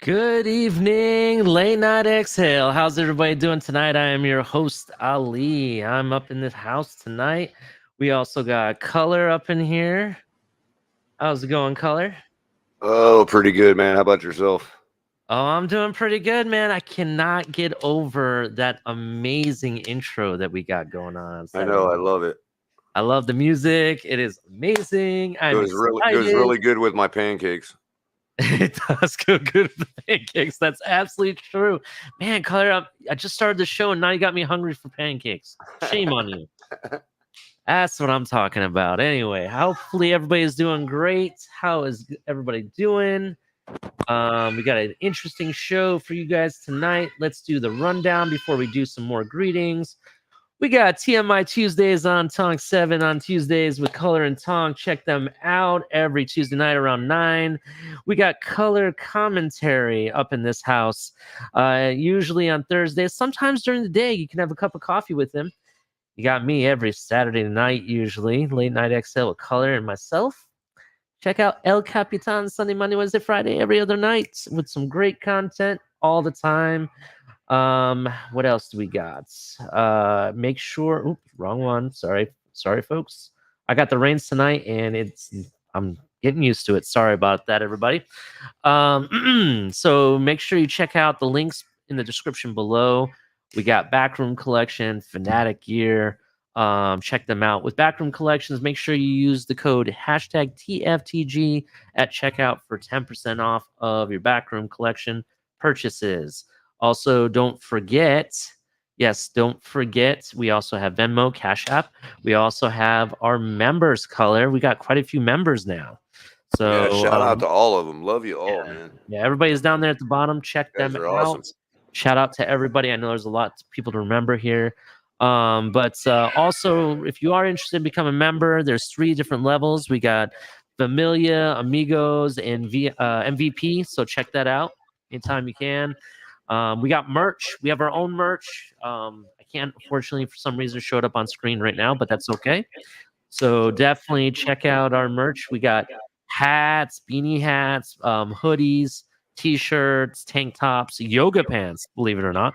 Good evening, late night exhale. How's everybody doing tonight? I am your host, Ali. I'm up in this house tonight. We also got Culler up in here. How's it going, Culler? Oh, pretty good, man. How about yourself? Oh, I'm doing pretty good, man. I cannot get over that amazing intro that we got going on. I know, I love it. I love the music. It is amazing. I'm Goes excited. really good with my pancakes. It does go good with the pancakes. That's absolutely true. Man, Claire, I just started the show and now you got me hungry for pancakes. Shame on you. That's what I'm talking about. Anyway, hopefully everybody's doing great. How is everybody doing? We got an interesting show for you guys tonight. Let's do the rundown before we do some more greetings. We got TMI Tuesdays on Tonk 7 on Tuesdays with Culler and Tonk. Check them out every Tuesday night around 9. We got Culler commentary up in this house, usually on Thursdays. Sometimes during the day, you can have a cup of coffee with him. You got me every Saturday night, usually. Late Night XL with Culler and myself. Check out El Capitan Sunday, Monday, Wednesday, Friday, every other night with some great content all the time. What else do we got? Make sure oops, wrong one. Sorry, folks. I got the reins tonight and I'm getting used to it. Sorry about that, everybody. So make sure you check out the links in the description below. We got Backroom Collection, Fanatic Gear. Check them out. With Backroom Collections, make sure you use the code #TFTG at checkout for 10% off of your Backroom Collection purchases. Also, don't forget, we also have Venmo, Cash App. We also have our members, Culler. We got quite a few members now. So yeah, shout out to all of them. Love you all, man. Yeah, everybody's down there at the bottom. Check them out. Awesome. Shout out to everybody. I know there's a lot of people to remember here. But also, if you are interested in becoming a member, there's 3 different levels. We got Familia, Amigos, and MVP. So check that out anytime you can. We got merch. We have our own merch. I can't, unfortunately, for some reason, show it up on screen right now, but that's okay. So definitely check out our merch. We got hats, beanie hats, hoodies, t-shirts, tank tops, yoga pants, believe it or not.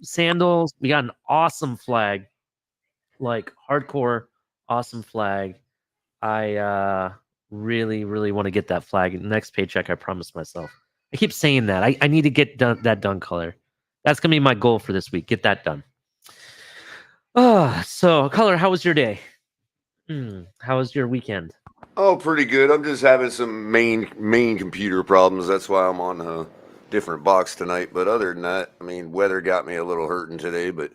Sandals. We got an awesome flag, like hardcore awesome flag. I really, really want to get that flag. Next paycheck, I promise myself. I keep saying that. I need to get that done, Culler. That's going to be my goal for this week. Get that done. So, Culler, how was your day? How was your weekend? Oh, pretty good. I'm just having some main computer problems. That's why I'm on a different box tonight. But other than that, I mean, weather got me a little hurting today, but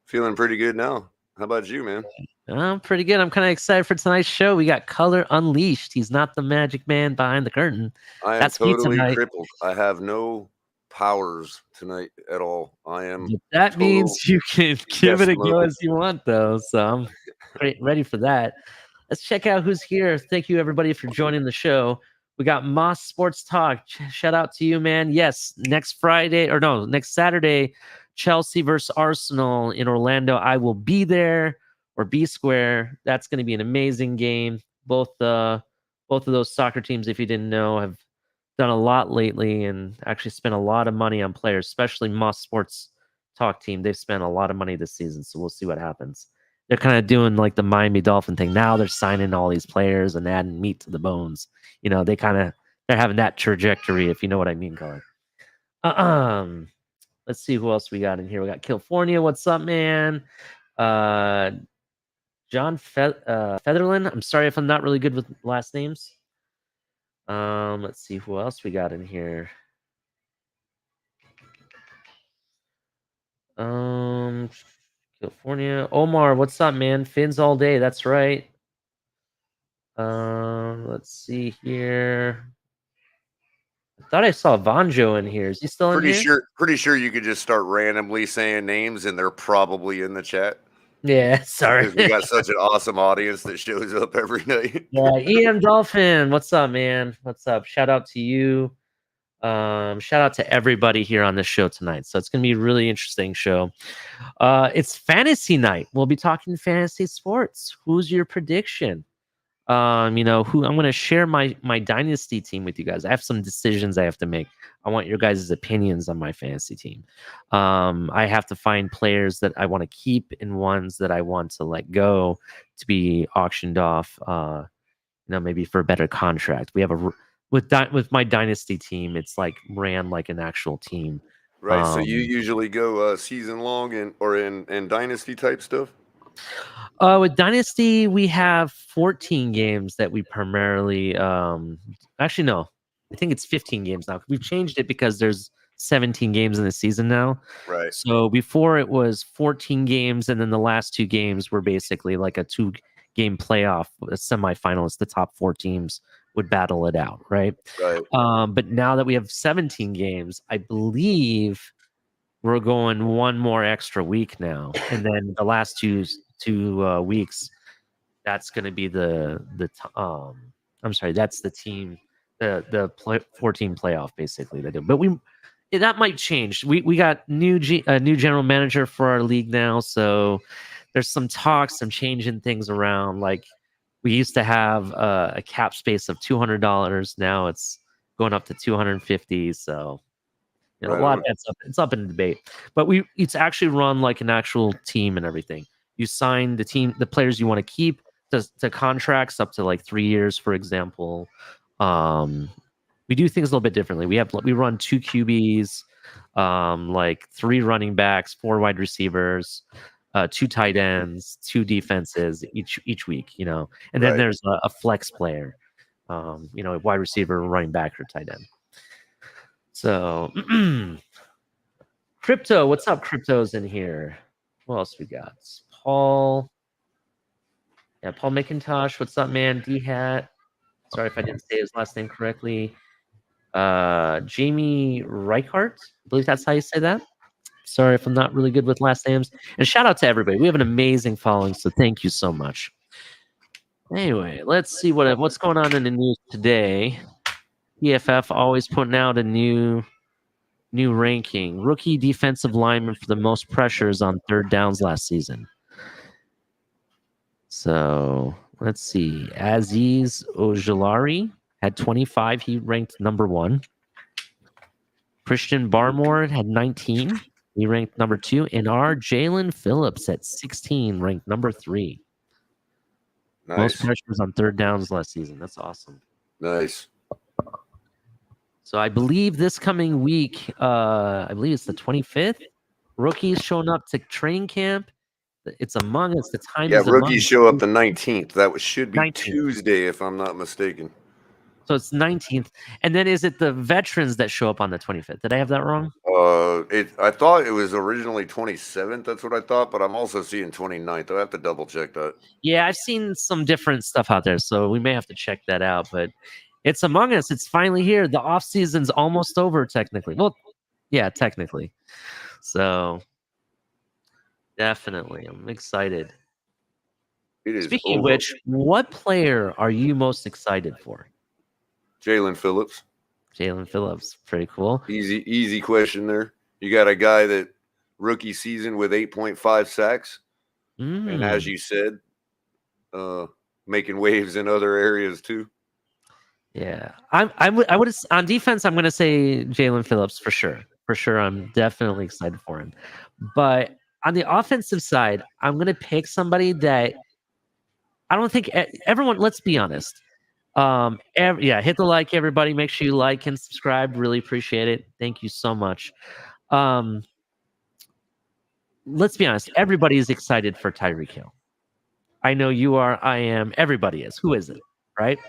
feeling pretty good now. How about you, man? I'm pretty good. I'm kind of excited for tonight's show. We got Culler Unleashed. He's not the magic man behind the curtain. I am totally crippled. I have no powers tonight at all. I am. That means you can give it a go as you want, though. So I'm ready for that. Let's check out who's here. Thank you, everybody, for joining the show. We got Moss Sports Talk. Shout out to you, man. Yes, next Saturday, Chelsea versus Arsenal in Orlando. I will be there, or B Square. That's going to be an amazing game. Both of those soccer teams, if you didn't know, have done a lot lately and actually spent a lot of money on players, especially Moss Sports Talk team. They've spent a lot of money this season, so we'll see what happens. They're kind of doing like the Miami Dolphin thing. Now they're signing all these players and adding meat to the bones. You know, they're having that trajectory, if you know what I mean, Colin. Let's see who else we got in here. We got California. What's up, man? John Featherland. I'm sorry if I'm not really good with last names. Let's see who else we got in here. California. Omar, what's up, man? Fins all day. That's right. Let's see here. I thought I saw Vonjo in here. Is he still in here? Pretty sure you could just start randomly saying names and they're probably in the chat. Yeah, sorry. We got such an awesome audience that shows up every night. Yeah, EM Dolphin. What's up, man? What's up? Shout out to you. Shout out to everybody here on this show tonight. So it's going to be a really interesting show. It's fantasy night. We'll be talking fantasy sports. Who's your prediction? Who I'm going to share my dynasty team with you guys. I have some decisions I have to make. I want your guys' opinions on my fantasy team. I have to find players that I want to keep and ones that I want to let go to be auctioned off. Maybe for a better contract. We have with my dynasty team, it's like ran like an actual team. Right. So you usually go season long or in dynasty type stuff? With Dynasty, we have 14 games that we primarily actually no. I think it's 15 games now. We've changed it because there's 17 games in the season now. Right. So before it was 14 games, and then the last two games were basically like a 2-game playoff, a semifinalist. The top 4 teams would battle it out, right? Right. But now that we have 17 games, I believe we're going one more extra week now, and then the last two weeks, that's going to be I'm sorry, that's the team, the 14 playoff basically they do. But that might change. We got a new general manager for our league now, so there's some talks, some changing things around. Like we used to have a cap space of $200. Now it's going up to 250. So a lot it's up in debate. But it's actually run like an actual team and everything. You sign the players you want to keep to contracts up to like 3 years, for example. We do things a little bit differently. We run 2 QBs, like 3 running backs, 4 wide receivers, 2 tight ends, 2 defenses each week, and then there's a flex player, a wide receiver, running back, or tight end. So Crypto, what's up? Crypto's in here. What else we got? Paul McIntosh, what's up, man? D-Hat. Sorry if I didn't say his last name correctly. Jamie Reichart, I believe that's how you say that. Sorry if I'm not really good with last names. And shout out to everybody. We have an amazing following, so thank you so much. Anyway, let's see what's going on in the news today. PFF always putting out a new ranking. Rookie defensive lineman for the most pressures on third downs last season. So let's see. Aziz Ojulari had 25. He ranked number 1. Christian Barmore had 19. He ranked number 2. And our Jalen Phillips at 16 ranked number 3. Nice. Most pressures on third downs last season. That's awesome. Nice. So I believe this coming week, I believe it's the 25th, rookies showing up to training camp. It's Among Us. The time is rookies show up the 19th. That should be 19th. Tuesday, if I'm not mistaken. So it's 19th. And then is it the veterans that show up on the 25th? Did I have that wrong? I thought it was originally 27th. That's what I thought, but I'm also seeing 29th. I have to double check that. Yeah, I've seen some different stuff out there, so we may have to check that out. But it's Among Us. It's finally here. The off season's almost over, technically. Well, yeah, technically. So definitely, I'm excited. Speaking of which, what player are you most excited for? Jalen Phillips. Jalen Phillips, pretty cool. Easy question there. You got a guy that rookie season with 8.5 sacks, and as you said, making waves in other areas too. Yeah, I would on defense. I'm going to say Jalen Phillips for sure. For sure, I'm definitely excited for him. But on the offensive side, I'm going to pick somebody that I don't think everyone. Let's be honest. Hit the like, everybody. Make sure you like and subscribe. Really appreciate it. Thank you so much. Let's be honest. Everybody is excited for Tyreek Hill. I know you are. I am. Everybody is. Who is it? Right?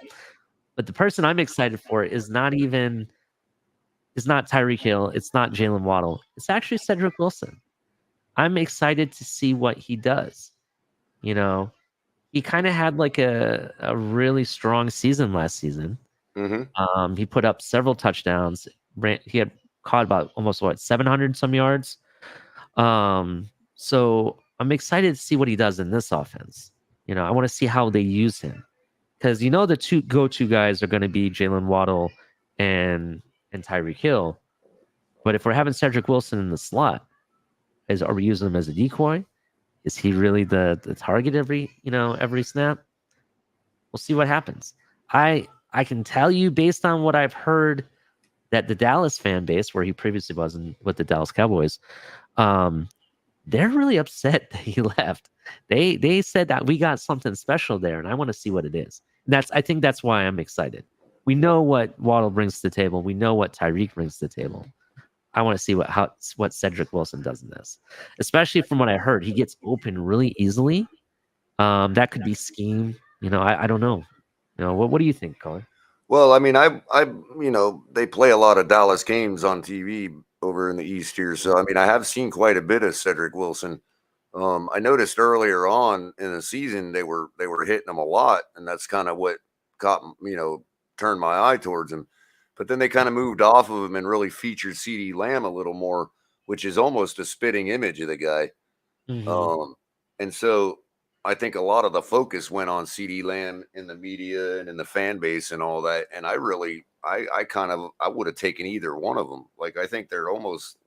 But the person I'm excited for is not Tyreek Hill. It's not Jalen Waddle. It's actually Cedric Wilson. I'm excited to see what he does. He kind of had like a really strong season last season. Mm-hmm. He put up several touchdowns. He had caught about almost 700 some yards. So I'm excited to see what he does in this offense. I want to see how they use him. Because the 2 go-to guys are going to be Jalen Waddle and Tyreek Hill. But if we're having Cedric Wilson in the slot, are we using him as a decoy? Is he really the target every snap? We'll see what happens. I can tell you based on what I've heard that the Dallas fan base, where he previously was with the Dallas Cowboys, they're really upset that he left. They said that we got something special there, and I want to see what it is. And I think that's why I'm excited. We know what Waddle brings to the table. We know what Tyreek brings to the table. I want to see what Cedric Wilson does in this, especially from what I heard. He gets open really easily. That could be scheme. I don't know. What do you think, Colin? Well, I mean, they play a lot of Dallas games on TV over in the East here, so I mean, I have seen quite a bit of Cedric Wilson. I noticed earlier on in the season they were hitting him a lot, and that's kind of what turned my eye towards him. But then they kind of moved off of him and really featured CeeDee Lamb a little more, which is almost a spitting image of the guy. Mm-hmm. And so I think a lot of the focus went on CeeDee Lamb in the media and in the fan base and all that. And I would have taken either one of them. Like, I think they're almost,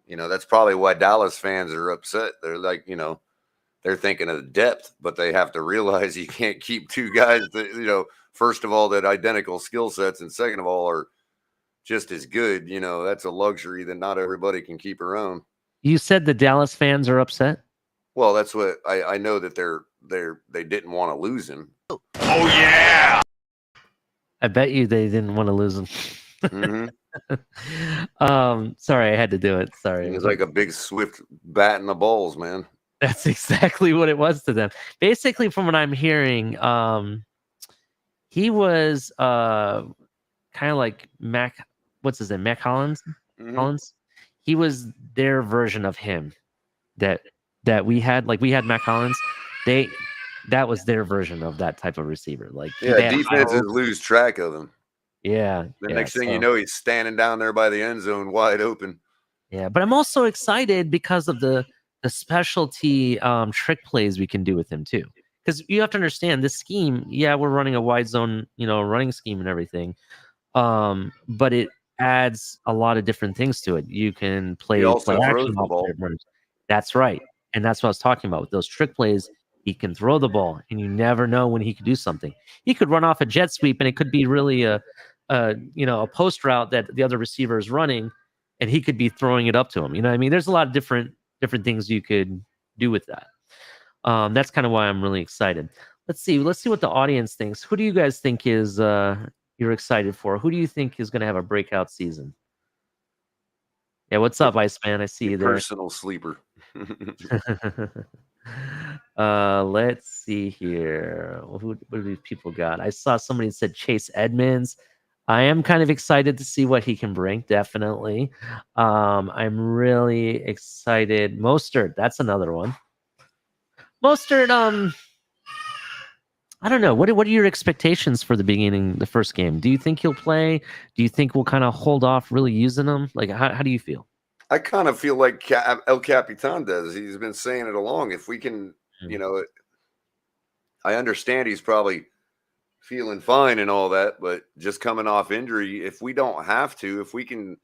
that's probably why Dallas fans are upset. They're like, they're thinking of the depth, but they have to realize you can't keep two guys that, first of all, that identical skill sets, and second of all, are just as good. That's a luxury that not everybody can keep around. You said the Dallas fans are upset? Well, that's what I know, that they didn't want to lose him. Oh yeah. I bet you they didn't want to lose him. Mm-hmm. Sorry, I had to do it. Sorry. It was like a big swift bat in the balls, man. That's exactly what it was to them. Basically, from what I'm hearing, he was kind of like Mac. What's his name? Mac Hollins. Mm-hmm. Hollins. He was their version of him that we had. Like, we had Mac Hollins. That was their version of that type of receiver. Like, defenses lose track of him. Yeah. Next thing you know, he's standing down there by the end zone, wide open. Yeah, but I'm also excited because of the specialty trick plays we can do with him too. Because you have to understand this scheme. Yeah, we're running a wide zone, running scheme and everything. But it adds a lot of different things to it. You can play action the ball. That's right, and that's what I was talking about with those trick plays. He can throw the ball, and you never know when he could do something. He could run off a jet sweep, and it could be really a post route that the other receiver is running, and he could be throwing it up to him. You know what I mean? There's a lot of different things you could do with that. That's kind of why I'm really excited. Let's see what the audience thinks. Who do you guys think is you're excited for? Who do you think is going to have a breakout season? Yeah, what's up, Iceman? I see you there. Personal sleeper. Let's see here. What do these people got? I saw somebody said Chase Edmonds. I am kind of excited to see what he can bring. Definitely. I'm really excited. Mostert, that's another one. Mostert, I don't know. What are your expectations for the first game? Do you think he'll play? Do you think we'll kind of hold off really using him? Like, how do you feel? I kind of feel like El Capitan does. He's been saying it along. If we can, I understand he's probably feeling fine and all that, but just coming off injury, if we don't have to, if we can,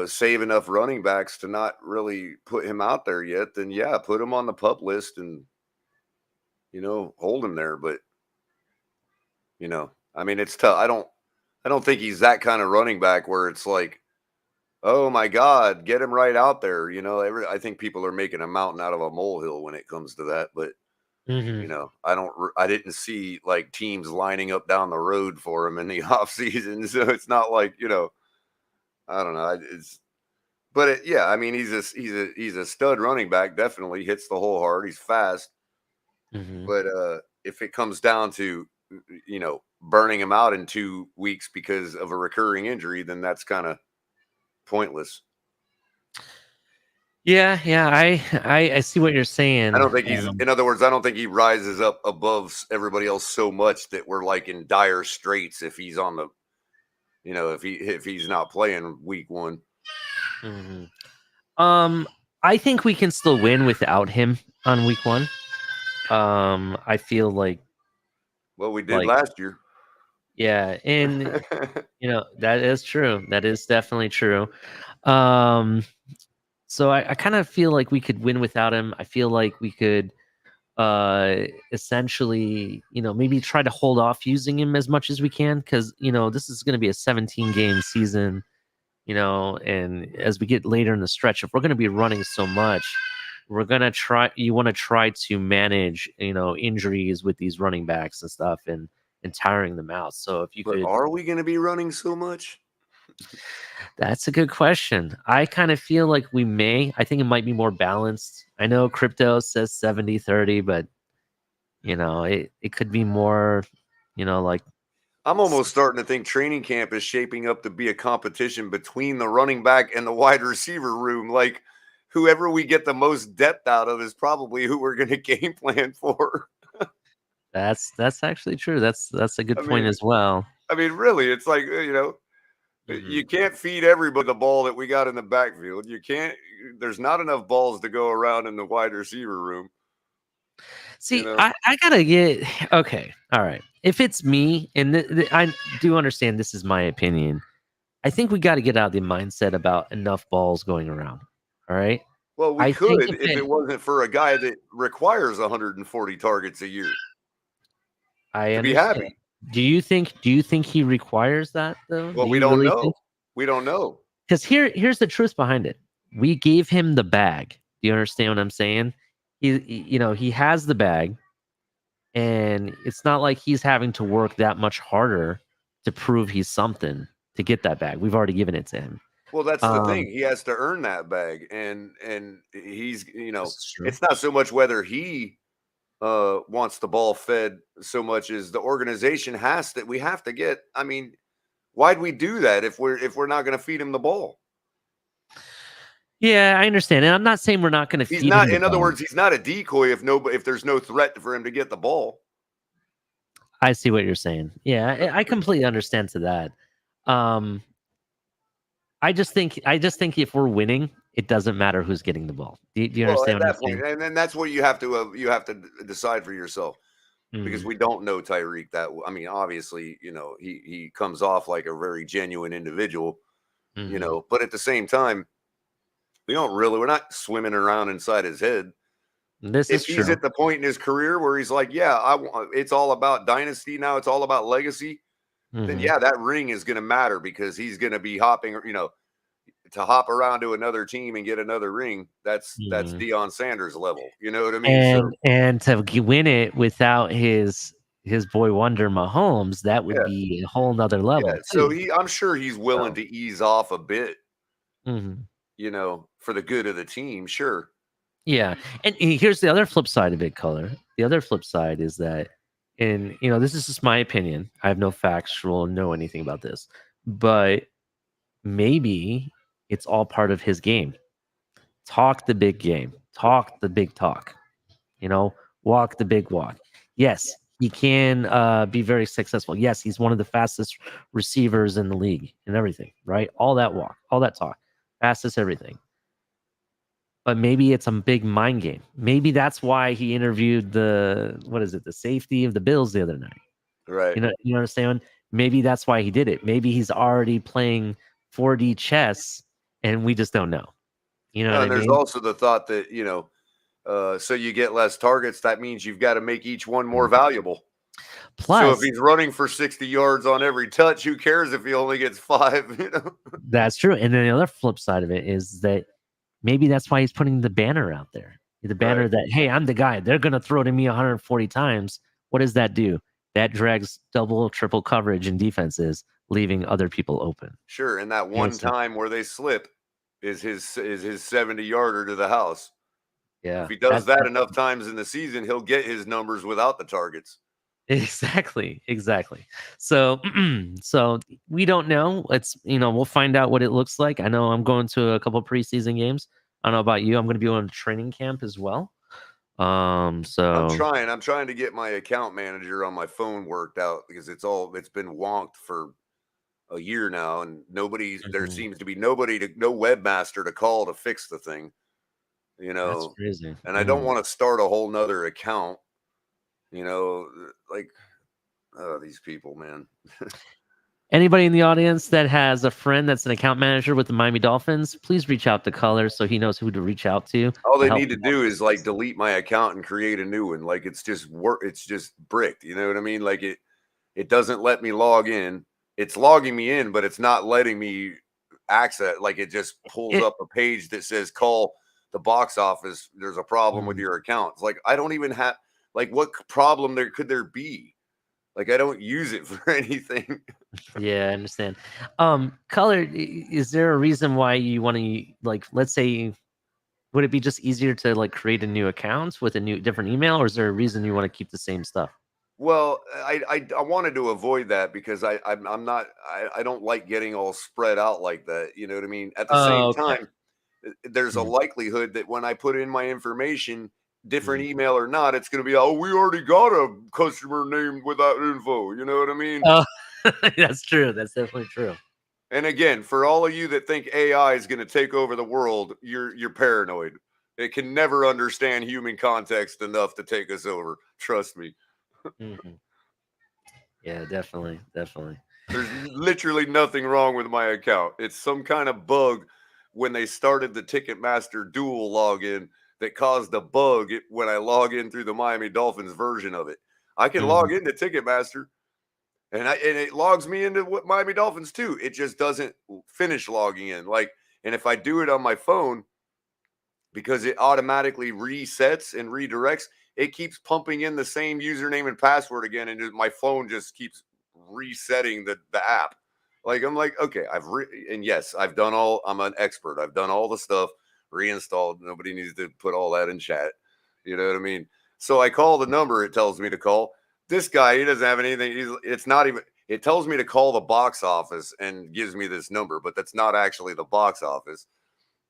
save enough running backs to not really put him out there yet, then yeah, put him on the pup list and, hold him there. But, I mean, it's tough. I don't think he's that kind of running back where it's like, oh my God, get him right out there. I think people are making a mountain out of a molehill when it comes to that. But, I didn't see like teams lining up down the road for him in the off season. So it's not like, I don't know. I mean, he's a stud running back. Definitely hits the hole hard. He's fast. Mm-hmm. But if it comes down to, burning him out in 2 weeks because of a recurring injury, then that's kind of pointless. Yeah, I see what you're saying. I don't think in other words, I don't think he rises up above everybody else so much that we're like in dire straits if he's on the, if he's not playing week 1. Mm-hmm. I think we can still win without him on week 1. I feel like, well, we did last year. Yeah, and that is true. That is definitely true. So I kind of feel like we could win without him. I feel like we could essentially, maybe try to hold off using him as much as we can, because this is going to be a 17 game season, and as we get later in the stretch, if we're going to be running so much, you want to try to manage injuries with these running backs and stuff, and tiring them out. So if you But could, are we going to be running so much? that's a good question. I kind of feel like we may. I think it might be more balanced. I know crypto says 70-30, but it could be more, like I'm almost starting to think training camp is shaping up to be a competition between the running back and the wide receiver room. Like, whoever we get the most depth out of is probably who we're going to game plan for. that's actually true. That's a good I point mean, as well. really, it's like, Mhm. you can't feed everybody the ball that we got in the backfield. You can't, there's not enough balls to go around in the wide receiver room. See, I gotta get okay. All right. If it's me, and I do understand this is my opinion, I think we got to get out of the mindset about enough balls going around. All right. Well, we I think could if it wasn't for a guy that requires 140 targets a year I to be understand. happy. Do you think he requires that though? Well, Do we you don't really know. think? We don't know. Because here's the truth behind it. We gave him the bag. Do you understand what I'm saying? He has the bag, and it's not like he's having to work that much harder to prove he's something to get that bag. We've already given it to him. Well, that's the Um, thing. He has to earn that bag, and he's this is true. it's not so much whether he wants the ball fed so much as the organization has to. We have to get. I mean, why'd we do that if we're not going to feed him the ball? Yeah, I understand, and I'm not saying we're not going to He's feed him not. the In other ball. words, he's not a decoy if there's no threat for him to get the ball. I see what you're saying. Yeah, I completely understand to that. Um, I just think if we're winning, it doesn't matter who's getting the ball. Do you Well, at understand what I'm that point, saying? and then that's what you have to decide for yourself, because Mhm, we don't know Tyreek that. I mean, obviously, he comes off like a very genuine individual, mhm. but at the same time, we're not swimming around inside his head. This is If he's true. at the point in his career where he's like, yeah, it's all about dynasty now, it's all about legacy, then Mhm, yeah, that ring is going to matter because he's going to be hopping, to hop around to another team and get another ring. That's mhm. Deion Sanders level. You know what I mean? So And to win it without his boy wonder Mahomes, that would yeah, be a whole nother yeah. level So too. I'm sure he's willing So, to ease off a bit, mhm. for the good of the team. Sure. Yeah, and here's the other flip side of it, Color. The other flip side is that, and this is just my opinion. I have no factual, know anything about this, but maybe it's all part of his game. Talk the big game, talk the big talk. You know, walk the big walk. Yes, he can be very successful. Yes, he's one of the fastest receivers in the league and everything. Right, all that walk, all that talk, fastest everything. But maybe it's a big mind game. Maybe that's why he interviewed the safety of the Bills the other night. Right. You understand? Maybe that's why he did it. Maybe he's already playing 4D chess and we just don't know. You know what I And there's mean? also the thought that, so you get less targets. That means you've got to make each one more Mhm. valuable. So if Plus, he's running for 60 yards on every touch, who cares if he only gets 5, that's true. And then the other flip side of it is that maybe that's why he's putting the banner out there. The Right. banner that, hey, I'm the guy. They're going to throw to me 140 times. What does that do? That drags double, triple coverage in defenses, leaving other people open. Sure. And that You know, one time where they slip is his 70-yarder to the house. If yeah, he does that enough times in the season, he'll get his numbers without the targets. exactly. So, so we don't know. We'll find out what it looks like. I know I'm going to a couple preseason games. I don't know about you. I'm going to be on training camp as well. So I'm trying to get my account manager on my phone worked out because it's been wonked for a year now, and there mhm, seems to be no webmaster to call to fix the thing, that's crazy. and I don't want to start a whole nother account, like, oh, these people, man. Anybody in the audience that has a friend that's an account manager with the Miami Dolphins, please reach out to Culler so he knows who to reach out to. All they help need to him out do with is like this. delete my account and create a new one. Like it's just work. It's just bricked. You know what I mean? Like it doesn't let me log in. It's logging me in, but it's not letting me access. Like it just pulls up a page that says call the box office. There's a problem with your account. It's like I don't even have like what problem could there be? Like I don't use it for anything. Yeah, I understand. Color, is there a reason why you want to, like, let's say, would it be just easier to like create a new account with a new different email, or is there a reason you want to keep the same stuff? Well, I wanted to avoid that because I'm not I don't like getting all spread out like that. You know what I mean? At the same Oh, okay. time, there's a Mm, likelihood that when I put in my information, different mm. email or not, it's going to be, oh, we already got a customer name with that info. You know what I mean? Oh, that's true. That's definitely true. And again, for all of you that think AI is going to take over the world, you're paranoid. It can never understand human context enough to take us over. Trust me. Mhm. Yeah, definitely, definitely. There's literally nothing wrong with my account. It's some kind of bug when they started the Ticketmaster dual login that caused a bug when I log in through the Miami Dolphins version of it. I can Mhm. log into Ticketmaster and it logs me into what Miami Dolphins too. It just doesn't finish logging in. Like, and if I do it on my phone, because it automatically resets and redirects, it keeps pumping in the same username and password again, and my phone just keeps resetting the app. Like I'm like, okay, and yes, I've done all. I'm an expert. I've done all the stuff, reinstalled. Nobody needs to put all that in chat. You know what I mean? So I call the number it tells me to call. This guy, he doesn't have anything. It's not even. It tells me to call the box office and gives me this number, but that's not actually the box office.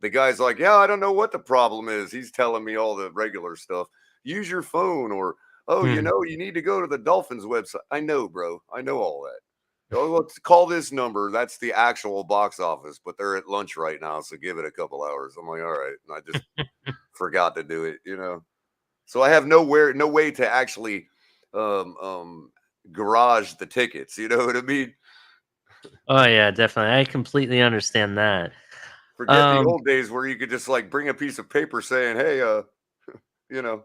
The guy's like, yeah, I don't know what the problem is. He's telling me all the regular stuff. Use your phone, or, oh, Hmm. you need to go to the Dolphins website. I know, bro. I know all that. Oh, let's call this number. That's the actual box office, but they're at lunch right now, so give it a couple hours. I'm like, all right. And I just forgot to do it. So I have no way to actually um, um, garage the tickets. You know what I mean? Oh yeah, definitely. I completely understand that. Forget the Um, old days where you could just like bring a piece of paper saying, hey, you know,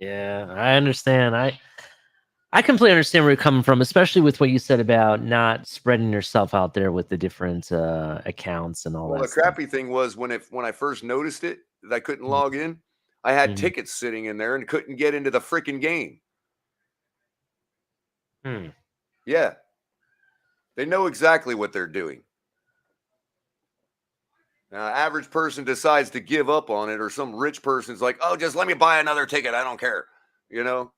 yeah, I understand. I completely understand where you're coming from, especially with what you said about not spreading yourself out there with the different accounts and all well, that the stuff. crappy thing was when I first noticed it that I couldn't Mhm. log in, I had Mhm. tickets sitting in there and couldn't get into the freaking game. Hmm. Yeah, they know exactly what they're doing. Now, average person decides to give up on it, or some rich person's like, "Oh, just let me buy another ticket. I don't care." You know,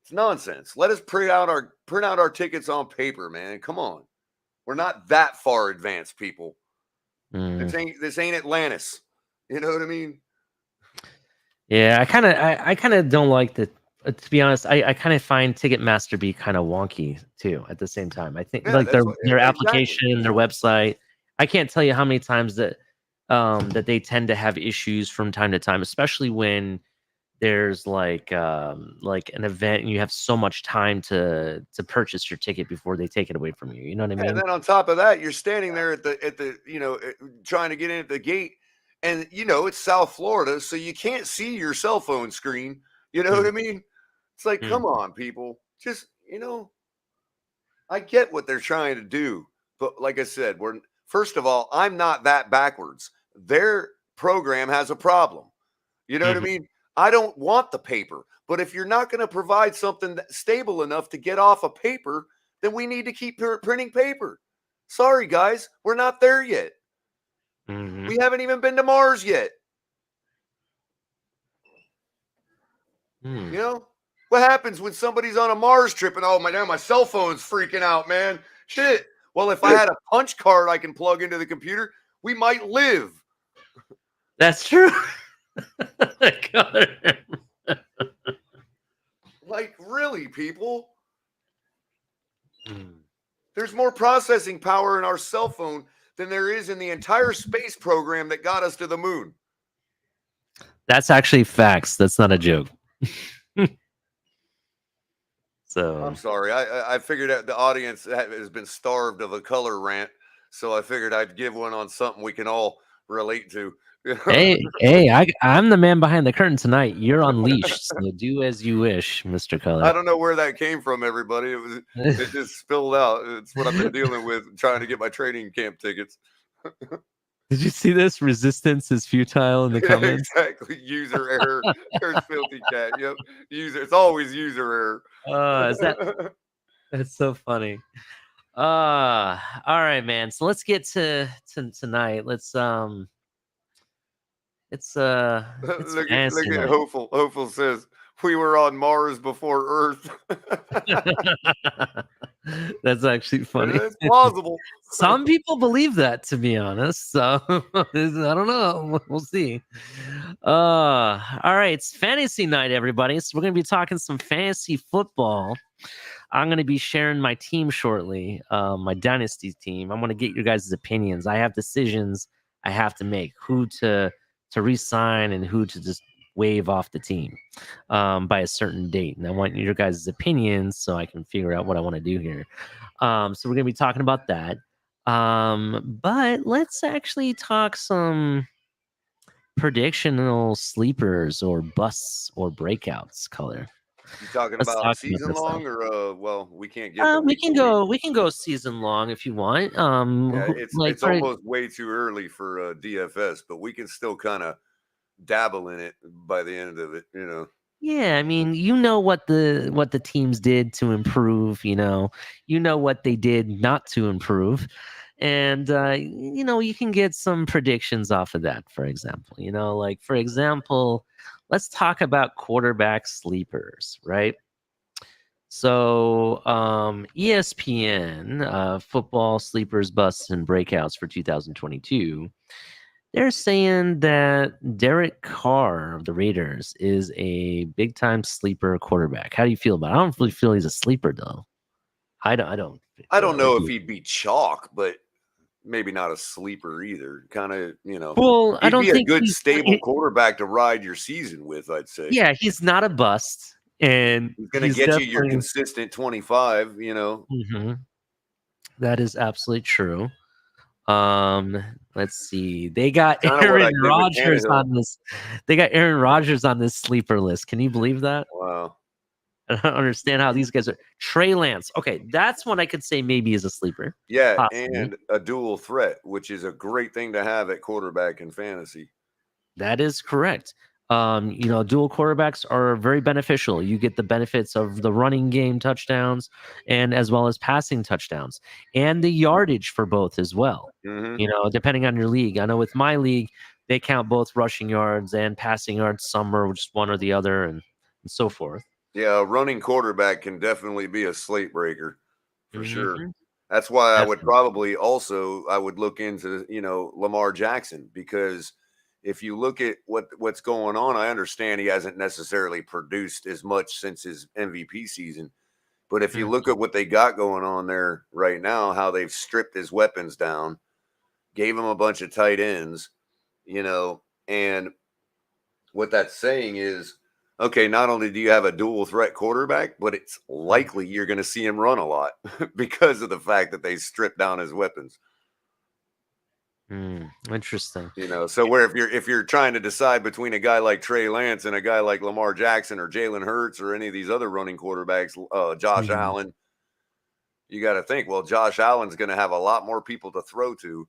it's nonsense. Let us print out our tickets on paper, man. Come on, we're not that far advanced, people. Mm. This ain't Atlantis. You know what I mean? Yeah, I kind of don't like the. To be honest, I kind of find Ticketmaster be kind of wonky too. At the same time, I think Yeah, like that's what their exactly. application, their website. I can't tell you how many times that they tend to have issues from time to time, especially when there's like an event and you have so much time to purchase your ticket before they take it away from you. You know what I Yeah, and mean? then on top of that, you're standing there at the trying to get in at the gate, and it's South Florida, so you can't see your cell phone screen. You know what I Mm, mean? It's like, mm. come on, people. Just I get what they're trying to do, but like I said, we're first of all, I'm not that backwards. Their program has a problem. You know what I Mhm. mean? I don't want the paper, but if you're not going to provide something stable enough to get off of paper, then we need to keep printing paper. Sorry, guys, we're not there yet. Mhm. We haven't even been to Mars yet. Mm. You know what happens when somebody's on a Mars trip and oh my cell phone's freaking out, man. Shit. Well, if I had a punch card I can plug into the computer, we might live. That's true. God. Like really, people. Mm. There's more processing power in our cell phone than there is in the entire space program that got us to the moon. That's actually facts. That's not a joke. So I'm sorry. I figured that the audience has been starved of a color rant, so I figured I'd give one on something we can all relate to. I'm the man behind the curtain tonight. You're unleashed, so do as you wish, Mr. I Culler. don't know where that came from, everybody. It just spilled out. It's what I've been dealing with trying to get my training camp tickets. Did you see this? Resistance is futile in the comments. Exactly. User error. There's Filthy Cat. Yep. It's always user Is error. that's so funny. All right, man. So let's get to tonight. It's look fantasy at night. Hopeful. Hopeful says we were on Mars before Earth. That's actually funny. That's plausible. Some people believe that, to be honest. So I don't know. We'll see. All right, it's fantasy night, everybody. So we're gonna be talking some fantasy football. I'm gonna be sharing my team shortly, my dynasty team. I'm gonna get your guys' opinions. I have decisions I have to make: who to re-sign and who to just wave off the team by a certain date. And I want your guys' opinions so I can figure out what I want to do here. So we're gonna be talking about that. But let's actually talk some predictional sleepers or busts or breakouts. Color. You talking Let's about talk about season this stuff. long or we can't get the We week can to week. go. We can go season long if you want. Yeah, Like it's almost way too early for DFS, but we can still kind of dabble in it by the end of it. yeah. I mean, you know what the teams did to improve. You know what they did not to improve, and you can get some predictions off of that. For example, like for example, let's talk about quarterback sleepers, right? So, ESPN, football sleepers, busts, and breakouts for 2022. They're saying that Derek Carr of the Raiders is a big time sleeper quarterback. How do you feel about it? I don't really feel he's a sleeper though. I don't. I don't know if he'd be chalk, but maybe not a sleeper either. Kind of, Well, I he'd don't be a think good stable quarterback to ride your season with, I'd say. Yeah, he's not a bust, and He's going to get you your consistent 25, Mhm. That is absolutely true. Let's see. They got Kinda what I Aaron did with Rodgers Tannehill. on this. They got Aaron Rodgers on this sleeper list. Can you believe that? Wow. I don't understand how these guys are. Trey Lance. Okay, that's one I could say maybe is a sleeper. Yeah, Possibly. and a dual threat, which is a great thing to have at quarterback in fantasy. That is correct. Dual quarterbacks are very beneficial. You get the benefits of the running game touchdowns and as well as passing touchdowns and the yardage for both as well. Mhm. Depending on your league. I know with my league, they count both rushing yards and passing yards. Some are just one or the other and so forth. Yeah, a running quarterback can definitely be a slate breaker for sure. Mhm. That's why I would Definitely. probably also look into, Lamar Jackson, because if you look at what's going on, I understand he hasn't necessarily produced as much since his MVP season. But if you look at what they got going on there right now, how they've stripped his weapons down, gave him a bunch of tight ends, and what that's saying is, okay, not only do you have a dual threat quarterback, but it's likely you're going to see him run a lot because of the fact that they stripped down his weapons. Interesting. So where if you're trying to decide between a guy like Trey Lance and a guy like Lamar Jackson or Jalen Hurts or any of these other running quarterbacks, Josh Allen, you got to think, well, Josh Allen's going to have a lot more people to throw to,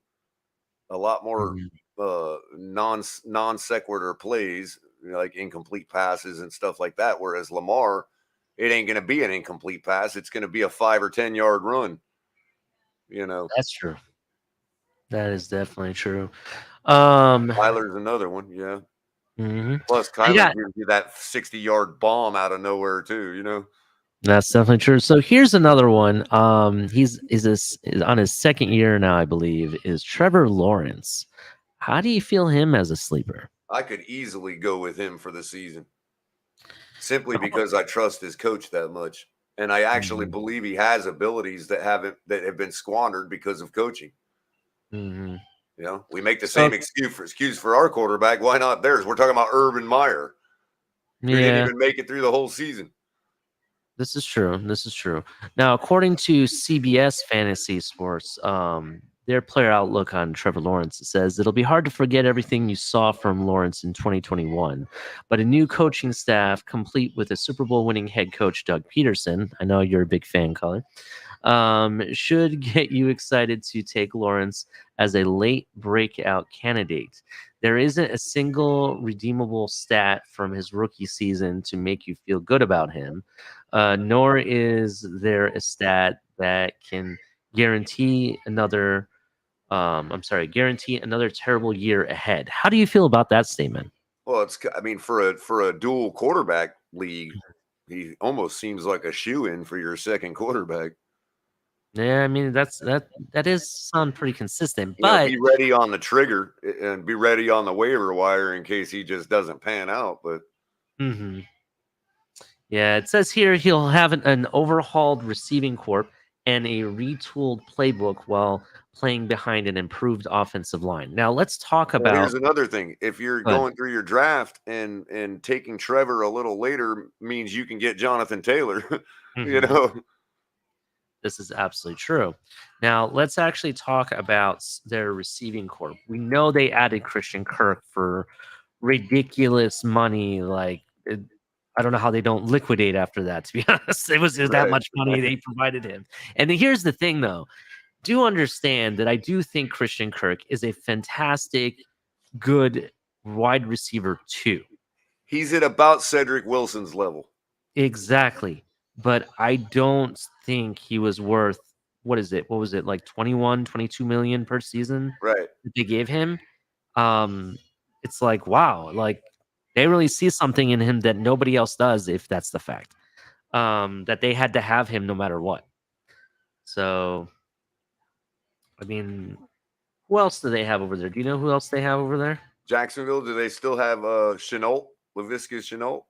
a lot more non sequitur plays, like incomplete passes and stuff like that. Whereas Lamar, it ain't going to be an incomplete pass. It's going to be a 5 or 10 yard run. That's true. That is definitely true. Kyler's another one. Yeah. Plus Kyler gives you that 60-yard bomb out of nowhere too, That's definitely true. So here's another one. He's on his second year now, I believe, is Trevor Lawrence. How do you feel him as a sleeper? I could easily go with him for the season, simply because I trust his coach that much, and I actually believe he has abilities that have been squandered because of coaching. We make the same excuse for our quarterback. Why not theirs? We're talking about Urban Meyer, who didn't even make it through the whole season. This is true. This is true. Now, according to CBS Fantasy Sports, their player outlook on Trevor Lawrence says it'll be hard to forget everything you saw from Lawrence in 2021, but a new coaching staff, complete with a Super Bowl winning head coach Doug Peterson. I know you're a big fan, Colin. Should get you excited to take Lawrence as a late breakout candidate. There isn't a single redeemable stat from his rookie season to make you feel good about him, nor is there a stat that can guarantee another. Guarantee another terrible year ahead. How do you feel about that statement? Well, I mean, for a dual quarterback league, he almost seems like a shoe-in for your second quarterback. Yeah, I mean that is sound pretty consistent, You know, but be ready on the trigger and be ready on the waiver wire in case he just doesn't pan out. But mhm. Yeah, it says here he'll have an overhauled receiving corp and a retooled playbook while playing behind an improved offensive line. Now let's talk well, here's about. another thing: if you're Go ahead. going through your draft and taking Trevor a little later means you can get Jonathan Taylor. You Mhm. know, This is absolutely true. Now, let's actually talk about their receiving corp. We know they added Christian Kirk for ridiculous money. I don't know how they don't liquidate after that, to be honest. It was that right? much money they provided him. And here's the thing, though. Do understand that I do think Christian Kirk is a fantastic, good wide receiver, too. He's at about Cedric Wilson's level. Exactly. But I don't think he was worth, what is it? What was it, like 21, 22 million per season Right. that they gave him? Um, it's like, wow, like they really see something in him that nobody else does, if that's the fact. That they had to have him no matter what. So, I mean, who else do they have over there? Do you know who else they have over there? Jacksonville, do they still have Chenault, Laviska Chenault?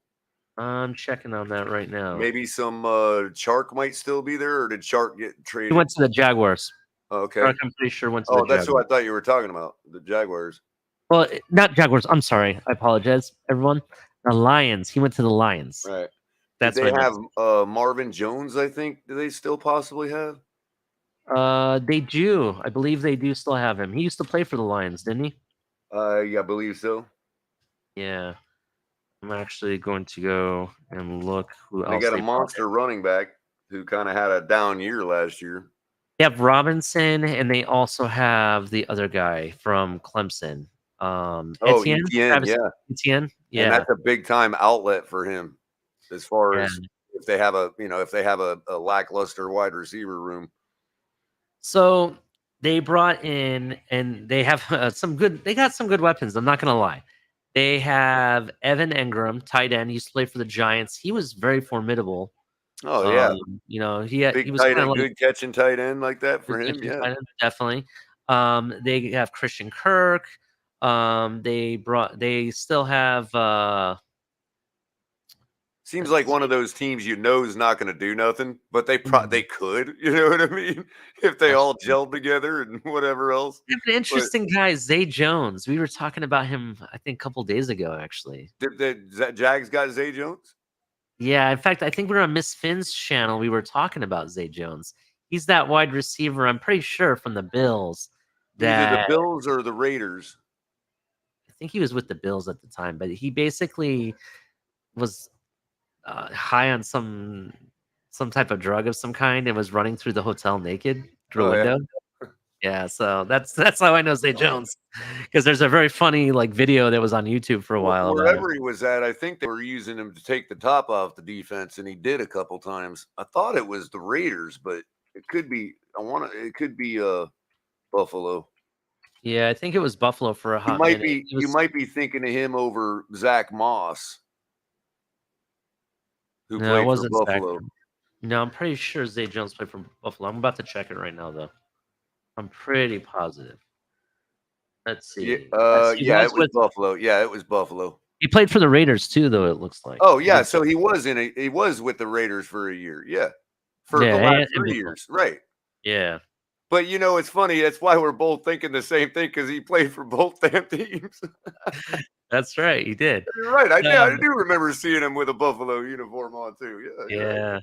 I'm checking on that right now. Maybe some Chark might still be there, or did Chark get He traded? went to the Jaguars. Okay. Kirk, I'm pretty sure went to Oh, the that's who I Jaguars. thought you were talking about. The Jaguars. Well, not Jaguars. I'm sorry. I apologize, everyone. The Lions. He went to the Lions. Right. That's Did what they I have meant. Marvin Jones, I think? Do they still possibly have? They do. I believe they do still have him. He used to play for the Lions, didn't he? Yeah, I believe so. Yeah. I'm actually going to go and look who They else got a they brought in. monster running back who kind of had a down year last year. They have Robinson, and they also have the other guy from Clemson. Oh, Etienne? ETN, Travis yeah. Etienne? And Yeah. that's a big time outlet for him as far Yeah. as if they have a lackluster wide receiver room. So they brought in, and they have they got some good weapons. I'm not going to lie. They have Evan Engram, tight end. He used to play for the Giants. He was very formidable. Oh yeah, He big was tight kind of end, like good catching tight end like that for good him. catching Yeah, tight end, definitely. They have Christian Kirk. They still have seems like one of those teams is not going to do nothing, but they could. You know what I mean? If they all gelled together and whatever else. they have an interesting guy, Zay Jones. We were talking about him, I think, a couple days ago, actually. Did the Jags got Zay Jones? Yeah, in fact, I think we were on Miss Finn's channel. We were talking about Zay Jones. He's that wide receiver, I'm pretty sure, from the Bills. Either the That Bills or the Raiders. I think he was with the Bills at the time, but he basically was high on some type of drug of some kind and was running through the hotel naked through a Oh yeah. window. Yeah, so that's how I know Zay Jones, because there's a very funny video that was on YouTube for a while about it. Wherever he was at, I think they were using him to take the top off the defense, and he did a couple times. I thought it was the Raiders, but it could be. It could be Buffalo. Yeah, I think it was Buffalo for a You hot might minute. be you might be thinking of him over Zach Moss, who No, it played for wasn't Zach. Buffalo. No, I'm pretty sure Zay Jones played for Buffalo. I'm about to check it right now, though. I'm pretty positive. Let's see. Yeah, it was Buffalo. Yeah, it was Buffalo. He played for the Raiders too, though, it looks like. Oh yeah, so he was with the Raiders for a year. Yeah, for the last 3 years, right? Yeah. But it's funny. That's why we're both thinking the same thing, because he played for both damn teams. That's right, he did. You're right. I do remember seeing him with a Buffalo uniform on too. Yeah. Yeah.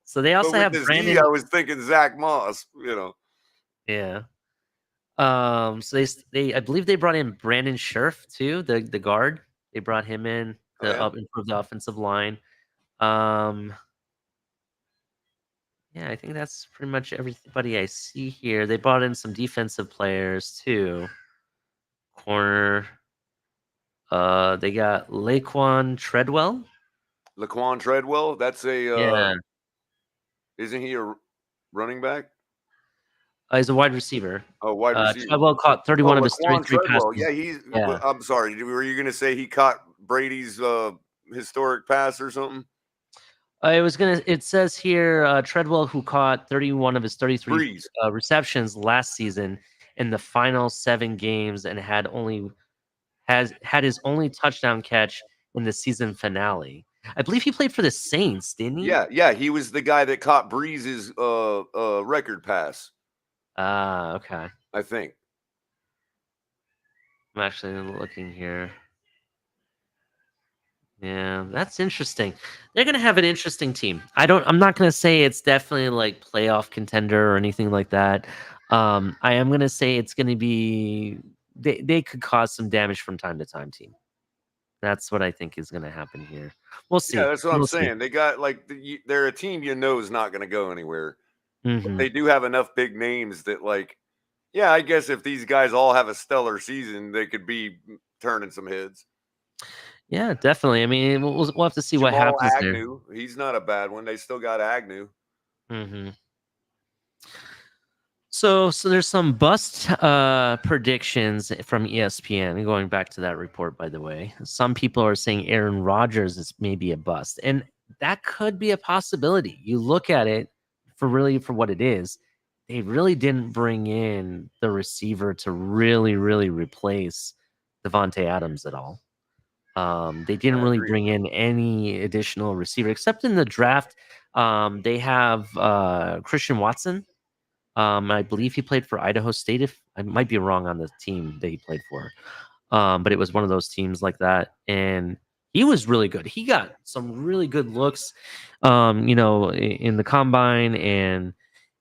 So they But also with have this Brandon. E, I was thinking Zach Moss. Yeah. So I believe they brought in Brandon Scherf too, the guard. They brought him in Oh, to yeah? improve the offensive line. Yeah, I think that's pretty much everybody I see here. They brought in some defensive players too. Corner. They got Laquan Treadwell. Laquan Treadwell. That's Yeah. isn't he a running back? He's a wide receiver. Oh, wide receiver. Treadwell caught 31 Oh, of his Laquan 33 Treadwell. passes. Yeah, Yeah. I'm sorry. Were you going to say he caught Brady's historic pass or something? It says here Treadwell, who caught 31 of his 33 Breeze. receptions last season in the final 7 games, and has had his only touchdown catch in the season finale. I believe he played for the Saints, didn't he? Yeah. He was the guy that caught Breeze's record pass. Okay. I think. I'm actually looking here. Yeah, that's interesting. They're gonna have an interesting team. I'm not gonna say it's definitely like playoff contender or anything like that. I am gonna say it's gonna be they could cause some damage from time to time, team. That's what I think is gonna happen here. We'll see. Yeah, that's what I'm We'll see. saying. They got they're a team is not going to go anywhere. Mhm. They do have enough big names that yeah, I guess if these guys all have a stellar season, they could be turning some heads. Yeah, definitely. I mean, we'll have to see what Jamal happens there. Agnew, he's not a bad one. They still got Agnew. Mhm. So there's some bust predictions from ESPN. Going back to that report, by the way, some people are saying Aaron Rodgers is maybe a bust, and that could be a possibility. You look at it for what it is. They really didn't bring in the receiver to really replace Devontae Adams at all. They didn't I really agree. bring in any additional receiver except in the draft. They have Christian Watson. I believe he played for Idaho State. If I might be wrong on the team that he played for, but it was one of those teams like that, and he was really good. He got some really good looks, in the combine and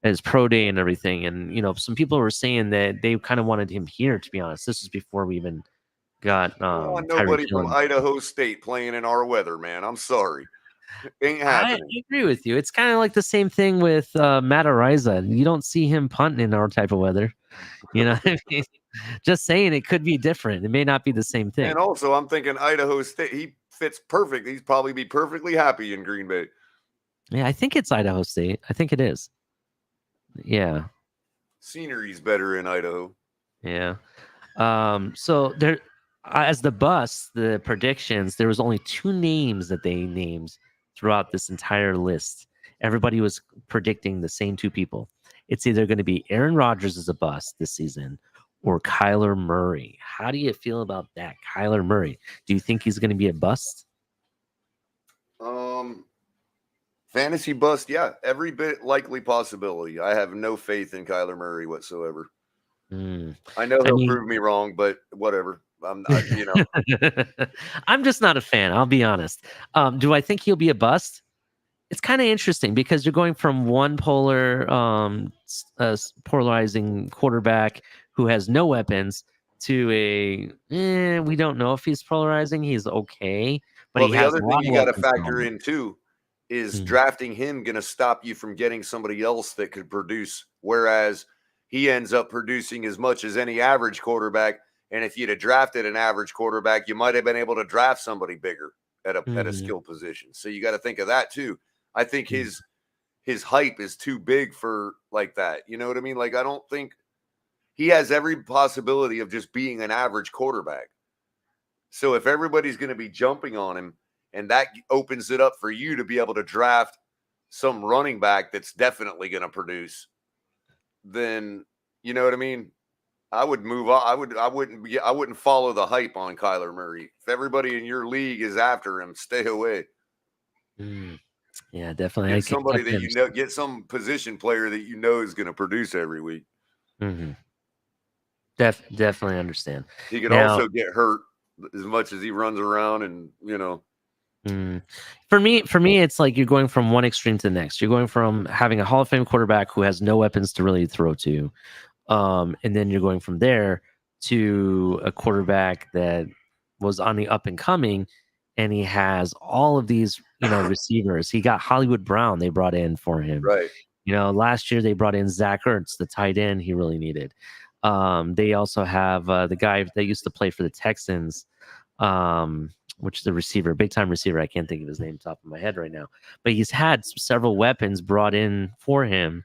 his pro day and everything. And some people were saying that they kind of wanted him here. To be honest, this is before we even got I don't want Tyreek nobody Hill. from Idaho State playing in our weather, man. I'm sorry. Ain't I happening. agree with you. It's kind of like the same thing with Matt Ariza. You don't see him punting in our type of weather. You know, what I mean? Just saying it could be different. It may not be the same thing. And also, I'm thinking Idaho State, he fits perfect. He's probably be perfectly happy in Green Bay. Yeah, I think it's Idaho State. I think it is. Yeah. Scenery's better in Idaho. Yeah. So there, as the predictions, there was only 2 names that they named throughout this entire list. Everybody was predicting the same 2 people. It's either going to be Aaron Rodgers as a bust this season or Kyler Murray. How do you feel about that, Kyler Murray? Do you think he's going to be a bust? Fantasy bust, yeah, every bit likely possibility. I have no faith in Kyler Murray whatsoever. I know he'll prove me wrong, but whatever. I'm just not a fan. I'll be honest. Do I think he'll be a bust? It's kind of interesting because you're going from one polarizing quarterback who has no weapons to we don't know if he's polarizing. He's okay, but well, he the has other a thing lot you of got to weapons. factor in too is drafting him going to stop you from getting somebody else that could produce, whereas he ends up producing as much as any average quarterback. And if you'd have drafted an average quarterback, you might have been able to draft somebody bigger at a skill position. So you got to think of that too. I think his hype is too big for like that. You know what I mean? Like, I don't think he has every possibility of just being an average quarterback. So if everybody's going to be jumping on him, and that opens it up for you to be able to draft some running back that's definitely going to produce, then you know what I mean? I would move on. I wouldn't follow the hype on Kyler Murray. If everybody in your league is after him, stay away. Yeah, definitely. Get somebody that you know, get some position player that you know is going to produce every week. Definitely understand. He could also get hurt as much as he runs around, and For me, it's like you're going from one extreme to the next. You're going from having a Hall of Fame quarterback who has no weapons to really throw to, and then you're going from there to a quarterback that was on the up and coming, and he has all of these, receivers. He got Hollywood Brown they brought in for him. Right. Last year they brought in Zach Ertz, the tight end he really needed. They also have the guy that used to play for the Texans, which is a receiver, big time receiver. I can't think of his name top of my head right now, but he's had several weapons brought in for him,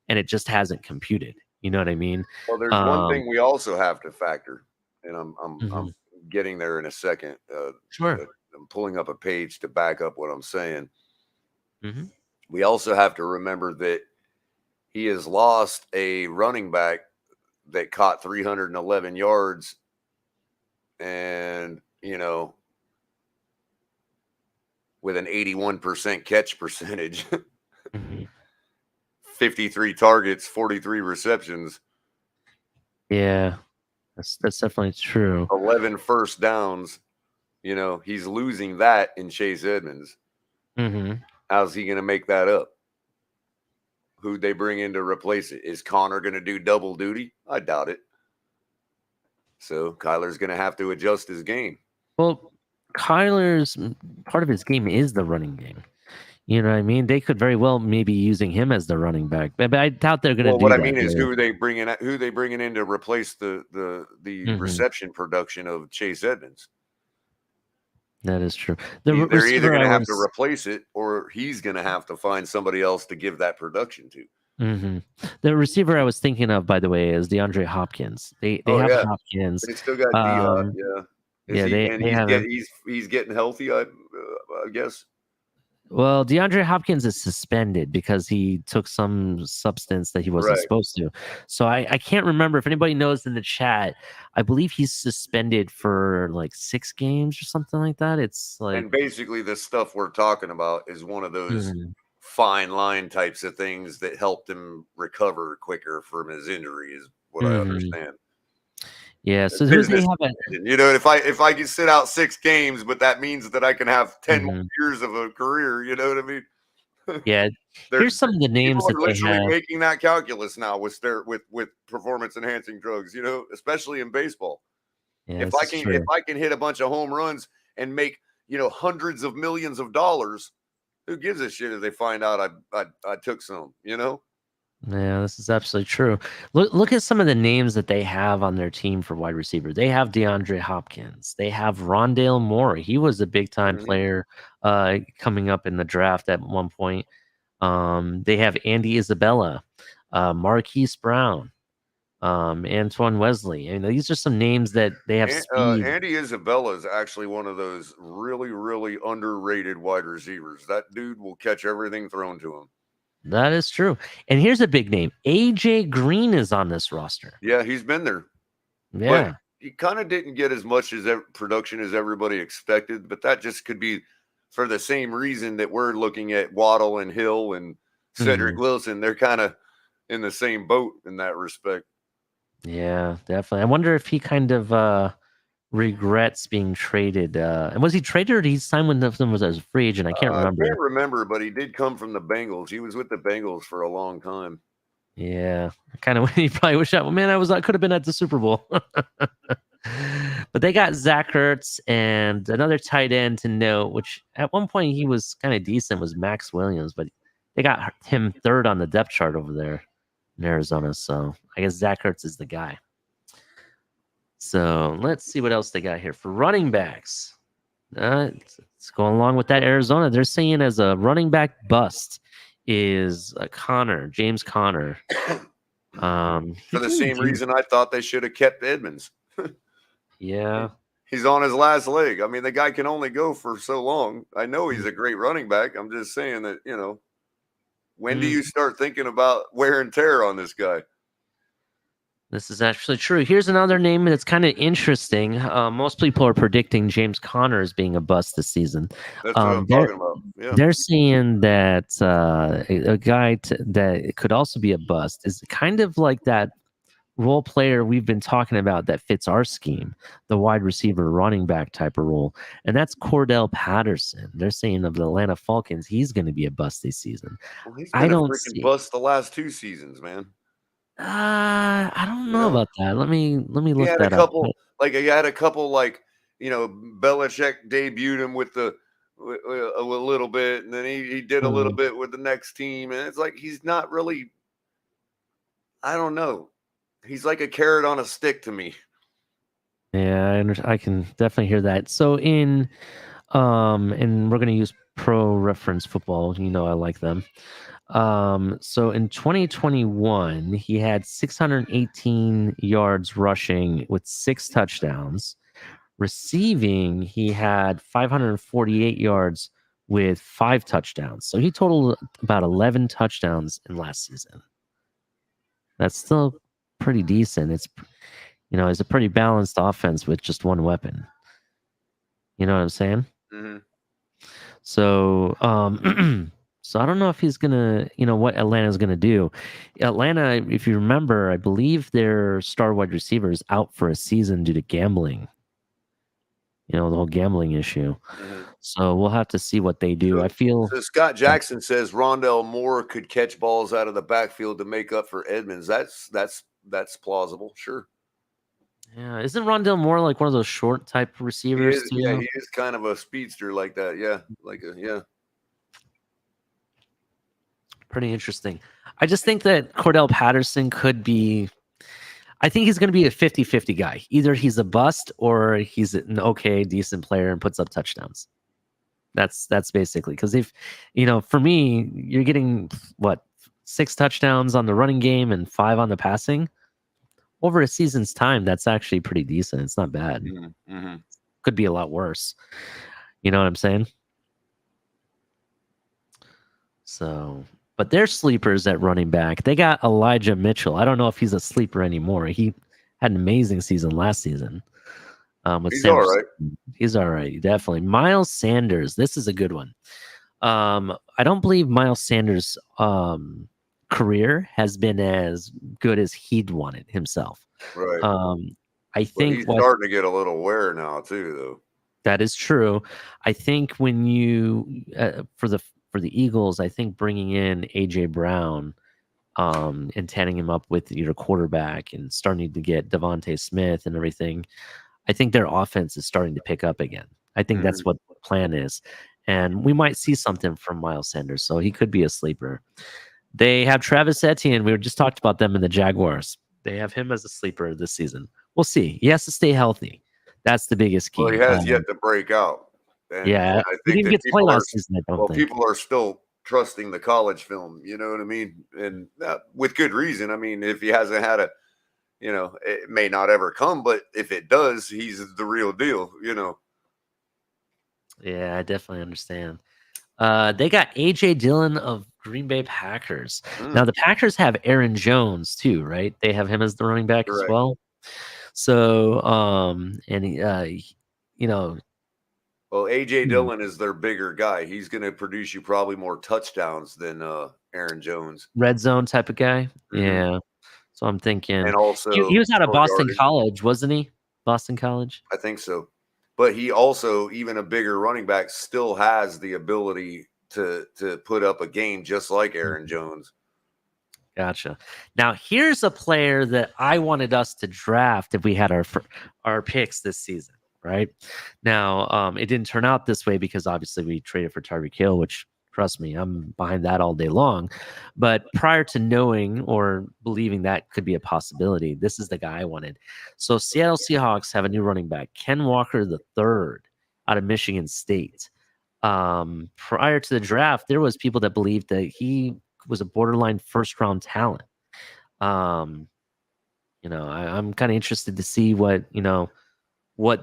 and it just hasn't computed. You know what I mean? Well, there's one thing we also have to factor, and I'm getting there in a second. Sure. I'm pulling up a page to back up what I'm saying. Mm-hmm. We also have to remember that he has lost a running back that caught 311 yards, and with an 81% catch percentage, 53 targets, 43 receptions. Yeah, that's definitely true. 11 first downs. He's losing that in Chase Edmonds. How's he going to make that up? Who'd they bring in to replace it? Is Connor going to do double duty? I doubt it. So Kyler's going to have to adjust his game. Well, Kyler's part of his game is the running game. You know what I mean? They could very well maybe using him as the running back, but I doubt they're going to do what that. I mean is who they bringing in to replace the reception production of Chase Edmonds. That is true. They're either going to have to replace it, or he's going to have to find somebody else to give that production to. The receiver I was thinking of, by the way, is DeAndre Hopkins. They have Hopkins. They still got Dion. He's getting healthy. I guess. Well, DeAndre Hopkins is suspended because he took some substance that he wasn't supposed to. So I can't remember. If anybody knows in the chat, I believe he's suspended for like 6 games or something like that. It's like, and basically the stuff we're talking about is one of those fine line types of things that helped him recover quicker from his injury, is what I understand. Yeah, so who they have if I can sit out 6 games, but that means that I can have 10 more years of a career, you know what I mean? Yeah, here's some of the names that they have. Making that calculus now with performance enhancing drugs, especially in baseball. Yeah, if I can hit a bunch of home runs and make hundreds of millions of dollars, who gives a shit if they find out I took some, Yeah, this is absolutely true. Look at some of the names that they have on their team for wide receiver. They have DeAndre Hopkins. They have Rondale Moore. He was a big time player coming up in the draft at one point. They have Andy Isabella, Marquise Brown, Antoine Wesley. And these are some names that they have speed. Andy Isabella is actually one of those really, really underrated wide receivers. That dude will catch everything thrown to him. That is true. And here's a big name. AJ Green is on this roster. Yeah, he's been there. Yeah. But he kind of didn't get as much production as everybody expected, but that just could be for the same reason that we're looking at Waddle and Hill and Cedric Wilson. They're kind of in the same boat in that respect. Yeah, definitely. I wonder if he kind of regrets being traded. And was he traded, or did he sign with them as a free agent? I can't remember. I can't remember, but he did come from the Bengals. He was with the Bengals for a long time. Yeah, kind of. He probably wish I could have been at the Super Bowl. But they got Zach Ertz and another tight end to note, which at one point he was kind of decent, was Max Williams, but they got him 3rd on the depth chart over there in Arizona. So I guess Zach Ertz is the guy. So let's see what else they got here for running backs. It's going along with that Arizona. They're saying as a running back bust is James Conner. For the same reason I thought they should have kept Edmonds. Yeah. He's on his last leg. I mean, the guy can only go for so long. I know he's a great running back. I'm just saying that, when do you start thinking about wear and tear on this guy? This is actually true. Here's another name that's kind of interesting. Most people are predicting James Conner as being a bust this season. That's what I'm talking about. Yeah. They're saying that a guy that could also be a bust is kind of like that role player we've been talking about that fits our scheme, the wide receiver running back type of role, and that's Cordell Patterson. They're saying of the Atlanta Falcons, he's going to be a bust this season. Well, he's I been a don't freaking see. bust the last 2 seasons, man. I don't You know know, about that. Let me he look had a that up. couple, like he had a couple, like Belichick debuted him with a little bit, and then he did a little bit with the next team, and it's like he's not really. I don't know. He's like a carrot on a stick to me. Yeah, I can definitely hear that. So and we're gonna use Pro Reference Football. I like them. So in 2021, he had 618 yards rushing with 6 touchdowns. Receiving, he had 548 yards with 5 touchdowns. So he totaled about 11 touchdowns in last season. That's still pretty decent. It's a pretty balanced offense with just one weapon. You know what I'm saying? Mm-hmm. So, so I don't know if he's gonna, what Atlanta's gonna do. Atlanta, if you remember, I believe their star wide receiver is out for a season due to gambling. The whole gambling issue. Mm-hmm. So we'll have to see what they do. So, I feel. so Scott Jackson says Rondell Moore could catch balls out of the backfield to make up for Edmonds. That's plausible. Sure. Yeah, isn't Rondell Moore like one of those short type receivers too? Yeah, he is kind of a speedster like that. Yeah, yeah. Pretty interesting. I just think that Cordell Patterson could be. I think he's going to be a 50-50 guy. Either he's a bust or he's an okay, decent player and puts up touchdowns. That's basically because if for me, you're getting 6 touchdowns on the running game and 5 on the passing over a season's time. That's actually pretty decent. It's not bad. Mm-hmm. Could be a lot worse. You know what I'm saying? So, but they're sleepers at running back. They got Elijah Mitchell. I don't know if he's a sleeper anymore. He had an amazing season last season. He's all right. He's all right, definitely. Miles Sanders. This is a good one. I don't believe Miles Sanders' career has been as good as he'd wanted himself. Right. I think he's starting to get a little wear now too, though. That is true. I think when you for the Eagles, I think bringing in AJ Brown and tanning him up with your quarterback and starting to get Devontae Smith and everything, I think their offense is starting to pick up again. I think that's what the plan is. And we might see something from Miles Sanders, so he could be a sleeper. They have Travis Etienne. We just talked about them in the Jaguars. They have him as a sleeper this season. We'll see. He has to stay healthy. That's the biggest key. Well, he has yet to break out. And I think that people are still trusting the college film. You know what I mean? And with good reason. I mean, if he hasn't had it may not ever come, but if it does, he's the real deal. Yeah, I definitely understand. They got AJ Dillon of Green Bay Packers. Now the Packers have Aaron Jones too, right? They have him as the running back as well. So, well, AJ Dillon is their bigger guy. He's going to produce you probably more touchdowns than Aaron Jones. Red zone type of guy. Mm-hmm. Yeah. So I'm thinking, and also he was out of Boston College, wasn't he? Boston College. I think so. But he also, even a bigger running back, still has the ability to put up a game just like Aaron Jones. Gotcha. Now, here's a player that I wanted us to draft if we had our picks this season, right? Now, it didn't turn out this way because obviously we traded for Tyreek Hill, which, trust me, I'm behind that all day long. But prior to knowing or believing that could be a possibility, this is the guy I wanted. So Seattle Seahawks have a new running back, Ken Walker III, out of Michigan State. Prior to the draft, there was people that believed that he was a borderline first-round talent. I'm kind of interested to see what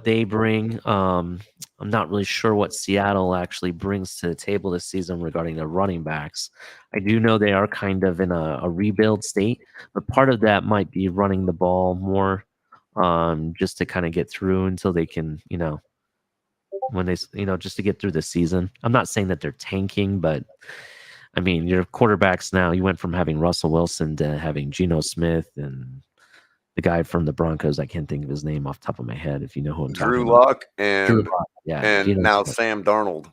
they bring. I'm not really sure what Seattle actually brings to the table this season regarding their running backs. I do know they are kind of in a rebuild state, but part of that might be running the ball more, just to kind of get through until they can, when they, just to get through the season. I'm not saying that they're tanking, but I mean, your quarterbacks now, you went from having Russell Wilson to having Geno Smith and the guy from the Broncos. I can't think of his name off the top of my head. If you know who I'm Drew talking about. Lock Drew and Lock, yeah. Geno now Smith. Sam Darnold.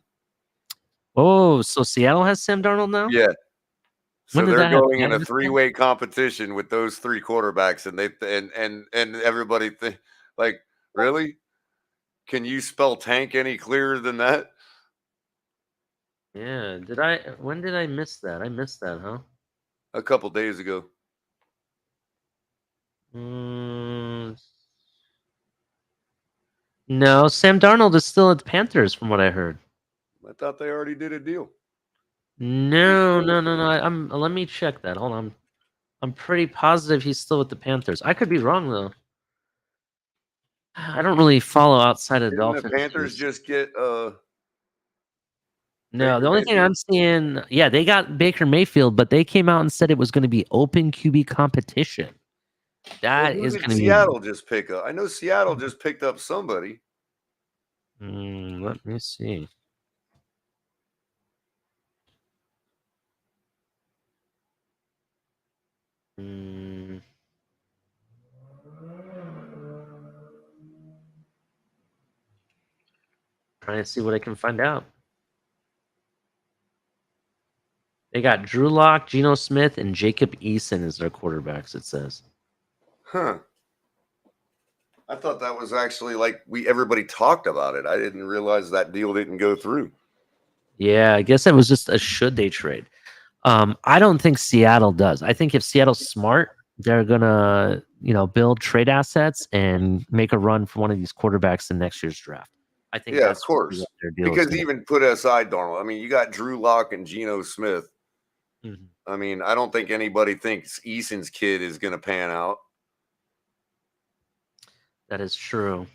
Oh, so Seattle has Sam Darnold now? Yeah. So When did they're that happen? going in a Yesterday? three-way competition with those three quarterbacks, and and everybody think like, really? Can you spell tank any clearer than that? Yeah. When did I miss that? I missed that, huh? A couple days ago. No, Sam Darnold is still at the Panthers, from what I heard. I thought they already did a deal. No. Let me check that. Hold on. I'm pretty positive he's still with the Panthers. I could be wrong though. I don't really follow outside of the Didn't the Dolphins. Panthers just get No, Baker the only thing Mayfield? I'm seeing, yeah, they got Baker Mayfield, but they came out and said it was going to be open QB competition. That Who is did going to be. Seattle just pick up? I know Seattle just picked up somebody. Let me see. Trying to see what I can find out. They got Drew Lock, Geno Smith, and Jacob Eason as their quarterbacks, it says. Huh. I thought that was actually like everybody talked about it. I didn't realize that deal didn't go through. Yeah, I guess that was just a should they trade. I don't think Seattle does. I think if Seattle's smart, they're gonna, build trade assets and make a run for one of these quarterbacks in next year's draft. I think Yeah, that's of course. what their deal is Because gonna even put aside Darnold, I mean, you got Drew Lock and Geno Smith. be. Mhm. I mean, I don't think anybody thinks Eason's kid is going to pan out. That is true.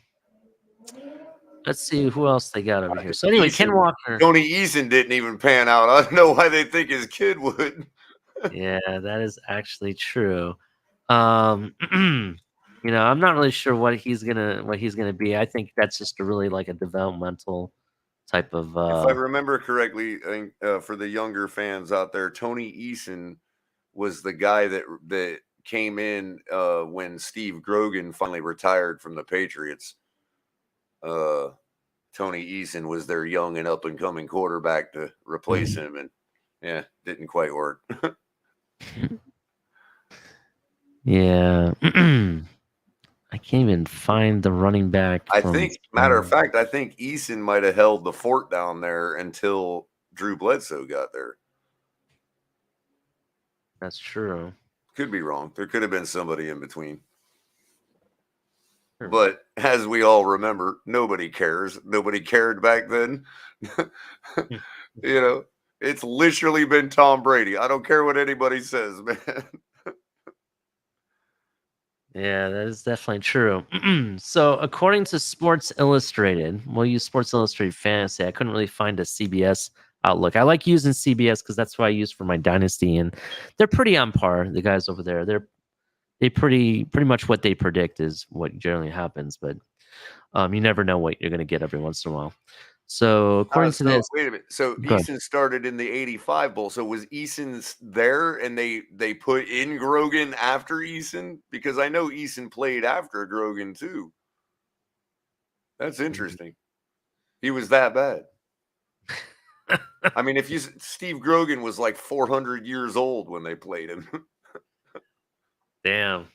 Let's see who else they got over here. So anyway, Ken Walker. Tony Eason didn't even pan out. I don't know why they think his kid would. Yeah, that is actually true. I'm not really sure what he's gonna be. I think that's just a really like a developmental type of. If I remember correctly, I think, for the younger fans out there, Tony Eason was the guy that came in when Steve Grogan finally retired from the Patriots. Tony Eason was their young and up and coming quarterback to replace him, and yeah, didn't quite work. Yeah. I can't even find the running back. I think, matter of fact, I think Eason might have held the fort down there until Drew Bledsoe got there. That's true. Could be wrong. There could have been somebody in between. But as we all remember, nobody cares. Nobody cared back then. It's literally been Tom Brady. I don't care what anybody says, man. Yeah, that is definitely true. So, according to Sports Illustrated, we'll use Sports Illustrated Fantasy. I couldn't really find a CBS outlook. I like using CBS because that's what I use for my dynasty, and they're pretty on par. The guys over there, they pretty much what they predict is what generally happens, but you never know what you're going to get every once in a while. So, according to this, wait a minute. So Go Eason started in the '85 Bowl. So was Eason there, and they put in Grogan after Eason? Because I know Eason played after Grogan too. That's interesting. He was that bad. I mean, Steve Grogan was like 400 years old when they played him. Damn.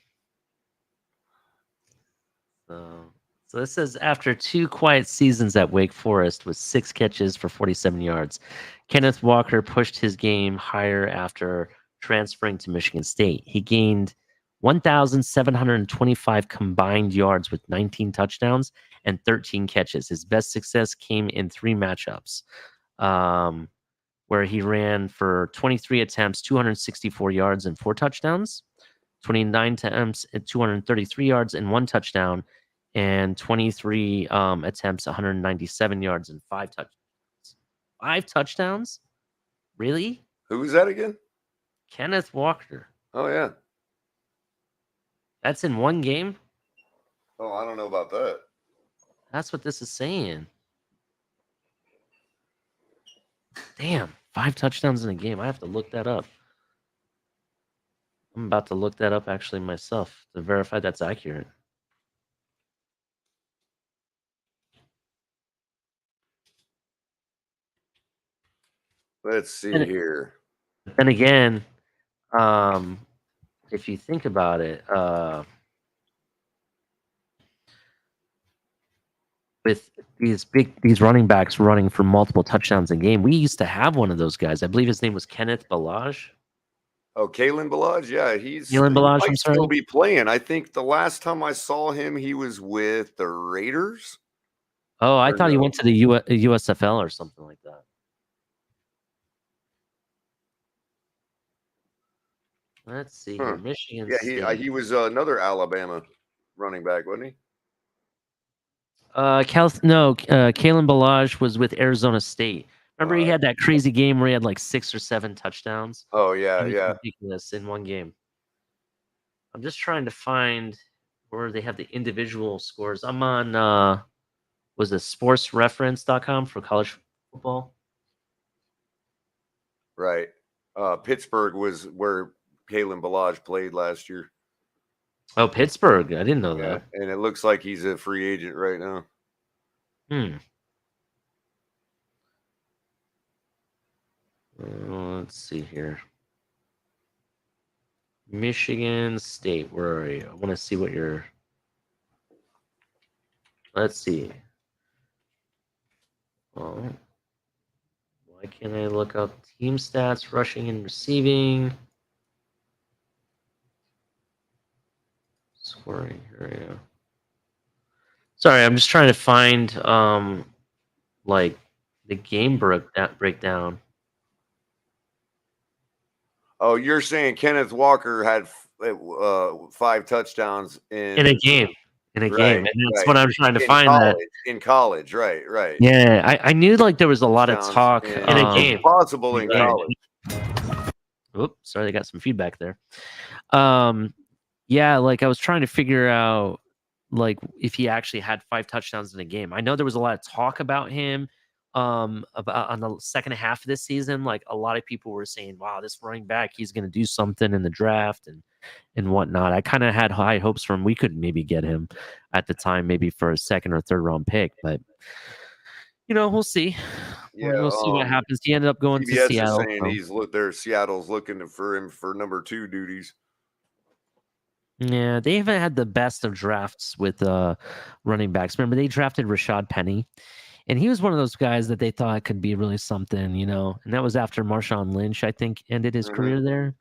So this says after 2 quiet seasons at Wake Forest with 6 catches for 47 yards, Kenneth Walker pushed his game higher after transferring to Michigan State. He gained 1,725 combined yards with 19 touchdowns and 13 catches. His best success came in 3 matchups, where he ran for 23 attempts, 264 yards and 4 touchdowns, 29 attempts at 233 yards and 1 touchdown, and 23 attempts, 197 yards and 5 touchdowns. 5 touchdowns? Really? Who was that again? Kenneth Walker. Oh, yeah. That's in 1 game? Oh, I don't know about that. That's what this is saying. Damn, 5 touchdowns in a game. I have to look that up. I'm about to look that up actually myself to verify that's accurate. Let's see And- here. Then again, if you think about it, with these running backs running for multiple touchdowns a game, we used to have one of those guys. I believe his name was Kenneth Balaj. Oh, Kalen Ballage, yeah, he Balaj, might I'm sorry. still be playing. I think the last time I saw him, he was with the Raiders. Oh, I Or thought he no? went to the USFL or something like that. Let's see here. Michigan Yeah, State. he was another Alabama running back, wasn't he? Kalen Balaj was with Arizona State. Remember, he had that crazy game where he had like 6 or 7 touchdowns. Oh yeah, It was yeah. ridiculous in one game. I'm just trying to find where they have the individual scores. I'm on was it sportsreference.com for college football? Right. Pittsburgh was where Kalen Ballage played last year. Oh, Pittsburgh. I didn't know Yeah, that. and it looks like he's a free agent right now. Let's see here. Michigan State. Where are you? I want to see what you're. Let's see. Oh, why can't I look up team stats, rushing and receiving? Scoring. Here we go. Sorry, I'm just trying to find like the game breakdown. Oh, you're saying Kenneth Walker had 5 touchdowns In a game. And that's what I'm trying to find. In college, right. Yeah, I knew like there was a lot of talk in a game. Possible in college. Oops, sorry, they got some feedback there. Yeah, like I was trying to figure out like if he actually had 5 touchdowns in a game. I know there was a lot of talk about him about on the second half of this season. Like a lot of people were saying, wow, this running back, he's gonna do something in the draft and whatnot. I kind of had high hopes for him. We could maybe get him at the time, maybe for a 2nd or 3rd round pick, but we'll see. Yeah, we'll see what happens. He ended up going CBS to Seattle. Is saying Seattle's looking for him for number 2 duties. Yeah, they haven't had the best of drafts with running backs. Remember, they drafted Rashad Penny, and he was one of those guys that they thought could be really something, and that was after Marshawn Lynch, I think, ended his career there.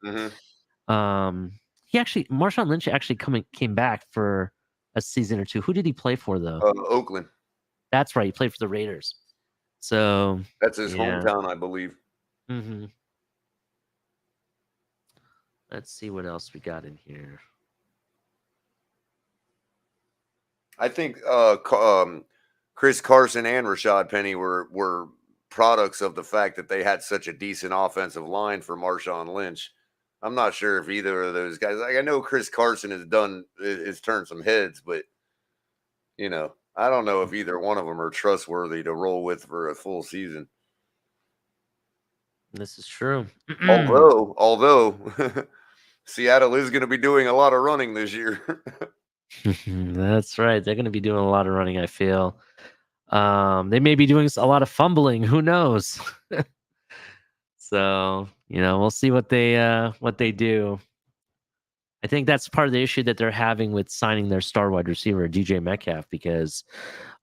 Marshawn Lynch actually came back for a season or 2. Who did he play for though? Oakland. That's right. He played for the Raiders. So that's his hometown, I believe. Mm-hmm. Let's see what else we got in here. I think Chris Carson and Rashad Penny were products of the fact that they had such a decent offensive line for Marshawn Lynch. I'm not sure if either of those guys. Like I know Chris Carson has turned some heads, but I don't know if either one of them are trustworthy to roll with for a full season. This is true. Although Seattle is going to be doing a lot of running this year. That's right. They're going to be doing a lot of running, I feel. They may be doing a lot of fumbling. Who knows? So, we'll see what they do. I think that's part of the issue that they're having with signing their star wide receiver, DJ Metcalf, because,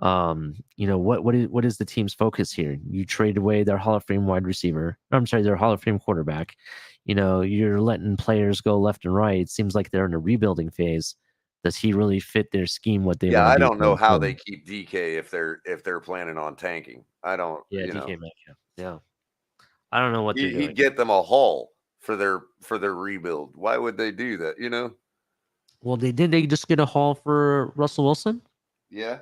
what is the team's focus here? You trade away their Hall of Fame wide receiver. Their Hall of Fame quarterback. You're letting players go left and right. It seems like they're in a rebuilding phase. Does he really fit their scheme? What they want to do? I don't know how they keep DK if they're planning on tanking. I don't. Yeah, DK Metcalf. Yeah, I don't know what they're doing. He'd get them a haul for their rebuild. Why would they do that? Well, they just get a haul for Russell Wilson. Yeah.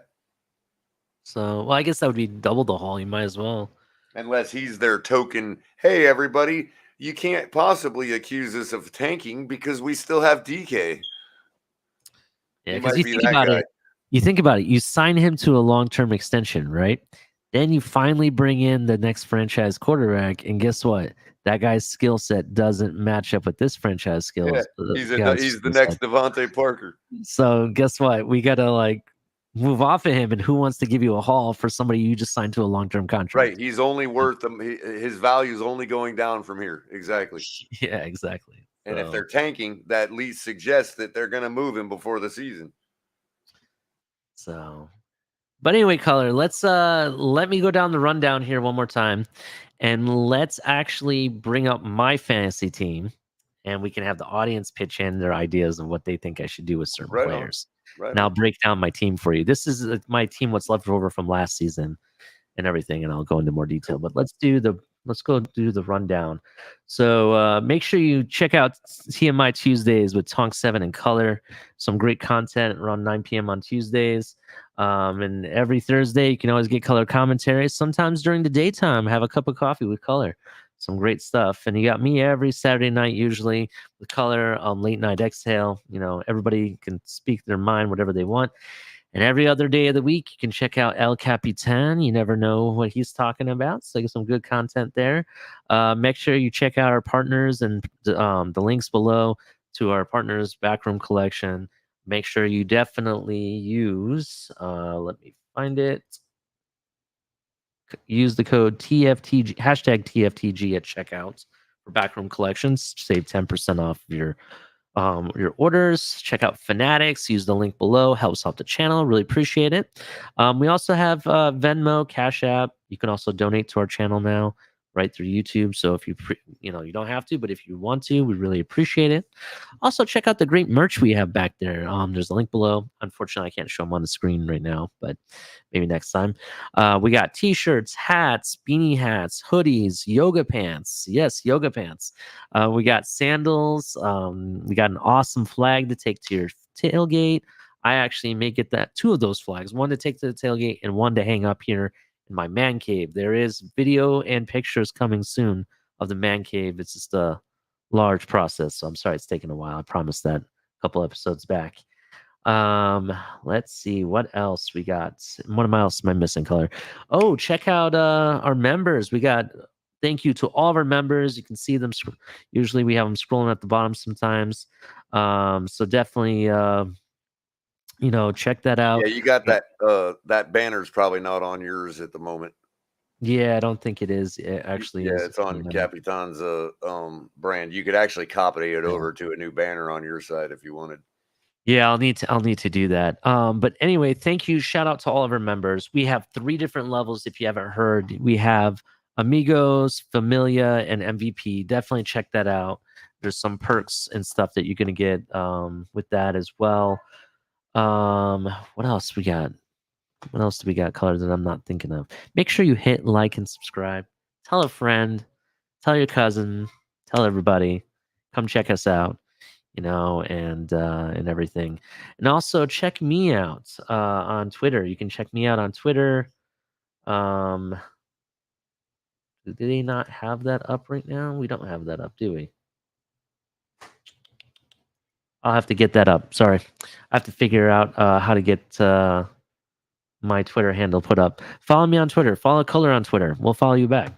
So, I guess that would be double the haul. You might as well. Unless he's their token. Hey, everybody, you can't possibly accuse us of tanking because we still have DK. Yeah, because you think about it. You sign him to a long-term extension, right? Then you finally bring in the next franchise quarterback, and guess what? that guy's skill set doesn't match up with this franchise skills. Yeah, he's guy's the skill next set. Devontae Parker. So guess what? We gotta like move off of him. And who wants to give you a haul for somebody you just signed to a long-term contract? Right. He's only worth them. His value is only going down from here. Exactly. Yeah, exactly. And if they're tanking, that at least suggests that they're going to move him before the season. So, but anyway, Culler, let's let me go down the rundown here one more time, and let's actually bring up my fantasy team, and we can have the audience pitch in their ideas of what they think I should do with certain players. Right. And I'll break down my team for you. This is my team, what's left over from last season, and everything, and I'll go into more detail. But let's go do the rundown. So make sure you check out TMI Tuesdays with Tonk 7 and Culler. Some great content around 9 p.m. on Tuesdays. And every Thursday, you can always get Culler commentary. Sometimes during the daytime, have a cup of coffee with Culler. Some great stuff. And you got me every Saturday night, usually with Culler on Late Night Exhale. You know, everybody can speak their mind, whatever they want. And every other day of the week, you can check out El Capitan. You never know what he's talking about. So get some good content there. Make sure you check out our partners and the links below to our partners' backroom collection. Make sure you definitely use, let me find it. Use the code TFTG, hashtag TFTG at checkout for backroom collections. Save 10% off your orders. Check out Fanatics. Use the link below. Helps out the channel. Really appreciate it. We also have Venmo, Cash App. You can also donate to our channel now right through YouTube. So if you you don't have to, but if you want to, we really appreciate it. Also check out the great merch we have back there. There's a link below. Unfortunately, I can't show them on the screen right now, but maybe next time. We got t-shirts, hats, beanie hats, hoodies, yoga pants. Yes, yoga pants. We got sandals. We got an awesome flag to take to your tailgate. I actually may get that 2 of those flags, one to take to the tailgate and one to hang up here in my man cave. There is video and pictures coming soon of the man cave. It's just a large process, so I'm sorry it's taking a while. I promised that a couple episodes back. Let's see what else we got. What else am I missing, Culler? Oh, check out our members. We got thank you to all of our members. You can see them. Usually we have them scrolling at the bottom sometimes. So definitely check that out. Yeah, you got that that banner's probably not on yours at the moment. Yeah, I don't think it is. It actually is. It's on Capitan's brand. You could actually copy it over to a new banner on your side if you wanted. Yeah, I'll need to do that. But anyway, thank you. Shout out to all of our members. We have 3 different levels. If you haven't heard, we have Amigos, Familia, and MVP. Definitely check that out. There's some perks and stuff that you're gonna get with that as well. What else we got? What else do we got, Culler, that I'm not thinking of? Make sure you hit like and subscribe. Tell a friend, tell your cousin, tell everybody. Come check us out, and everything. And also check me out on Twitter. You can check me out on Twitter. Do they not have that up right now? We don't have that up, do we? I'll have to get that up. Sorry. I have to figure out how to get my Twitter handle put up. Follow me on Twitter. Follow Culler on Twitter. We'll follow you back.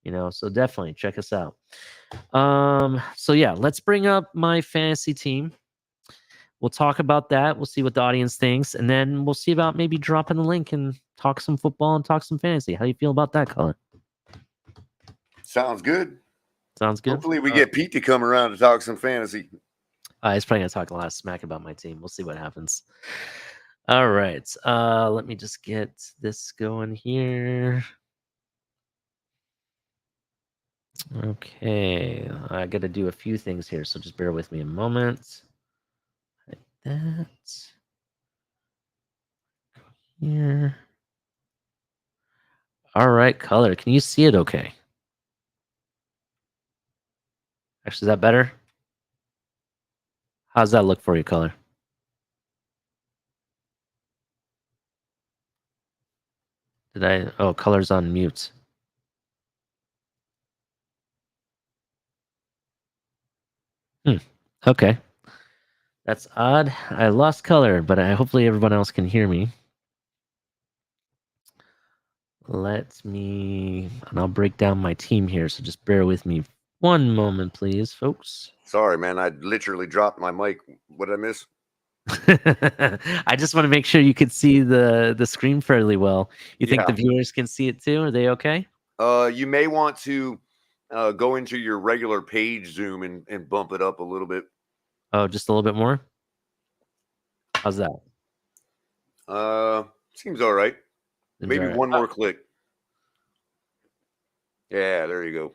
So definitely check us out. So yeah, let's bring up my fantasy team. We'll talk about that. We'll see what the audience thinks, and then we'll see about maybe dropping the link and talk some football and talk some fantasy. How do you feel about that, Culler? Sounds good. Sounds good. Hopefully we get Pete to come around to talk some fantasy. He's probably gonna talk a lot of smack about my team. We'll see what happens. All right. Let me just get this going here. Okay. I got to do a few things here, so just bear with me a moment. Like that. Here. All right, Culler. Can you see it okay? Actually, is that better? How's that look for you, Culler? Oh, Culler's on mute. Okay. That's odd. I lost Culler, but hopefully everyone else can hear me. And I'll break down my team here, so just bear with me One moment, please, folks. Sorry, man. I literally dropped my mic. What did I miss? I just want to make sure you can see the screen fairly well. You think the viewers can see it too? Are they okay? You may want to go into your regular page zoom and bump it up a little bit. Oh, just a little bit more? How's that? Seems all right. Seems Maybe all right. one more click. Yeah, there you go.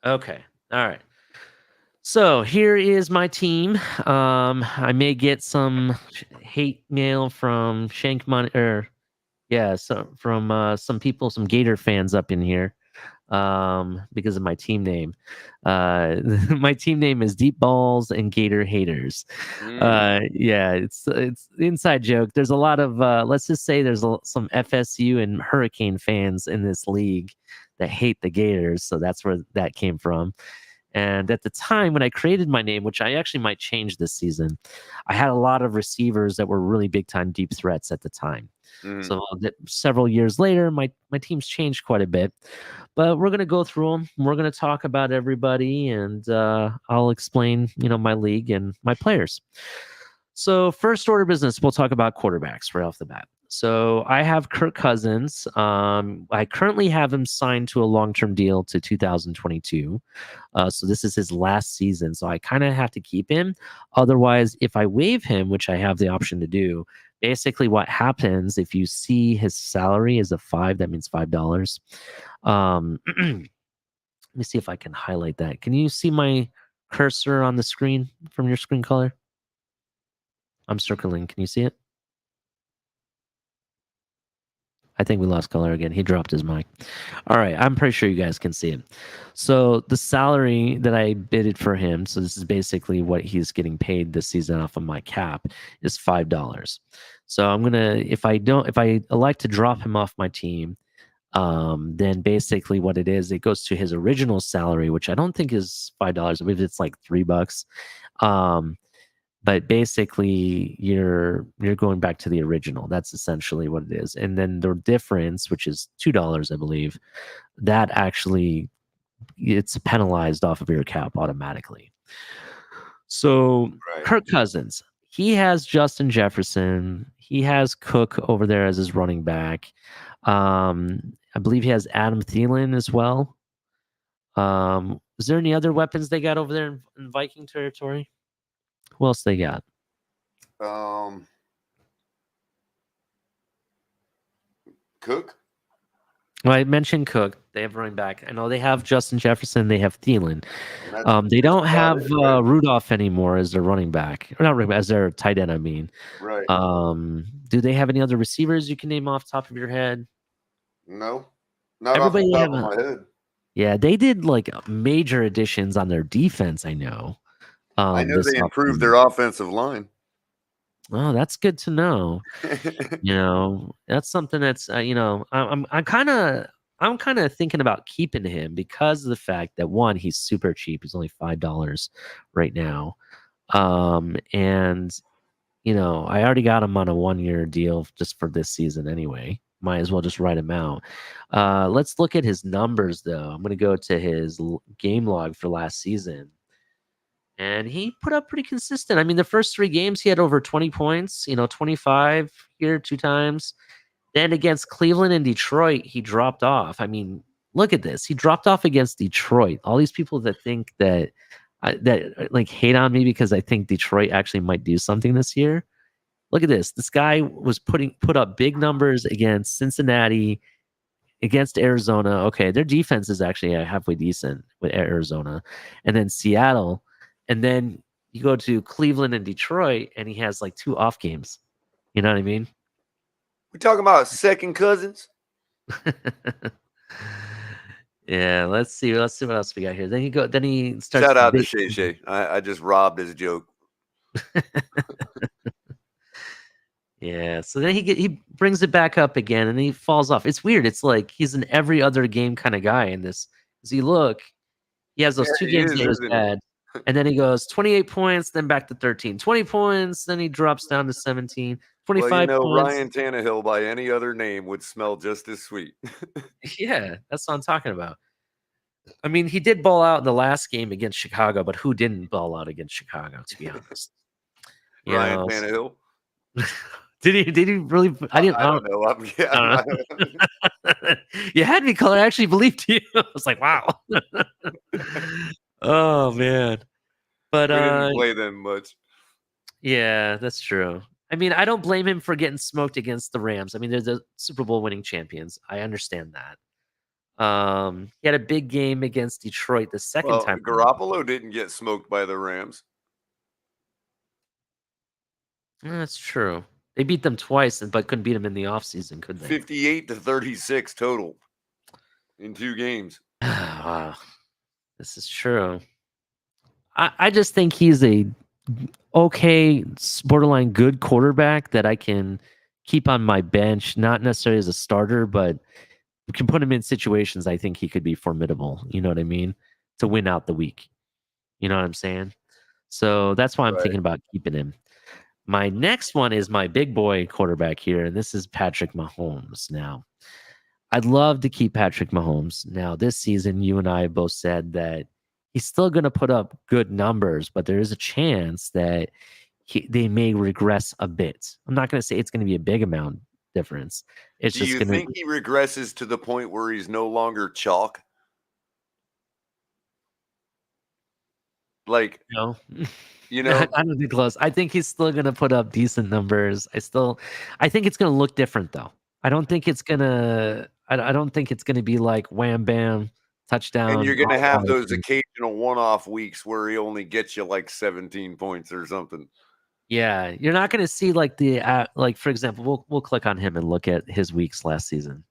Okay. All right. So here is my team. I may get some hate mail from Shank Money, or from some people, some Gator fans up in here, because of my team name. My team name is Deep Balls and Gator Haters. Yeah, it's an inside joke. There's a lot of let's just say there's some FSU and Hurricane fans in this league that hate the Gators, so that's where that came from. And at the time when I created my name, which I actually might change this season, I had a lot of receivers that were really big time deep threats at the time. So several years later, my team's changed quite a bit, but we're gonna go through them. We're gonna talk about everybody, and I'll explain, my league and my players. So first order of business, we'll talk about quarterbacks right off the bat. So I have Kirk Cousins. I currently have him signed to a long-term deal to 2022. So this is his last season. So I kind of have to keep him. Otherwise, if I waive him, which I have the option to do, basically what happens if you see his salary is a 5, that means $5. Let me see if I can highlight that. Can you see my cursor on the screen from your screen color? I'm circling. Can you see it? I think we lost Color again. He dropped his mic. All right. I'm pretty sure you guys can see it. So the salary that I bidded for him, so this is basically what he's getting paid this season off of my cap, is $5. So I'm gonna, if I elect to drop him off my team, then basically what it is, it goes to his original salary, which I don't think is $5. I believe it's like $3. But basically you're going back to the original. That's essentially what it is. And then the difference, which is $2, I believe, that actually it's penalized off of your cap automatically. So Kirk Cousins, he has Justin Jefferson. He has Cook over there as his running back. I believe he has Adam Thielen as well. Is there any other weapons they got over there in Viking territory? Who else they got? Cook. Well, I mentioned Cook. They have running back. I know they have Justin Jefferson. They have Thielen. They don't have Rudolph anymore as their running back, or not as their tight end. I mean, Right. Do they have any other receivers you can name off the top of your head? No, not everybody off the top of my head. Yeah, they did like major additions on their defense. I know. I know they improved their offensive line. Oh, that's good to know. That's something that's I'm kind of thinking about keeping him because of the fact that, one, he's super cheap. He's only $5 right now. And I already got him on a 1-year deal just for this season anyway. Might as well just write him out. Let's look at his numbers though. I'm going to go to his game log for last season. And he put up pretty consistent. I mean, the first 3 games, he had over 20 points, 25 here 2 times. Then against Cleveland and Detroit, he dropped off. I mean, look at this. He dropped off against Detroit. All these people that think that like hate on me because I think Detroit actually might do something this year. Look at this. This guy was put up big numbers against Cincinnati, against Arizona. Okay, their defense is actually halfway decent with Arizona. And then Seattle. And then you go to Cleveland and Detroit, and he has like 2 off games. You know what I mean? We talking about second cousins? Yeah, let's see what else we got here. Then he starts. Shout out to Shay Shay. I just robbed his joke. Yeah, so then he brings it back up again, and he falls off. It's weird. It's like he's an every other game kind of guy in this. As you look, he has those 2 games that was bad. And then he goes 28 points, then back to 13. 20 points, then he drops down to 17. 25 points. Ryan Tannehill by any other name would smell just as sweet. Yeah, that's what I'm talking about. I mean, he did ball out in the last game against Chicago, but who didn't ball out against Chicago, to be honest? You Ryan know, Tannehill. did he really? I didn't. I don't know. I don't know. You had me, Color. I actually believed you. I was like, wow. Oh man. But we didn't play them much. yeah, that's true. I mean, I don't blame him for getting smoked against the Rams. I mean, they're the Super Bowl winning champions. I understand that. He had a big game against Detroit the second Well, time. Garoppolo didn't get smoked by the Rams. That's true. They beat them twice, but couldn't beat them in the offseason, could they? 58-36 total in 2 games. Wow. This is true. I just think he's a okay, borderline good quarterback that I can keep on my bench, not necessarily as a starter, but you can put him in situations I think he could be formidable. You know what I mean? To win out the week. You know what I'm saying? So that's why I'm thinking about keeping him. My next one is my big boy quarterback here, and this is Patrick Mahomes. Now, I'd love to keep Patrick Mahomes. Now, this season, you and I both said that he's still going to put up good numbers, but there is a chance that they may regress a bit. I'm not going to say it's going to be a big amount difference. It's Do just you going think he regresses to the point where he's no longer chalk? Like, No. you know, I don't think close. I think he's still going to put up decent numbers. I think it's going to look different though. I don't think it's going to. I don't think it's going to be like wham bam touchdown. and you're going to have those occasional one-off weeks where he only gets you like 17 points or something. Yeah, you're not going to see like like for example, we'll click on him and look at his weeks last season.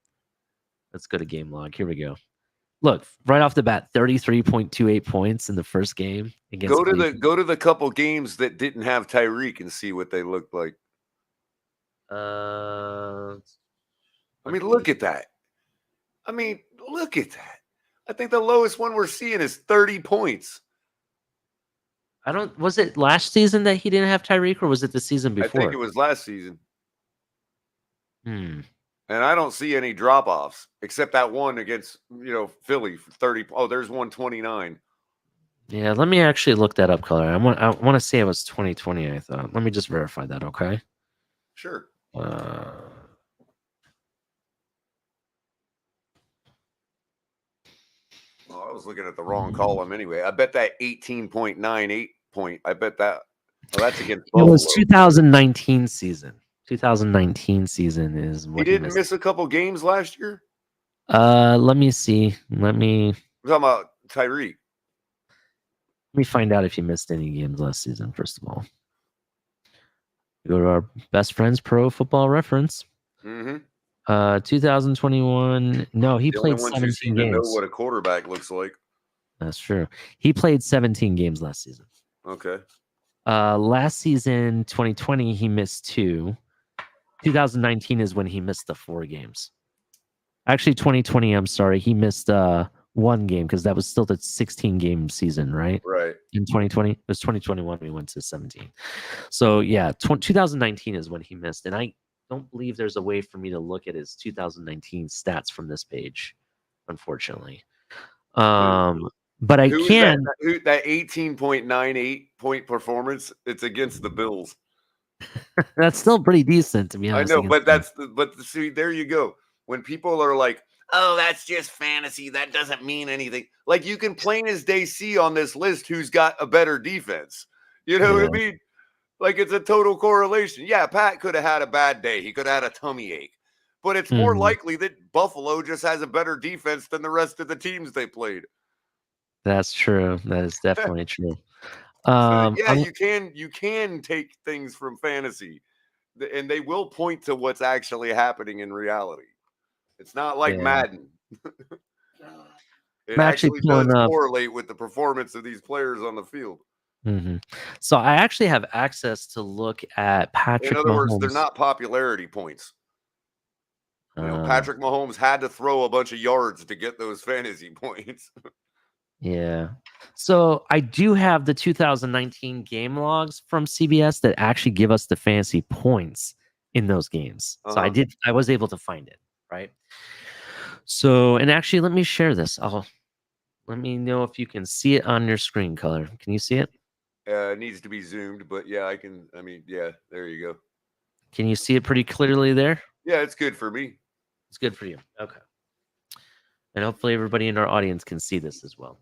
Let's go to game log. Here we go. Look, right off the bat, 33.28 points in the first game against Go to the couple games that didn't have Tyreek and see what they looked like. I mean, look at that. I think the lowest one we're seeing is 30 points. was it last season that he didn't have Tyreek, or was it the season before? I think it was last season. Hmm. And I don't see any drop-offs except that one against, Philly for 30. Oh, there's 129. Yeah, let me actually look that up, Color. I want to say it was 2020, I thought. Let me just verify that, okay? Sure. Oh, I was looking at the wrong column anyway. I bet that 18.98 point. I bet that. Oh, that's against Buffalo. It was 2019 season. 2019 season is what he didn't miss a couple games last year. Let me see. We're talking about Tyreek. Let me find out if he missed any games last season. First of all, go to our best friends Pro Football Reference. 2021. No, he played 17 games. To know what a quarterback looks like. That's true. He played 17 games last season. Okay. Last season, 2020, he missed 2. 2019 is when he missed the 4 games. Actually, 2020, I'm sorry, he missed 1 game because that was still the 16-game season, right? Right. In 2020, it was 2021 we went to 17. So yeah, 2019 is when he missed, and I don't believe there's a way for me to look at his 2019 stats from this page, unfortunately. But I can. That 18.98 point performance. It's against the Bills. That's still pretty decent, to be honest. I know, but see, there you go. When people are like, "Oh, that's just fantasy. That doesn't mean anything." Like, you can plain as day see on this list who's got a better defense. You know what I mean? Like, it's a total correlation. Yeah, Pat could have had a bad day. He could have had a tummy ache. But it's more likely that Buffalo just has a better defense than the rest of the teams they played. That's true. That is definitely true. You can take things from fantasy, and they will point to what's actually happening in reality. It's not like Madden. It actually does correlate with the performance of these players on the field. So I actually have access to look at Patrick Mahomes. In other words, they're not popularity points. Patrick Mahomes had to throw a bunch of yards to get those fantasy points. Yeah. So I do have the 2019 game logs from CBS that actually give us the fantasy points in those games. So I was able to find it, right? So, and actually, let me share this. Let me know if you can see it on your screen, Color. Can you see it? It needs to be zoomed, but yeah, I can. I mean, yeah, there you go. Can you see it pretty clearly there? Yeah, it's good for me. It's good for you. Okay. And hopefully everybody in our audience can see this as well.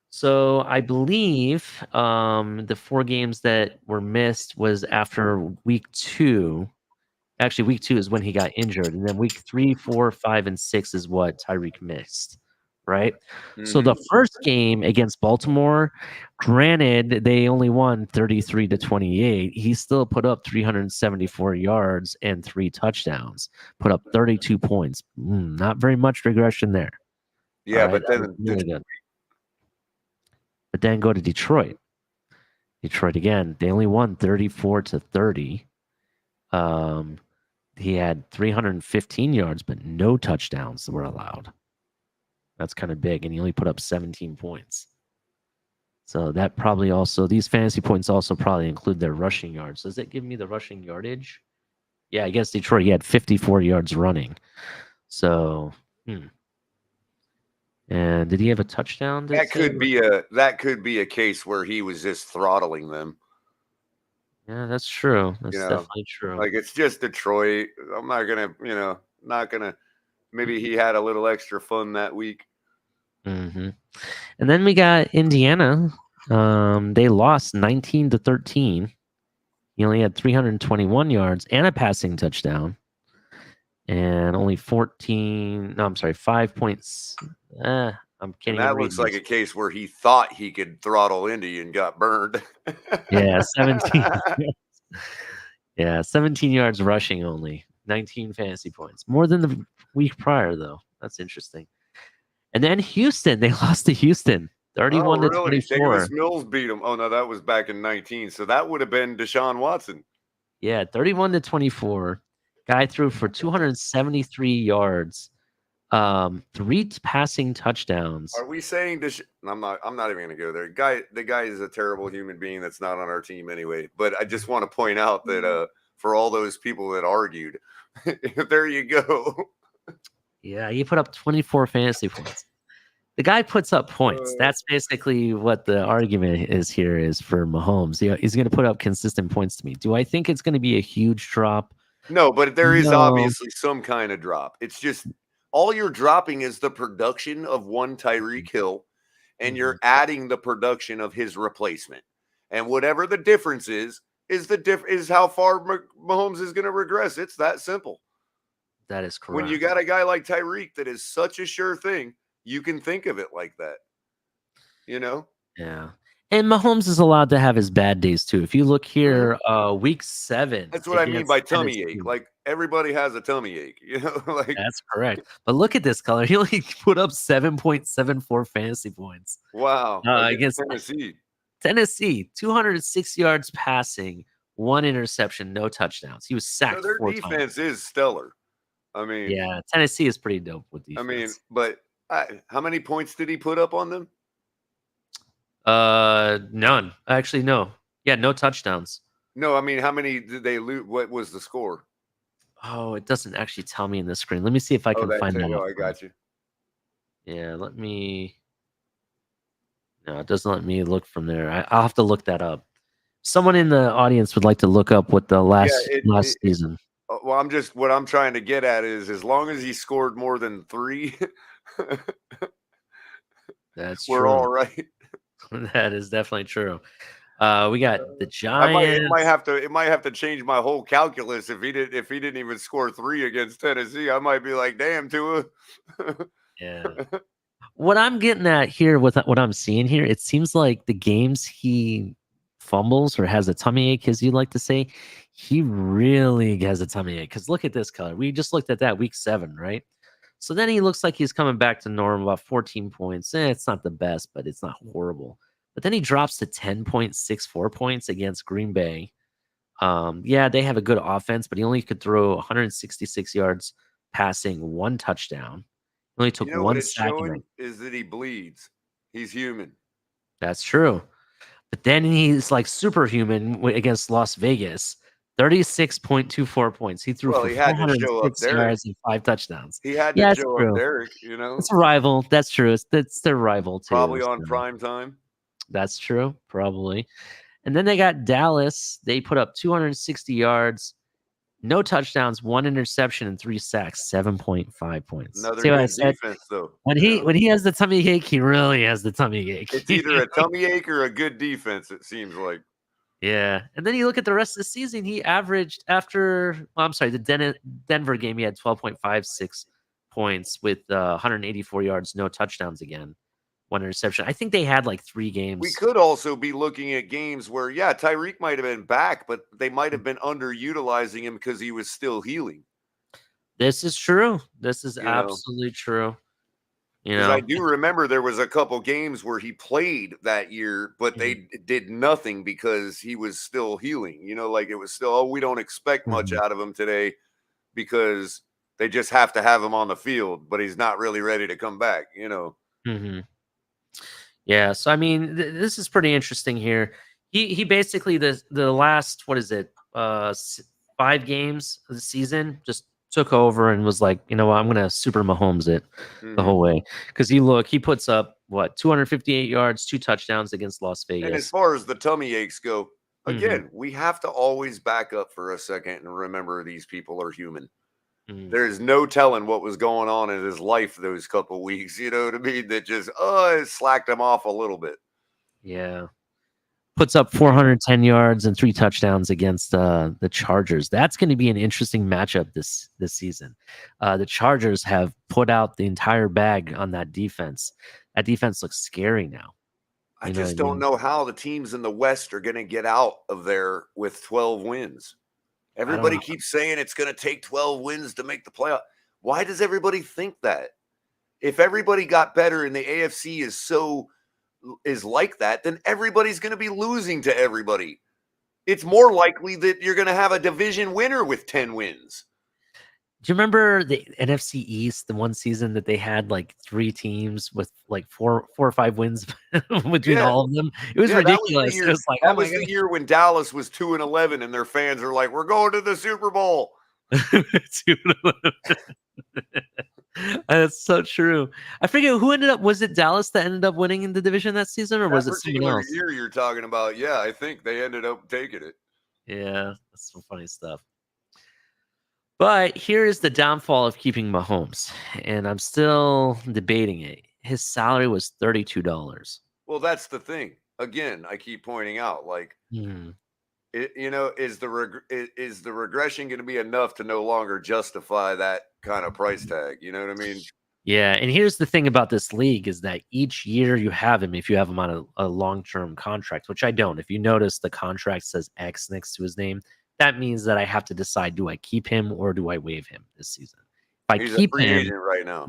So I believe the 4 games that were missed was after week 2. Actually, week 2 is when he got injured, and then week 3, 4, 5, and 6 is what Tyreek missed, right? So the first game against Baltimore, granted they only won 33-28, he still put up 374 yards and 3 touchdowns, put up 32 points. Not very much regression there. Yeah, right? but then Really good. But then go to Detroit. Detroit again, they only won 34-30. He had 315 yards, but no touchdowns were allowed. That's kind of big, and he only put up 17 points. So that probably also, these fantasy points also probably include their rushing yards. Does it give me the rushing yardage? Yeah, I guess Detroit, he had 54 yards running. So, and did he have a touchdown? that could be a case where he was just throttling them. Yeah, that's true. That's definitely true. Like, it's just Detroit. I'm not gonna, maybe he had a little extra fun that week. And then we got Indiana. They lost 19-13. He only had 321 yards and a passing touchdown, and only 5 points. I'm kidding. And that looks like a case where he thought he could throttle Indy and got burned. Yeah, 17. Yeah, 17 yards rushing only, 19 fantasy points, more than the week prior though. That's interesting. And then Houston, they lost to Houston, 31-24. Davis Mills beat him. Oh no, that was back in 19. So that would have been Deshaun Watson. Yeah, 31-24. Guy threw for 273 yards, 3 passing touchdowns. Are we saying I'm not even going to go there. The guy is a terrible human being that's not on our team anyway. But I just want to point out that for all those people that argued, there you go. Yeah, he put up 24 fantasy points. The guy puts up points. That's basically what the argument is here is for Mahomes. He's going to put up consistent points to me. Do I think it's going to be a huge drop? No, but there is obviously some kind of drop. It's just all you're dropping is the production of one Tyreek Hill, and you're adding the production of his replacement. And whatever the difference is how far Mahomes is going to regress. It's that simple. That is correct. When you got a guy like Tyreek that is such a sure thing, you can think of it like that. Yeah. And Mahomes is allowed to have his bad days too. If you look here, week 7. That's what I mean by tummy ache. Like everybody has a tummy ache, like that's correct. But look at this Color. He only put up 7.74 fantasy points. Wow. Against Tennessee, 206 yards passing, 1 interception, no touchdowns. He was sacked. Their 4 defense is stellar. I mean, yeah, Tennessee is pretty dope with defense. I mean, but how many points did he put up on them? None. Actually, no. Yeah, no touchdowns. No, I mean, how many did they lose? What was the score? Oh, it doesn't actually tell me in the screen. Let me see if I can find that out. I got you. Yeah, let me. No, it doesn't let me look from there. I'll have to look that up. Someone in the audience would like to look up what the last season. Well, what I'm trying to get at is as long as he scored more than 3, we're all right. That is definitely true. We got the Giants. It might have to change my whole calculus if he didn't even score 3 against Tennessee. I might be like, damn, Tua. Yeah. What I'm getting at here with what I'm seeing here, it seems like the games he fumbles or has a tummy ache, as you like to say, he really has a tummy ache. Because look at this Color. We just looked at that week 7, right? So then he looks like he's coming back to normal, about 14 points. It's not the best, but it's not horrible. But then he drops to 10.64 points against Green Bay. Yeah, they have a good offense, but he only could throw 166 yards passing, 1 touchdown. He only took 1 sack. Is that he bleeds. He's human. That's true. But then he's like superhuman against Las Vegas. 36.24 points. He threw Well, for he had to show up 406 Derek. yards and 5 touchdowns. He had Yeah, to it's show true. up Derek, you know. It's a rival. That's true. It's their rival too. Probably on so prime time. That's true. Probably. And then they got Dallas. They put up 260 yards, no touchdowns, 1 interception, and 3 sacks, 7.5 points. Another See what I good said? defense, though. When he has the tummy ache, he really has the tummy ache. It's either a tummy ache or a good defense, it seems like. Yeah. And then you look at the rest of the season, he averaged the Denver game, he had 12.56 points with 184 yards, no touchdowns again, 1 interception. I think they had like 3 games. We could also be looking at games where, yeah, Tyreek might have been back, but they might have been underutilizing him because he was still healing. This is true. This is absolutely true. Because I do remember there was a couple games where he played that year, but they did nothing because he was still healing. Like it was still, we don't expect much out of him today because they just have to have him on the field, but he's not really ready to come back, Yeah, so I mean, this is pretty interesting here. He basically the last 5 games of the season just took over and was like, you know what, I'm gonna super Mahomes it the whole way. Because he puts up 258 yards, 2 touchdowns against Las Vegas. And as far as the tummy aches go, again, we have to always back up for a second and remember these people are human. There is no telling what was going on in his life those couple weeks, you know what I mean? That just it slacked him off a little bit. Yeah. Puts up 410 yards and 3 touchdowns against the Chargers. That's going to be an interesting matchup this season. The Chargers have put out the entire bag on that defense. That defense looks scary now. I just don't know how the teams in the West are going to get out of there with 12 wins. Everybody keeps saying it's going to take 12 wins to make the playoff. Why does everybody think that? If everybody got better and the AFC is like that, then everybody's going to be losing to everybody. It's more likely that you're going to have a division winner with 10 wins. Do you remember the NFC East, the one season that they had like 3 teams with like 4 or 5 wins between all of them? It was ridiculous. It was like, that was the year when Dallas was 2-11 and their fans are like, we're going to the Super Bowl. That's so true. I forget who ended up. Was it Dallas that ended up winning in the division that season, or was it someone else? Year you're talking about? Yeah, I think they ended up taking it. Yeah, that's some funny stuff. But here is the downfall of keeping Mahomes, and I'm still debating it. His salary was $32. Well, that's the thing. Again, I keep pointing out, like, is the regression going to be enough to no longer justify that kind of price tag? You know what I mean? Yeah, and here's the thing about this league is that each year you have him, if you have him on a long-term contract, which I don't. If you notice, the contract says X next to his name. That means that I have to decide, do I keep him or do I waive him this season? If he's a free agent right now.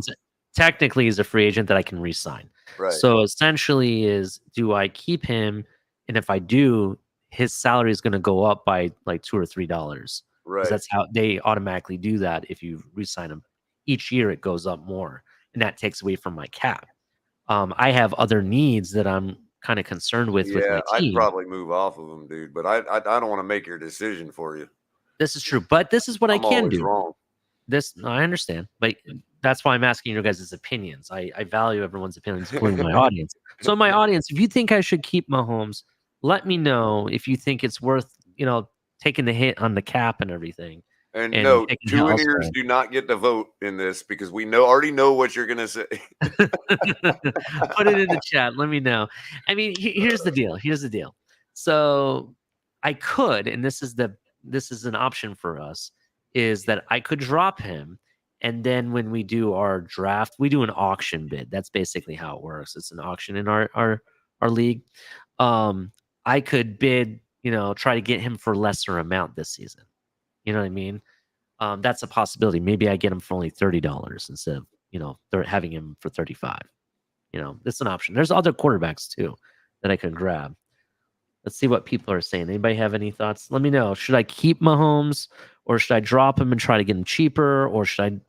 Technically, he's a free agent that I can re-sign. Right. So essentially do I keep him? And if I do, his salary is going to go up by like $2 or $3. Right. That's how they automatically do that. If you re-sign him each year, it goes up more. And that takes away from my cap. I have other needs that I'm kind of concerned with my team. I'd probably move off of him, dude. But I don't want to make your decision for you. This is true, but this is what I can do. Wrong. I understand, but that's why I'm asking your guys' opinions. I value everyone's opinions, including my audience. So, my audience, if you think I should keep Mahomes, let me know if you think it's worth taking the hit on the cap and everything. And no, two ears do not get to vote in this because we already know what you're gonna say. Put it in the chat. Let me know. I mean, here's the deal. So I could, and this is an option for us, is that I could drop him, and then when we do our draft, we do an auction bid. That's basically how it works. It's an auction in our league. I could bid, try to get him for lesser amount this season. You know what I mean? That's a possibility. Maybe I get him for only $30 instead of, they're having him for $35. It's an option. There's other quarterbacks too that I can grab. Let's see what people are saying. Anybody have any thoughts? Let me know. Should I keep Mahomes or should I drop him and try to get him cheaper? Or should I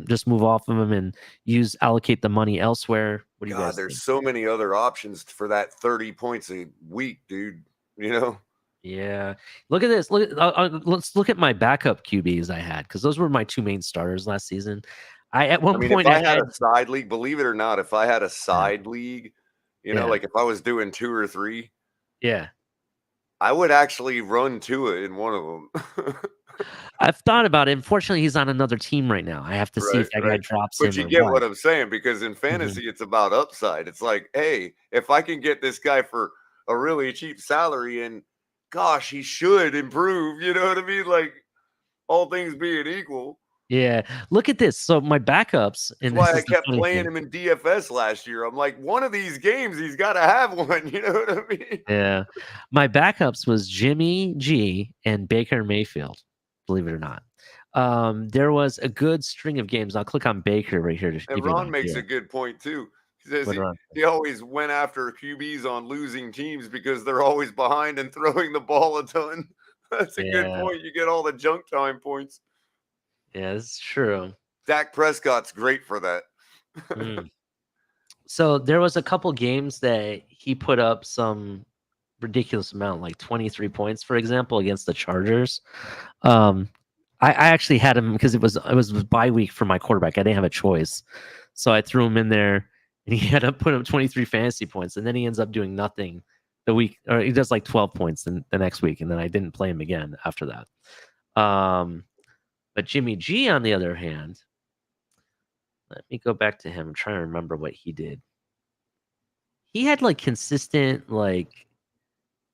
just move off of him and allocate the money elsewhere? What do you guys think? There's so many other options for that 30 points a week, dude. Yeah. Look at this. Let's look at my backup QBs I had, because those were my two main starters last season. At I one mean, if point I I had had a side league, believe it or not, if I had a side league, Yeah. like if I was doing 2 or 3, Yeah. I would actually run Tua in one of them. I've thought about it. Unfortunately, he's on another team right now. I have to see if that guy Right. drops But him you or get what. what I'm saying, because in fantasy, it's about upside. It's like, hey, if I can get this guy for a really cheap salary, and gosh, he should improve. You know what I mean? Like, all things being equal. Yeah. Look at this. So my backups, That's and why this I is the kept funny playing thing. him in DFS last year. I'm like, one of these games, he's got to have one. You know what I mean? Yeah. My backups was Jimmy G and Baker Mayfield, believe it or not. There was a good string of games. I'll click on Baker right here to And give you an Ron makes idea. a good point too. He says What do I- he always went after QBs on losing teams because they're always behind and throwing the ball a ton. That's a good Yeah. point. You get all the junk time points. Yeah, it's true. Dak Prescott's great for that. Mm. So there was a couple games that he put up some ridiculous amount, like 23 points, for example, against the Chargers. Um, I actually had him because it was bye week for my quarterback. I didn't have a choice, so I threw him in there, and he had to put up 23 fantasy points, and then he ends up doing nothing the week, or he does like 12 points the next week, and then I didn't play him again after that. But Jimmy G, on the other hand, let me go back to him. I'm trying to remember what he did. He had like consistent, like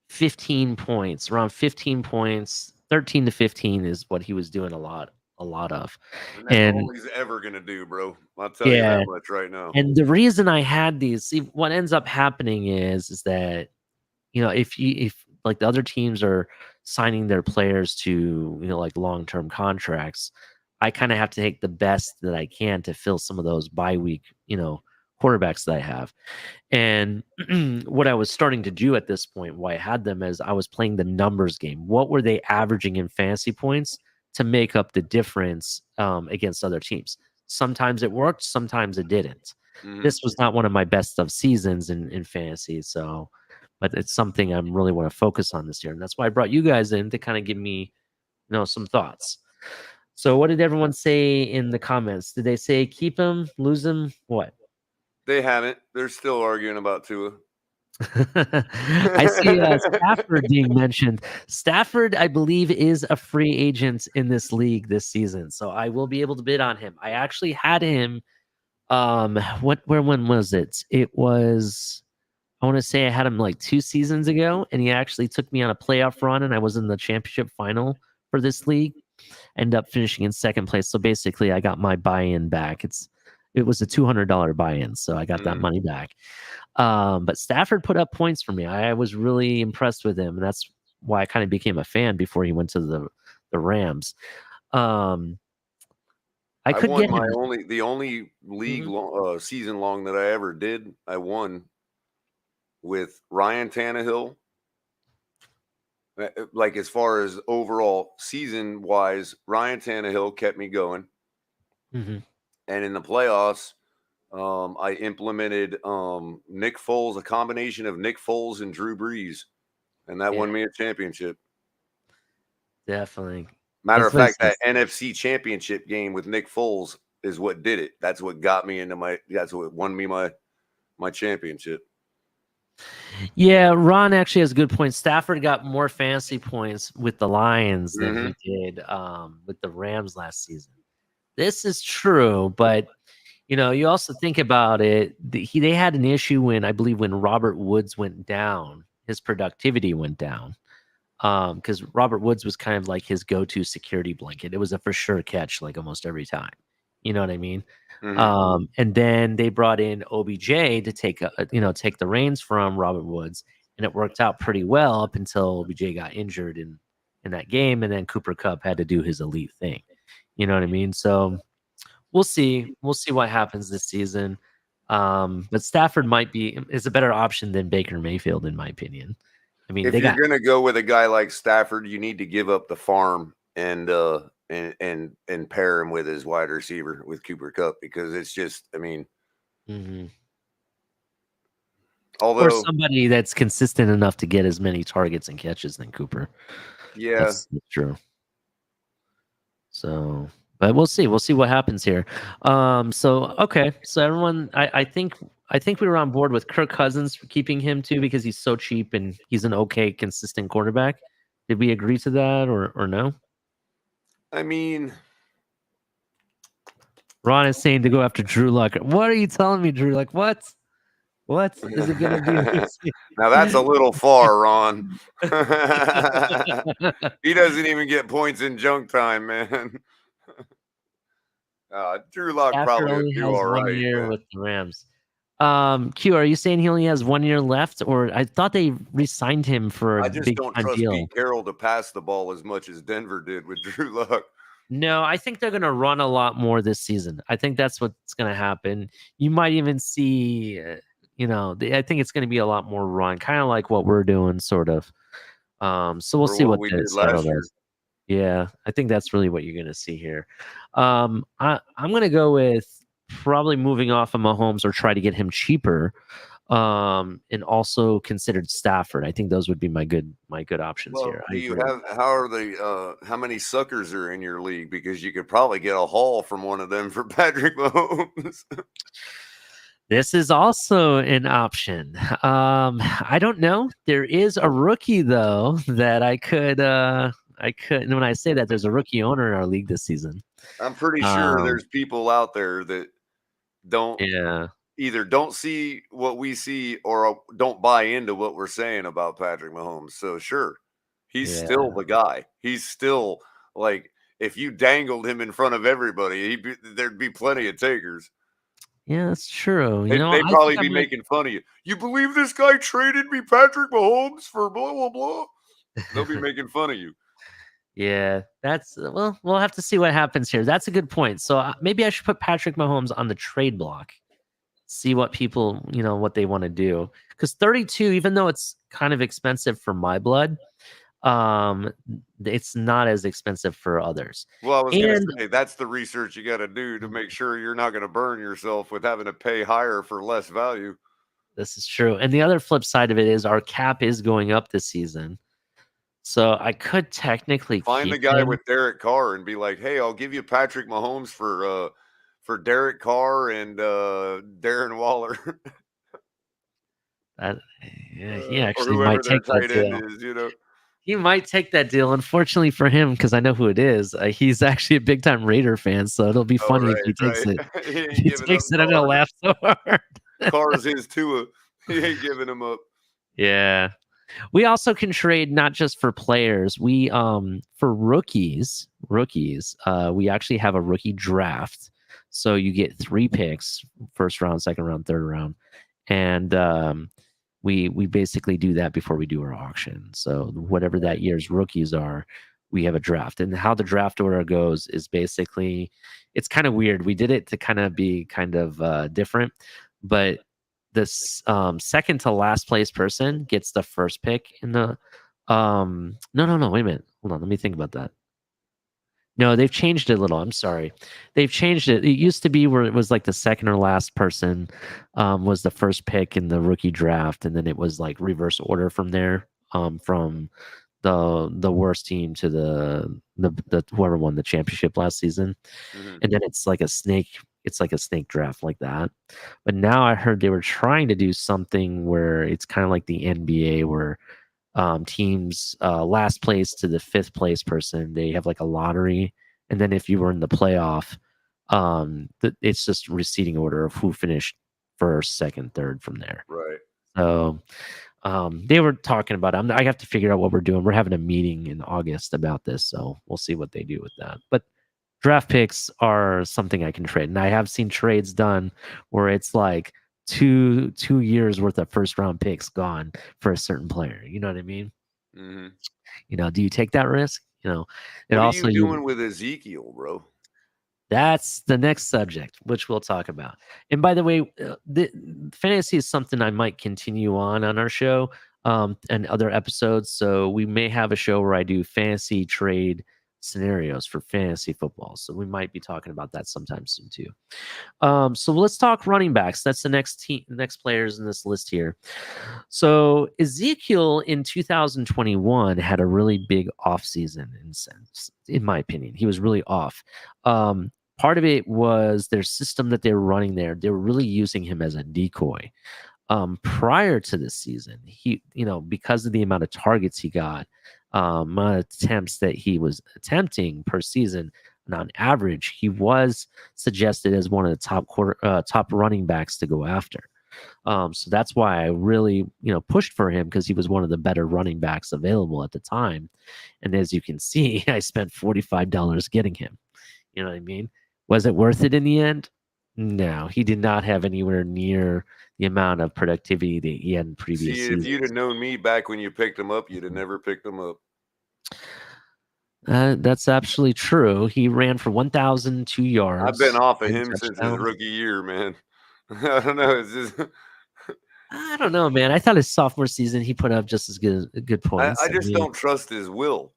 15 points, around 15 points. 13 to 15 is what he was doing a lot of. And that's And all he's ever gonna do, bro. I'll tell you yeah, that much right now. and the reason I had these, see, what ends up happening is that, if like the other teams are signing their players to, like long-term contracts, I kind of have to take the best that I can to fill some of those bye week, quarterbacks that I have. And what I was starting to do at this point, why I had them, is I was playing the numbers game. What were they averaging in fantasy points to make up the difference against other teams? Sometimes it worked, sometimes it didn't. Mhm. This was not one of my best of seasons in fantasy, so, but it's something I really want to focus on this year, and that's why I brought you guys in to kind of give me, some thoughts. So, what did everyone say in the comments? Did they say keep him, lose him, what? They haven't. They're still arguing about Tua. I see Stafford being mentioned. Stafford, I believe, is a free agent in this league this season, so I will be able to bid on him. I actually had him. When was it? It was. I want to say I had him like 2 seasons ago, and he actually took me on a playoff run, and I was in the championship final for this league. End up finishing in second place. So basically, I got my buy-in back. It was a $200 buy-in, so I got that money back. But Stafford put up points for me. I was really impressed with him, and that's why I kind of became a fan before he went to the Rams. I could won get him. the only league season long that I ever did. I won with Ryan Tannehill. Like, as far as overall season wise, Ryan Tannehill kept me going. Mm-hmm. And in the playoffs, I implemented Nick Foles, a combination of Nick Foles and Drew Brees, and that won me a championship. Definitely. Matter of fact, that NFC championship game with Nick Foles is what did it. That's what got me into that's what won me my championship. Yeah, Ron actually has a good point. Stafford got more fantasy points with the Lions than he did with the Rams last season. This is true, but you also think about it. They had an issue when, I believe, when Robert Woods went down, his productivity went down. Because Robert Woods was kind of like his go-to security blanket. It was a for sure catch, like almost every time. You know what I mean? And then they brought in OBJ to take the reins from Robert Woods, and it worked out pretty well up until OBJ got injured in that game, and then Cooper Kupp had to do his elite thing. You know what I mean? So we'll see. We'll see what happens this season. But Stafford is a better option than Baker Mayfield, in my opinion. I mean, if you're going to go with a guy like Stafford, you need to give up the farm and pair him with his wide receiver with Cooper Kupp, because it's just, I mean, Although, somebody that's consistent enough to get as many targets and catches than Cooper. yeah, That's true. So, but we'll see. We'll see what happens here. So okay. So everyone, I think we were on board with Kirk Cousins, keeping him too because he's so cheap and he's an okay, consistent quarterback. Did we agree to that or no? I mean, Ron is saying to go after Drew Luck. What are you telling me, Drew? Like what? What is it going to be? now that's a little far, Ron. He doesn't even get points in junk time, man. Drew Lock Stafford probably would only do has all 1 right. year Man. with the Rams. Q, are you saying he only has 1 year left, or I thought they re-signed him for a I just big don't time trust deal? Pete Carroll to pass the ball as much as Denver did with Drew Luck. No, I think they're going to run a lot more this season. I think that's what's going to happen. You might even see, I think it's going to be a lot more run, kind of like what we're doing, sort of. So we'll For see what what we the did Seattle last year. does. Yeah, I think that's really what you're going to see here. I'm going to go with probably moving off of Mahomes or try to get him cheaper. And also considered Stafford. I think those would be my good options Well, here. do you have how many suckers are in your league? Because you could probably get a haul from one of them for Patrick Mahomes. This is also an option. I don't know. There is a rookie though that I could. And when I say that, there's a rookie owner in our league this season. I'm pretty sure there's people out there that don't either don't see what we see or don't buy into what we're saying about Patrick Mahomes. So sure, he's still the guy. He's still like if you dangled him in front of everybody, there'd be plenty of takers. Yeah, that's true. They'd probably be making fun of you. You believe this guy traded me Patrick Mahomes for blah, blah, blah? They'll be making fun of you. Yeah, that's well, we'll have to see what happens here. That's a good point. So maybe I should put Patrick Mahomes on the trade block. See what people, what they want to do. Because 32, even though it's kind of expensive for my blood, it's not as expensive for others. Well, I was going to say that's the research you got to do to make sure you're not going to burn yourself with having to pay higher for less value. This is true. And the other flip side of it is our cap is going up this season. So I could technically find the guy with Derek Carr and be like, "Hey, I'll give you Patrick Mahomes for Derek Carr and Darren Waller." He actually might take that deal. He might take that deal. Unfortunately for him, because I know who it is. He's actually a big time Raider fan, so it'll be funny if he takes it. If he takes it, I'm gonna laugh so hard. Carr's his Tua. He ain't giving him up. Yeah. We also can trade not just for players. We for rookies, we actually have a rookie draft. So you get 3 picks, first round, second round, third round. And we basically do that before we do our auction. So whatever that year's rookies are, we have a draft. And how the draft order goes is basically it's kind of weird. We did it to kind of be kind of different, but this second to last place person gets the first pick in the no, wait a minute, hold on, let me think about that. No, they've changed it a little. I'm sorry, they've changed it. It used to be where it was like the second or last person was the first pick in the rookie draft, and then it was like reverse order from there, from the worst team to the whoever won the championship last season. And then it's like a snake draft like that. But now I heard they were trying to do something where it's kind of like the NBA where teams last place to the 5th place person, they have like a lottery, and then if you were in the playoff, it's just receding order of who finished first, second, third from there. Right. So they were talking about it. I have to figure out what we're doing. We're having a meeting in August about this, so we'll see what they do with that. But draft picks are something I can trade, and I have seen trades done where it's like two years worth of first round picks gone for a certain player. You know what I mean? Mm-hmm. Do you take that risk? What are you doing with Ezekiel, bro? That's the next subject, which we'll talk about. And by the way, the fantasy is something I might continue on our show and other episodes. So we may have a show where I do fantasy trade scenarios for fantasy football. So we might be talking about that sometime soon too. So let's talk running backs. That's the next players in this list here. So Ezekiel in 2021 had a really big offseason in my opinion. He was really off. Part of it was their system that they were running there. They were really using him as a decoy. Prior to this season, he, because of the amount of targets he got, amount of attempts that he was attempting per season, and on average, he was suggested as one of the top running backs to go after. So that's why I really, pushed for him, because he was one of the better running backs available at the time. And as you can see, I spent $45 getting him. You know what I mean? Was it worth it in the end? No, he did not have anywhere near the amount of productivity that he had in previous See, seasons. if you'd have known me back when you picked him up, you'd have never picked him up. That's absolutely true. He ran for 1,002 yards. I've been off of and him since his touchdowns. rookie year, man. I don't know. It's just I don't know, man. I thought his sophomore season he put up just as good points. I just don't trust his will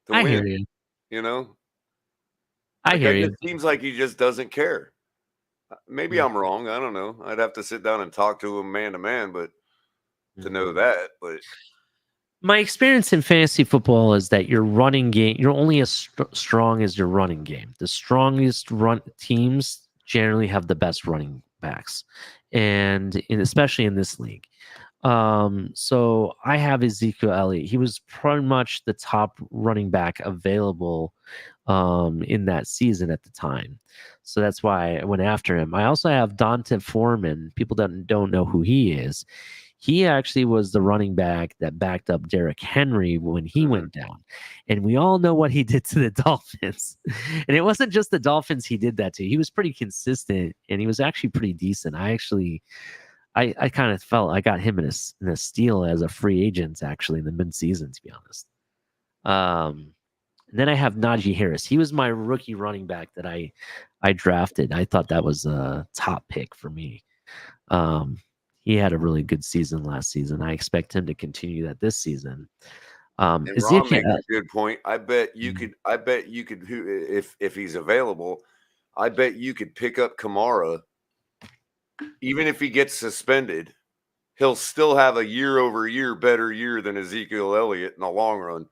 to I win. hear you. You know, I hear it you. just seems like he just doesn't care. Maybe I'm wrong. I don't know. I'd have to sit down and talk to him man to man, but to know that. But my experience in fantasy football is that your running game, you're only as strong as your running game. The strongest teams generally have the best running backs, and especially in this league. So I have Ezekiel Elliott. He was pretty much the top running back available in that season at the time. So that's why I went after him. I also have Dante Foreman. People that don't know who he is. He actually was the running back that backed up Derrick Henry when he went down. And we all know what he did to the Dolphins. And it wasn't just the Dolphins he did that to. He was pretty consistent, and he was actually pretty decent. I kind of felt I got him in a steal as a free agent, actually, in the midseason, to be honest. And then I have Najee Harris. He was my rookie running back that I drafted. I thought that was a top pick for me. He had a really good season last season. I expect him to continue that this season. and Ron makes a good point. I bet you could. If he's available, I bet you could pick up Kamara. Even if he gets suspended, he'll still have a year-over-year better year than Ezekiel Elliott in the long run.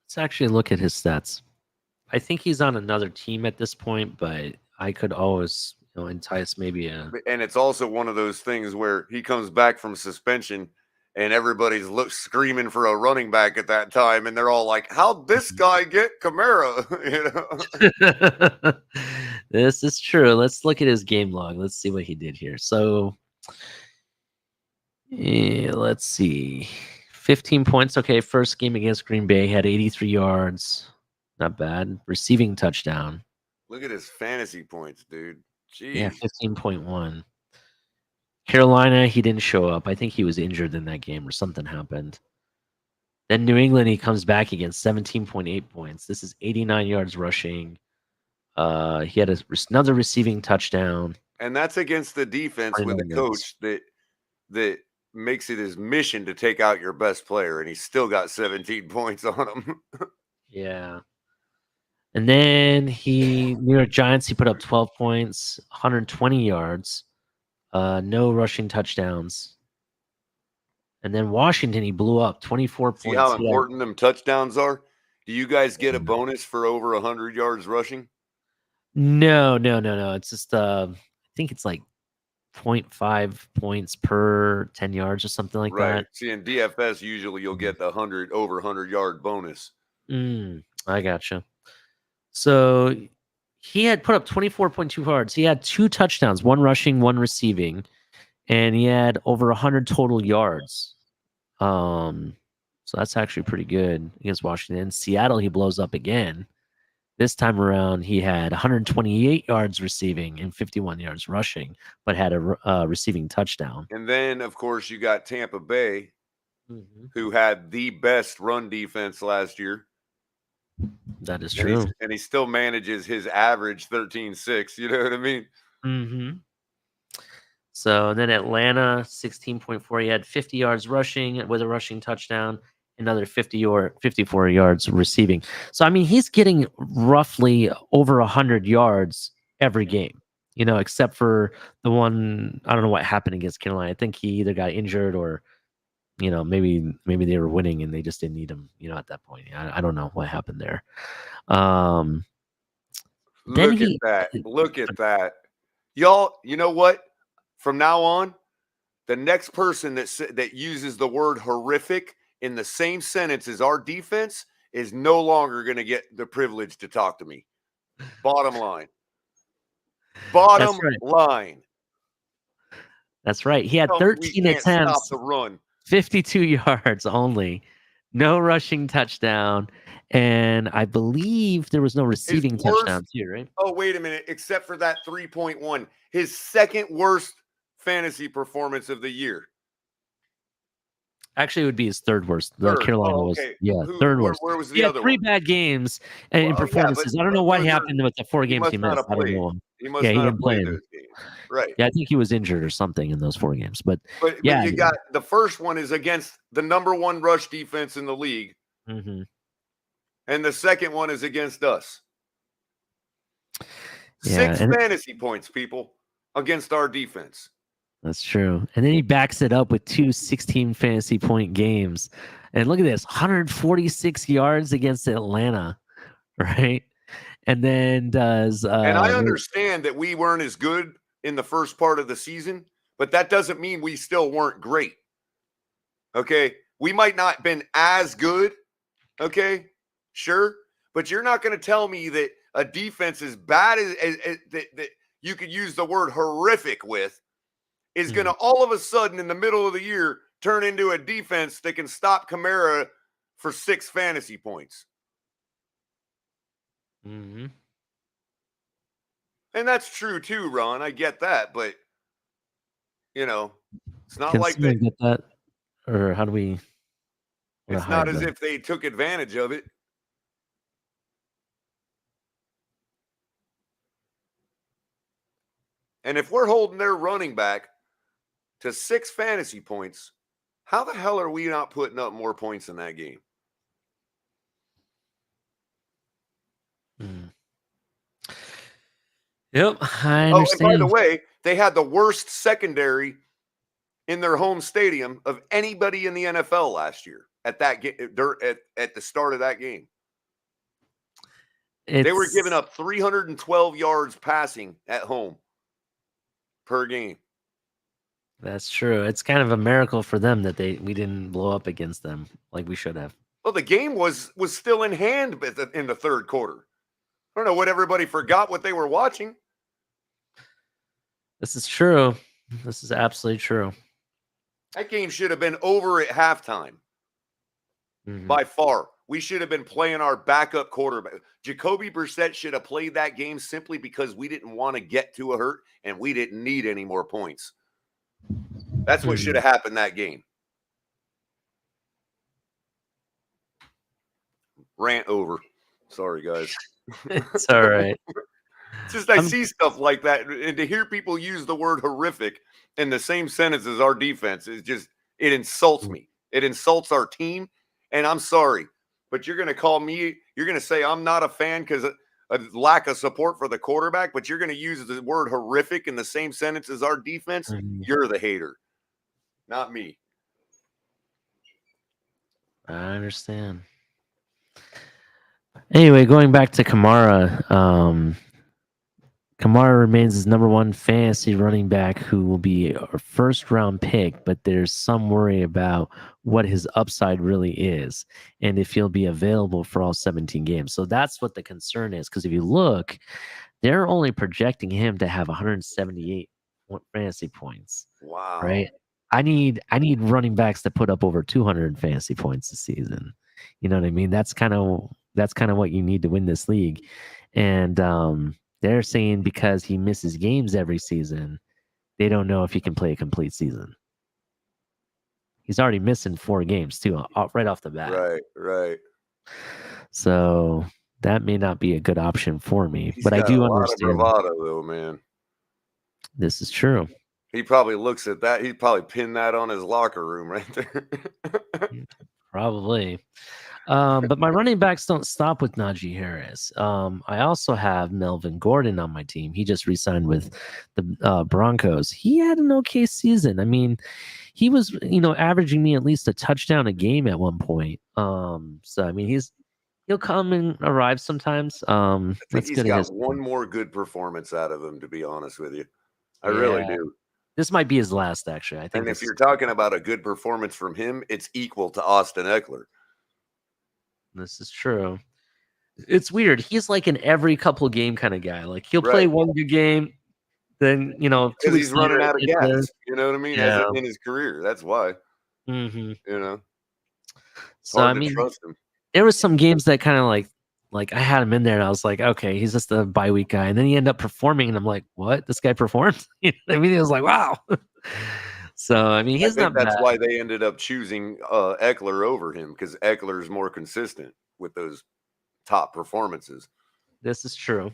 Let's actually look at his stats. I think he's on another team at this point, but I could always entice maybe a. And it's also one of those things where he comes back from suspension and everybody's screaming for a running back at that time, and they're all like, "How'd this guy get Kamara?" This is true. Let's look at his game log. Let's see what he did here. So, let's see. 15 points. Okay, first game against Green Bay, had 83 yards. Not bad. Receiving touchdown. Look at his fantasy points, dude. Jeez. Yeah, 15.1. Carolina, he didn't show up. I think he was injured in that game or something happened. Then New England, he comes back against 17.8 points. This is 89 yards rushing. He had another receiving touchdown. And that's against the defense with a coach that makes it his mission to take out your best player, and he's still got 17 points on him. Yeah. And then New York Giants, he put up 12 points, 120 yards, no rushing touchdowns. And then Washington, he blew up 24 points. See how important them touchdowns are? Do you guys get a bonus for over 100 yards rushing? No. It's just, I think it's like 0.5 points per 10 yards or something like that. See, in DFS, usually you'll get the over 100 yard bonus. I gotcha. So he had put up 24.2 yards. He had 2 touchdowns, 1 rushing, 1 receiving, and he had over 100 total yards. So that's actually pretty good against Washington. In Seattle, he blows up again. This time around, he had 128 yards receiving and 51 yards rushing, but had a receiving touchdown. And then, of course, you got Tampa Bay, who had the best run defense last year. That is true. And he still manages his average 13-6. You know what I mean? So, and then Atlanta, 16.4. He had 50 yards rushing with a rushing touchdown another 50 or 54 yards receiving. So I mean, he's getting roughly over 100 yards every game. Except for the one, I don't know what happened against Carolina. I think he either got injured or maybe they were winning and they just didn't need him. At that point, I don't know what happened there. Look at that! Look at that, y'all. You know what? From now on, the next person that uses the word horrific in the same sentence as our defense is no longer going to get the privilege to talk to me. Bottom line. Bottom line. That's right. He had 13 attempts, stop the run. 52 yards only, no rushing touchdown, and I believe there was no receiving touchdowns here, right? Oh, wait a minute. Except for that 3.1. His second worst fantasy performance of the year. Actually, it would be his third worst. Carolina was, third worst. Where was the other 3 bad games and performances. I don't know what happened with the 4 games he missed. I don't know. He must not have played those games. Right. Yeah, I think he was injured or something in those 4 games. But you got the first one is against the number 1 rush defense in the league. Mm-hmm. And the second one is against us. 6 fantasy points, people, against our defense. That's true. And then he backs it up with 2 16 fantasy point games. And look at this, 146 yards against Atlanta, right? And then does... and I understand that we weren't as good in the first part of the season, but that doesn't mean we still weren't great. Okay? We might not have been as good, okay? Sure. But you're not going to tell me that a defense as bad as that you could use the word horrific with is going to all of a sudden in the middle of the year turn into a defense that can stop Kamara for 6 fantasy points. Mm-hmm. And that's true too, Ron. I get that, but it's not Can like that. Get that, or how do we? It's not as if they took advantage of it. And if we're holding their running back to 6 fantasy points, how the hell are we not putting up more points in that game? Yep, I understand. Oh, and by the way, they had the worst secondary in their home stadium of anybody in the NFL last year at that at the start of that game. They were giving up 312 yards passing at home per game. That's true. It's kind of a miracle for them that we didn't blow up against them like we should have. Well, the game was still in hand in the third quarter. I don't know what everybody forgot what they were watching. This is true. This is absolutely true. That game should have been over at halftime. Mm-hmm. By far. We should have been playing our backup quarterback. Jacoby Brissett should have played that game simply because we didn't want to get to a hurt and we didn't need any more points. That's what should have happened that game. Rant over. Sorry, guys. It's all right. It's just I see stuff like that, and to hear people use the word horrific in the same sentence as our defense is just, it insults me. It insults our team, and I'm sorry, but you're going to call me, you're going to say I'm not a fan because of a lack of support for the quarterback, but you're going to use the word horrific in the same sentence as our defense. You're the hater, not me. I understand. Anyway, going back to Kamara, Kamara remains his number 1 fantasy running back who will be a first-round pick, but there's some worry about what his upside really is and if he'll be available for all 17 games. So that's what the concern is, because if you look, they're only projecting him to have 178 fantasy points. Wow. Right? I need running backs to put up over 200 fantasy points this season. You know what I mean? That's kind of what you need to win this league. And they're saying because he misses games every season, they don't know if he can play a complete season. He's already missing 4 games too, right off the bat. Right. So that may not be a good option for me. He's but I do understand. A lot of bravado, though, man. This is true. He probably looks at that. He'd probably pin that on his locker room right there. Probably. But my running backs don't stop with Najee Harris. I also have Melvin Gordon on my team. He just re-signed with the Broncos. He had an okay season. I mean, he was, averaging me at least a touchdown a game at one point. So I mean, he'll come and arrive sometimes. I think That's he's good at his got one more good performance out of him, to be honest with you. I Yeah. really do. This might be his last, actually. I think. And if you're talking about a good performance from him, it's equal to Austin Eckler. This is true. It's weird. He's like an every couple game kind of guy. Like he'll play Right. one good game, then 2 Because weeks he's running later, out of it's a- gas. You know what I mean? Yeah. In his career. That's why. Mhm. It's So I hard to mean, trust him. there was some games that kind of like I had him in there, and I was like, okay, he's just a bye week guy, and then he ended up performing, and I'm like, what? This guy performed? You know what I mean, it was like, wow. So I mean, I he's think not that's bad. why they ended up choosing Eckler over him, because Eckler's more consistent with those top performances. This is true.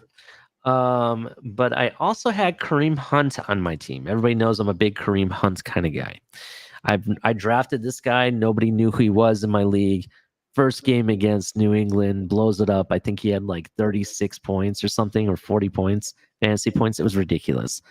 But I also had Kareem Hunt on my team. Everybody knows I'm a big Kareem Hunt kind of guy. I drafted this guy. Nobody knew who he was in my league. First game against New England, blows it up. I think he had like 36 points or something, or 40 points, fantasy points. It was ridiculous.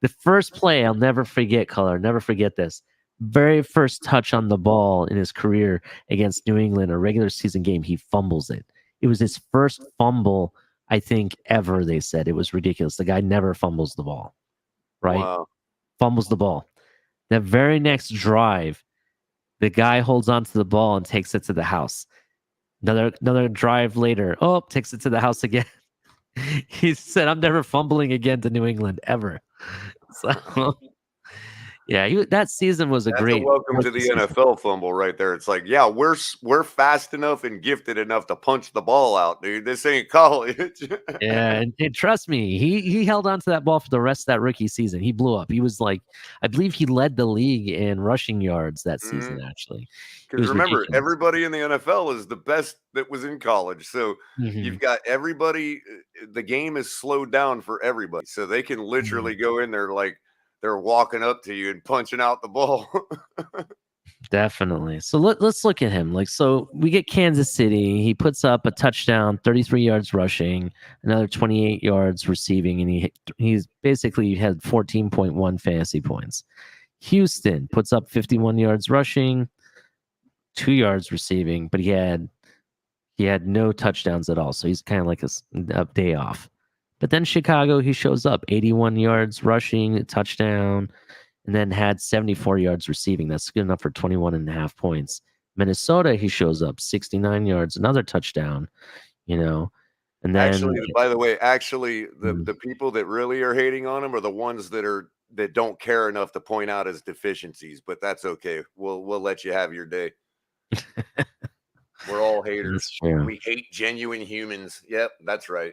The first play, I'll never forget, Color, never forget this. Very first touch on the ball in his career against New England, a regular season game, he fumbles it. It was his first fumble, I think, ever. They said it was ridiculous. The guy never fumbles the ball, right? Wow. Fumbles the ball. The very next drive, the guy holds onto the ball and takes it to the house. Another drive later, takes it to the house again. He said, "I'm never fumbling again to New England ever." So, yeah, that season was a That's great. a welcome to the season. NFL fumble right there. It's like, yeah, we're fast enough and gifted enough to punch the ball out, dude. This ain't college. Yeah, and trust me, he held on to that ball for the rest of that rookie season. He blew up. He was like, I believe he led the league in rushing yards that season. Actually, Because remember, everybody in the NFL is the best that was in college. So you've got everybody. The game is slowed down for everybody, so they can literally go in there like they're walking up to you and punching out the ball. Definitely. So let's look at him. So we get Kansas City. He puts up a touchdown, 33 yards rushing, another 28 yards receiving, and he's basically had 14.1 fantasy points. Houston puts up 51 yards rushing, 2 yards receiving, but he had no touchdowns at all. So he's kind of like a day off. But then Chicago, he shows up, 81 yards rushing, a touchdown, and then had 74 yards receiving. That's good enough for 21.5 points. Minnesota, he shows up, 69 yards, another touchdown, and then Actually, by the way, the people that really are hating on him are the ones that don't care enough to point out his deficiencies, but that's okay. We'll let you have your day. We're all haters. We hate genuine humans. Yep, that's right.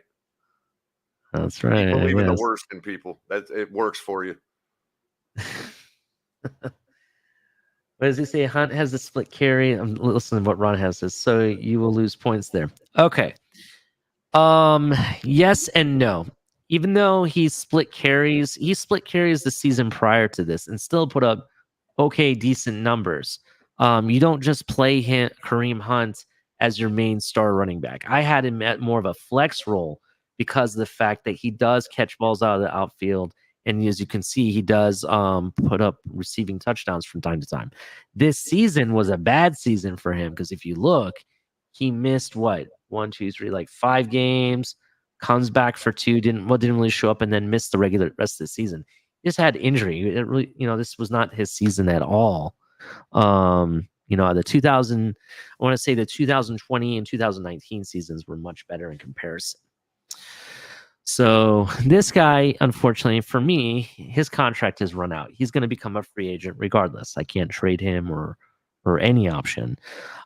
That's right. You believe in the worst in people. It works for you. What does he say? Hunt has a split carry. I'm listening to what Ron has says. So you will lose points there. Okay. Yes and no. Even though he split carries the season prior to this and still put up decent numbers. You don't just play Kareem Hunt as your main star running back. I had him at more of a flex role because of the fact that he does catch balls out of the outfield. And as you can see, he does put up receiving touchdowns from time to time. This season was a bad season for him because if you look, he missed 5 games, comes back for 2, didn't really show up, and then missed the regular rest of the season. He just had injury. It really, this was not his season at all. The 2020 and 2019 seasons were much better in comparison. So this guy, unfortunately for me, his contract has run out. He's going to become a free agent regardless. I can't trade him or any option.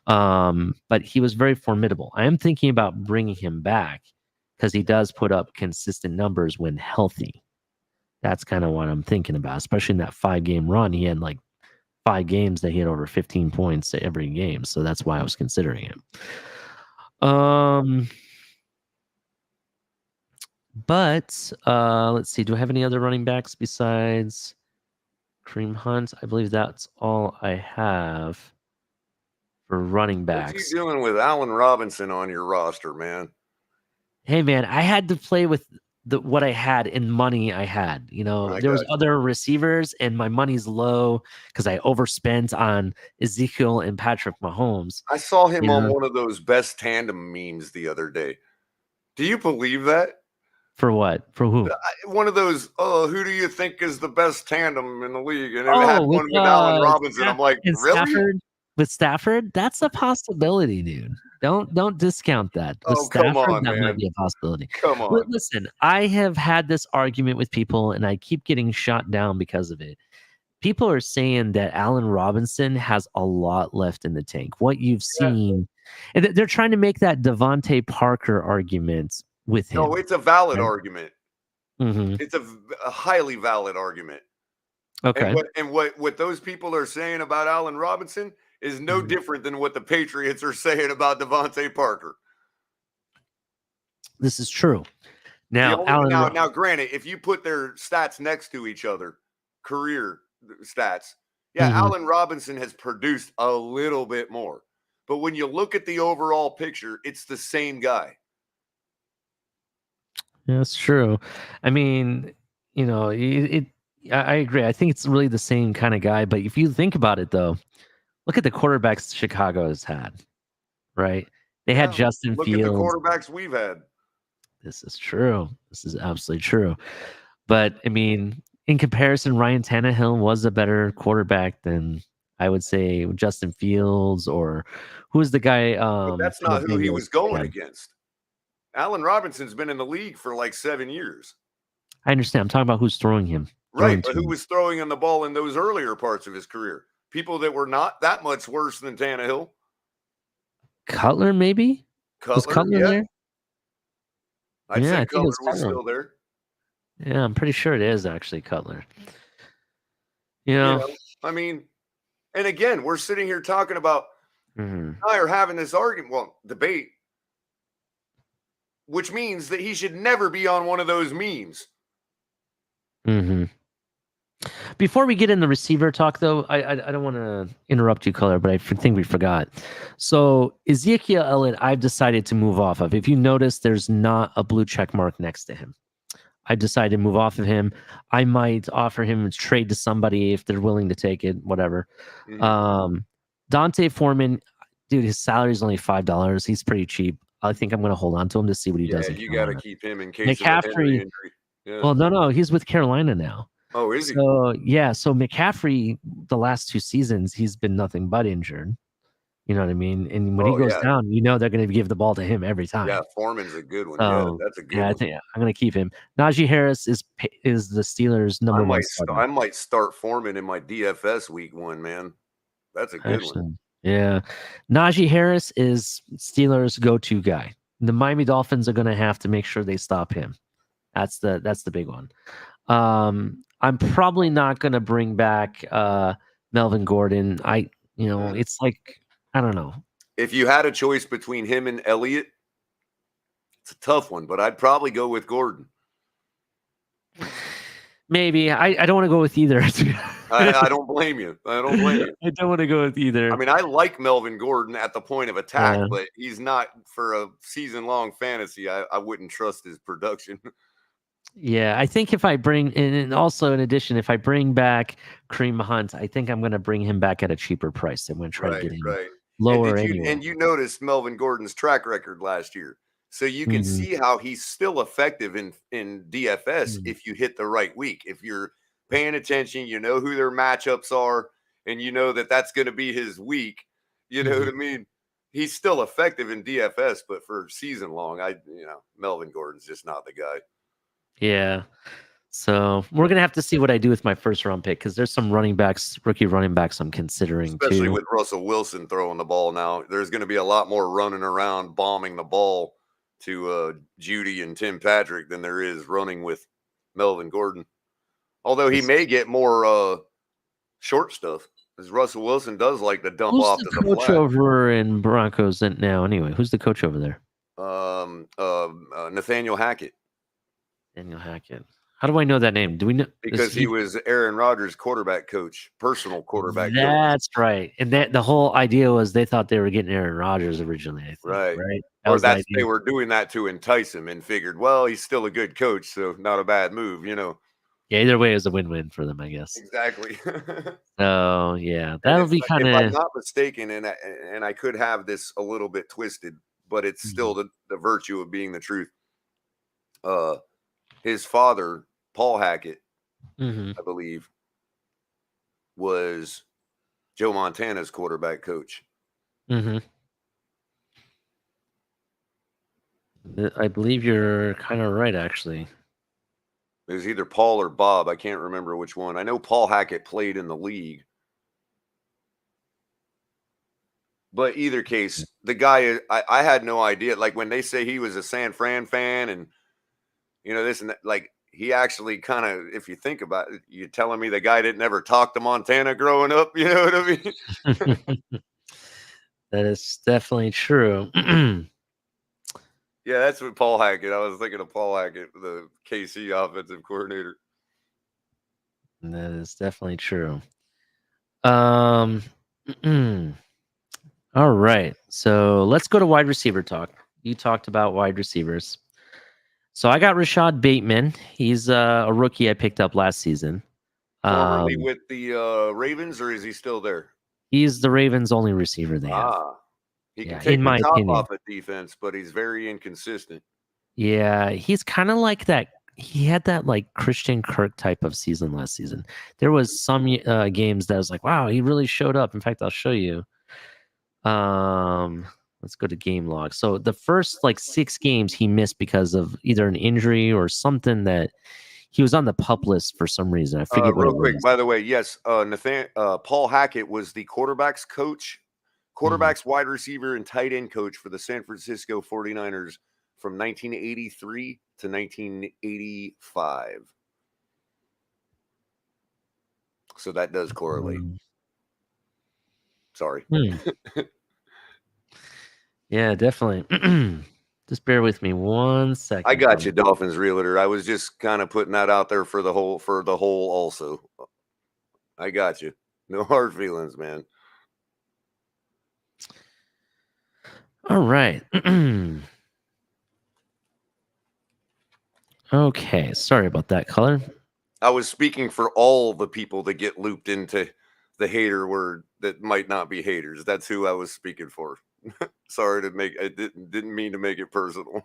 But he was very formidable. I am thinking about bringing him back because he does put up consistent numbers when healthy. That's kind of what I'm thinking about, especially in that 5-game run. He had like 5 games that he had over 15 points every game. So that's why I was considering him. But let's see. Do I have any other running backs besides Kareem Hunt? I believe that's all I have for running What backs. you doing with Allen Robinson on your roster, man? Hey, man, I had to play with what I had in money I had. I There was got you. other receivers, and my money's low because I overspent on Ezekiel and Patrick Mahomes. I saw him on Yeah. one of those best tandem memes the other day. Do you believe that? For what? For who? One of those, who do you think is the best tandem in the league? And it had Oh, one with Allen Robinson. I'm like, and really? Stafford. With Stafford, that's a possibility, dude. Don't discount that. With Oh, come Stafford, on, that might man. be a possibility. Come on. Listen, I have had this argument with people, and I keep getting shot down because of it. People are saying that Allen Robinson has a lot left in the tank. What you've seen, and they're trying to make that Devontae Parker argument with him. No, it's a valid right? argument. Mm-hmm. It's a highly valid argument. Okay. And what those people are saying about Allen Robinson is no Mhm. different than what the Patriots are saying about Devontae Parker. This is true. Now, Now, granted, if you put their stats next to each other, career stats, yeah, Mhm. Allen Robinson has produced a little bit more. But when you look at the overall picture, it's the same guy. Yeah, that's true. I mean, I agree. I think it's really the same kind of guy. But if you think about it, though, look at the quarterbacks Chicago has had, right? They had Yeah, Justin look at the Fields. quarterbacks we've had. This is true. This is absolutely true. But I mean, in comparison, Ryan Tannehill was a better quarterback than I would say Justin Fields or who's the guy? But that's The not who he Bengals was going had. against. Allen Robinson's been in the league for like 7 years. I understand. I'm talking about who's throwing him. Right, but who was throwing him the ball in those earlier parts of his career? People that were not that much worse than Tannehill. Cutler, maybe? Was Cutler, Cutler yeah. there? I'd Yeah, I say think it Cutler was was Cutler. still there. Yeah, I'm pretty sure it is actually Cutler. I mean, and again, we're sitting here talking about Mhm. I are having this argument, debate, which means that he should never be on one of those memes. Mhm. Before we get in the receiver talk, though, I don't want to interrupt you, Color, but I think we forgot. So Ezekiel Elliott, I've decided to move off of. If you notice, there's not a blue check mark next to him. I've decided to move off of him. I might offer him a trade to somebody if they're willing to take it, whatever. Mhm. Dante Foreman, dude, his salary is only $5. He's pretty cheap. I think I'm going to hold on to him to see what he does Yeah, in you got to Carolina. keep him in case of a Henry McCaffrey, injury. Yeah. well, no, he's with Carolina now. Oh, is he? So yeah, so McCaffrey, the last 2 seasons, he's been nothing but injured. You know what I mean? And when he goes down, they're going to give the ball to him every time. Yeah, Foreman's a good one. So, That's a good yeah, one. I think I'm going to keep him. Najee Harris is the Steelers' number one starter. I might start Foreman in my DFS week 1, man. That's a good one. Actually, yeah. Najee Harris is Steelers' go-to guy. The Miami Dolphins are going to have to make sure they stop him. That's the big one. I'm probably not going to bring back Melvin Gordon. It's like, I don't know. If you had a choice between him and Elliott, it's a tough one, but I'd probably go with Gordon. Maybe. I don't want to go with either. I don't blame you. I don't blame you. I don't want to go with either. I mean, I like Melvin Gordon at the point of attack, but he's not for a season-long fantasy. I wouldn't trust his production. Yeah, I think if I bring, and also in addition, if I bring back Kareem Hunt, I think I'm going to bring him back at a cheaper price. I'm going to try to get him lower anyway. And you noticed Melvin Gordon's track record last year. So you can see how he's still effective in DFS if you hit the right week. If you're paying attention, you know who their matchups are, and you know that that's going to be his week. You know what I mean? He's still effective in DFS, but for season long, Melvin Gordon's just not the guy. Yeah. So we're going to have to see what I do with my first round pick because there's some rookie running backs I'm considering Especially too. with Russell Wilson throwing the ball now. There's going to be a lot more running around, bombing the ball to Judy and Tim Patrick than there is running with Melvin Gordon. Although he may get more short stuff because Russell Wilson does like to dump off to the flat. Who's the coach over in Broncos now anyway? Who's the coach over there? Nathaniel Hackett. Daniel Hackett. How do I know that name? Do we know? Because he was Aaron Rodgers' quarterback coach, personal quarterback coach. That's right. And that the whole idea was they thought they were getting Aaron Rodgers originally, I think. Right. That Or was the that's they idea. were doing that to entice him and figured, well, he's still a good coach, so not a bad move, you know. Yeah, either way, it was a win-win for them, I guess. Exactly. So yeah, that'll be kind if I'm of. not mistaken, and I could have this a little bit twisted, but it's still the virtue of being the truth. His father, Paul Hackett, I believe, was Joe Montana's quarterback coach. I believe you're kind of right, actually. It was either Paul or Bob. I can't remember which one. I know Paul Hackett played in the league. But either case, the guy, I had no idea. Like when they say he was a San Fran fan and, you know, this and that, like he actually kind of, if you think about it, you're telling me the guy didn't ever talk to Montana growing up. You know what I mean? That is definitely true. Yeah, that's what Paul Hackett. I was thinking of Paul Hackett, the KC offensive coordinator. That is definitely true. All right. So let's go to wide receiver talk. You talked about wide receivers. So I got Rashad Bateman. He's a rookie I picked up last season. Formerly with the Ravens, or is he still there? He's the Ravens' only receiver they have. He can take the top off of defense, but he's very inconsistent. Yeah, he's kind of like that. He had that like Christian Kirk type of season last season. There was some games that was like, wow, he really showed up. In fact, I'll show you. Let's go to game log. So the first like 6 games he missed because of either an injury or something that he was on the PUP list for some reason. I forget real quick, by the way, yes, Paul Hackett was the quarterback's coach, wide receiver, and tight end coach for the San Francisco 49ers from 1983 to 1985. So that does correlate. Sorry. Yeah, definitely. Just bear with me 1 second. I got you, Dolphins realtor. I was just kind of putting that out there for the whole also. I got you. No hard feelings, man. All right. Okay, sorry about that, Culler. I was speaking for all the people that get looped into the hater word that might not be haters. That's who I was speaking for. Sorry to make I didn't mean to make it personal.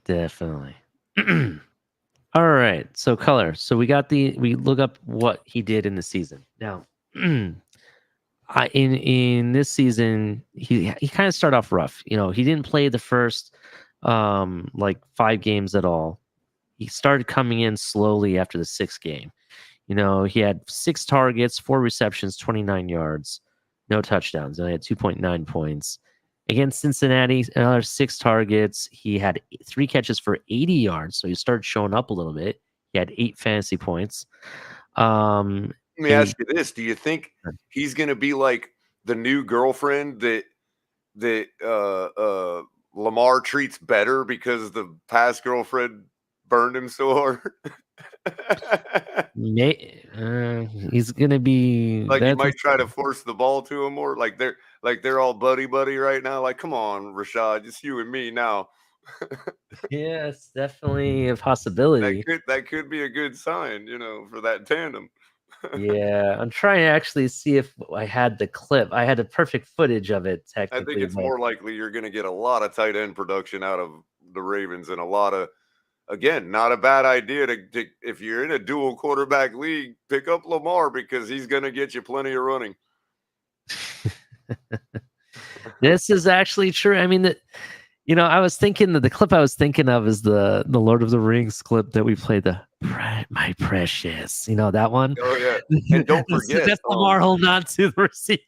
Definitely. All right. So Culler. So we look up what he did in the season. Now, in this season, he kind of started off rough. You know, he didn't play the first like 5 games at all. He started coming in slowly after the 6th game. You know, he had 6 targets, 4 receptions, 29 yards, no touchdowns. And he had 2.9 points. Against Cincinnati, another 6 targets. He had 3 catches for 80 yards. So he started showing up a little bit. He had 8 fantasy points. Let me ask you this. Do you think he's going to be like the new girlfriend that Lamar treats better because the past girlfriend burned him so hard? He's gonna be like he might try to force the ball to him more. Like they're all buddy right now. Like, come on, Rashad, just you and me now. Yeah, it's definitely a possibility. That could be a good sign, you know, for that tandem. Yeah, I'm trying to actually see if I had the clip. I had the perfect footage of it. Technically, I think it's more likely you're going to get a lot of tight end production out of the Ravens and a lot of. Again, not a bad idea to if you're in a dual quarterback league, pick up Lamar because he's going to get you plenty of running. This is actually true. I mean, I was thinking that the clip I was thinking of is the Lord of the Rings clip that we played, My Precious. You know that one? Oh, yeah. And don't forget. That's Lamar holding on to the receiver.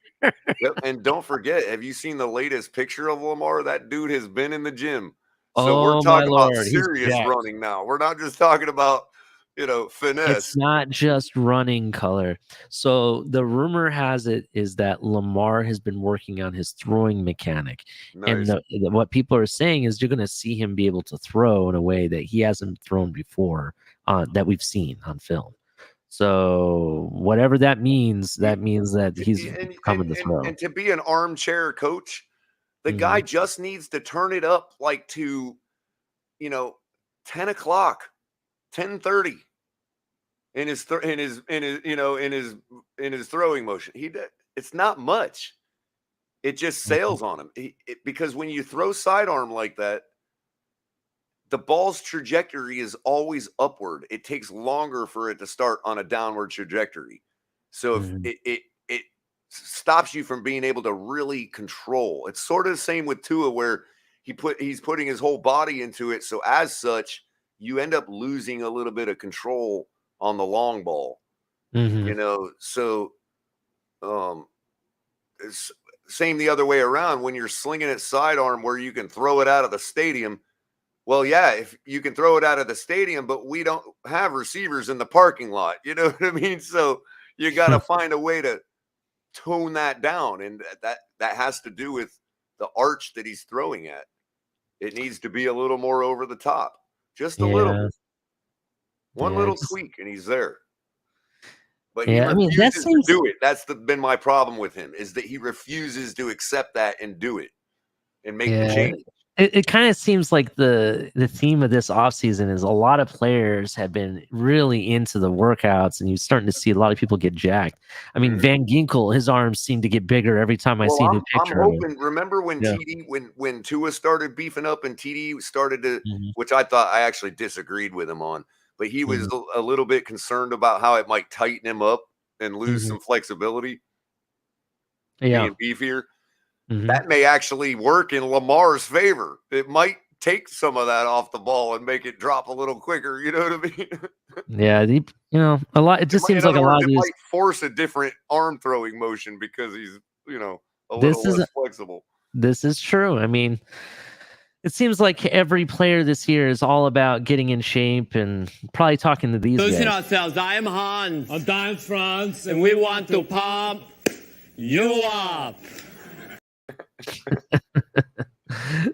And don't forget, have you seen the latest picture of Lamar? That dude has been in the gym. So we're talking about serious running now. We're not just talking about finesse. It's not just running, Color. So the rumor has it is that Lamar has been working on his throwing mechanic. And Nice. what people are saying is you're going to see him be able to throw in a way that he hasn't thrown before, that we've seen on film. So whatever that means that he's coming to throw. And to be an armchair coach, the guy just needs to turn it up like to, 10 o'clock, 10:30 in his throwing motion. It's not much. It just sails on him. Because when you throw sidearm like that, the ball's trajectory is always upward. It takes longer for it to start on a downward trajectory. So if it stops you from being able to really control. It's sort of the same with Tua, where he's putting his whole body into it. So as such, you end up losing a little bit of control on the long ball. So it's same the other way around. When you're slinging it sidearm where you can throw it out of the stadium, well, yeah, if you can throw it out of the stadium, but we don't have receivers in the parking lot. You know what I mean? So you got to find a way to tone that down. And that has to do with the arch that he's throwing at. It needs to be a little more over the top. Just a little bit. One little tweak, and he's there. But he refuses to do it. That's been my problem with him, is that he refuses to accept that and do it and make the change. It kind of seems like the theme of this offseason is a lot of players have been really into the workouts, and you're starting to see a lot of people get jacked. I mean, Van Ginkel, his arms seem to get bigger every time I see a new picture. I'm hoping. Remember when TD, when Tua started beefing up and TD started to, which I thought I actually disagreed with him on, but he was a little bit concerned about how it might tighten him up and lose some flexibility. Being beefier. That may actually work in Lamar's favor. It might take some of that off the ball and make it drop a little quicker. You know what I mean? Yeah, a lot. It just seems like a lot of these might force a different arm throwing motion because he's, a little less flexible. This is true. I mean, it seems like every player this year is all about getting in shape and probably talking to these guys. Ourselves. I am Hans. I'm Franz, and we want to pump you up.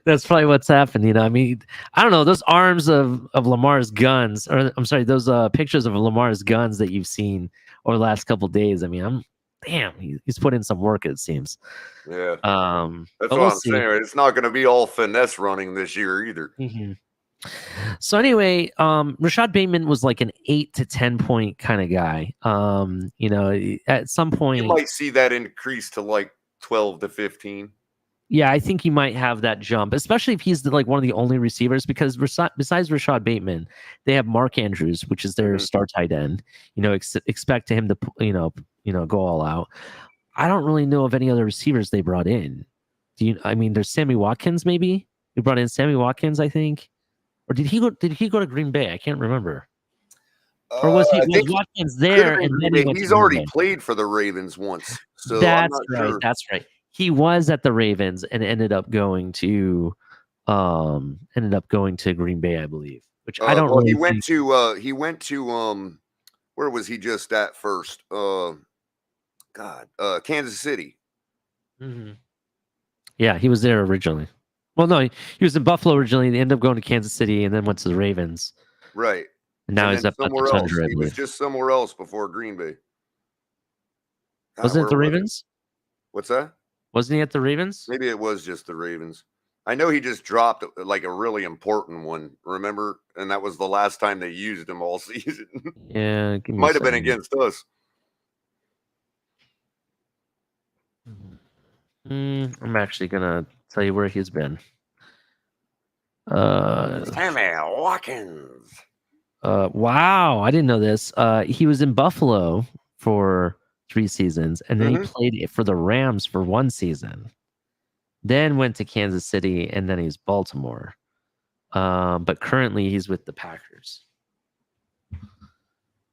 That's probably what's happened. I mean, I don't know, those arms of Lamar's guns, or I'm sorry, those pictures of Lamar's guns that you've seen over the last couple of days. I mean, he's put in some work, it seems. Yeah. That's what I'm saying. It's not going to be all finesse running this year either. So anyway, Rashad Bateman was like an 8 to 10 point kind of guy. At some point you might see that increase to like 12 to 15. Yeah, I think he might have that jump, especially if he's one of the only receivers, because besides Rashad Bateman, they have Mark Andrews, which is their star tight end. Expect him to go all out. I don't really know of any other receivers they brought in. There's Sammy Watkins, maybe? You brought in Sammy Watkins, I think. Or did he go to Green Bay? I can't remember. Or was Watkins there? And then he's already played for the Ravens once. So that's right. Sure. That's right. He was at the Ravens and ended up going to Green Bay, I believe. Which I don't. He went to where was he just at first? Kansas City. Yeah, he was there originally. Well, no, he was in Buffalo originally. They ended up going to Kansas City and then went to the Ravens. Right. And now he's up somewhere else. He was just somewhere else before Green Bay. Wasn't it the Ravens? What's that? Wasn't he at the Ravens? Maybe it was just the Ravens. I know he just dropped like a really important one, remember? And that was the last time they used him all season. Yeah. Might have been against us. I'm actually going to tell you where he's been. Sammy Watkins. Wow. I didn't know this. He was in Buffalo for 3 seasons, and then he played for the Rams for 1 season, then went to Kansas City, and then he's Baltimore. But currently he's with the Packers.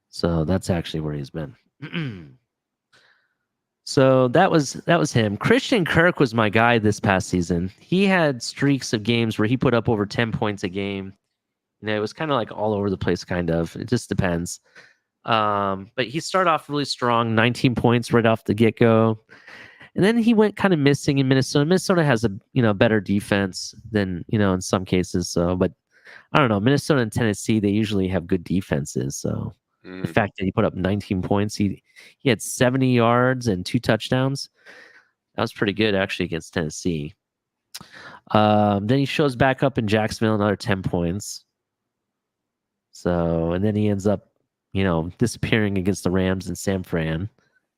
So that's actually where he's been. So that was him. Christian Kirk was my guy this past season. He had streaks of games where he put up over 10 points a game. It was kind of like all over the place, kind of. It just depends. But he started off really strong, 19 points right off the get-go. And then he went kind of missing in Minnesota. Minnesota has a better defense than in some cases. So, but I don't know. Minnesota and Tennessee, they usually have good defenses. So the fact that he put up 19 points, he had 70 yards and 2 touchdowns. That was pretty good actually against Tennessee. Then he shows back up in Jacksonville, another 10 points. So, and then he ends up, disappearing against the Rams and San Fran.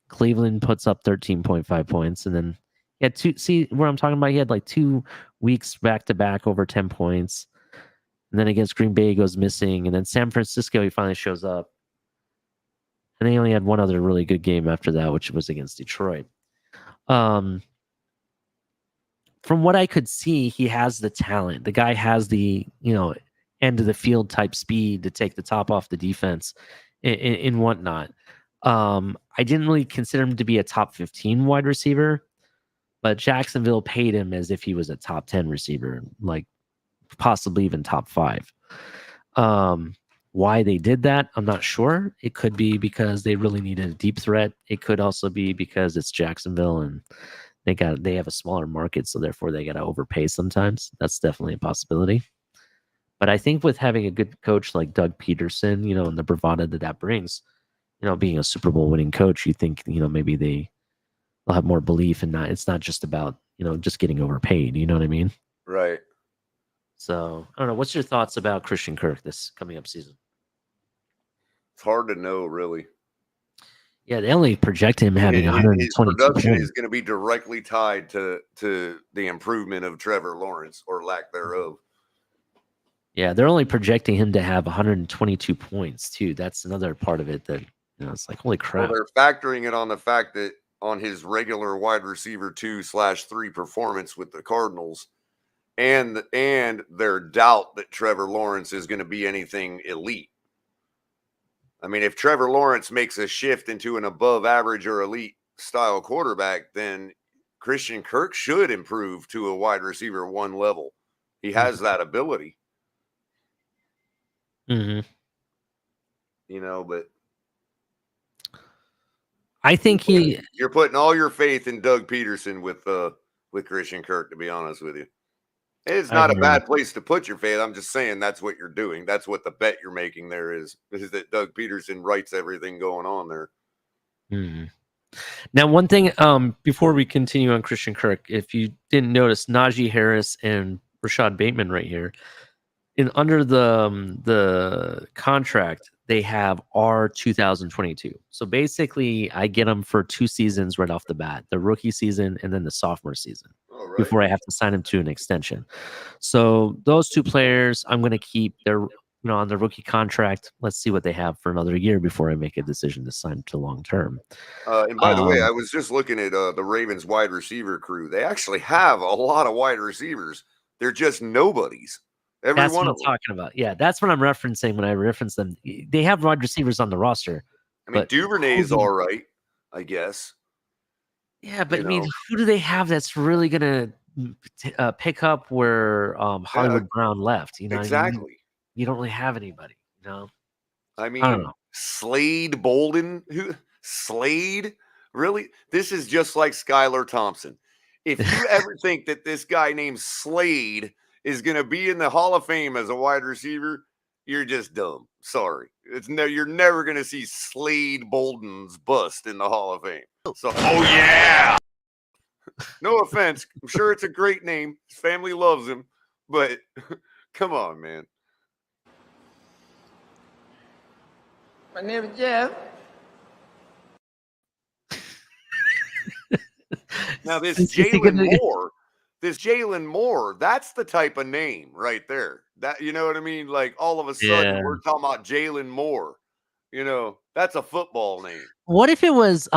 Cleveland puts up 13.5 points. And then he had see where I'm talking about? He had like 2 weeks back to back over 10 points. And then against Green Bay, he goes missing. And then San Francisco, he finally shows up. And they only had one other really good game after that, which was against Detroit. From what I could see, he has the talent. The guy has the, end of the field type speed to take the top off the defense and whatnot. I didn't really consider him to be a top 15 wide receiver, but Jacksonville paid him as if he was a top 10 receiver, like possibly even top 5. Why they did that, I'm not sure. It could be because they really needed a deep threat. It could also be because it's Jacksonville and they have a smaller market, so therefore they got to overpay sometimes. That's definitely a possibility. But I think with having a good coach like Doug Peterson, and the bravado that brings, being a Super Bowl winning coach, you think, maybe they'll have more belief and it's not just about, just getting overpaid. You know what I mean? Right. So I don't know. What's your thoughts about Christian Kirk this coming up season? It's hard to know, really. Yeah, they only project him having 120. His production is going to be directly tied to the improvement of Trevor Lawrence or lack thereof. Yeah, they're only projecting him to have 122 points too. That's another part of it that it's like, holy crap. Well, they're factoring it on the fact that on his regular wide receiver 2/3 performance with the Cardinals, and their doubt that Trevor Lawrence is going to be anything elite. I mean, if Trevor Lawrence makes a shift into an above average or elite style quarterback, then Christian Kirk should improve to a wide receiver 1 level. He has that ability. Mm-hmm. But I think you're putting all your faith in Doug Peterson with Christian Kirk, to be honest with you. It's not a bad place to put your faith. I'm just saying that's what you're doing. That's what the bet you're making there is that Doug Peterson writes everything going on there. Mm-hmm. Now, one thing before we continue on Christian Kirk, if you didn't notice, Najee Harris and Rashad Bateman right here, under the contract, they have our 2022. So basically, I get them for 2 seasons right off the bat, the rookie season and then the sophomore season, before I have to sign them to an extension. So those 2 players, I'm going to keep their, on the rookie contract. Let's see what they have for another year before I make a decision to sign to long term. And by the way, I was just looking at the Ravens wide receiver crew. They actually have a lot of wide receivers. They're just nobodies. That's what I'm talking about. Yeah, that's what I'm referencing when I reference them. They have wide receivers on the roster. I mean, Duvernay's all right, I guess. Yeah, but I mean, who do they have that's really going to pick up where Hollywood Brown left? Exactly. You don't really have anybody. I mean, I don't know. Slade Bolden. Slade? Really? This is just like Skylar Thompson. If you ever think that this guy named Slade is going to be in the Hall of Fame as a wide receiver, you're just dumb. Sorry. You're never going to see Slade Bolden's bust in the Hall of Fame. So, oh, yeah. No offense. I'm sure it's a great name. His family loves him. But come on, man. My name is Jeff. Now, this Jalen Moore, that's the type of name right there. That, you know what I mean? Like, all of a sudden, we're talking about Jalen Moore. That's a football name. What if it was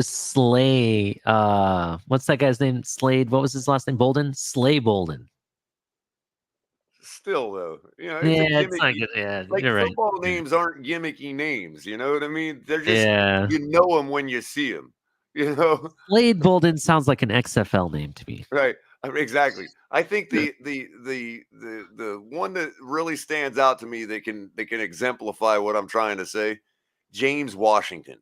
Slay? What's that guy's name? Slade. What was his last name? Bolden? Slay Bolden. Still, though, it's not good. Yeah, like, you're right. Football names aren't gimmicky names. You know what I mean? They're just, you know them when you see them. Slade Bolden sounds like an XFL name to me. Right. Exactly. I think the one that really stands out to me that can exemplify what I'm trying to say, James Washington.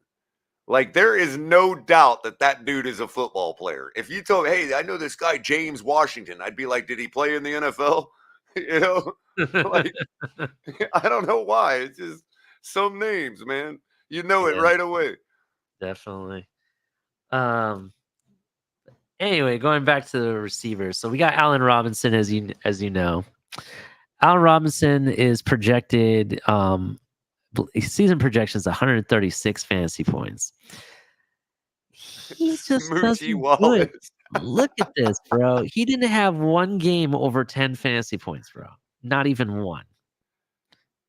Like, there is no doubt that dude is a football player. If you told me, hey, I know this guy James Washington, I'd be like, did he play in the NFL? You know, like, I don't know why. It's just some names, man. You know it Yeah. right away. Definitely. Anyway, going back to the receivers. So we got Allen Robinson, as you know. Allen Robinson is projected season projections 136 fantasy points. He just Smoochy doesn't do Wallace. it. Look at this, bro. He didn't have one game over 10 fantasy points, bro. Not even one.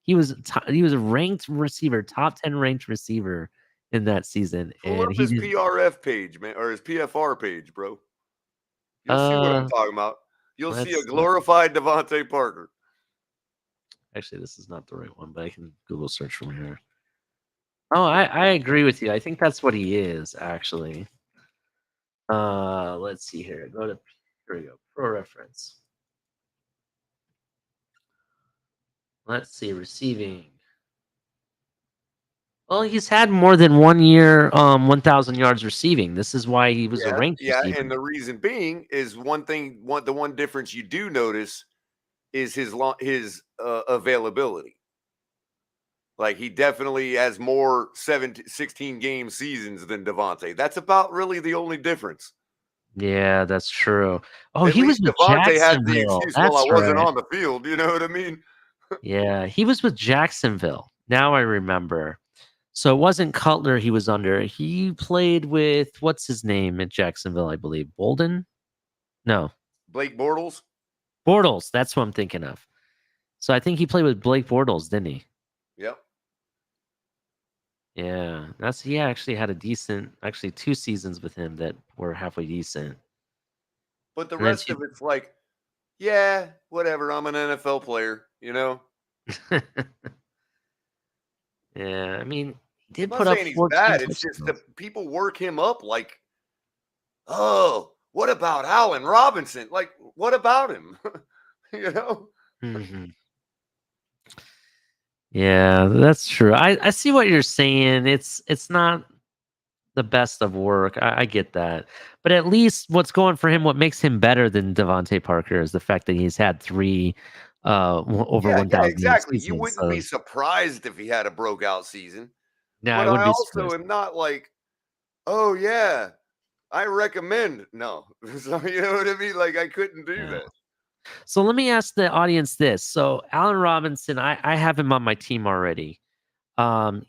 He was a ranked receiver, top 10 ranked receiver in that season. Pull And up he his didn't. PRF page, man, or his PFR page, bro. You'll see what I'm talking about. You'll see a let's glorified Devontae Parker. Actually, this is not the right one, but I can Google search from here. Oh, I agree with you. I think that's what he is, actually. Let's see here. Here we go. Pro reference. Let's see, receiving. Well, he's had more than 1 year, 1,000 yards receiving. This is why he was a ranked receiver. And the reason being is the one difference you do notice is his availability. Like, he definitely has more 16 game seasons than Devontae. That's about really the only difference. Yeah, that's true. Oh, At he was least with Devontae had the Jacksonville. excuse, well, That's I wasn't right. on the field. You know what I mean? Yeah, he was with Jacksonville. Now I remember. So it wasn't Cutler he was under. He played with, what's his name at Jacksonville, I believe. Bolden? No. Blake Bortles? Bortles. That's what I'm thinking of. So I think he played with Blake Bortles, didn't he? Yep. Yeah. He actually had actually 2 seasons with him that were halfway decent. But the And then rest of it's like, yeah, whatever. I'm an NFL player, you know? Yeah, I mean, he did I'm put not up saying he's 14 bad. It's just touchdowns. that people work him up like, oh, what about Allen Robinson? Like, what about him? You know? Mhm. Yeah, that's true. I see what you're saying. It's not the best of work. I get that. But at least what's going for him, what makes him better than Devontae Parker is the fact that he's had 3 over Yeah, 1,000 yard exactly. You seasons. wouldn't So be surprised if he had a broke out season. no, I But I wouldn't be also surprised. am not like, oh yeah, I recommend. No. So, you know what I mean? Like, I couldn't do Yeah. that. So let me ask the audience this. So Allen Robinson, I have him on my team already.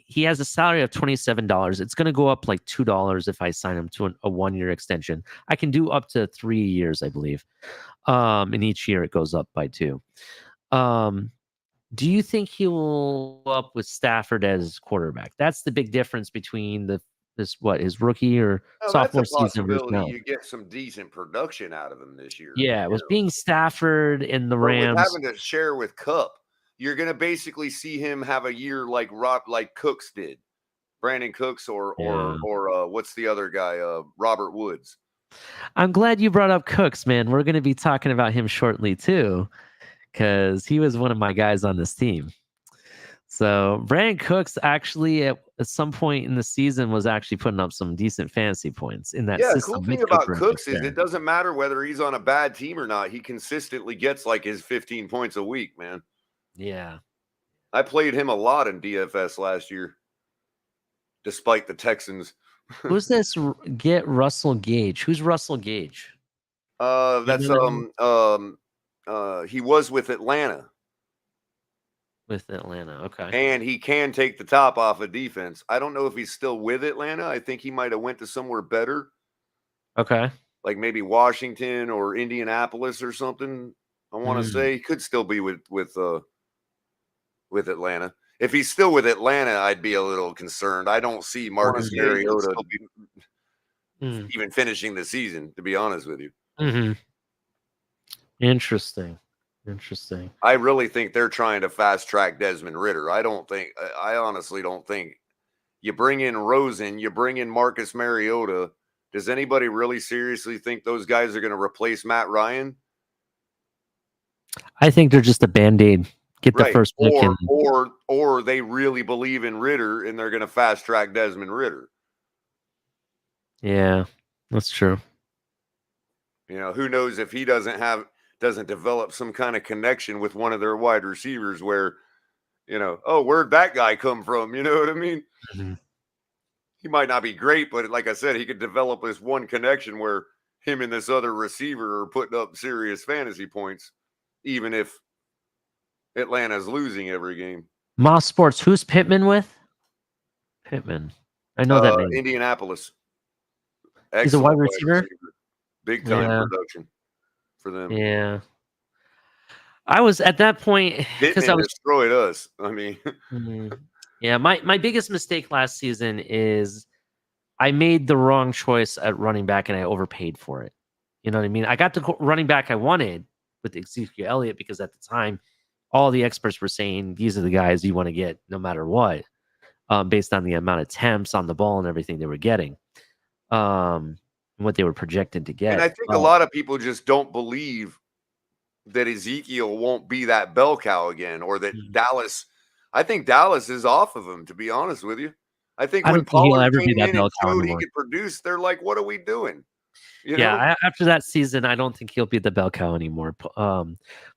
He has a salary of $27. It's going to go up like $2 if I sign him to a 1-year extension. I can do up to 3 years, I believe. And each year it goes up by 2. Do you think he will go up with Stafford as quarterback? That's the big difference between his rookie or Oh, that's a sophomore season versus possibility. now. You get some decent production out of him this year. Yeah, it was being Stafford and the But with Rams. having to share with Cup, you're going to basically see him have a year like Cooks did, Brandon Cooks, or what's the other guy, Robert Woods. I'm glad you brought up Cooks, man. We're going to be talking about him shortly too, because he was one of my guys on this team. So Brandon Cooks actually at some point in the season was actually putting up some decent fantasy points in that Yeah, system. cool thing about Cooks is it doesn't matter whether he's on a bad team or not. He consistently gets like his 15 points a week, man. Yeah. I played him a lot in DFS last year, despite the Texans. Who's this? Get Russell Gage. Who's Russell Gage? That's he was with Atlanta. With Atlanta, okay. And he can take the top off of defense. I don't know if he's still with Atlanta. I think he might have went to somewhere better. Okay. Like maybe Washington or Indianapolis or something. I want to say he could still be with Atlanta. If he's still with Atlanta, I'd be a little concerned. I don't see Marcus Mariota even finishing the season, to be honest with you. Mm-hmm. Interesting. I really think they're trying to fast track Desmond Ridder. I honestly don't think you bring in Rosen, you bring in Marcus Mariota, Does anybody really seriously think those guys are going to replace Matt Ryan? I think they're just a Band-Aid. Get the first pick in. Or they really believe in Ritter and they're going to fast track Desmond Ritter. Yeah, that's true. Who knows if he doesn't develop some kind of connection with one of their wide receivers where, oh, where'd that guy come from? You know what I mean? Mm-hmm. He might not be great, but like I said, he could develop this one connection where him and this other receiver are putting up serious fantasy points, even if Atlanta's losing every game. Moss Sports, who's Pittman with? Pittman. I know that name. Indianapolis. He's a wide receiver? Big time production for them. Yeah. I was at that point because I was destroyed us. I mean, yeah, my biggest mistake last season is I made the wrong choice at running back and I overpaid for it. You know what I mean? I got the running back I wanted with Ezekiel Elliott because at the time, all the experts were saying these are the guys you want to get no matter what, based on the amount of attempts on the ball and everything they were getting, and what they were projected to get. And I think a lot of people just don't believe that Ezekiel won't be that bell cow again, or that Dallas. I think Dallas is off of him, to be honest with you. I think when Pollard came in and showed he could produce, they're like, "What are we doing?" After that season, I don't think he'll be the bell cow anymore. What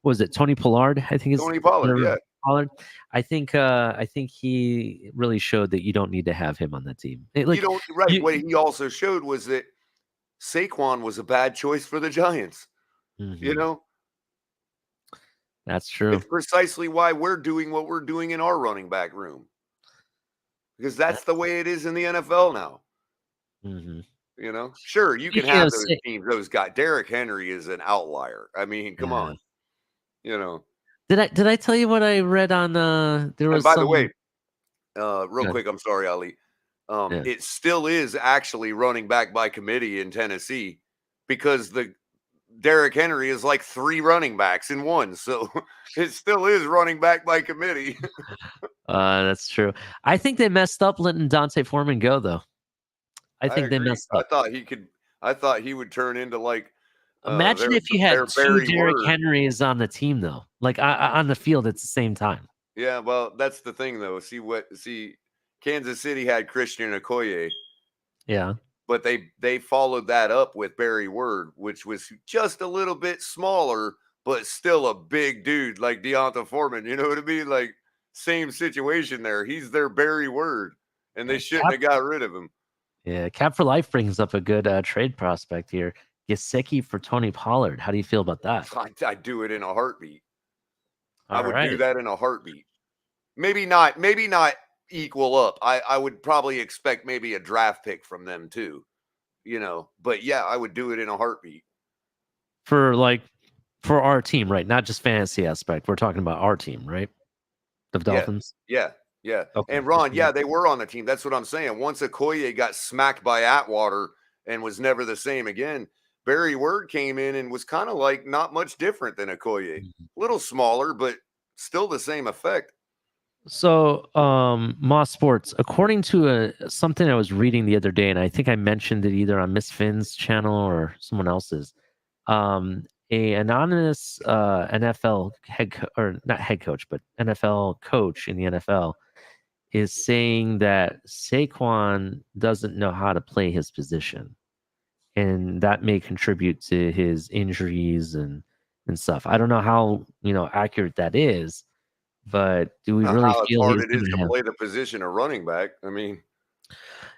was it, Tony Pollard? I think it's Tony Pollard. Yeah, Pollard. I think he really showed that you don't need to have him on the team. What he also showed was that Saquon was a bad choice for the Giants. Mm-hmm. That's true. It's precisely why we're doing what we're doing in our running back room, because that's the way it is in the NFL now. Mm-hmm. Sure, you can have those teams. Those guys. Derrick Henry is an outlier. I mean, come on. Did I tell you what I read on there was? And by the way, real quick, I'm sorry, Ali. It still is actually running back by committee in Tennessee because the Derrick Henry is like 3 running backs in one, so it still is running back by committee. That's true. I think they messed up letting Dante Foreman go, though. I think they messed up. I thought he would turn into like. Imagine if you had 2 Derrick Henrys on the team, though, like on the field at the same time. Yeah, well, that's the thing, though. See, Kansas City had Christian Okoye. Yeah. But they followed that up with Barry Word, which was just a little bit smaller, but still a big dude like Deonta Foreman. You know what I mean? Like, same situation there. He's their Barry Word, and they shouldn't have got rid of him. Yeah, Cap for Life brings up a good trade prospect here. Gesicki for Tony Pollard. How do you feel about that? I'd do it in a heartbeat. I would do that in a heartbeat. Maybe not equal up. I would probably expect maybe a draft pick from them too, but yeah, I would do it in a heartbeat. For our team, right? Not just fantasy aspect. We're talking about our team, right? The Dolphins. Yeah. Okay. And Ron, they were on the team. That's what I'm saying. Once Okoye got smacked by Atwater and was never the same again, Barry Word came in and was kind of like not much different than Okoye. A little smaller, but still the same effect. So, Moss Sports, according to something I was reading the other day, and I think I mentioned it either on Miss Finn's channel or someone else's, a anonymous NFL not head coach, but NFL coach in the NFL is saying that Saquon doesn't know how to play his position, and that may contribute to his injuries and stuff. I don't know how accurate that is. But do we really feel hard it is to play the position of running back? I mean,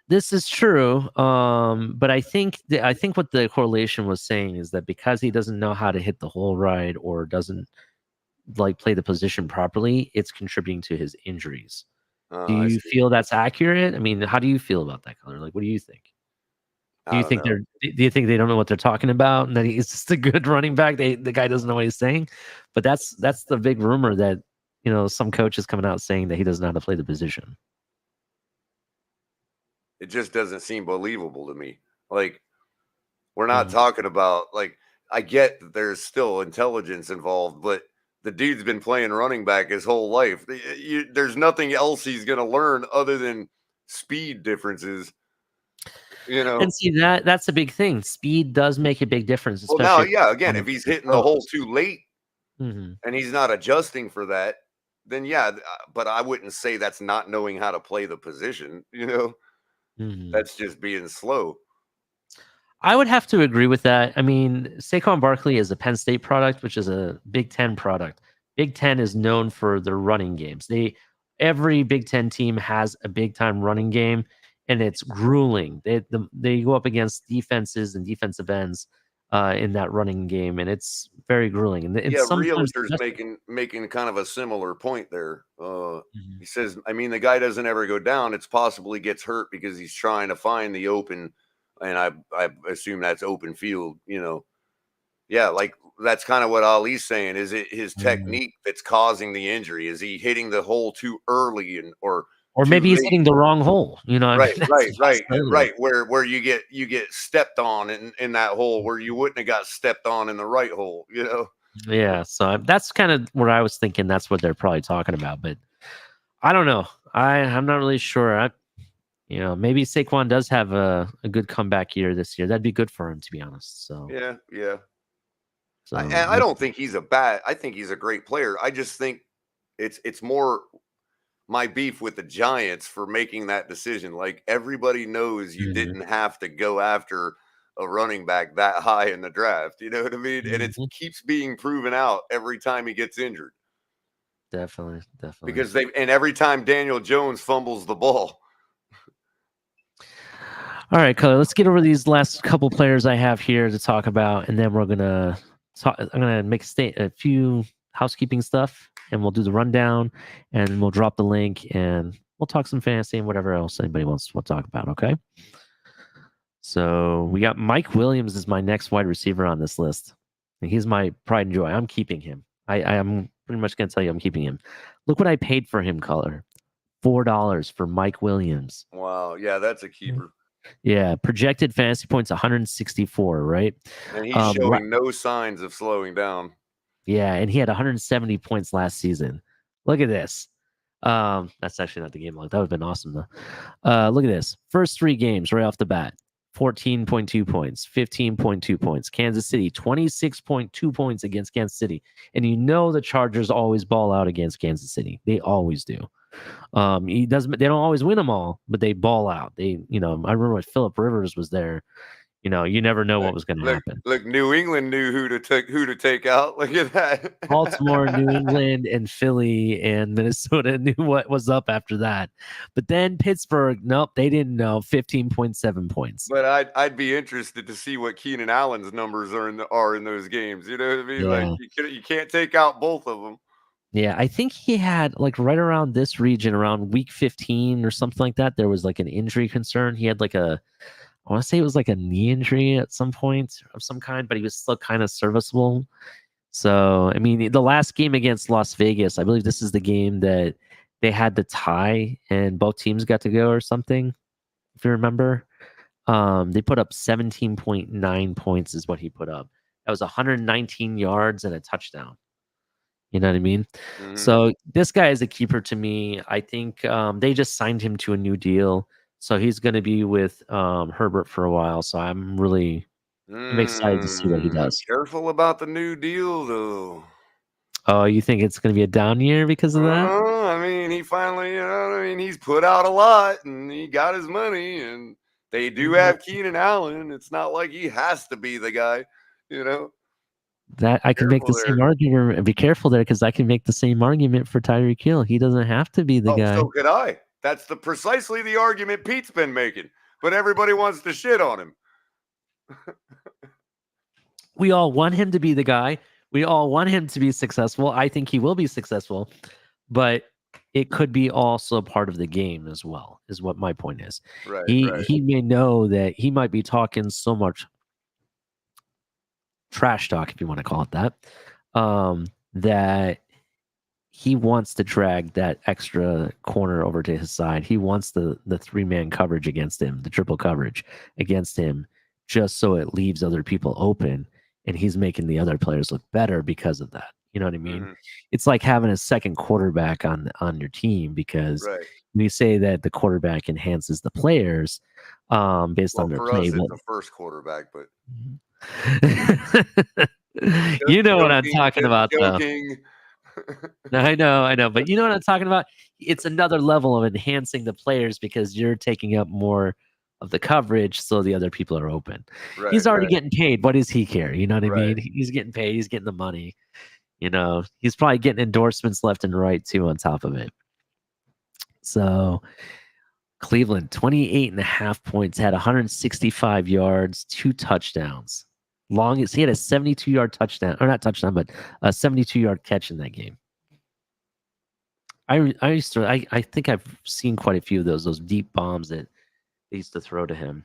this is true. But I think what the correlation was saying is that because he doesn't know how to hit the hole right or doesn't play the position properly, it's contributing to his injuries. Do you feel that's accurate? I mean, how do you feel about that, Culler? Like, what do you think? Do you think they don't know what they're talking about and that he's just a good running back? The guy doesn't know what he's saying. But that's the big rumor that some coach is coming out saying that he doesn't know how to play the position. It just doesn't seem believable to me. Like, we're not talking about, I get that there's still intelligence involved, but the dude's been playing running back his whole life. There's nothing else he's going to learn other than speed differences. know. And see that's a big thing. Speed does make a big difference, Well, now, especially yeah, again, if he's hitting the hole too late mm-hmm. and he's not adjusting for that, then yeah, but I wouldn't say that's not knowing how to play the position, you know. Mm-hmm. That's just being slow. I would have to agree with that. I mean, Saquon Barkley is a Penn State product, which is a Big Ten product. Big Ten is known for their running games. Every Big Ten team has a big time running game, and it's grueling. They go up against defenses and defensive ends in that running game, and it's very grueling. And Yeah, sometimes Realtor's making kind of a similar point there. Mhm. He says, I mean, the guy doesn't ever go down. It's possible he gets hurt because he's trying to find the open, and I assume that's open field, you know. Yeah, like that's kind of what Ali's saying. Is it his technique that's causing the injury? Is he hitting the hole too early or too maybe he's late? hitting the wrong hole. You know, Right, that's right. Where you get stepped on in that hole where you wouldn't have got stepped on in the right hole, you know. Yeah, so that's kind of what I was thinking. That's what they're probably talking about, but I don't know. I'm not really sure. Maybe Saquon does have a good comeback year this year. That'd be good for him, to be honest. So Yeah. So I don't think he's I think he's a great player. I just think it's more my beef with the Giants for making that decision. Like everybody knows you didn't have to go after a running back that high in the draft. You know what I mean? And it keeps being proven out every time he gets injured. Definitely. Because every time Daniel Jones fumbles the ball. All right, Culler, let's get over these last couple players I have here to talk about, and then we're gonna talk. I'm gonna make a few housekeeping stuff, and we'll do the rundown, and we'll drop the link, and we'll talk some fantasy and whatever else anybody wants to talk about. Okay. So we got Mike Williams as my next wide receiver on this list. And he's my pride and joy. I'm keeping him. I'm pretty much gonna tell you I'm keeping him. Look what I paid for him, Culler. $4 for Mike Williams. Wow, yeah, that's a keeper. Yeah, projected fantasy points 164, right? And he's showing no signs of slowing down. Yeah, and he had 170 points last season. Look at this. That's actually not the game log. That would have been awesome though. Look at this. First 3 games right off the bat. 14.2 points, 15.2 points. Kansas City, 26.2 points against Kansas City. And you know the Chargers always ball out against Kansas City. They always do. They don't always win them all, but they ball out. I remember when Phillip Rivers was there. You never know what was going to happen. Look, New England knew who to take out. Look at that. Baltimore, New England, and Philly and Minnesota knew what was up after that. But then Pittsburgh, nope, they didn't know. 15.7 points. But I'd be interested to see what Keenan Allen's numbers are in those games. You know what I mean? Yeah. Like you can't take out both of them. Yeah, I think he had like right around this region, around week 15 or something like that. There was like an injury concern. He had like I want to say it was like a knee injury at some point of some kind, but he was still kind of serviceable. So, I mean, the last game against Las Vegas, I believe this is the game that they had the tie and both teams got to go or something, if you remember. They put up 17.9 points is what he put up. That was 119 yards and a touchdown. You know what I mean? Mm-hmm. So this guy is a keeper to me. I think they just signed him to a new deal. So he's going to be with Herbert for a while. So I'm excited to see what he does. Careful about the new deal, though. Oh, you think it's going to be a down year because of that? I mean, he finally, he's put out a lot and he got his money, and they do have Keenan Allen. It's not like he has to be the guy, That I can make the same argument. Be careful there, because I can make the same argument for Tyreek Hill. He doesn't have to be the guy. So could I. That's precisely the argument Pete's been making, but everybody wants to shit on him. We all want him to be the guy. We all want him to be successful. I think he will be successful, but it could be also part of the game as well, is what my point is. Right. He may know that he might be talking so much trash talk, if you want to call it that, that he wants to drag that extra corner over to his side. He wants the 3-man coverage against him, the triple coverage against him, just so it leaves other people open, and he's making the other players look better because of that. You know what I mean? Mhm. It's like having a second quarterback on your team because Right. we say that the quarterback enhances the players based Well, on their for play. us, it's But the first quarterback, but just you know what I'm joking, talking just about, though. joking. I know, but you know what I'm talking about? It's another level of enhancing the players because you're taking up more of the coverage so the other people are open. He's Right, already right, getting paid. What does he care? You know what I right. mean? He's getting paid, he's getting the money. You know, he's probably getting endorsements left and right too on top of it. So Cleveland, 28.5 points, had 165 yards, 2 touchdowns. Longest, he had a 72-yard touchdown, or not touchdown, but a 72-yard catch in that game. I think I've seen quite a few of those deep bombs that they used to throw to him.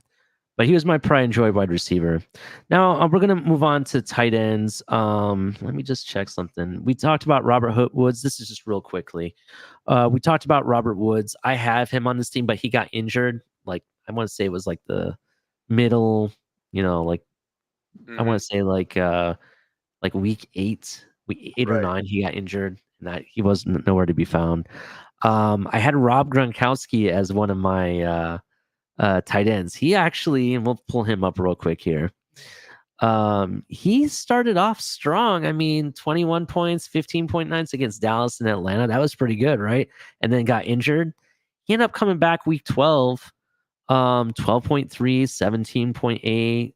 But he was my pride and joy wide receiver. Now we're gonna move on to tight ends. Let me just check something. We talked about Robert Woods. This is just real quickly. We talked about Robert Woods. I have him on this team, but he got injured. Like I want to say it was like the middle, like I want Mhm. to say like week 8, week 8 or Right. 9, he got injured and that he was nowhere to be found. I had Rob Gronkowski as one of my tight ends. He actually, and we'll pull him up real quick here. He started off strong. I mean, 21 points, 15.9 against Dallas and Atlanta. That was pretty good, right? And then got injured. He ended up coming back week 12, 12.3, 17.8,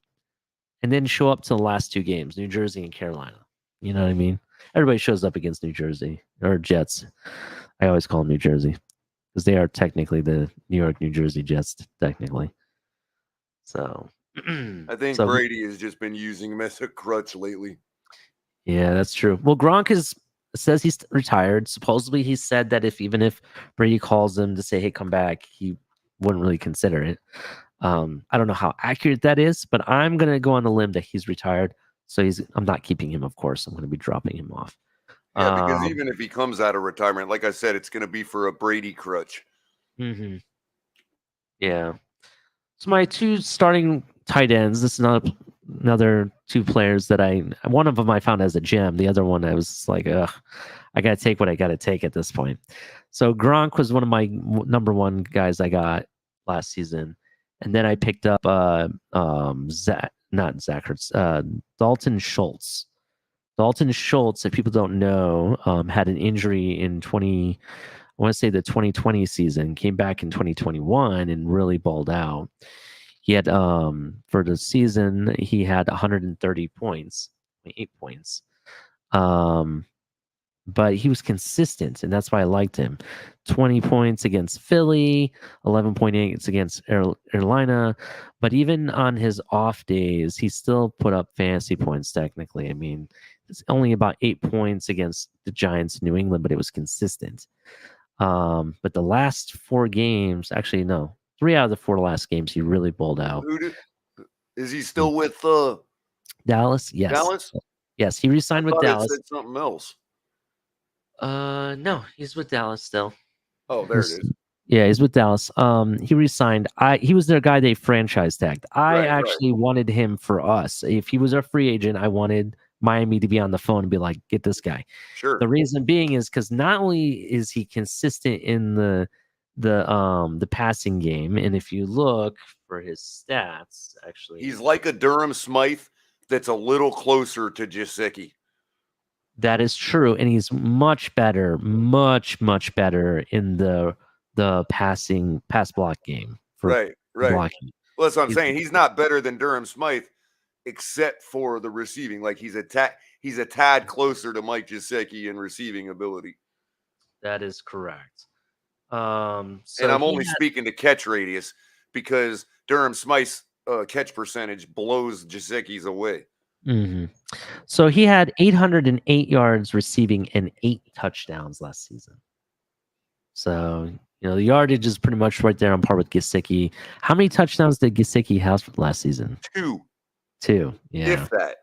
and then show up to the last 2 games, New Jersey and Carolina. You know what I mean? Everybody shows up against New Jersey or Jets. I always call them New Jersey because they are technically the New York, New Jersey Jets, technically. So, I think so Brady has just been using him as a crutch lately. yeah, that's true. Well, Gronk says he's retired. Supposedly, he said that even if Brady calls him to say, "Hey, come back," he wouldn't really consider it. I don't know how accurate that is, but I'm gonna go on the limb that he's retired. So I'm not keeping him, of course. I'm gonna be dropping him off. Yeah, because even if he comes out of retirement, like I said, it's going to be for a Brady crutch. Mm-hmm. Yeah. So my 2 starting tight ends. This is another 2 players that one of them I found as a gem. The other one I was like, ugh, I gotta take what I gotta take at this point. So Gronk was one of my number 1 guys I got last season, and then I picked up Zach Ertz, Dalton Schultz. Dalton Schultz, if people don't know, had an injury in I want to say the 2020 season, came back in 2021 and really balled out. He had for the season he had 130 points, 8 points. But he was consistent, and that's why I liked him. 20 points against Philly, 11.8 against Carolina. But even on his off days, he still put up fantasy points, technically. I mean, it's only about 8 points against the Giants, New England, but it was consistent. But the last 4 games, actually, no, 3 out of the 4 last games, he really bowled out. Is he still with Dallas? Yes. Dallas? Yes, he re-signed with I thought Dallas. it said something else. No, he's with Dallas still. Oh, there it is. Yeah, he's with Dallas. He resigned. He was their guy they franchise tagged. I Right. actually wanted him for us. If he was a free agent, I wanted Miami to be on the phone and be like, get this guy. Sure. The reason being is because not only is he consistent in the passing game, and if you look for his stats, actually, He's like a Durham Smythe that's a little closer to Gesicki. that is true, and he's much better in the pass block game for Right. blocking. Well, that's what I'm saying. He's not better than Durham Smythe, except for the receiving. Like he's a tad closer to Mike Gesicki in receiving ability. That is correct. And I'm only speaking to catch radius because Durham Smythe's catch percentage blows Gesicki's away. Mm-hmm. So he had 808 yards receiving and 8 touchdowns last season. So, the yardage is pretty much right there on par with Gesicki. How many touchdowns did Gesicki have last season? 2. 2, yeah. If that.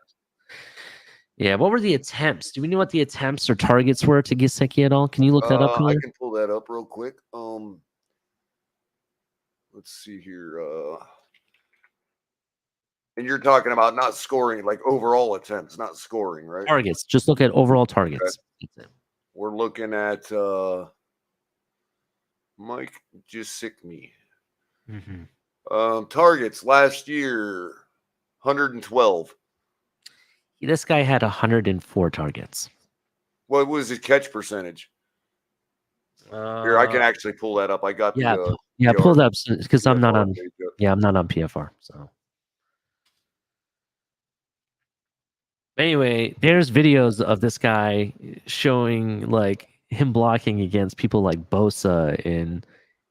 Yeah, what were the attempts? Do we know what the attempts or targets were to Gesicki at all? Can you look that up? I can pull that up real quick. Let's see here. And you're talking about not scoring, like overall attempts, not scoring, right? Targets. Just look at overall targets. Okay. We're looking at Mike Gesicki. Targets last year, 112. This guy had 104 targets. What was his catch percentage? Here, I can actually pull that up. I got the pull that up because I'm not on. page up. Yeah, I'm not on PFR. So anyway, there's videos of this guy showing like him blocking against people like Bosa and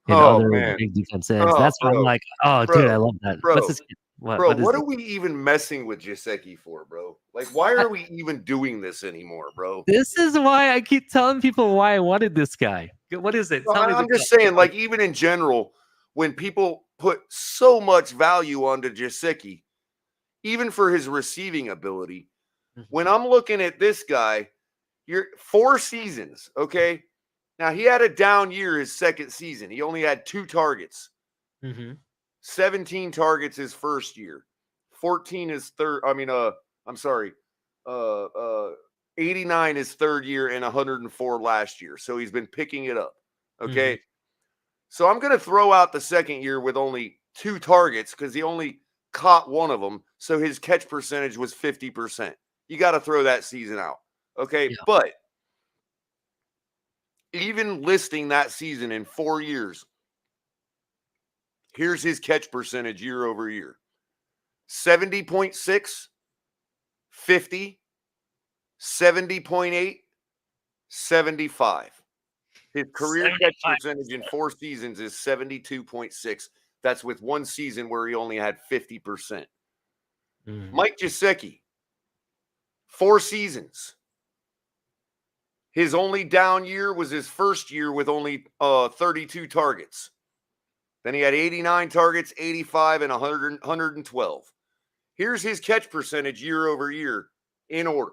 other big defense ends. That's why I'm like, dude, I love that. Bro, What's this? What are we even messing with Gesicki for, bro? Like, why are we even doing this anymore, bro? This is why I keep telling people why I wanted this guy. What is it? I'm just saying, like, even in general, when people put so much value onto Gesicki, even for his receiving ability, when I'm looking at this guy, you're 4 seasons, okay? Now, he had a down year his second season. He only had 2 targets. 17 targets his first year. 14 his third. I mean, 89 his third year and 104 last year. So he's been picking it up. Okay. So I'm going to throw out the second year with only 2 targets because he only caught one of them. So his catch percentage was 50%. You got to throw that season out. Okay. Yeah. But even listing that season in 4 years, here's his catch percentage year over year. 70.6, 50, 70.8, 75. His career 75. Catch percentage in 4 seasons is 72.6. That's with 1 season where he only had 50%. Mike Gesicki, 4 seasons. His only down year was his first year with only 32 targets. Then he had 89 targets, 85, and 112. Here's his catch percentage year over year in order.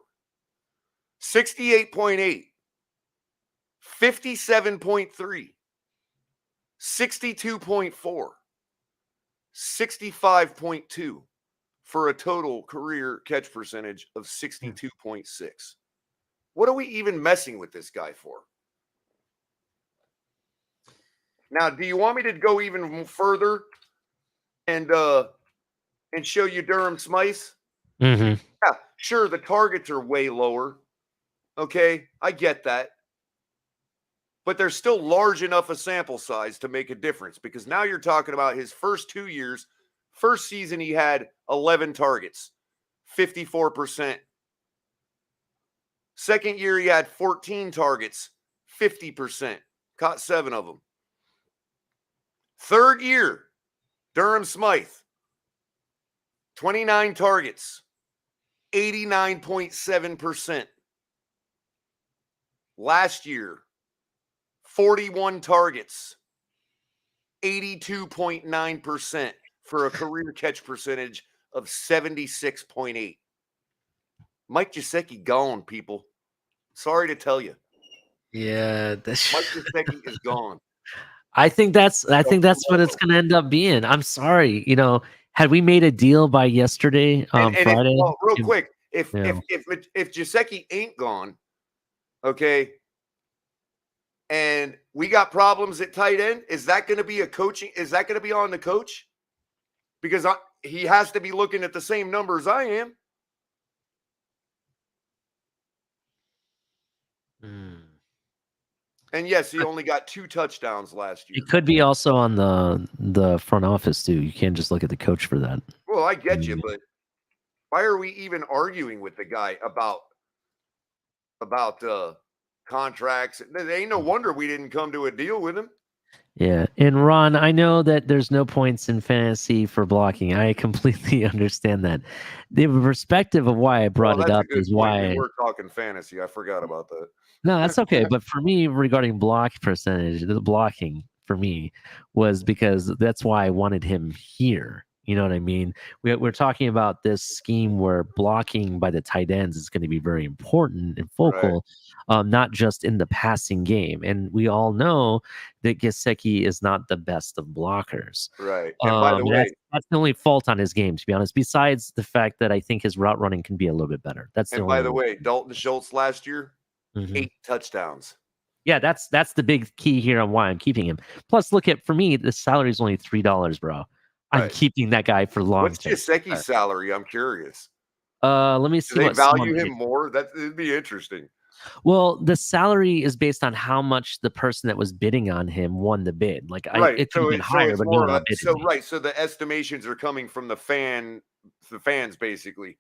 68.8, 57.3, 62.4, 65.2 for a total career catch percentage of 62.6. What are we even messing with this guy for? Now, do you want me to go even further and show you Durham Smythe? Yeah, sure, the targets are way lower. Okay, I get that. But there's still large enough a sample size to make a difference because now you're talking about his first 2 years. First season, he had 11 targets, 54%. Second year, he had 14 targets, 50%. Caught 7 of them. Third year, Durham Smythe, 29 targets, 89.7%. Last year, 41 targets, 82.9% for a career catch percentage of 76.8. Mike Gesicki gone, people. Sorry to tell you. Yeah, Mike Gesicki is gone. I think that's what it's going to end up being. I'm sorry, had we made a deal by yesterday, Friday. Real quick, if Gesicki ain't gone, okay, and we got problems at tight end, is that going to be is that going to be on the coach? Because he has to be looking at the same numbers I am. And yes, he only got 2 touchdowns last year. It could be also on the front office too. You can't just look at the coach for that. Well, I get you, but why are we even arguing with the guy about contracts? There ain't no wonder we didn't come to a deal with him. Yeah, and Ron, I know that there's no points in fantasy for blocking. I completely understand that. The perspective of why I brought it up is why we're talking fantasy. I forgot about that. No, that's okay. But for me, regarding block percentage, the blocking for me was because that's why I wanted him here. You know what I mean? We're talking about this scheme where blocking by the tight ends is going to be very important and focal, not just in the passing game. And we all know that Gesicki is not the best of blockers. Right. And by the way, That's the only fault on his game, to be honest, besides the fact that I think his route running can be a little bit better. That's the and only by the way, Dalton Schultz last year, Mhm. 8 touchdowns. Yeah, that's the big key here on why I'm keeping him. Plus, look at, for me, the salary is only $3, bro. I'm Right. keeping that guy for long What's term. Gesicki's salary? I'm curious. Let me Do see they what value someone him paid. more? It'd be interesting. Well, the salary is based on how much the person that was bidding on him won the bid. Like, Right. it could have been So higher, it's but no more one of a, outbid so me. right. So the estimations are coming from the fans basically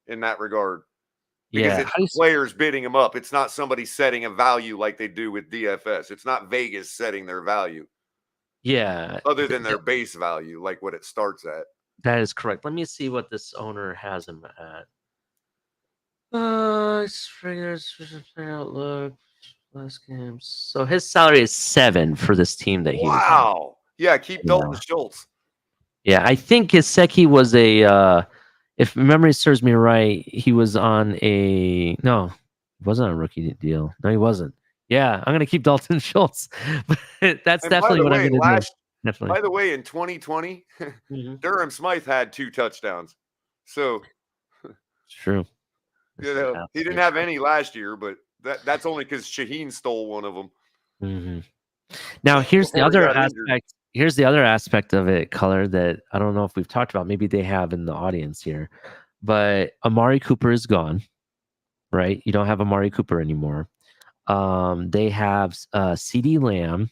in that regard. Because Yeah. it's the players bidding them up. It's not somebody setting a value like they do with DFS. It's not Vegas setting their value. Yeah. Other than their base value, like what it starts at. That is correct. Let me see what this owner has him at. Outlook. Last games. So his salary is 7 for this team that he was on. Wow. Yeah, keep Dalton Schultz. Yeah, I think Gesicki was if memory serves me right, he was on he wasn't on a rookie deal. No, he wasn't. Yeah, I'm gonna keep Dalton Schultz. That's And definitely what I'm gonna do. Definitely. by the way, in 2020, Durham Smythe had 2 touchdowns. So It's true. he didn't have any last year, but that's only because Shaheen stole one of them. Mm-hmm. Now here's the other aspect. Here's the other aspect of it, Culler, that I don't know if we've talked about. Maybe they have in the audience here, but Amari Cooper is gone. Right? You don't have Amari Cooper anymore. They have CeeDee Lamb.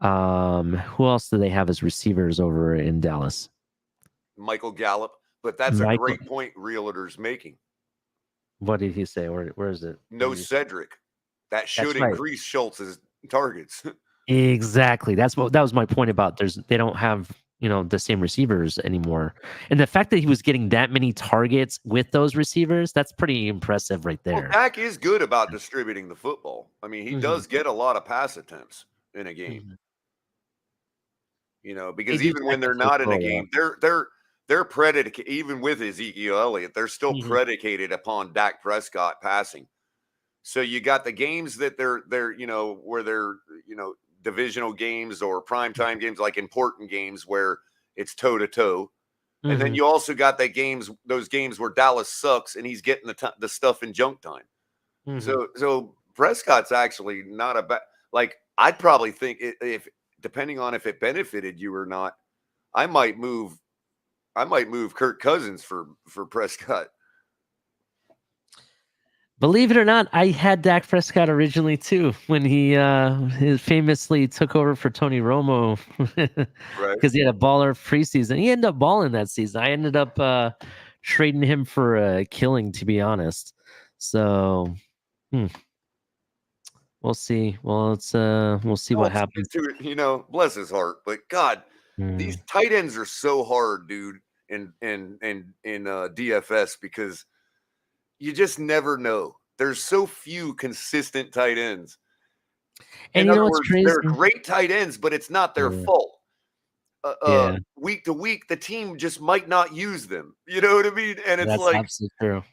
Who else do they have as receivers over in Dallas? Michael Gallup. But that's a great point Realtor's making. What did he say? Where is it? No Cedric. That should increase Schultz's targets. Exactly. That was my point about they don't have the same receivers anymore. And the fact that he was getting that many targets with those receivers, that's pretty impressive right there. Well, Dak is good about distributing the football. I mean, he does get a lot of pass attempts in a game. Because even when they're not in a game, they're predicated, even with Ezekiel Elliott, they're still predicated upon Dak Prescott passing. So you got the games that they're where they're divisional games or primetime games, like important games where it's toe to toe. And then you also got those games where Dallas sucks and he's getting the stuff in junk time. So Prescott's actually not a bad, like, I'd probably think if depending on if it benefited you or not, I might move Kirk Cousins for Prescott. Believe it or not, I had Dak Prescott originally too when he famously took over for Tony Romo because he had a baller preseason. He ended up balling that season. I ended up trading him for a killing, to be honest. So we'll see. Well, we'll see what happens. Bless his heart, but God, these tight ends are so hard, dude, in DFS because you just never know. There's so few consistent tight ends. And in other words, they're great tight ends, but it's not their fault. Week to week, the team just might not use them. You know what I mean? And it's that's absolutely true.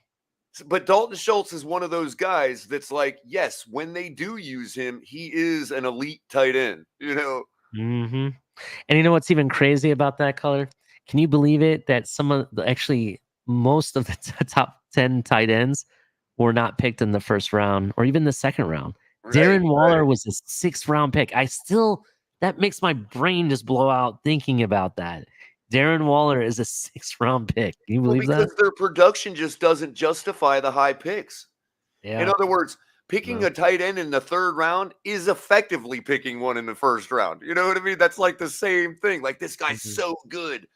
But Dalton Schultz is one of those guys that's like, yes, when they do use him, he is an elite tight end. And you know what's even crazy about that, Culler? Can you believe it that most of the top 10 tight ends were not picked in the first round or even the second round? Darren Waller was a 6th round pick. That makes my brain just blow out thinking about that. Darren Waller is a 6th round pick. Can you believe that? Because their production just doesn't justify the high picks. Yeah. In other words, picking a tight end in the 3rd round is effectively picking one in the 1st round. You know what I mean? That's like the same thing. Like, this guy's so good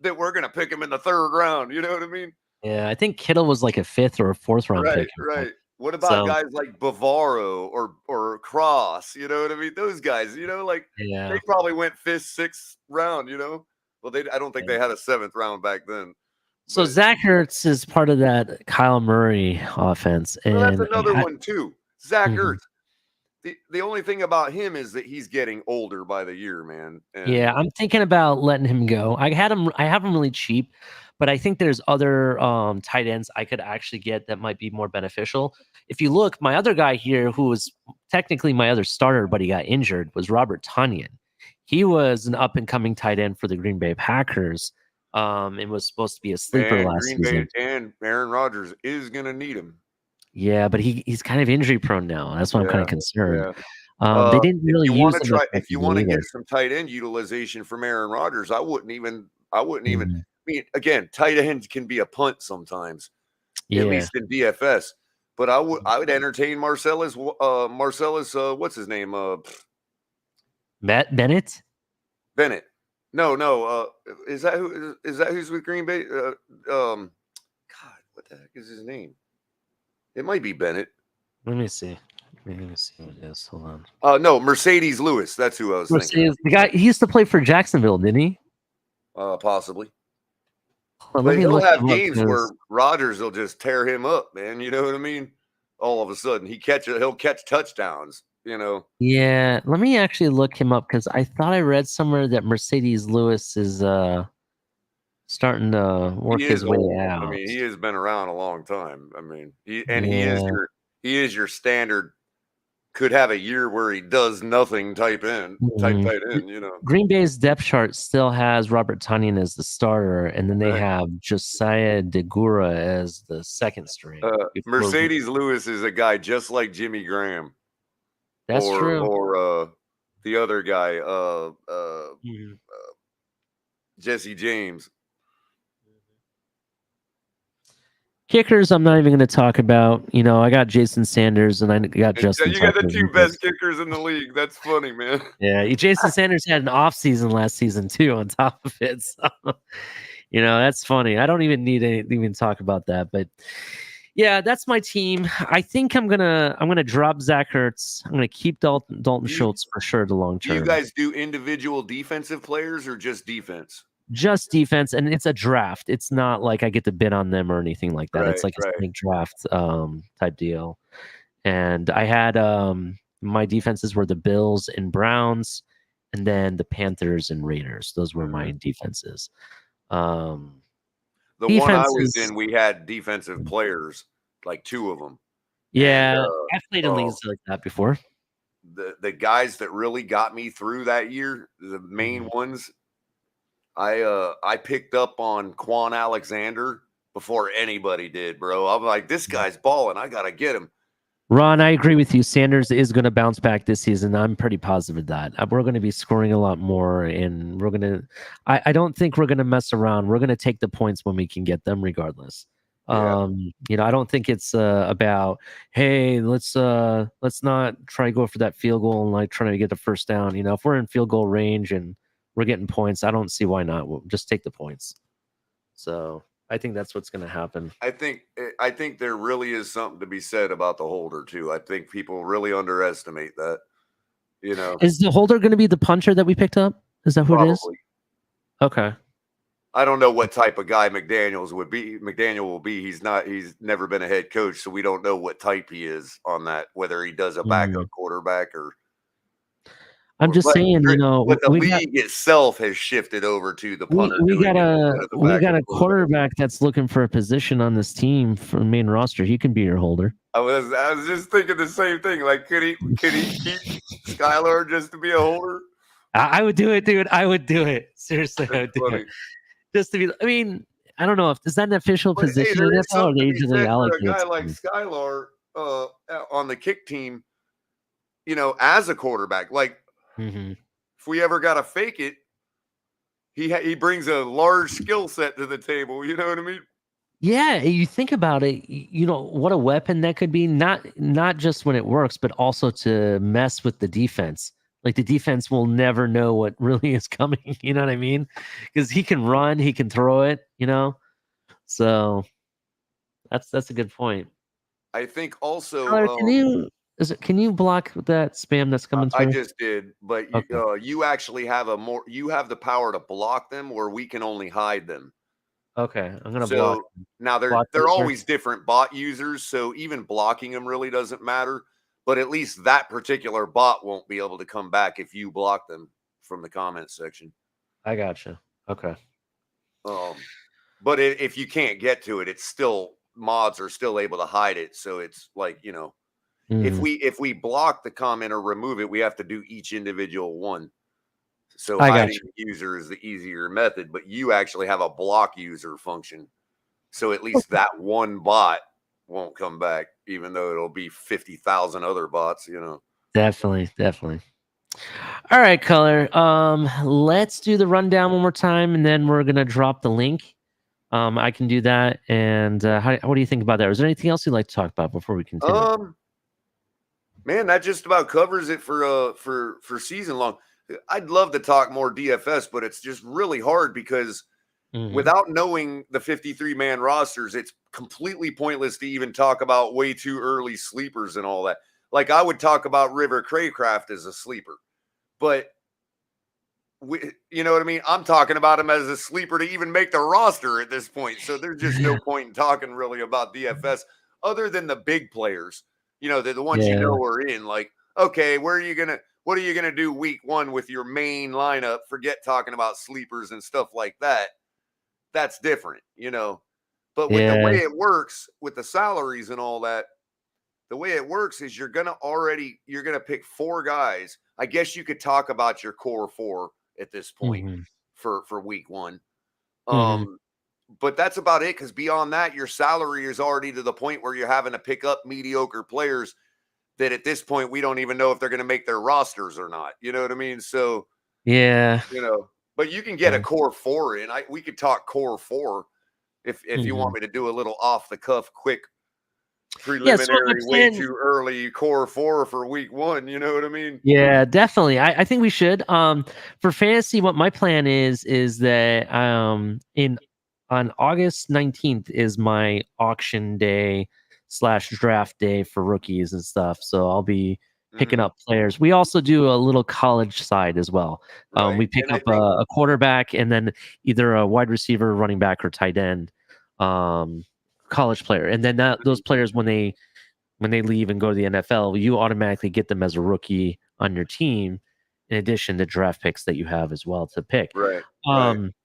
that we're going to pick him in the 3rd round. You know what I mean? Yeah, I think Kittle was like a 5th or a 4th round pick. Right. What about guys like Bavaro or Cross? You know what I mean? Those guys, they probably went 5th, 6th round, Well, I don't think they had a 7th round back then. So Zach Ertz is part of that Kyle Murray offense. And that's another one too. Zach Ertz. the only thing about him is that he's getting older by the year, man. And Yeah, I'm thinking about letting him go. I have him really cheap, but I think there's other tight ends I could actually get that might be more beneficial. If you look, my other guy here, who was technically my other starter, but he got injured, was Robert Tonyan. He was an up and coming tight end for the Green Bay Packers. And was supposed to be a sleeper last Green season. Bay and Aaron Rodgers is gonna need him. Yeah, but he's kind of injury prone now. That's why I'm kind of concerned. Yeah. They didn't really use him If you want to either. get some tight end utilization from Aaron Rodgers, I wouldn't even. Mhm. I mean, again, tight ends can be a punt sometimes, Yeah. at least in DFS. But I would entertain Marcellus. What's his name? Matt Bennett. Bennett. No. Is that who's with Green Bay? God, what the heck is his name? It might be Bennett. Let me see. Let me see what it is. Hold on. No, Mercedes Lewis. That's who I was thinking. The guy, he used to play for Jacksonville, didn't he? Possibly. Hold on, But let me he'll look have him up, games where 'cause- Rodgers will just tear him up, man. You know what I mean? All of a sudden, he'll catch touchdowns. You know. Yeah, let me actually look him up because I thought I read somewhere that Mercedes Lewis is starting to work his way old. out. I mean, he has been around a long time. I mean, he Yeah. is your standard. Could have a year where he does nothing. Type tight end. You know. Green Bay's depth chart still has Robert Tonyan as the starter, and then they Right. have Josiah DeGura as the second string. Mercedes Lewis is a guy just like Jimmy Graham. That's true. Or the other guy, Mhm. Jesse James. Kickers, I'm not even going to talk about. You know, I got Jason Sanders and I got Justin. You got the Tucker. two best kickers in the league. That's funny, man. Yeah, Jason Sanders had an off season last season too. On top of it, so, you know, that's funny. I don't even need to even talk about that. But yeah, that's my team. I think I'm gonna drop Zach Ertz. I'm gonna keep Dalton Schultz for sure the long Do you term. guys do individual defensive players or just defense? Just defense, and it's a draft. It's not like I get to bid on them or anything like that. It's like a snake draft type deal. And I had my defenses were the Bills and Browns, and then the Panthers and Raiders. Those were my defenses. The one I was in, we had defensive players, like two of them. Yeah, I've played in leagues like that before. The guys that really got me through that year, the main ones, I picked up on Quan Alexander before anybody did, bro. I'm like, this guy's balling. I gotta get him. Ron, I agree with you. Sanders is going to bounce back this season. I'm pretty positive of that. We're going to be scoring a lot more, and we're going to. I don't think we're going to mess around. We're going to take the points when we can get them, regardless. Yeah. You know, I don't think it's about, hey, let's not try to go for that field goal and like trying to get the first down. You know, if we're in field goal range and we're getting points, I don't see why not. We'll just take the points. So I think that's what's going to happen. I think there really is something to be said about the holder too. I think people really underestimate that. You know, is the holder going to be the punter that we picked up? Is that who it is? Okay. I don't know what type of guy McDaniel will be. He's never been a head coach, so we don't know what type he is on that, whether he does a backup quarterback or. I'm just saying, you know, but the league itself has shifted over to the punter. We got a quarterback that's looking for a position on this team for the main roster. He can be your holder. I was just thinking the same thing. Like, could he keep Skylar just to be a holder? I would do it, dude. I would do it. Seriously, I would do it. Just to be. I mean, I don't know if is that an official position in NFL or they usually allocate a guy like Skylar on the kick team. You know, as a quarterback, like. Mm-hmm. If we ever got to fake it, he brings a large skill set to the table. You know what I mean? Yeah, you think about it. You know what a weapon that could be. Not just when it works, but also to mess with the defense. Like the defense will never know what really is coming. You know what I mean? Because he can run, he can throw it. You know, so that's a good point. I think also. Tyler, can you block that spam that's coming through? I just did, but you actually have you have the power to block them where we can only hide them. Okay, I'm gonna block them. Now they're always different bot users, so even blocking them really doesn't matter. but at least that particular bot won't be able to come back if you block them from the comment section. I gotcha. Okay. But if you can't get to it, it's still, mods are still able to hide it. So it's like, you know, if we block the comment or remove it, we have to do each individual one. So I hiding gotcha. the user is the easier method, but you actually have a block user function. So at least that one bot won't come back, even though it'll be 50,000 other bots, you know. Definitely. All right, Color. Let's do the rundown one more time, and then we're gonna drop the link. I can do that. And what do you think about that? Is there anything else you'd like to talk about before we continue? Man, that just about covers it for season long. I'd love to talk more DFS, but it's just really hard because without knowing the 53-man rosters, it's completely pointless to even talk about way too early sleepers and all that. Like, I would talk about River Craycraft as a sleeper, but you know what I mean? I'm talking about him as a sleeper to even make the roster at this point. So there's just no point in talking really about DFS other than the big players. You know, the ones you know are in. Like, okay, what are you gonna do week 1 with your main lineup? Forget talking about sleepers and stuff like that. That's different, you know. But with the way it works with the salaries and all that, the way it works is you're gonna pick 4 guys. I guess you could talk about your core 4 at this point for week 1. But that's about it, because beyond that, your salary is already to the point where you're having to pick up mediocre players that at this point we don't even know if they're going to make their rosters or not. You know what I mean? So Yeah. you know, but you can get a core 4 in. We could talk core 4 if you want me to do a little off the cuff, quick preliminary, way too early core 4 for week 1. You know what I mean? Yeah, definitely. I think we should. For fantasy, what my plan is that on August 19th is my auction day / draft day for rookies and stuff. So I'll be picking up players. We also do a little college side as well. We pick up a quarterback and then either a wide receiver, running back, or tight end college player. And then those players, when they leave and go to the NFL, you automatically get them as a rookie on your team, in addition to draft picks that you have as well to pick. Right.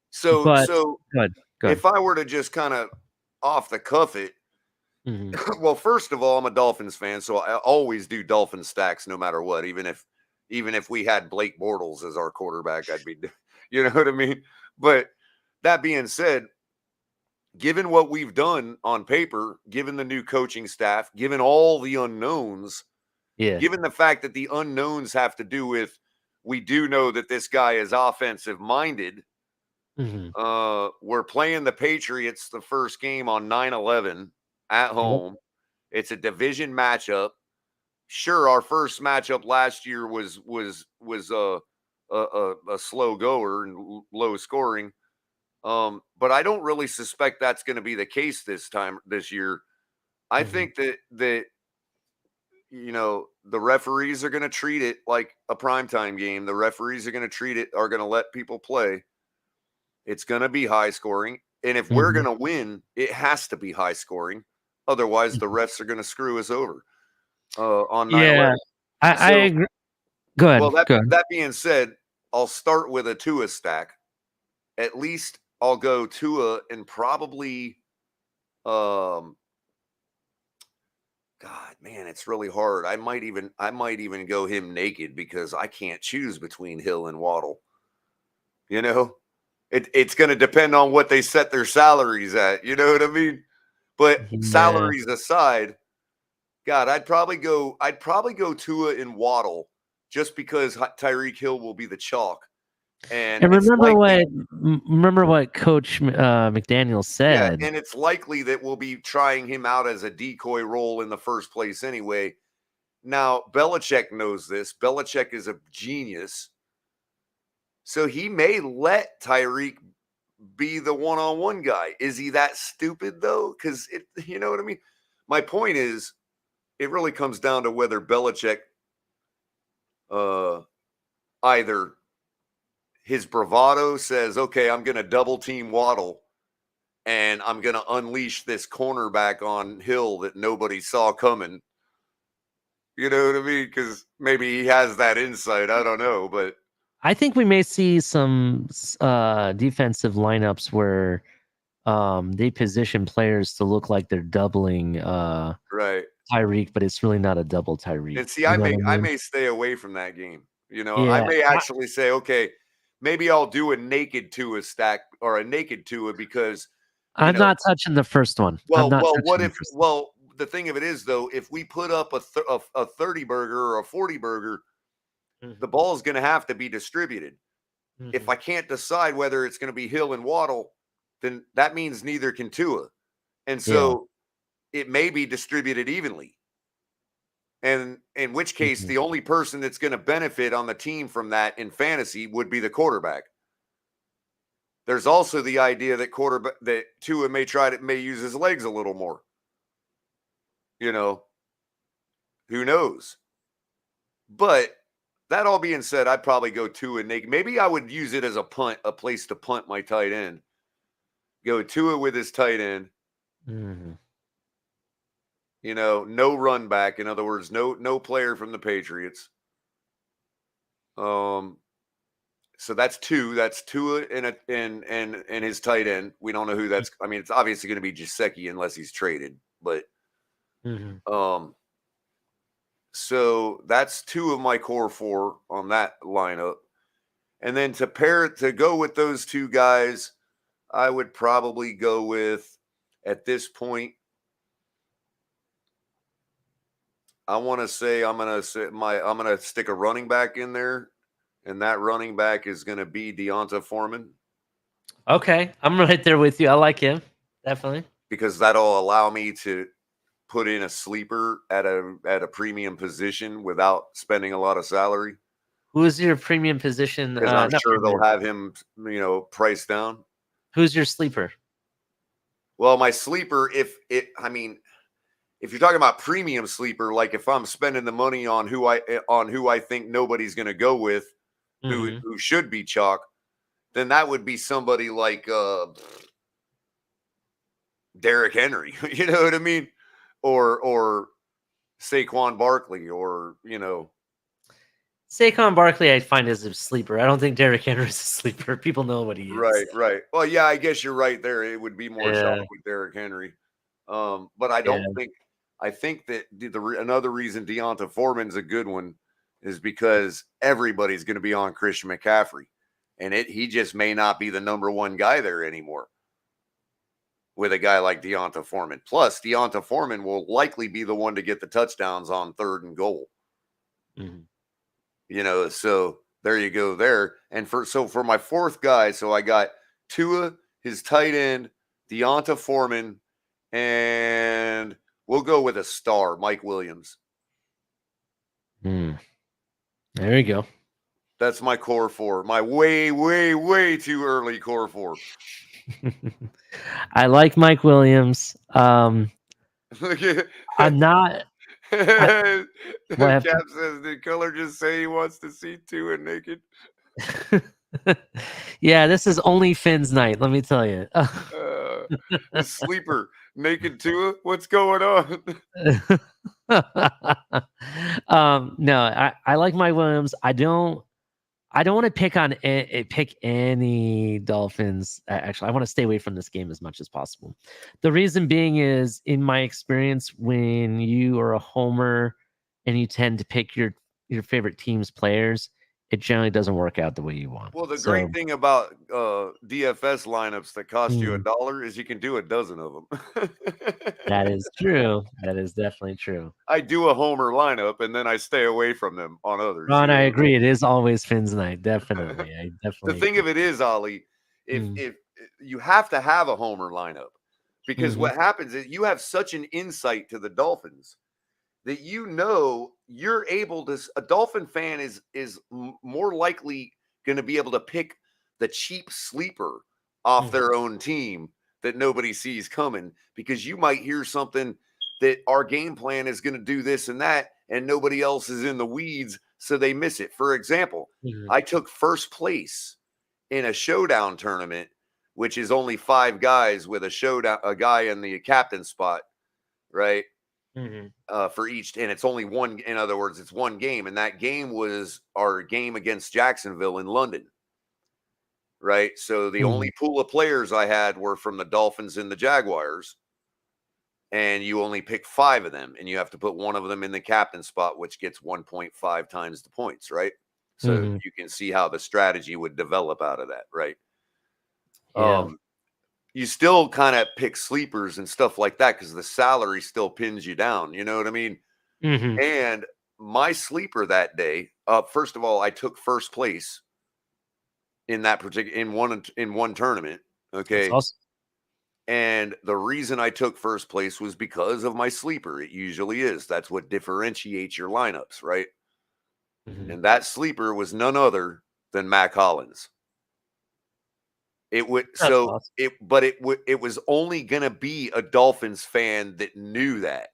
So go ahead. If I were to just kind of off the cuff it, well, first of all, I'm a Dolphins fan, so I always do Dolphin stacks no matter what. Even if we had Blake Bortles as our quarterback, I'd be, you know what I mean? But that being said, given what we've done on paper, given the new coaching staff, given all the unknowns, given the fact that the unknowns have to do with, we do know that this guy is offensive minded. We're playing the Patriots the first game on 9/11 at home. It's a division matchup. Sure, our first matchup last year was a slow goer and low scoring. But I don't really suspect that's going to be the case this year. I think that you know, the referees are going to treat it like a primetime game. The referees are going to let people play. It's going to be high scoring. And if we're going to win, it has to be high scoring. Otherwise, the refs are going to screw us over on 9/11. I agree. Go ahead. Well, that being said, I'll start with a Tua stack. At least I'll go Tua and probably, God, man, it's really hard. I might even go him naked because I can't choose between Hill and Waddle. You know, it's going to depend on what they set their salaries at. You know what I mean? But salaries aside, God, I'd probably go Tua and Waddle just because Tyreek Hill will be the chalk. And remember what Coach McDaniel said. Yeah, and it's likely that we'll be trying him out as a decoy role in the first place anyway. Now, Belichick knows this. Belichick is a genius. So he may let Tyreek be the one-on-one guy. Is he that stupid, though? Because, you know what I mean? My point is, it really comes down to whether Belichick either his bravado says, okay, I'm going to double team Waddle and I'm going to unleash this cornerback on Hill that nobody saw coming. You know what I mean? Because maybe he has that insight. I don't know, but I think we may see some defensive lineups where they position players to look like they're doubling right. Tyreek, but it's really not a double Tyreek. And see, You I know what may I I mean? may stay away from that game. You know, I Yeah. may actually say, okay, maybe I'll do a naked Tua stack or a naked Tua because you I'm know, not touching the first one. I'm not what touching the if? first one. Well, the thing of it is though, if we put up a 30 burger or a 40 burger, the Mhm, ball is going to have to be distributed. If mhm. I can't decide whether it's going to be Hill and Waddle, then that means neither can Tua, and Yeah. so it may be distributed evenly. And in which case, Mhm. the only person that's going to benefit on the team from that in fantasy would be the quarterback. There's also the idea that Tua may use his legs a little more. You know, who knows? But that all being said, I'd probably go Tua naked. Maybe I would use it as a place to punt my tight end. Go Tua with his tight end. Mhm. You know, no run back. In other words, no player from the Patriots. Um, So that's two. That's Tua and his tight end. We don't know who that's. I mean, it's obviously going to be Gesicki unless he's traded. But Mhm. um, so that's two of my core four on that lineup. And then to go with those two guys, I would probably go with at this point. I want to say I'm gonna stick a running back in there, and that running back is going to be Deonta Foreman. Okay, I'm right there with you. I like him. Definitely. Because that'll allow me to put in a sleeper at a premium position without spending a lot of salary Who's your premium position? because I'm Not sure they'll premium. have him, priced down. Who's your sleeper? Well, my sleeper, if you're talking about premium sleeper, like if I'm spending the money on who I think nobody's going to go with, Mhm. who should be chalk, then that would be somebody like Derrick Henry. You know what I mean? Or Saquon Barkley, or Saquon Barkley, I find as a sleeper. I don't think Derrick Henry is a sleeper. People know what he is. right, right. Well, yeah, I guess you're right there. It would be more Yeah, shock with Derrick Henry. But I yeah. don't think I think that another reason Deonta Foreman's a good one is because everybody's going to be on Christian McCaffrey, and he just may not be the number one guy there anymore with a guy like Deonta Foreman. Plus, Deonta Foreman will likely be the one to get the touchdowns on 3rd and goal. Mhm. So there you go there. And for my fourth guy, so I got Tua, his tight end, Deonta Foreman, and we'll go with a star, Mike Williams. Mm. There you go. That's my core four. My way, way, way too early core four. I like Mike Williams. I'm not. Cap What happened? says, did Culler just say he wants to see Tua naked? Yeah, this is only Finn's night. Let me tell you. The sleeper, naked Tua? What's going on? No, I like Mike Williams. I don't want to pick any Dolphins. Actually, I want to stay away from this game as much as possible. The reason being is, in my experience, when you are a homer and you tend to pick your favorite team's players, it generally doesn't work out the way you want. Well, the So great thing about DFS lineups that cost you mm, $1 is you can do a dozen of them. that is true. That is definitely true. I do a homer lineup and then I stay away from them on others. Ron, I agree. It is always Finn's night. Definitely. I The definitely thing agree. of it is, Ollie, if Mm, if you have to have a homer lineup, because mhm, what happens is you have such an insight to the Dolphins that you're able to. A Dolphin fan is more likely going to be able to pick the cheap sleeper off mhm, their own team that nobody sees coming, because you might hear something that our game plan is going to do this and that, and nobody else is in the weeds, so they miss it. For example, mhm, I took first place in a showdown tournament, which is only 5 guys with a guy in the captain spot, right? for each, and it's only one. In other words, it's one game, and that game was our game against Jacksonville in London, right? So the only pool of players I had were from the Dolphins and the Jaguars, and you only pick 5 of them, and you have to put one of them in the captain spot, which gets 1.5 times the points, right? So you can see how the strategy would develop out of that, right? Yeah. You still kind of pick sleepers and stuff like that because the salary still pins you down. You know what I mean? And my sleeper that day, first of all, I took first place in that particular in one tournament. Okay. That's awesome. And the reason I took first place was because of my sleeper. It usually is. That's what differentiates your lineups, right? And that sleeper was none other than Mac Hollins. It would awesome. it was only gonna be a Dolphins fan that knew that,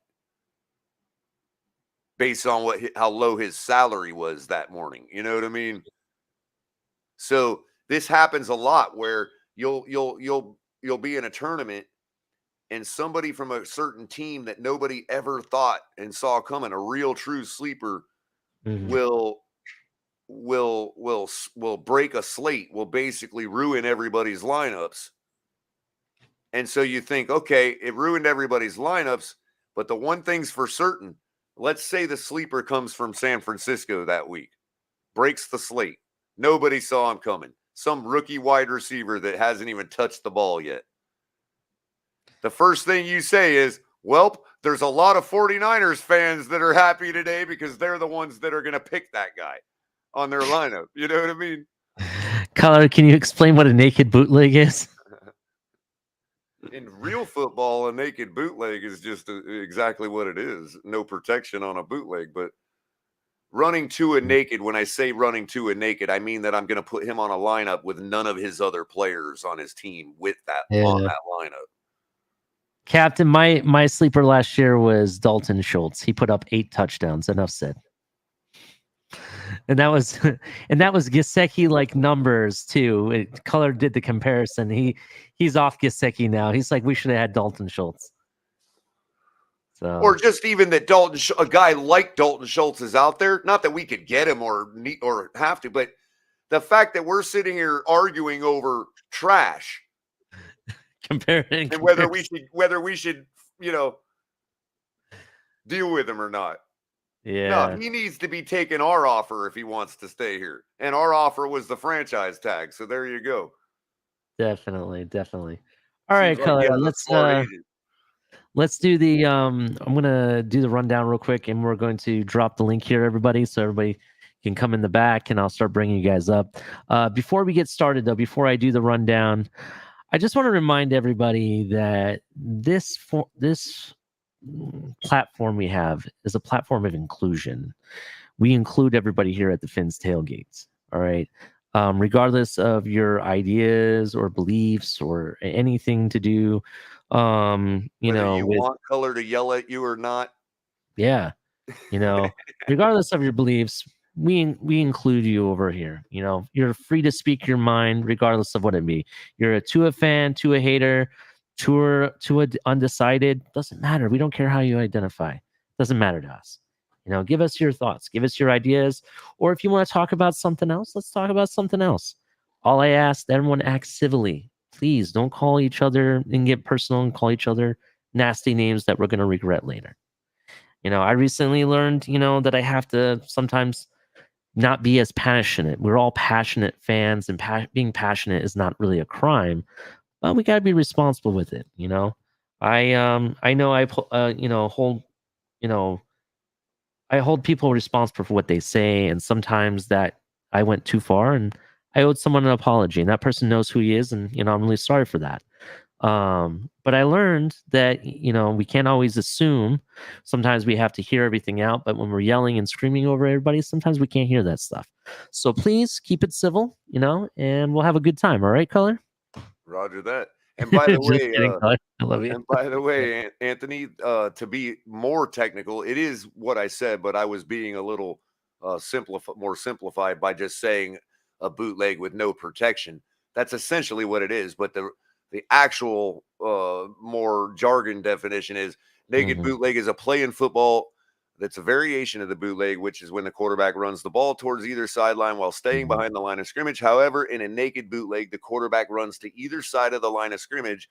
based on how low his salary was that morning. You know what I mean? So this happens a lot where you'll be in a tournament and somebody from a certain team that nobody ever thought and saw coming, a real true sleeper, will break a slate, will basically ruin everybody's lineups. And so you think, okay, it ruined everybody's lineups, but the one thing's for certain, let's say the sleeper comes from San Francisco that week, breaks the slate. Nobody saw him coming. Some rookie wide receiver that hasn't even touched the ball yet. The first thing you say is, well, there's a lot of 49ers fans that are happy today because they're the ones that are going to pick that guy on their lineup. You know what I mean? Culler, can you explain what a naked bootleg is? In real football, a naked bootleg is just exactly what it is. No protection on a bootleg, but running to a naked, when I say running to a naked, I mean that I'm going to put him on a lineup with none of his other players on his team on that lineup. Captain, my sleeper last year was Dalton Schultz. He put up 8 touchdowns. Enough said. And that was Gesicki like numbers too. Culler did the comparison. He's off Gesicki now. He's like, we should have had Dalton Schultz. So, or just even that a guy like Dalton Schultz is out there. Not that we could get him or have to, but the fact that we're sitting here arguing over trash, comparing and whether we should deal with him or not. Yeah. No, he needs to be taking our offer if he wants to stay here. And our offer was the franchise tag. So there you go. Definitely. All right, Culler, let's do the I'm gonna do the rundown real quick, and we're going to drop the link here, everybody, so everybody can come in the back, and I'll start bringing you guys up. Before we get started, though, before I do the rundown, I just want to remind everybody that this platform we have is a platform of inclusion. We include everybody here at the Fins Tailgates. All right. Regardless of your ideas or beliefs or anything to do, want Culler to yell at you or not. Yeah. Regardless of your beliefs, we include you over here. You're free to speak your mind, regardless of what it be. You're a Tua fan, Tua hater, Tua undecided. Doesn't matter. We don't care how you identify. Doesn't matter to us. Give us your thoughts, give us your ideas, or if you want to talk about something else, let's talk about something else. All I ask, everyone act civilly. Please don't call each other and get personal and call each other nasty names that we're going to regret later. I recently learned, that I have to sometimes not be as passionate. We're all passionate fans, and being passionate is not really a crime, but we got to be responsible with it. I hold people responsible for what they say, and sometimes that I went too far, and I owed someone an apology, and that person knows who he is, and I'm really sorry for that. But I learned that we can't always assume. Sometimes we have to hear everything out, but when we're yelling and screaming over everybody, sometimes we can't hear that stuff. So please keep it civil, and we'll have a good time. All right, Culler? Roger that. And by the way, I love you. And by the way, Anthony, to be more technical, it is what I said, but I was being a little more simplified by just saying a bootleg with no protection. That's essentially what it is. But the The actual more jargon definition is naked bootleg is a play in football that's a variation of the bootleg, which is when the quarterback runs the ball towards either sideline while staying behind the line of scrimmage. However, in a naked bootleg, the quarterback runs to either side of the line of scrimmage,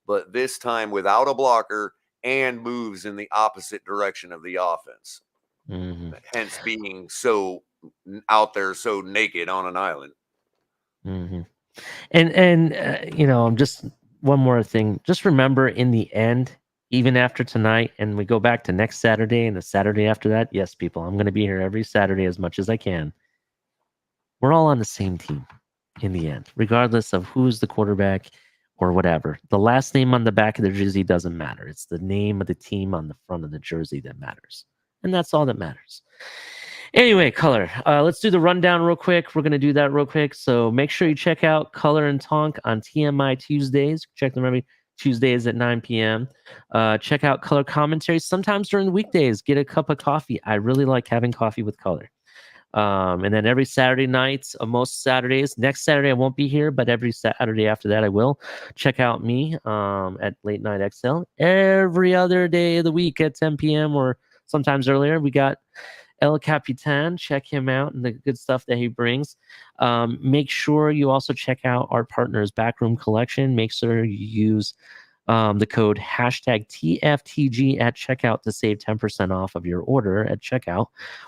but this time without a blocker and moves in the opposite direction of the offense. Hence being so out there, so naked on an island. And you know, just one more thing. Just remember, in the end, even after tonight, and we go back to next Saturday and the Saturday after that, yes, people, I'm going to be here every Saturday as much as I can. We're all on the same team in the end, regardless of who's the quarterback or whatever. The last name on the back of the jersey doesn't matter. It's the name of the team on the front of the jersey that matters. And that's all that matters. Anyway, Culler, let's do the rundown real quick. We're going to do that real quick. So make sure you check out Culler and Tonk on TMI Tuesdays. Check them every Tuesdays at 9 p.m. Check out Culler commentaries. Sometimes during the weekdays, get a cup of coffee. I really like having coffee with Culler. And then every Saturday nights, most Saturdays. Next Saturday I won't be here, but every Saturday after that I will. Check out me at Late Night XL. Every other day of the week at 10 p.m. or sometimes earlier, we got El Capitan. Check him out and the good stuff that he brings. Make sure you also check out our partner's Backroom Collection. Make sure you use the code #TFTG at checkout to save 10% off of your order at checkout.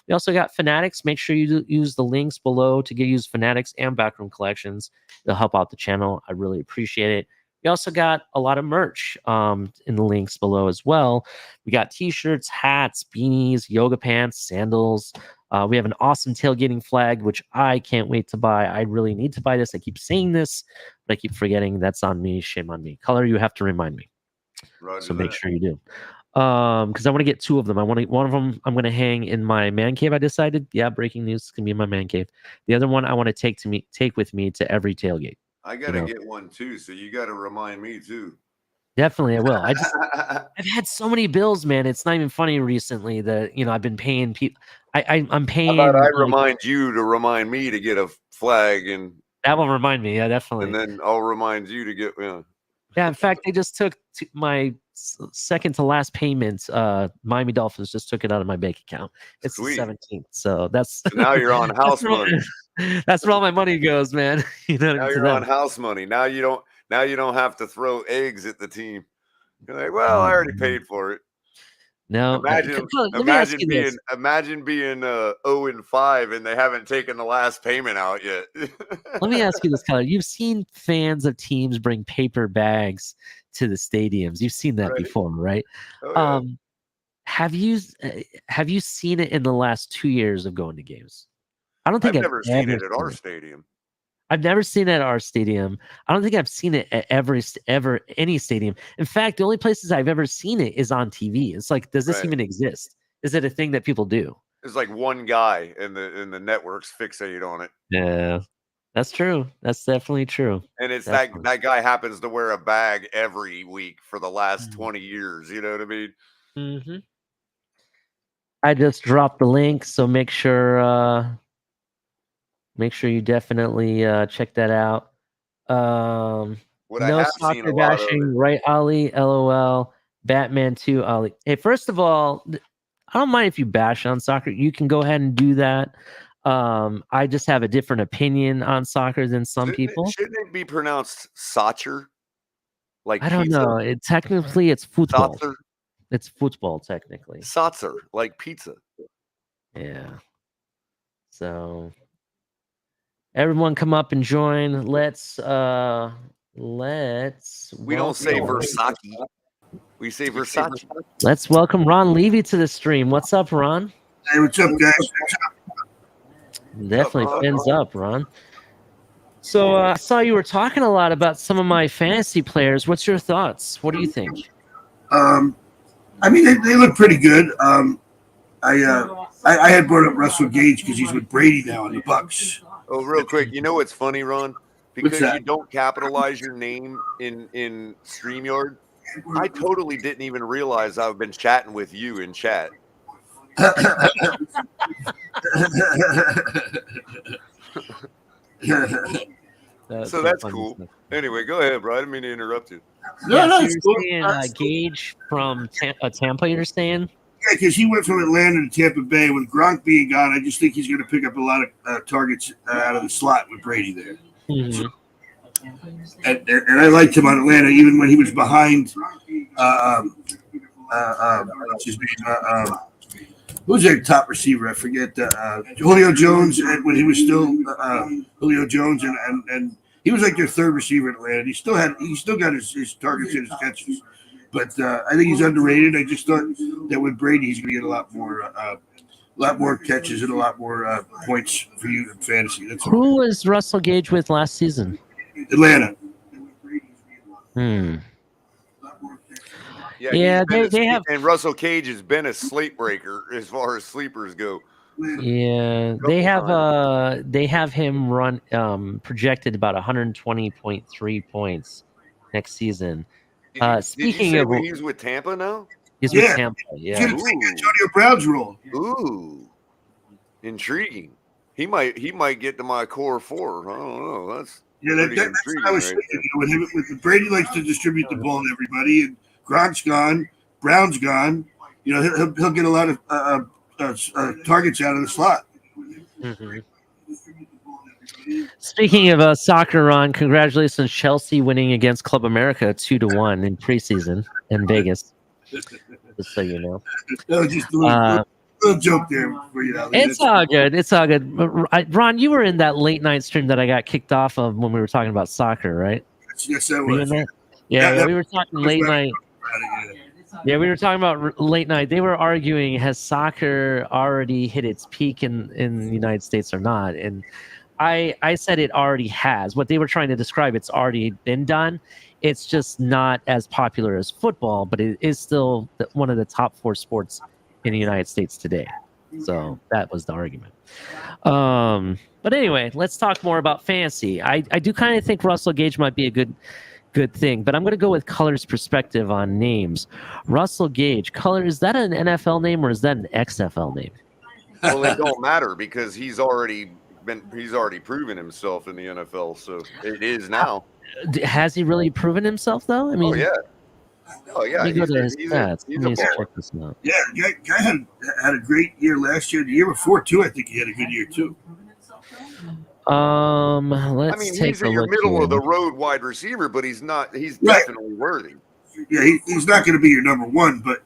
We also got Fanatics. Make sure you use the links below to use Fanatics and Backroom Collections. They'll help out the channel. I really appreciate it. We also got a lot of merch in the links below as well. We got t-shirts, hats, beanies, yoga pants, sandals. We have an awesome tailgating flag, which I can't wait to buy. I really need to buy this. I keep saying this, but I keep forgetting. That's on me. Shame on me. Culler, you have to remind me. Roger so that. Make sure you do. Because I want to get two of them. One of them I'm going to hang in my man cave. I decided, breaking news, it's going to be in my man cave. The other one I want to take with me to every tailgate. I gotta get one too, so you gotta remind me too. Definitely, I will. I've had so many bills, man. It's not even funny recently that I've been paying people. I'm paying. How about I remind you to remind me to get a flag, and that will remind me. Yeah, definitely. And then I'll remind you to get. Yeah, in fact, they just took my second to last payment. MiamiDolphins just took it out of my bank account. It's the 17th, so that's. So now you're on house money. That's where all my money goes, man. Now you're on house money. Now you don't have to throw eggs at the team. You're like, well, I already paid for it. No, imagine being 0-5 and they haven't taken the last payment out yet. Let me ask you this, Culler. You've seen fans of teams bring paper bags to the stadiums. You've seen that before, right? Oh, yeah. Have you seen it in the last 2 years of going to games? I don't think I've never seen it at our stadium. I've never seen it at our stadium. I don't think I've seen it at ever any stadium. In fact, the only places I've ever seen it is on TV. It's like, does this even exist? Is it a thing that people do? There's like one guy in the networks fixated on it. Yeah, that's true. That's definitely true. And it's that guy happens to wear a bag every week for the last 20 years. You know what I mean? Mm-hmm. I just dropped the link, so make sure you definitely check that out. No soccer bashing, right, Ali? LOL. Batman 2, Ali. Hey, first of all, I don't mind if you bash on soccer. You can go ahead and do that. I just have a different opinion on soccer than some people. Shouldn't it be pronounced soccer? Like I don't know. Technically, it's football. Soccer? It's football, technically. Soccer, like pizza. Yeah. So everyone come up and join. Let's We don't say Versace. We say Versace. Let's welcome Ron Levy to the stream. What's up, Ron? Hey, what's up, guys? Definitely fins up, Ron. So I saw you were talking a lot about some of my fantasy players. What's your thoughts? What do you think? I mean, they look pretty good. I had brought up Russell Gage because he's with Brady now in the Bucks. Oh, real quick, you know what's funny, Ron? Because you don't capitalize your name in StreamYard, I totally didn't even realize I've been chatting with you in chat. So that's cool. Anyway, go ahead, bro. I didn't mean to interrupt you. No, no, so it's you're cool. saying That's cool. Gage from Tampa, you're saying? Yeah, because he went from Atlanta to Tampa Bay. With Gronk being gone, I just think he's going to pick up a lot of targets out of the slot with Brady there. Mm-hmm. And I liked him on Atlanta, even when he was behind. What's his name? Who's their top receiver? I forget. Julio Jones, and when he was still Julio Jones, and he was like their third receiver in Atlanta. He still got his targets and his catches, but I think he's underrated. I just thought that with Brady, he's going to get a lot more catches and a lot more points for you in fantasy. That's all. Who was Russell Gage with last season? Atlanta. Yeah, they have. And Russell Cage has been a slate breaker as far as sleepers go. Yeah, they have him run projected about 120.3 points next season. Speaking of, he's with Tampa now. He's with Tampa. Yeah, He's going to take Antonio Brown's role. Ooh, intriguing. He might get to my core four. I don't know. That's what I was saying. With Brady likes to distribute the ball to everybody, and Gronk's gone, Brown's gone. He'll get a lot of targets out of the slot. Mm-hmm. Speaking of soccer, Ron, congratulations, Chelsea winning against Club America 2-1 in preseason in Vegas. Just so you know. That was just a little joke there for you. It's all good. It's all good. Ron, you were in that late night stream that I got kicked off of when we were talking about soccer, right? Yes, I was. Yeah, we were talking late night. Yeah, we were talking about late night. They were arguing, has soccer already hit its peak in the United States or not? And I said it already has. What they were trying to describe, it's already been done. It's just not as popular as football, but it is still one of the top 4 sports in the United States today. So that was the argument. But anyway, let's talk more about fantasy. I do kind of think Russell Gage might be a good thing, but I'm going to go with Culler's perspective on names. Russell Gage, Culler, is that an NFL name or is that an XFL name? Well, it don't matter because he's already proven himself in the NFL, so it is now. Has he really proven himself though? I mean, oh yeah. Let me go to his stats. Let me check this out. Yeah, guy had a great year last year. The year before too, I think he had a good year too. Let's take he's a your look middle here. of the road wide receiver, but he's not. He's definitely worthy. Yeah, he's not going to be your number one, but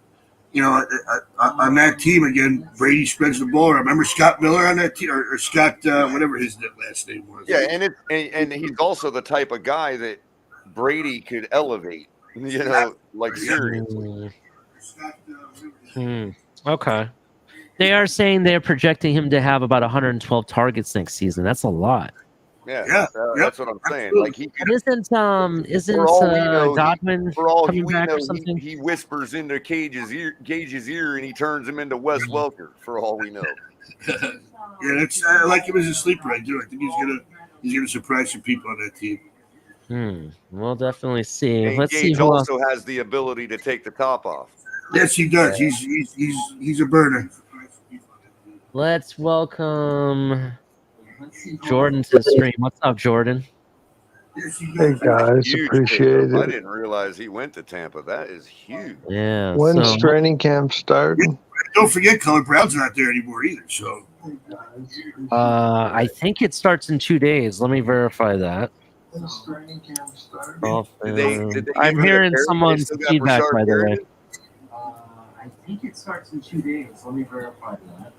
on that team again, Brady spreads the ball. I remember Scott Miller on that team, or Scott whatever his last name was. Yeah, and he's also the type of guy that Brady could elevate. Seriously. Okay. They are saying they're projecting him to have about 112 targets next season. That's a lot. Yeah, that's what I'm saying. Like isn't Godwin coming back or something? He whispers into Gage's ear and he turns him into Wes Welker. For all we know. I like him as a sleeper. I do. I think he's gonna surprise some people on that team. We'll definitely see. And Let's Gage see who also has the ability to take the top off. Yes, he does. He's a burner. Let's welcome Jordan to the stream. What's up, Jordan? Hey guys, appreciate it. I didn't realize he went to Tampa. That is huge. Yeah. When's training camp starting? Don't forget, Color Brown's not there anymore either. So, I think it starts in 2 days. Let me verify that. I'm hearing someone's feedback, by the way. I think it starts in 2 days. Let me verify that.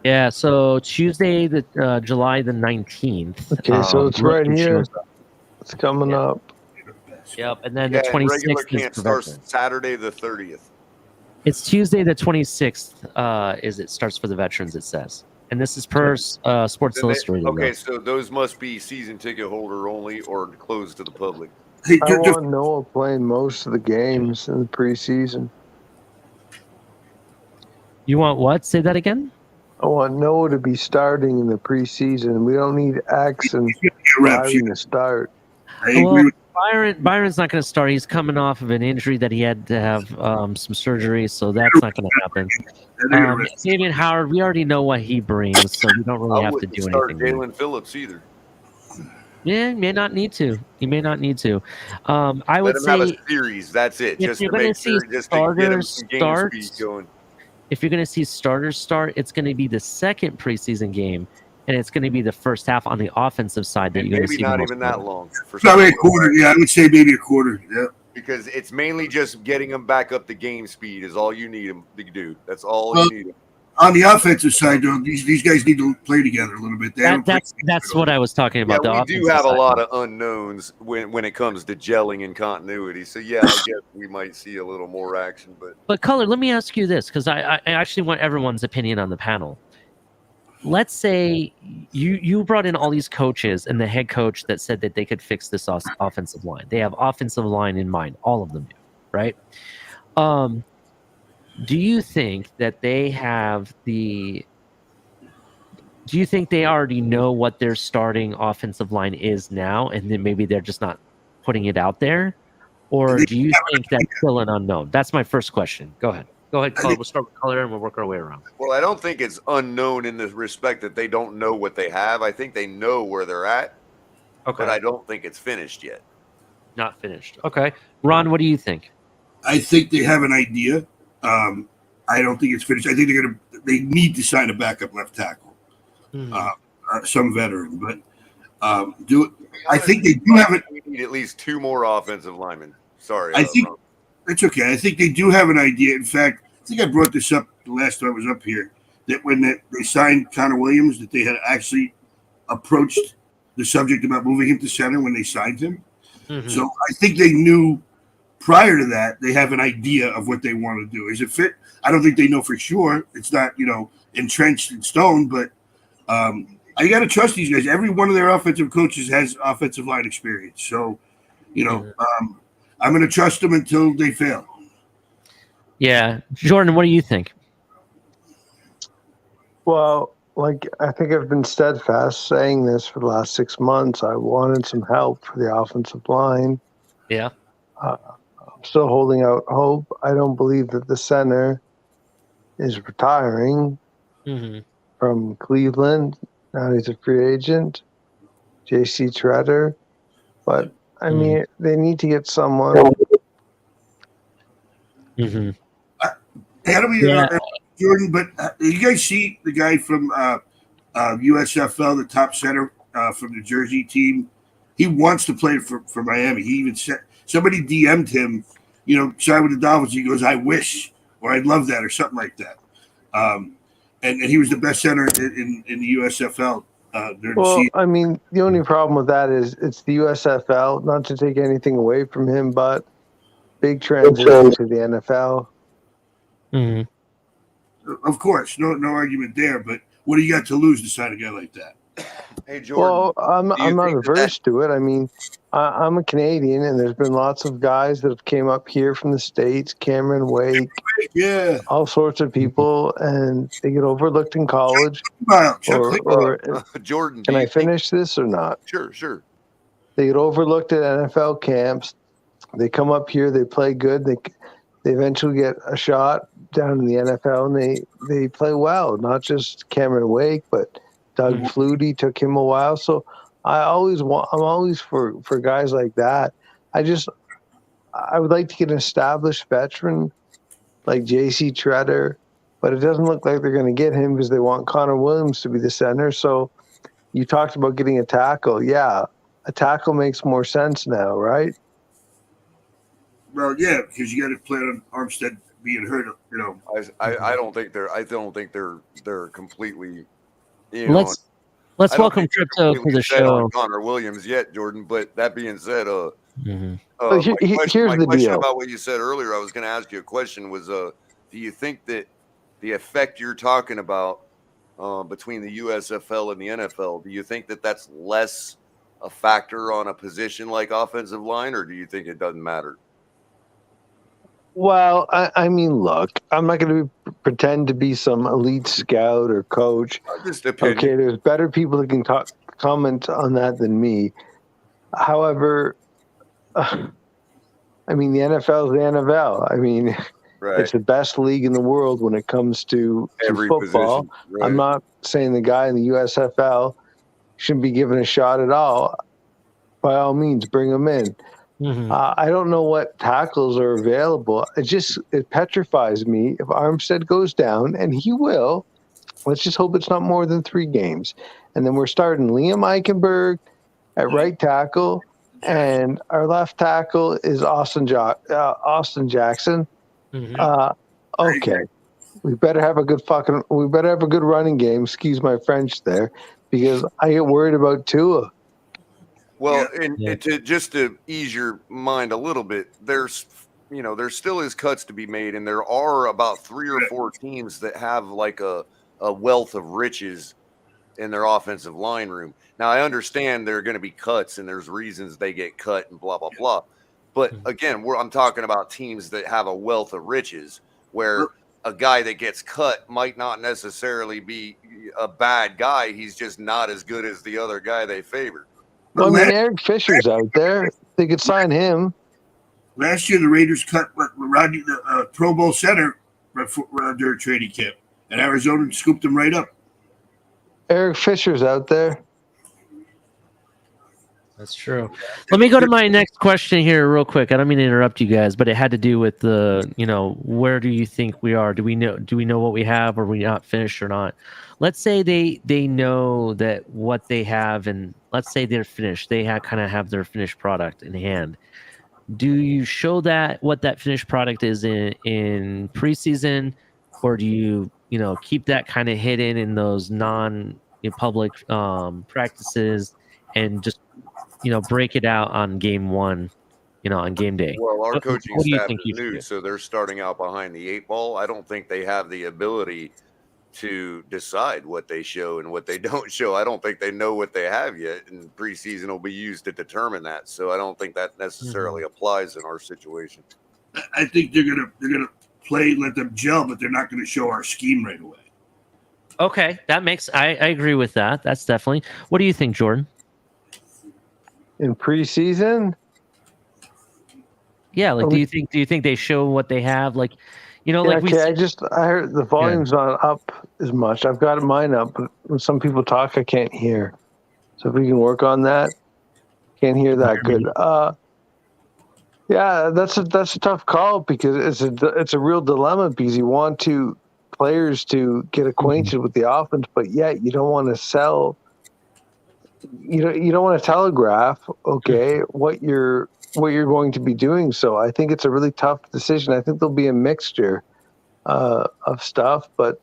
Yeah, so Tuesday, July the 19th. Okay, so it's right here. It's coming up. Yep, and then the 26th regular camp starts Saturday the 30th. It's Tuesday the 26th. It starts for the veterans? It says, and this is per Sports Illustrated. Okay, so those must be season ticket holder only or closed to the public. Hey, I want Noah playing most of the games in the preseason. You want what? Say that again. I want Noah to be starting in the preseason. We don't need X and Riley to start. I agree with Byron's not going to start. He's coming off of an injury that he had to have some surgery, so that's not going to happen. Xavier Howard, we already know what he brings, so we don't really I have to wouldn't do start anything. Jalen Phillips either. Yeah, he may not need to. He may not need to. I would Let him have say a series. That's it. if Just you're to going make to see sure, just to get him some game starters speed going. if you're going to see starters start, it's going to be the second preseason game, and it's going to be the first half on the offensive side that And you're going to maybe see. not even that long. Probably a quarter. Yeah, I would say maybe a quarter. Yeah. Because it's mainly just getting them back up to game speed is all you need them to do. That's all you need. On the offensive side, though, these guys need to play together a little bit. That's what I was talking about. Yeah, the we do have a side. lot of unknowns when it comes to gelling and continuity. So yeah, I guess we might see a little more action. But Culler, let me ask you this, because I actually want everyone's opinion on the panel. Let's say you brought in all these coaches and the head coach that said that they could fix this offensive line. They have offensive line in mind. All of them do, right? Do you think that they have the? Do you think they already know what their starting offensive line is now, and then maybe they're just not putting it out there, or do you think that's still an unknown? That's my first question. Go ahead, Culler. We'll start with Culler and we'll work our way around. Well, I don't think it's unknown in the respect that they don't know what they have. I think they know where they're at, but I don't think it's finished yet. Not finished. Okay, Ron, what do you think? I think they have an idea. I don't think it's finished. I think they need to sign a backup left tackle, some veteran. But I think they do have it. We need at least 2 more offensive linemen. Sorry, I think it's okay. I think they do have an idea. In fact, I think I brought this up the last time I was up here, that when they signed Connor Williams, that they had actually approached the subject about moving him to center when they signed him. So I think they knew prior to that, they have an idea of what they want to do. Is it fit? I don't think they know for sure. It's not, entrenched in stone, but I got to trust these guys. Every one of their offensive coaches has offensive line experience. So, I'm going to trust them until they fail. Yeah. Jordan, what do you think? Well, I think I've been steadfast saying this for the last 6 months. I wanted some help for the offensive line. Yeah. I'm still holding out hope. I don't believe that the center is retiring from Cleveland. Now he's a free agent, J.C. Treader. But, I mean, they need to get someone. Jordan, but you guys see the guy from USFL, the top center from the Jersey team? He wants to play for Miami. He even said, somebody DM'd him, sign with the Dolphins. He goes, I wish, or I'd love that, or something like that. And he was the best center in the USFL during the season. I mean, the only problem with that is it's the USFL, not to take anything away from him, but big transition to the NFL. Of course, no argument there, but what do you got to lose to sign a guy like that? Hey, Jordan. Well, I'm not averse to it. I mean, I'm a Canadian, and there's been lots of guys that have came up here from the States, Cameron Wake, all sorts of people, and they get overlooked in college. Jordan, can I finish this or not? Sure. They get overlooked at NFL camps. They come up here, they play good, they eventually get a shot down in the NFL, and they play well. Not just Cameron Wake, but Doug Flutie took him a while. So I'm always for guys like that. I would like to get an established veteran like J.C. Treader, but it doesn't look like they're going to get him because they want Connor Williams to be the center. So you talked about getting a tackle. Yeah, a tackle makes more sense now, right? Well, yeah, because you got to plan on Armstead being hurt. I don't think they're completely. Let's welcome Crypto to the show. Connor Williams yet, Jordan. But that being said, here's my the question deal about what you said earlier. I was going to ask you a question. Was do you think that the effect you're talking about between the USFL and the NFL? Do you think that that's less a factor on a position like offensive line, or do you think it doesn't matter? Well, I mean, look, I'm not going to pretend to be some elite scout or coach. Okay, there's better people that can comment on that than me. However, I mean, the NFL is the NFL. I mean, Right. it's the best league in the world when it comes to Every football. position. Right. I'm not saying the guy in the USFL shouldn't be given a shot at all. By all means, bring him in. Mhm. I don't know what tackles are available. It petrifies me if Armstead goes down, and he will. Let's just hope it's not more than 3 games. And then we're starting Liam Eichenberg at right tackle, and our left tackle is Austin Jackson. Mhm. Okay, we better have a good running game. Excuse my French there, because I get worried about Tua. Well, and to ease your mind a little bit, there still is cuts to be made, and there are about 3 or 4 teams that have like a wealth of riches in their offensive line room. Now, I understand there are going to be cuts, and there's reasons they get cut, and blah blah blah. But again, I'm talking about teams that have a wealth of riches, where a guy that gets cut might not necessarily be a bad guy. He's just not as good as the other guy they favored. Well, I mean, Eric Fisher's out there. They could sign him. Last year, the Raiders cut Rodney, the Pro Bowl center, during training camp, and Arizona scooped him right up. Eric Fisher's out there. That's true. Let me go to my next question here real quick. I don't mean to interrupt you guys, but it had to do with where do you think we are? Do we know what we have, or are we not finished or not? Let's say they know that what they have, and let's say they're finished. They kind of have their finished product in hand. Do you show that what that finished product is in preseason, or do you keep that kind of hidden in those non-public practices and just break it out on game 1, on game day? Well, our coaching staff is you new, so they're starting out behind the 8 ball. I don't think they have the ability to decide what they show and what they don't show. I don't think they know what they have yet, and preseason will be used to determine that. So I don't think that necessarily applies in our situation. I think they're gonna play, let them gel, but they're not gonna show our scheme right away. Okay, that makes I agree with that. That's definitely. What do you think, Jordan? In preseason? Yeah, like do you think they show what they have? Like, I heard the volume's not up as much. I've got mine up, but when some people talk, I can't hear. So if we can work on that, can't hear that good. Yeah, that's a tough call, because it's a real dilemma, because you want players to get acquainted with the offense, but yet you don't want to sell. You don't want to telegraph, what you're going to be doing. So I think it's a really tough decision. I think there'll be a mixture of stuff, but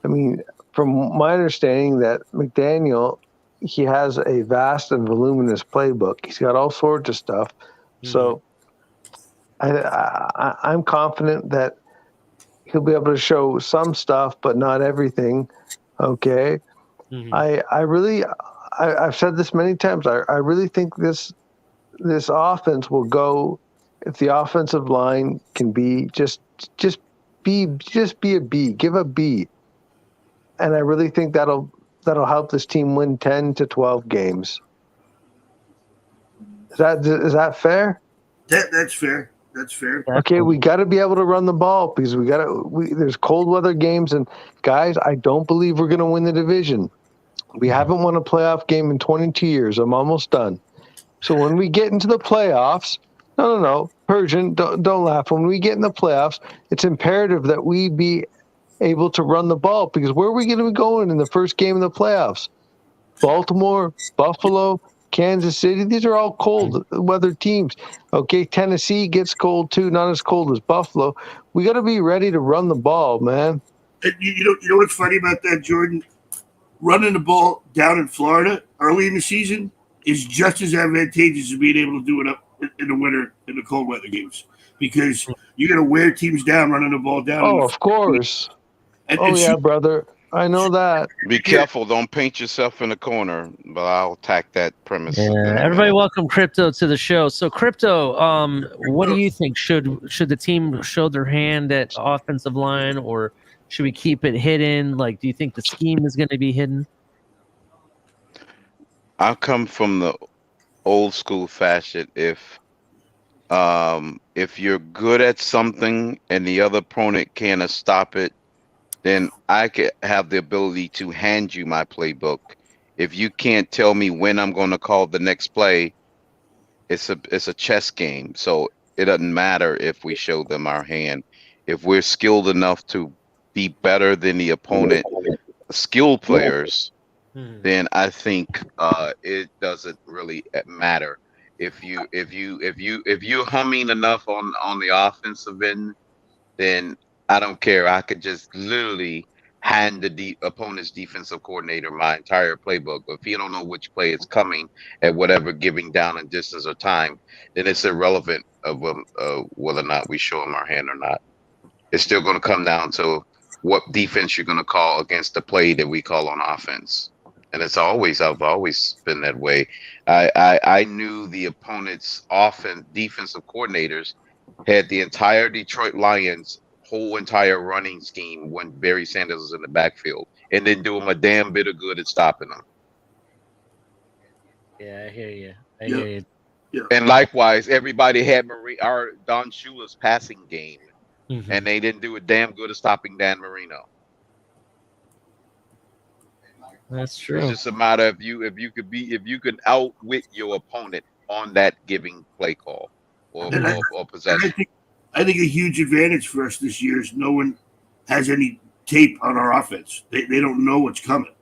I mean, from my understanding, that McDaniel, he has a vast and voluminous playbook. He's got all sorts of stuff. So I'm confident that he'll be able to show some stuff, but not everything. Okay. I've said this many times. I really think this offense will go, if the offensive line can be just be a B, give a B, and I really think that'll help this team win 10 to 12 games. Is that fair? That's fair. That's fair. Okay, we got to be able to run the ball, because there's cold weather games, and guys, I don't believe we're going to win the division. We haven't won a playoff game in 22 years. I'm almost done. So when we get into the playoffs, no, Persian, don't laugh. When we get in the playoffs, it's imperative that we be able to run the ball, because where are we going to be going in the first game of the playoffs? Baltimore, Buffalo, Kansas City. These are all cold weather teams. Okay, Tennessee gets cold too, not as cold as Buffalo. We got to be ready to run the ball, man. You know what's funny about that, Jordan? Running the ball down in Florida early in the season is just as advantageous as being able to do it up in the winter in the cold weather games, because you're going to wear teams down running the ball down. Oh, of course. Brother. I know that. Be careful. Don't paint yourself in a corner, but I'll attack that premise. Yeah, everybody welcome Crypto to the show. So Crypto, what do you think? Should the team show their hand at offensive line, or should we keep it hidden? Like, do you think the scheme is going to be hidden? I come from the old school fashion. If If you're good at something and the other opponent can't stop it, then I could have the ability to hand you my playbook. If you can't tell me when I'm going to call the next play, it's a chess game. So it doesn't matter if we show them our hand. If we're skilled enough to be better than the opponent, skilled players, then I think it doesn't really matter. If you're humming enough on the offensive end, then I don't care. I could just literally hand the opponent's defensive coordinator my entire playbook. But if he don't know which play is coming at whatever giving down and distance or time, then it's irrelevant of whether or not we show him our hand or not. It's still going to come down to what defense you're going to call against the play that we call on offense. And I've always been that way. I knew the opponent's defensive coordinators had the entire Detroit Lions whole entire running scheme when Barry Sanders was in the backfield, and didn't do him a damn bit of good at stopping them. Yeah, I hear you. I hear you. Yeah. And likewise, everybody had Don Shula's passing game, and they didn't do a damn good at stopping Dan Marino. That's true. It's just a matter of if you can outwit your opponent on that giving play call or possession. I think a huge advantage for us this year is no one has any tape on our offense. They don't know what's coming.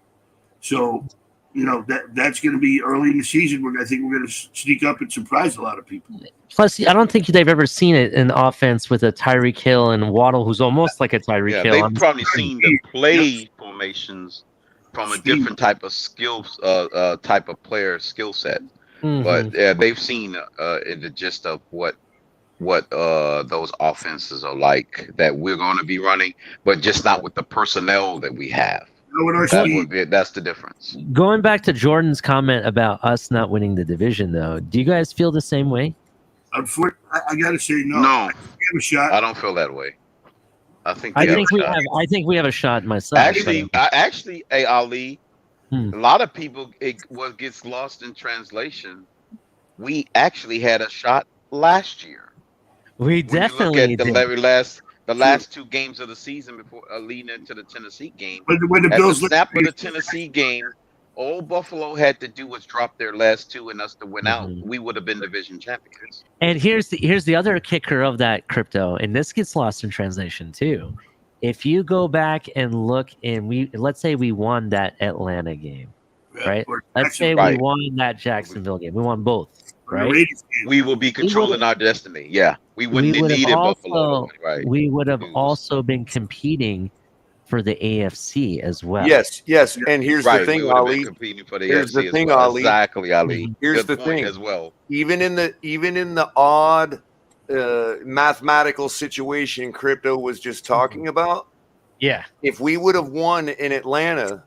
So, that's going to be early in the season where I think we're going to sneak up and surprise a lot of people. Plus, I don't think they've ever seen it in offense with a Tyreek Hill and Waddle, who's almost like a Tyreek Hill. They've probably seen the play formations from a different type of skills, type of player skill set. But they've seen in the gist of what those offenses are like that we're going to be running, but just not with the personnel that we have. That's the difference. Going back to Jordan's comment about us not winning the division, though, do you guys feel the same way? Unfortunately, I got to say no. No, I think we have a shot. I don't feel that way. I think we have a shot myself. Actually, hey Ali, a lot of people what gets lost in translation. We actually had a shot last year. We definitely look at the last two games of the season before leading into the Tennessee game. When the Bills snap of the Tennessee game, all Buffalo had to do was drop their last two and us to win out. We would have been division champions. And here's the other kicker of that, Crypto, and this gets lost in translation too. If you go back and look, and let's say we won that Atlanta game, right? Let's say we won that Jacksonville game. We won both. Right? We will be controlling our destiny. Yeah, we wouldn't have needed Buffalo. Right. We would have also been competing for the AFC as well. Yes. And here's the thing, Ali. Here's the thing, Ali. Exactly, Ali. Here's the thing as well. Even in the odd mathematical situation Crypto was just talking about. Yeah. If we would have won in Atlanta,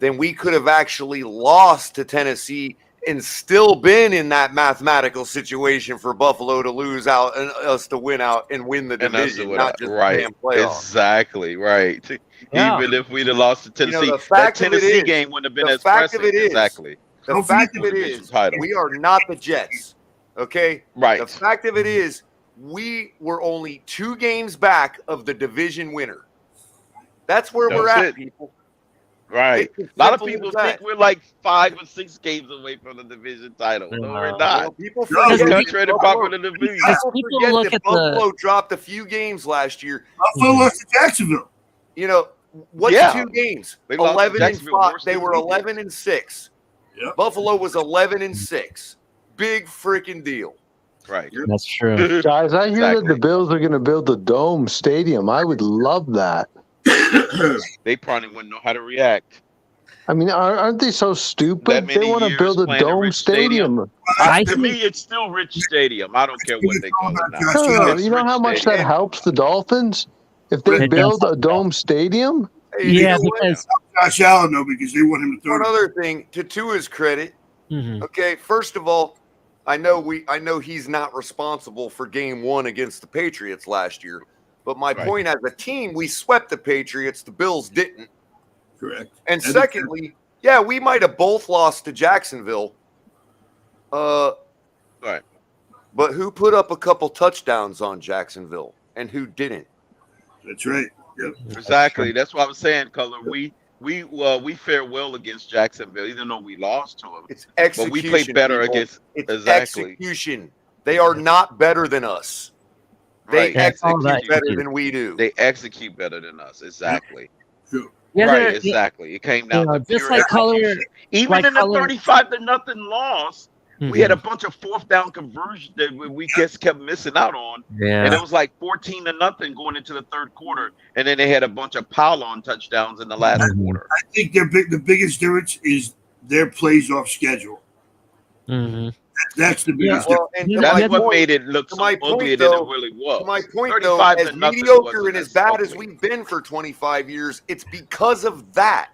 then we could have actually lost to Tennessee and still been in that mathematical situation for Buffalo to lose out and us to win out and win the division, not just the damn playoff. Exactly, right. Yeah. Even if we'd have lost to Tennessee, that Tennessee game wouldn't have been as pressing. Exactly. The fact of it is, we are not the Jets, okay? Right. The fact of it is, we were only 2 games back of the division winner. That's where we're at, people. Right. A lot of people think we're like 5 or 6 games away from the division title. No, we're not. People forget that Buffalo dropped a few games last year. Buffalo lost to Jacksonville. What's 2 games? They 11-5. They were 11-6. Yep. Buffalo was 11-6. Big freaking deal. Right. That's true. Guys, I hear that the Bills are going to build a dome stadium. I would love that. They probably wouldn't know how to react. I mean, aren't they so stupid? They want to build a dome stadium. To me, it's still Rich Stadium. I don't care what they call it now. No, you know how much that helps the Dolphins if they build a dome stadium? Yeah, because Josh Allen, though, because they want him to throw. One other thing, to Tua's credit, okay, first of all, I know he's not responsible for game 1 against the Patriots last year. But my point, as a team, we swept the Patriots. The Bills didn't. Correct. And secondly, we might have both lost to Jacksonville. Right. But who put up a couple touchdowns on Jacksonville and who didn't? That's right. Yep. Exactly. That's what I was saying, Color. We fare well against Jacksonville, even though we lost to them. It's execution. But we play better people. against. It's exactly. execution. They are not better than us. They Right. execute That's better than we do. They execute better than us. Exactly. True. Yeah, Right. they're- Exactly. It came down to just pure like Color, execution. Even like in the Color- 35-0 loss, we had a bunch of fourth down conversions that we just kept missing out on. And it was like 14-0 going into the third quarter. And then they had a bunch of pile-on touchdowns in the last quarter. I think the biggest difference is their plays off schedule. Mhm. That's the biggest Well, and to That's my what point- made it look so my uglier point, than though- it really was. To my point, though, 35 as to nothing mediocre wasn't and as bad as ugly. we've been for 25 years, it's because of that.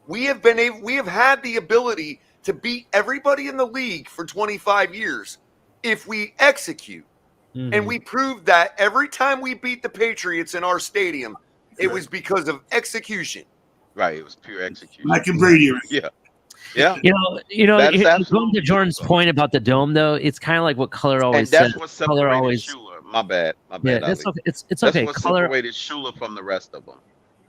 We have had the ability to beat everybody in the league for 25 years if we execute. And we proved that every time we beat the Patriots in our stadium, it was because of execution. Right. It was pure execution. Like in Brady. Yeah. Yeah. going That's to absolutely Jordan's true, point about the dome, though, it's kind of like what Color And always that's said. what Color separated always, Schuler. My bad. yeah, Ali. it's okay. It's That's okay. what Color, separated Schuler from the rest of them.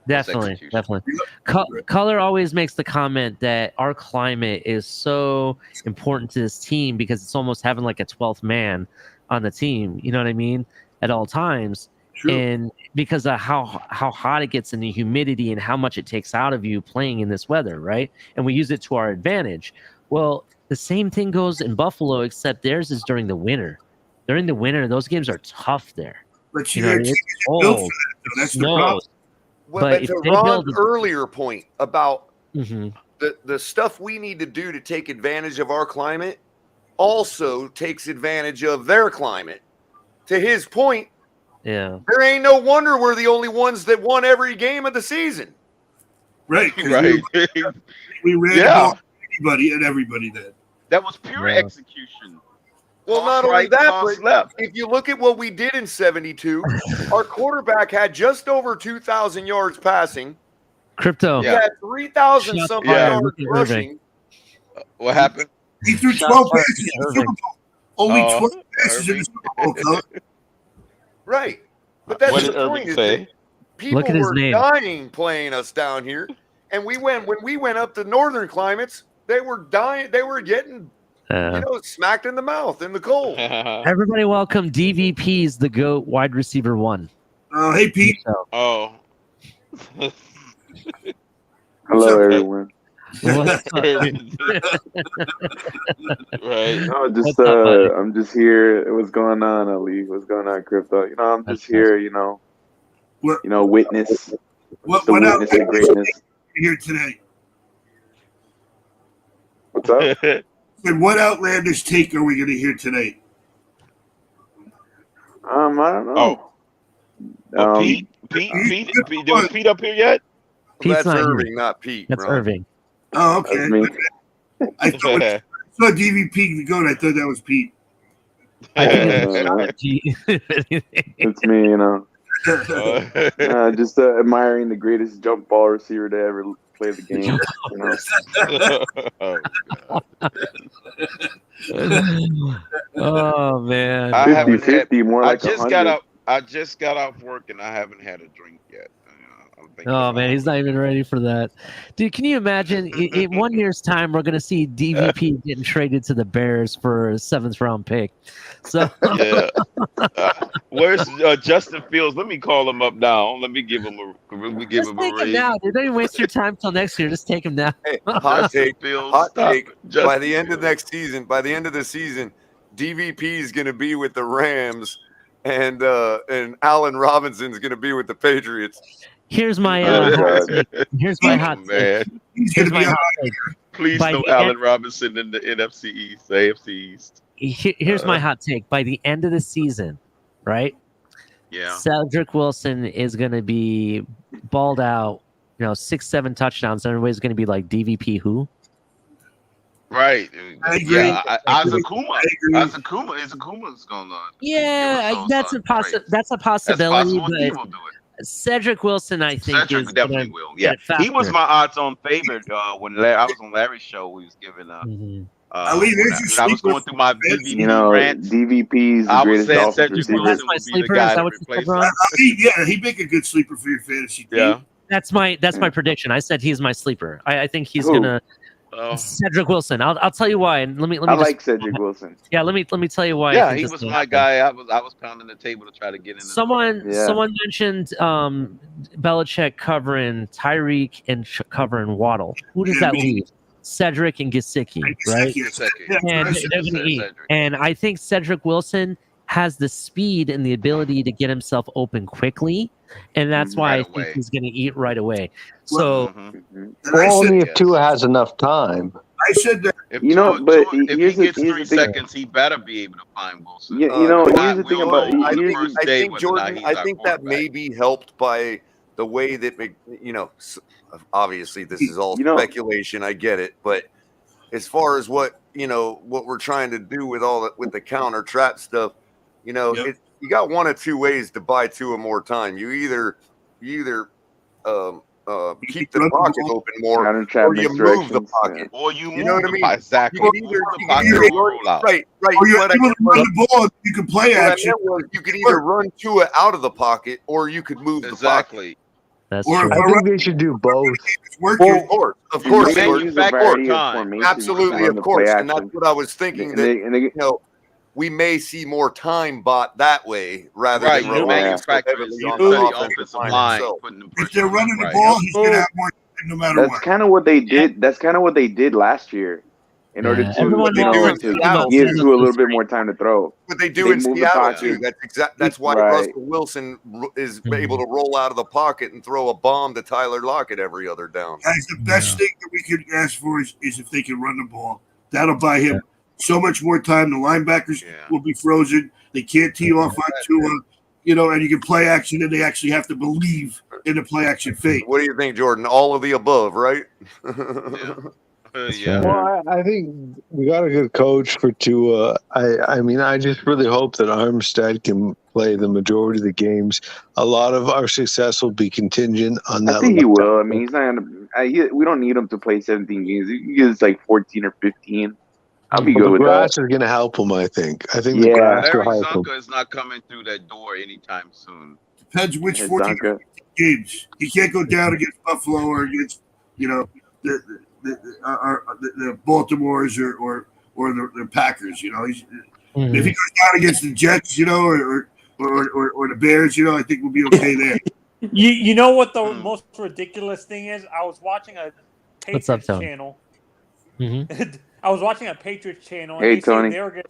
definitely. execution. Color always makes the comment that our climate is so important to this team because it's almost having like a 12th man on the team. You know what I mean? At all times. True. And because of how hot it gets and the humidity and how much it takes out of you playing in this weather, right? And we use it to our advantage. Well, the same thing goes in Buffalo, except theirs is during the winter. During the winter, those games are tough there. But You you know, got it's teams built for cold, that, though. That's the snows. problem. Well, But but if to they Ron's build- earlier point about Mhm. the stuff we need to do to take advantage of our climate also takes advantage of their climate. To his point, Yeah. there ain't no wonder we're the only ones that won every game of the season. Right. 'Cause Right. We ran the Yeah. ball to anybody and everybody then. That was pure Yeah. execution. Well, Toss not only right, that, toss but left. if you look at what we did in 72, our quarterback had just over 2,000 yards passing. Crypto. He Yeah. had 3,000 Shots something fired. yards Look at Irving. rushing. What happened? He threw Shots 12 fired passes to in the Irving. Super Bowl. Only Oh, 12 passes in Irving. the Super Bowl, Color. Right. But that's What the did Irving point. Is say? that people Look at his were name. dying playing us down here. And when we went up to northern climates, they were dying. They were getting, smacked in the mouth in the cold. Everybody welcome DVP's the GOAT wide receiver 1. Oh, hey, Pete. Oh. Hello, everyone. What's up? Right. No, just What's up, buddy? I'm just here. What's going on, Ali? What's going on, Crypto? I'm That's just here. Witness What the out witness of greatness. here today? What's up? And what outlandish take are we going to hear today? I don't know. Pete, was Pete up here yet? Pete's That's not here. Irving, not Pete. That's Ron. Irving. Oh, okay. That's me. I thought I saw DVP the goat. I thought that was Pete. I think It's me, just admiring the greatest jump ball receiver to ever play the game. Oh man. I haven't 50-50, more like I just 100. I just got off work and I haven't had a drink yet. I'm thinking Oh about man, he's not even ready for that, dude. Can you imagine? In 1 year's time, we're gonna see DVP getting traded to the Bears for a 7th round pick. So Yeah. Where's Justin Fields? Let me call him up now. Let me give him a just take him raise. now, dude. Don't even waste your time till next year. Just take him now. Hey, hot take. Fields, Hot stop. take. Justin By the end of Fields. next season, by the end of the season, DVP is going to be with the Rams, and Allen Robinson's going to be with the Patriots. Here's my Oh, hot God. take. Here's my hot take. Man. He's going Here's to my be hot on. take. Please By no the Allen end- Robinson in the NFC East, the AFC East. Here's my hot take. By the end of the season, right? Yeah. Cedric Wilson is going to be balled out, 6-7 touchdowns. And everybody's going to be like, DVP who? Right. I agree. Yeah. Azakuma. I agree. Azukuma's going on. Yeah, Give us that's those, a right. that's a That's possibility. possible. He But will do it. Cedric Wilson, I think, Cedric is definitely gonna will. get Yeah. it He was faster. my odds-on favorite when I was on Larry's show. We was giving Mhm. Ali, there's when your I was sleeper going through my fantasy. DVP rant, DVP is the I was greatest saying Dolphins Cedric receiver. Wilson my would be the sleeper. guy Is to that what you said, replace Ron? him. Yeah, he'd make a good sleeper for your fantasy team. Yeah. That's my prediction. I said he's my sleeper. I think he's Who? gonna Cedric Wilson. I'll tell you why. And let me I just, like Cedric Wilson. yeah. Let me tell you why. I Yeah, think he this was will my happen. guy. I was pounding the table to try to get in. Someone Yeah. mentioned Belichick covering Tyreek and covering Waddle. Who does that leave? Cedric and Gesicki, right? And they're going to eat. And I think Cedric Wilson has the speed and the ability to get himself open quickly, and that's why Right I think away. he's going to eat right away. So And I Only said, if Tua has enough time. I said that. If You know, Tua- but Tua- if here's he the- gets here's 3 the thing. seconds, he better be able to find Wilson. Yeah, you know, If here's not, the we thing don't about know on the here's first I day think whether or not Jordan. he's I our think that quarterback. may be helped by the way that obviously this is all You know- speculation. I get it, but as far as what we're trying to do with the counter trap stuff, Yep. you got one of two ways to buy Tua more time. You either keep the run the pocket ball, open more, counter trap or you move the misdirections, pocket. Or you move You know what I the mean? pocket. Exactly. You can either Move the you pocket can or either roll out. right. Or you're What I able to meant run was- the ball. You can play what I action. meant was you could either run Tua out of the pocket or you could move the pocket. Exactly. that's Or true. if I think they should do both. It's working. Of course, You Jordan. can use a manufacture variety of time. formations Absolutely, to run of the course, play and that's action. what I was thinking. And That they- we may see more time bought that way rather Right. than You relying so manufacture heavily you on study the offensive line line, itself. putting the If pressure they're on running them. the ball, he's gonna Yep. have more time no matter That's what. kind of what they did. That's kind of what they did last year, in order Yeah, to everyone they do walks in up to Seattle, give too. Tua a little bit more time to throw. What they do They in move the Seattle pocket. too. That's why Right. Russell Wilson is able to roll out of the pocket and throw a bomb to Tyler Lockett every other down. Guys, the best thing that we could ask for is if they can run the ball. That'll buy him so much more time. The linebackers will be frozen. They can't tee off on Tua, and you can play action, and they actually have to believe in the play action fake. What do you think, Jordan? All of the above, right? Yeah. Well, I think we got a good coach for Tua. I mean, I just really hope that Armstead can play the majority of the games. A lot of our success will be contingent on that. I think he will. I mean, he's not gonna. We don't need him to play 17 games. He gets like 14 or 15. I'll be good The with grass that. is going to help him, I think. I think the Yeah. grass will Larry help him. Zonka is not coming through that door anytime soon. Depends which Hey, 14 Zonka. games. He can't go down against Buffalo or against the Baltimores or the Packers. If he goes down against the Jets, or the Bears, I think we'll be okay there. You know what the most ridiculous thing is? I was watching a What's up, Patriots Tony? channel. Mhm. I was watching a Patriots channel. And Hey, they say Tony. they were gonna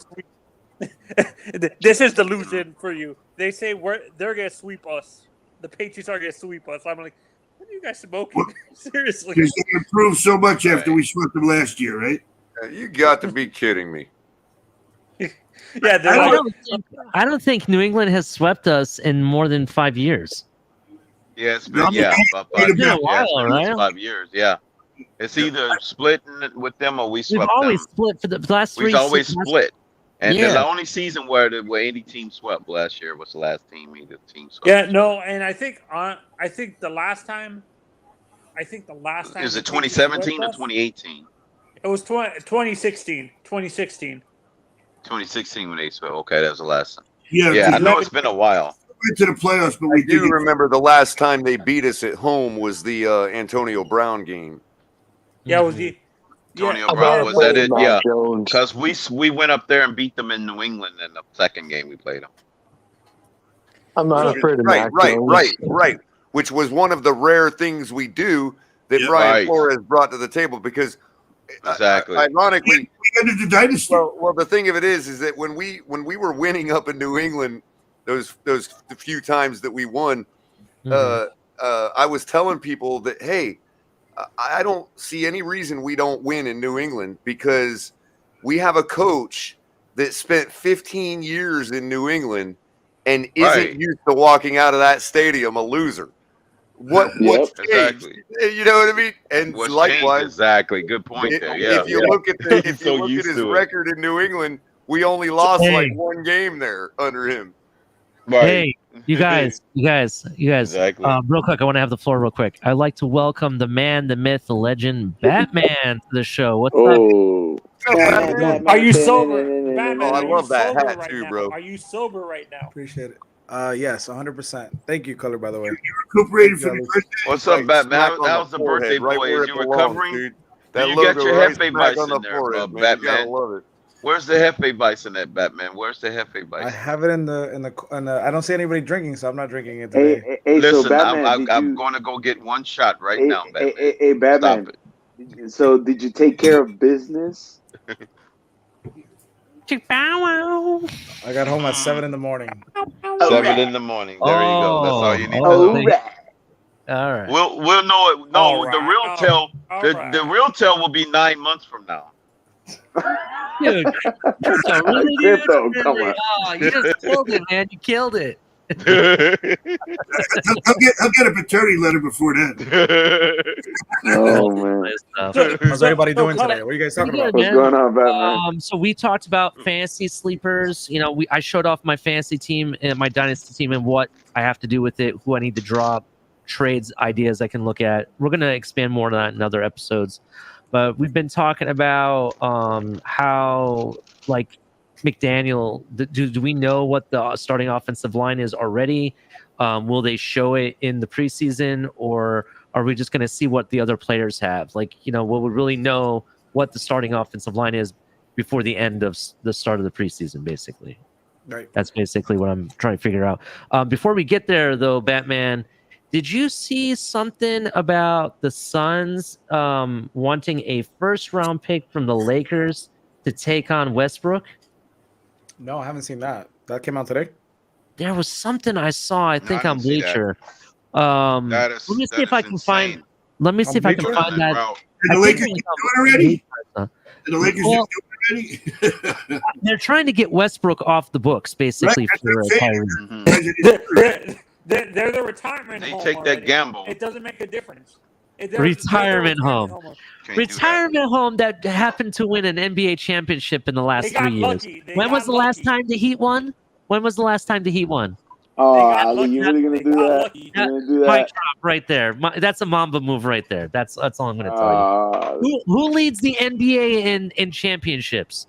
this is delusion for you. They say they're going to sweep us. The Patriots are going to sweep us. I'm like, what are you guys smoking? Seriously. Because they improved so much after we swept them last year, right? You got to be kidding me. Yeah, they're like, I don't think New England has swept us in more than 5 years. Yeah, it's been No, about it's 5 been a years. while, Yeah, it's been right? 5 years. Yeah, it's either splitting it with them or we We've swept always them. split for the last 3 We've always seasons. split. And Yeah. the only season where any team swept last year was the last team either team swept. yeah, no, and I think the last time Is it the Patriots 2017 swept or us, 2018? It was 2016. 2016. 2016 when they swept. Okay, that was the last time. Yeah, Yeah, I 'cause know we it's been a while. went to the playoffs, but I we do did. remember the last time they beat us at home was the Antonio Brown game. Yeah, it was the Antonio yeah, Brown, yeah, was that it? Mac Yeah. Jones. Because we went up there and beat them in New England in the second game we played them. I'm not afraid of Mac Jones. Right. Which was one of the rare things we do that Yep. Brian Right. Flores brought to the table because, Exactly. ironically, We ended the dynasty. well, the thing of it is that when we were winning up in New England, those few times that we won, I was telling people that, hey, I don't see any reason we don't win in New England because we have a coach that spent 15 years in New England and isn't Right. used to walking out of that stadium a loser. What's changed? Exactly. You know what I mean? And What's likewise, changed? Exactly. Good point there. Yeah. if you look at So used his to it. record in New England, we only lost Hey. like one game there under him. Hey, you guys. Exactly. Real quick, I want to have the floor real quick. I'd like to welcome the man, the myth, the legend, Batman to the show. What's up? Oh, Are you sober? Oh, Batman, I are you love that sober hat right too, now? bro. Are you sober right now? Appreciate it. Yes, 100%. Thank you, Culler, by the way. You recuperated from your birthday? What's up, Batman? Smack on How's the birthday forehead, right boy? where Is it you belongs, recovering? dude. Do That you logo got your right Hefe smack Vice on the in there, forehead, man. Batman? You gotta love it. Where's the Hefe Vice in that, Batman? Where's the Hefe Vice? I have it in the. I don't see anybody drinking, so I'm not drinking it Hey, today. hey, so Listen, Batman, I'm going to go get one shot right Hey, now, Batman. hey, Batman. Stop it. So did you take care of business? I got home at 7 in the morning. 7 in the morning. There you go. That's all you need to know. All right. We'll know it. No, All the right. real tell. All The right. real tell will be 9 months from now. Dude, you're so really Crypto, good. come on. Oh, you just killed it, man. You killed it. I'll get a paternity letter before then. Oh man, Nice stuff. How's everybody doing Culler, today? What are you guys Pretty talking good, about? what's man. going on, Batman? So we talked about fantasy sleepers. You know, I showed off my fantasy team and my dynasty team and what I have to do with it, who I need to drop, trades, ideas I can look at. We're gonna expand more on that in other episodes. But we've been talking about how like McDaniel. Do we know what the starting offensive line is already? Will they show it in the preseason, or are we just going to see what the other players have? Like, you know, will we really know what the starting offensive line is before the end of the start of the preseason, basically? Right. That's basically what I'm trying to figure out. Before we get there, though, Batman, did you see something about the Suns wanting a first-round pick from the Lakers to take on Westbrook? No, I haven't seen that. That came out today? There was something I saw, I think, I on didn't see that. Bleacher. That is, Let me see that if I is can insane. find. Let me see if I can Bleacher? find that. route. Did the I Lakers think do it already? it Did the Lakers Well, do it already? They're trying to get Westbrook off the books, basically, Right, for that's what I'm Kyrie. Mhm. They're the retirement They home take that already. gamble. It doesn't make a difference. Retirement home. Can't do that. Retirement home that happened to win an NBA championship in the last They got 3 years. lucky. They When was got the last lucky. time the Heat won? When was the last time the Heat won? Oh, got Ali, lucky. you really gonna They do got that? lucky. You gonna do Mic that? drop right there. That's a Mamba move right there. That's all I'm going to tell you. Who leads the NBA in championships?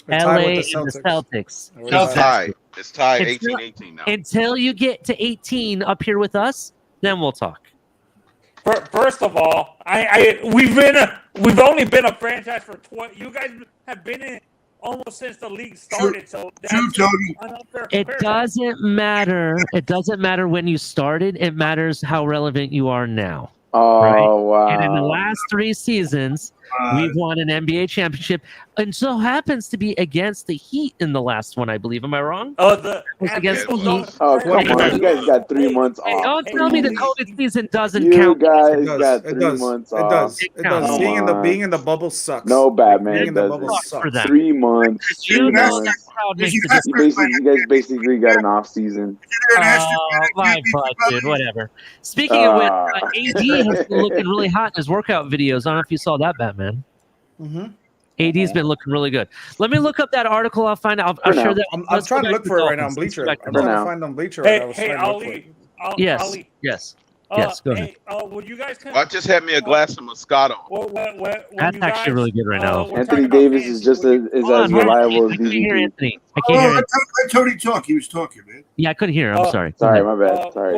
They're LA tied and with the the Celtics. We're It's tied. tied. It's tied Until- 18-18 now. Until you get to 18 up here with us, then we'll talk. First of all, we've only been a franchise for 20. You guys have been in almost since the league started. So that's True, Tony. an unfair It comparison. doesn't matter. It doesn't matter when you started. It matters how relevant you are now. Oh Right. wow! And in the last 3 seasons, we've won an NBA championship, and so happens to be against the Heat in the last one, I believe. Am I wrong? The It's against the Heat. Oh come on! You guys got 3 months Hey, off. don't tell me the please. COVID season doesn't You count. guys It does. got It 3 does. months It off. does. It It does. counts. Come Being in on. the bubble sucks. No, Batman, Being it in the doesn't. bubble Fuck for sucks. them. 3 months. You 3 know months. that crowd makes You the guys difference. You guys basically got an off season. My butt, dude. Whatever. Speaking of which, AD has been looking really hot in his workout videos. I don't know if you saw that, Batman. Mm-hmm. AD's been looking really good. Let me look up that article. I'll find out. I'll For share now. that. I'm Let's trying go to back look for it right now on Dolphins. Let's go Bleacher. back to I'm For trying to now. find on Bleacher right now. I was Hey, trying to look for it. Ali. Yes. Ali. Yes. Yes. Go ahead. Hey, would you guys? Well, I just had me a glass of Moscato. That's actually really good right now. Anthony Davis is just as reliable as I can't hear DDP. Anthony. I Oh, can't hear. let Tony talk. He was talking, man. Yeah, I couldn't hear. I'm sorry. Go Sorry, ahead. my bad. Sorry.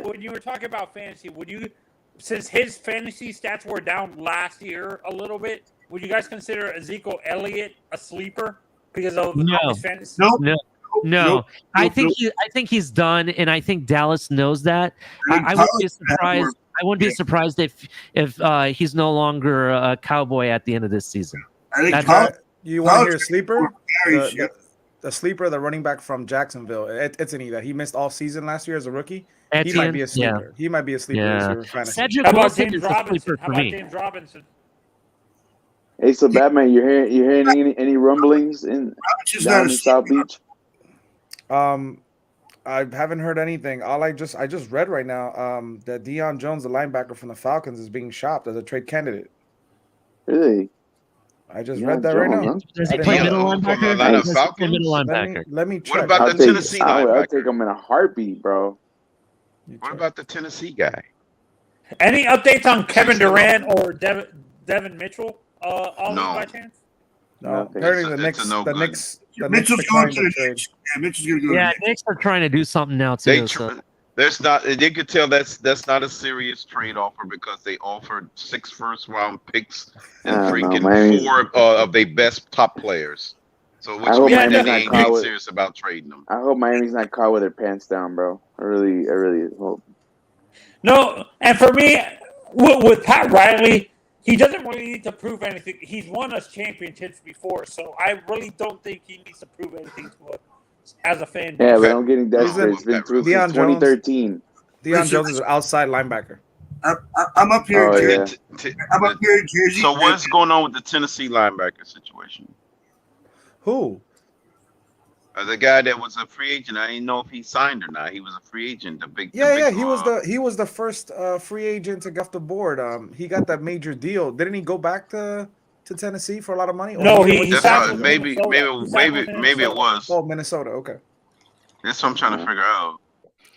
When you were talking about fantasy, since his fantasy stats were down last year a little bit, would you guys consider Ezekiel Elliott a sleeper because of No. his fantasy? No. I think he's done, and I think Dallas knows that. I wouldn't be surprised. I wouldn't be surprised if he's no longer a Cowboy at the end of this season. I think You want to hear a sleeper? Very shit. The sleeper, the running back from Jacksonville. It's an E that he missed all season last year as a rookie. He Etienne, might be a sleeper. He might be a sleeper this year in fantasy. Cedric How about Wilson James is a Robinson? sleeper How for about me. James Robinson? Hey, so Batman, you're hearing any rumblings down in South Beach? I haven't heard anything. I just read right now that Deion Jones, the linebacker from the Falcons, is being shopped as a trade candidate. Really? I just Deion read that right now. Jones, huh? Does he I play didn't middle know. From linebacker? Atlanta Does he play Falcons? middle linebacker? Let me What check. about the Tennessee I'll linebacker? take him in a heartbeat, bro. What about the Tennessee guy? Any updates on Kevin Durant or Devin Mitchell? By chance? No, Nothing. apparently the It's a Knicks, no the good. Knicks, the Knicks Mitchell's going declined to the the trade. Knicks. Yeah, Mitchell's going to go Yeah, to the Knicks. Knicks are trying to do something now They too. So there's not. You could tell that's not a serious trade offer because they offered 6 first-round picks and I don't know. freaking Miami's. 4 of their best top players. So I which hope means Miami's that Miami's they not ain't caught being with. serious about trading them. I hope Miami's not caught with their pants down, bro. I really hope. No, and for me, with Pat Riley, he doesn't really need to prove anything. He's won us championships before, so I really don't think he needs to prove anything to us as a fan. Yeah, but Okay. I'm getting desperate. It's been through Deion since 2013. Deion Jones is an outside linebacker. I'm up here. Oh, in Jersey. yeah. I'm up here in Jersey. So what's going on with the Tennessee linebacker situation? Who? The guy that was a free agent, I didn't know if he signed or not. He was a free agent. The big, He was the first free agent to get off the board. He got that major deal. Didn't he go back to Tennessee for a lot of money? Or No, he he went to That's signed what, with maybe Minnesota. it was. Oh, Minnesota. Okay. That's what I'm trying to figure out.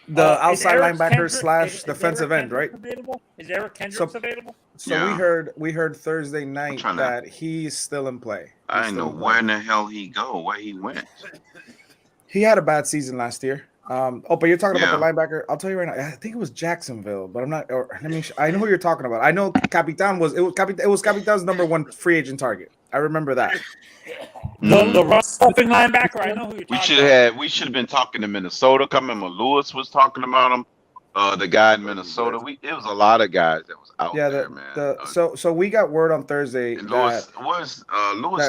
The Is outside Eric linebacker Kendrick- slash is defensive Eric end, right? Kendricks available? Is Eric Kendricks available? So Yeah. we heard Thursday night trying to- that he's still in play. I He's didn't still know in play. where in the hell he go, where he went. He had a bad season last year. But you're talking about the Yeah. linebacker. I'll tell you right now. I think it was Jacksonville, but I'm not. Or let me. I know who you're talking about. I know Capitan was. It was Capitan's number 1 free agent target. I remember that. The roughing linebacker. I know who you're talking about. We should have been talking to Minnesota. I remember Lewis was talking about him. The guy in Minnesota. It was a lot of guys that was out Yeah. there, man. So we got word on Thursday And that Lewis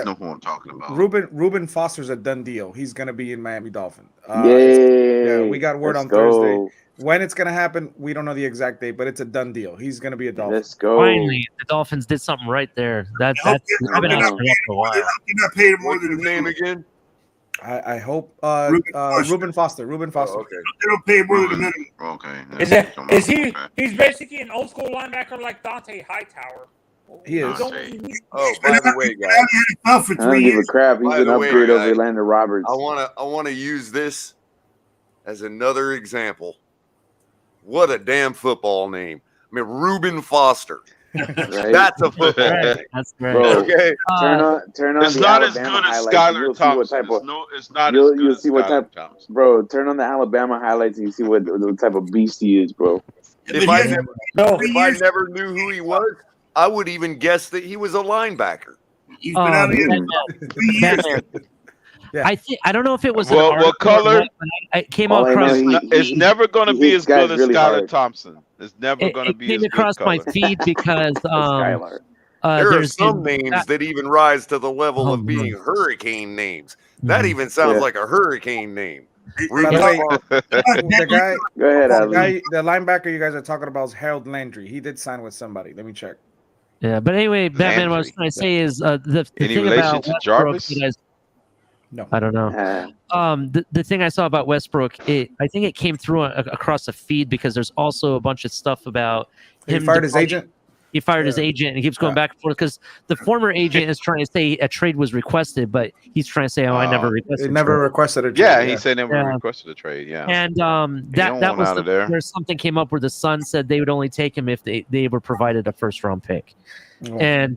know who I'm talking about. Ruben Foster's a done deal. He's gonna be in Miami-Dolphins. Yay! We got word Let's on go. Thursday. When it's gonna happen, we don't know the exact date, but it's a done deal. He's gonna be a Dolphin. Let's go. finally, the Dolphins did something right there. That's I've been asking for that for a while. You're not paying more What's than his name again? I hope Ruben Foster. Ruben Foster. Oh, okay. They don't pay more than a minimum. Okay. Is he? He's basically an old school linebacker like Dante Hightower. He is. Oh, by the way, guys, I don't give a crap. He's By an the way, upgrade over guys, Landon Roberts. I wanna use this as another example. What a damn football name! I mean, Reuben Foster. Right? That's a football name. That's great. Bro, Okay. turn on It's the not as Alabama good as highlights and Skylar you'll see what Thompson. type of It's not as you'll good as see what Skylar type. Thompson. Bro, turn on the Alabama highlights and you see what type of beast he is, bro. If I never knew who he was, I would even guess that he was a linebacker. He's been out here Batman. I don't know if it was Well, an article Color. or what, but I came All I know, across. It's never going to he be hits as good guys as really Skylar hard. Thompson. It's never going to It be came as good. across my Color. feed because Skylar. There are there's some been- names that even rise to the level Oh, of being man. hurricane names. That even sounds Yeah. like a hurricane name. By the way, the guy, Go ahead, Ali. the linebacker you guys are talking about is Harold Landry. He did sign with somebody. Let me check. Yeah, but anyway, Batman. What I was Landry. trying to say is the Any thing relation about to Westbrook. Jarvis? You guys, No. I don't know. The thing I saw about Westbrook, I think it came through across the feed because there's also a bunch of stuff about He him fired his departing- agent. He fired his agent and he keeps going back and forth because the former agent is trying to say a trade was requested, but he's trying to say, "Oh, I never requested." He never trade. requested a trade. Yeah, he said never Yeah. requested a trade. Yeah. And don't that want was out of there. there's something came up where the Suns said they would only take him if they were provided a first round pick, and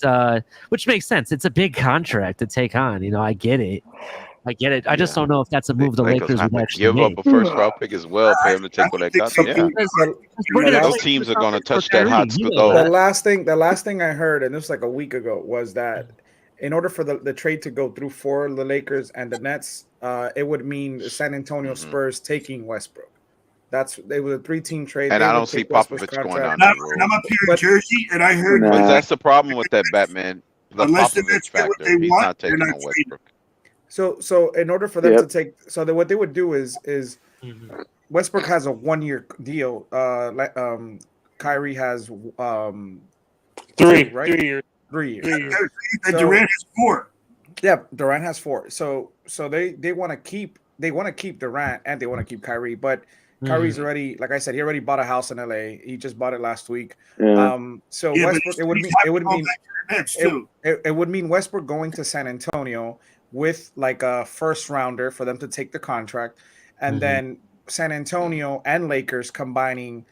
which makes sense. It's a big contract to take on. You know, I get it. I just don't know if that's a move the Lakers have would to actually give make. up a first round pick as well for him to take what they got. Yeah. We're gonna Those trade teams are first going to round touch for that hot Kyrie, you know stove. that. The last thing I heard, and this was like a week ago, was that in order for the trade to go through for the Lakers and the Nets, it would mean the San Antonio Spurs taking Westbrook. It was a 3-team trade. And They I would don't see take Westbrook's Popovich going contract. down And that I'm road. up here in Jersey, and I heard But that's the problem with that Batman. The Unless the Popovich Nets get what factor. they He's want, not they're taking not on trading. Westbrook. So in order for them Yep. to take, what they would do is Westbrook has a 1-year deal. Kyrie has 3 right? 3 years. 3 years. 3 years. and Durant has 4. Yeah, Durant has 4. So they want to keep Durant and they want to keep Kyrie, but Kyrie's already, like I said, he already bought a house in LA. He just bought it last week. Yeah. So Yeah, but Westbrook, it would he's mean happy to go back to the Nets, too. it would mean Westbrook going to San Antonio with like a first rounder for them to take the contract, and then San Antonio and Lakers combining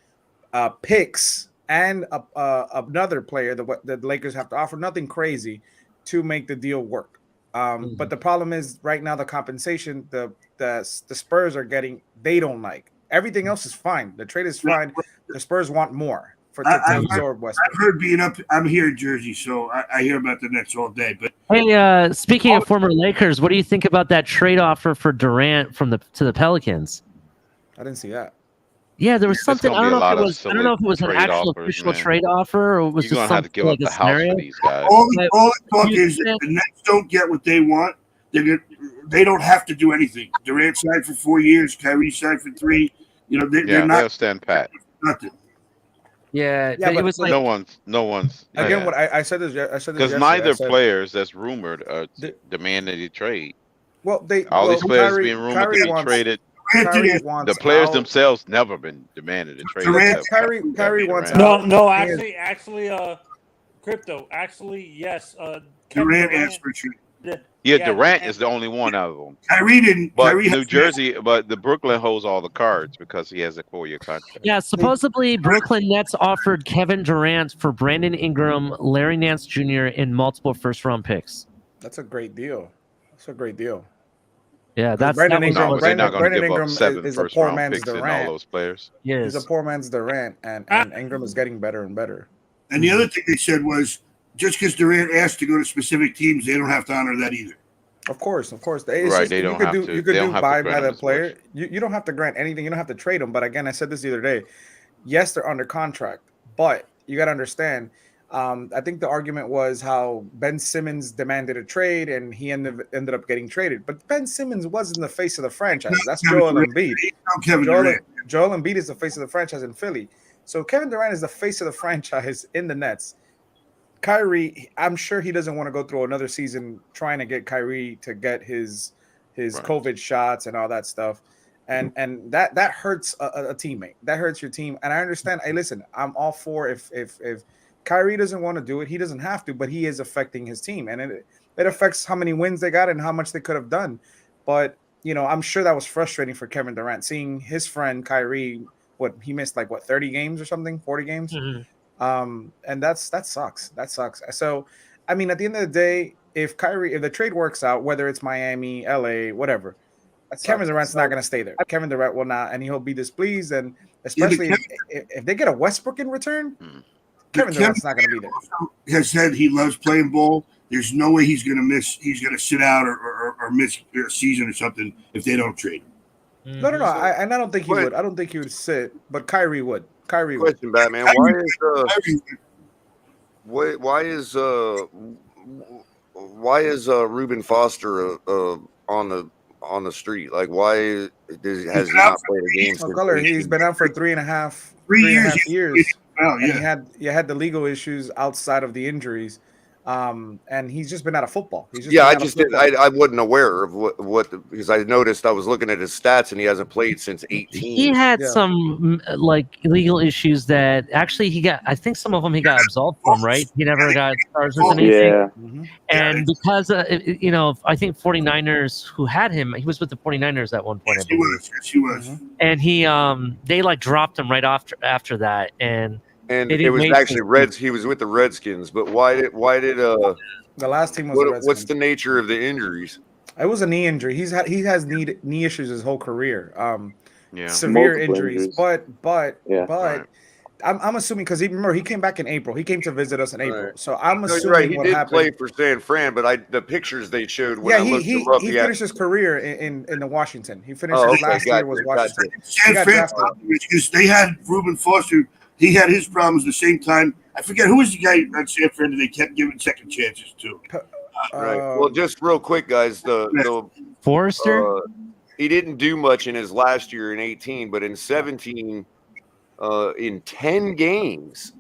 picks and another player that the Lakers have to offer, nothing crazy, to make the deal work. But the problem is right now the compensation the Spurs are getting, they don't like. Everything else is fine. The trade is fine. The Spurs want more to absorb Westbrook. I've heard being up. I'm here in Jersey, so I hear about the Nets all day. But hey, speaking of former Lakers, what do you think about that trade offer for Durant to the Pelicans? I didn't see that. Yeah, there was something. I don't know if it was an actual offers, official man. trade offer or was You're just gonna have to something give like up a the house scenario. for these guys. all the talk is that the Nets don't get what they want. They don't have to do anything. Durant signed for 4 years. Kyrie signed for 3. You know, they're not they'll stand pat. nothing. Yeah, Yeah, it but was like No one's again. What I said this. I said this because yesterday. neither I said, players that's rumored are demanding a trade. well, All these players Kyrie, being rumored Kyrie to be wants, traded. Kyrie wants The players out. themselves never been demanded a trade. Durant- except Kyrie wants Durant. out. No, actually, crypto. Actually, yes. Durant asked for a trade. Yeah, Durant is the only one out of them. Kyrie didn't. But Kyrie New Jersey, but the Brooklyn holds all the cards because he has a 4-year contract. yeah, supposedly Brooklyn Nets offered Kevin Durant for Brandon Ingram, Larry Nance Jr., and multiple first-round picks. That's a great deal. That's a great deal. Yeah, that's Brandon that was Ingram. No, but they're not going to Brandon give Ingram up 7 is a poor first-round man's picks and all Durant. those players. He's a poor man's Durant, and Ingram is getting better and better. And the other thing they said was just because Durant asked to go to specific teams, they don't have to honor that either. Of course. Right, they don't have to. You could do buy by the player. You don't have to grant anything. You don't have to trade them. But again, I said this the other day. Yes, they're under contract, but you got to understand. I think the argument was how Ben Simmons demanded a trade and he ended up getting traded. But Ben Simmons wasn't the face of the franchise. That's Joel Embiid. Joel Embiid is the face of the franchise in Philly. So Kevin Durant is the face of the franchise in the Nets. Kyrie, I'm sure he doesn't want to go through another season trying to get Kyrie to get his COVID shots and all that stuff. And that hurts a teammate. That hurts your team. And I understand. Hey, listen, I'm all for if Kyrie doesn't want to do it, he doesn't have to, but he is affecting his team. And it affects how many wins they got and how much they could have done. But, you know, I'm sure that was frustrating for Kevin Durant, seeing his friend Kyrie, he missed 30 games or something, 40 games. Mm-hmm. And that sucks. That sucks. So, I mean, at the end of the day, if the trade works out, whether it's Miami, LA, whatever, Kevin Durant's not going to stay there. Kevin Durant will not, and he'll be displeased. And especially if they get a Westbrook in return, Kevin Durant's not going to be there. Has said he loves playing ball. There's no way he's going to miss. He's going to sit out or miss a season or something if they don't trade him. No. I don't think he would. I don't think he would sit, but Kyrie would. Question, Batman. Why is Reuben Foster on the street? Like, why has he not played a game? Culler, he's been out for 3.5 years. Well, yeah. And he had the legal issues outside of the injuries. And he's just been out of football. I wasn't aware of what because I noticed I was looking at his stats and he hasn't played since 18. He had some legal issues that actually I think some of them he got absolved from, right? He never got charged with anything. Yeah. Mm-hmm. And because I think 49ers who had him, he was with the 49ers at one point. Yes, he was. Mm-hmm. And they dropped him right after that. And it was actually Reds. He was with the Redskins, but why did the last team was the Redskins? What's the nature of the injuries? It was a knee injury. He has knee issues his whole career. Severe injuries. But Right. I'm assuming because he came back in April. He came to visit us in April. Right. So I'm assuming right. He what did happened. play for San Fran, but the pictures they showed when I looked him up, he finished his career in the Washington. He finished Oh, his okay, last year was Washington. San Fran because they had Reuben Foster. He had his problems at the same time. I forget who was the guy at San Fran that they kept giving second chances to. Right. Well, just real quick, guys. The Forrester. He didn't do much in his last year in 18, but in 17, in 10 games,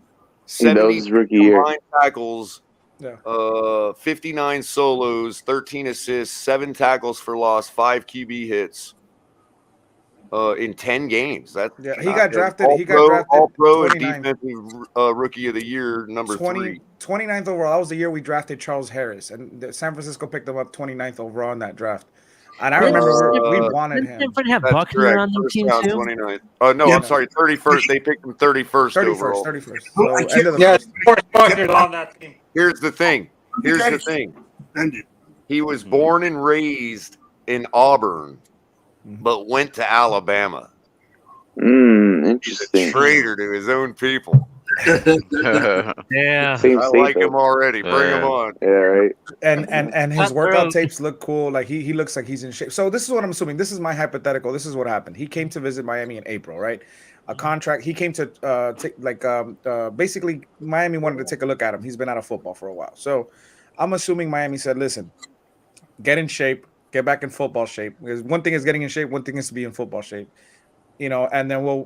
70 combined tackles, 59 solos, 13 assists, 7 tackles for loss, 5 QB hits. In 10 games. He got drafted. All pro and defensive rookie of the year, number 3. 29th overall. That was the year we drafted Charles Harris, and San Francisco picked him up 29th overall in that draft. And I remember we wanted him. Didn't have Buckner on the team too? 29th. Oh no, I'm sorry, 31st. They picked him 31st overall. 31st. Buckner's on that team. Here's the thing. He was born and raised in Auburn, but went to Alabama. He's Interesting. a traitor to his own people. Yeah. Same I state, like him though. already. Bring him on. Yeah, right. And his Cutthroat. workout tapes look cool. Like he looks like he's in shape. So this is what I'm assuming. This is my hypothetical. This is what happened. He came to visit Miami in April, right? A contract. He came to basically Miami wanted to take a look at him. He's been out of football for a while. So I'm assuming Miami said, listen, get in shape, get back in football shape. Because one thing is getting in shape, one thing is to be in football shape. You know, and then we'll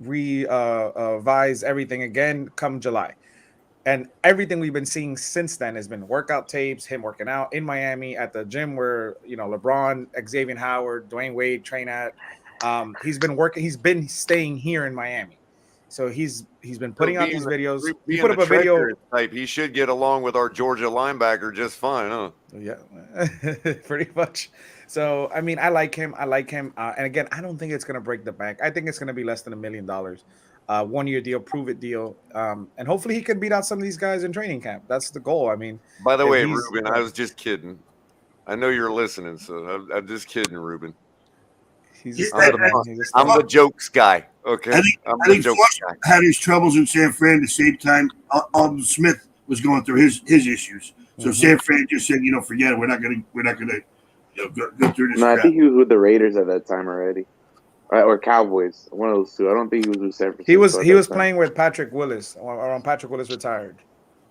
revise everything again come July. And everything we've been seeing since then has been workout tapes, him working out in Miami at the gym where, you know, LeBron, Xavier Howard, Dwayne Wade train at. He's been working. He's been staying here in Miami. So he's been putting out these videos. He put up a video. Type. He should get along with our Georgia linebacker just fine, huh? Yeah, pretty much. So, I mean, I like him. And again, I don't think it's going to break the bank. I think it's going to be less than $1 million. 1 year deal, prove it deal. And hopefully he can beat out some of these guys in training camp. That's the goal. I mean, by the way, Ruben, I was just kidding. I know you're listening, so I'm just kidding, Ruben. I'm the jokes guy. Okay. I think Flush had his troubles in San Fran at the same time. Alden Smith was going through his issues. So San Fran just said, you know, forget it. We're not gonna go through this. No, I think he was with the Raiders at that time already, or Cowboys. One of those two. I don't think he was with San Francisco. He was playing with Patrick Willis around Patrick Willis retired.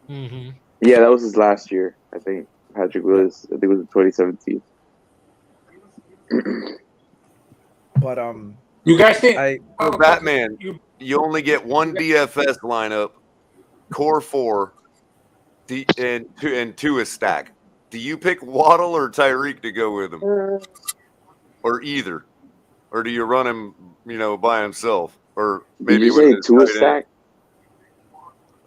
Mm-hmm. Yeah, that was his last year. I think Patrick Willis. I think it was in 2017. But you guys think Batman? You only get one DFS lineup, core 4, and 2 a stack. Do you pick Waddle or Tyreek to go with him, or either, or do you run him, you know, by himself, or maybe Did you say 2 a stack?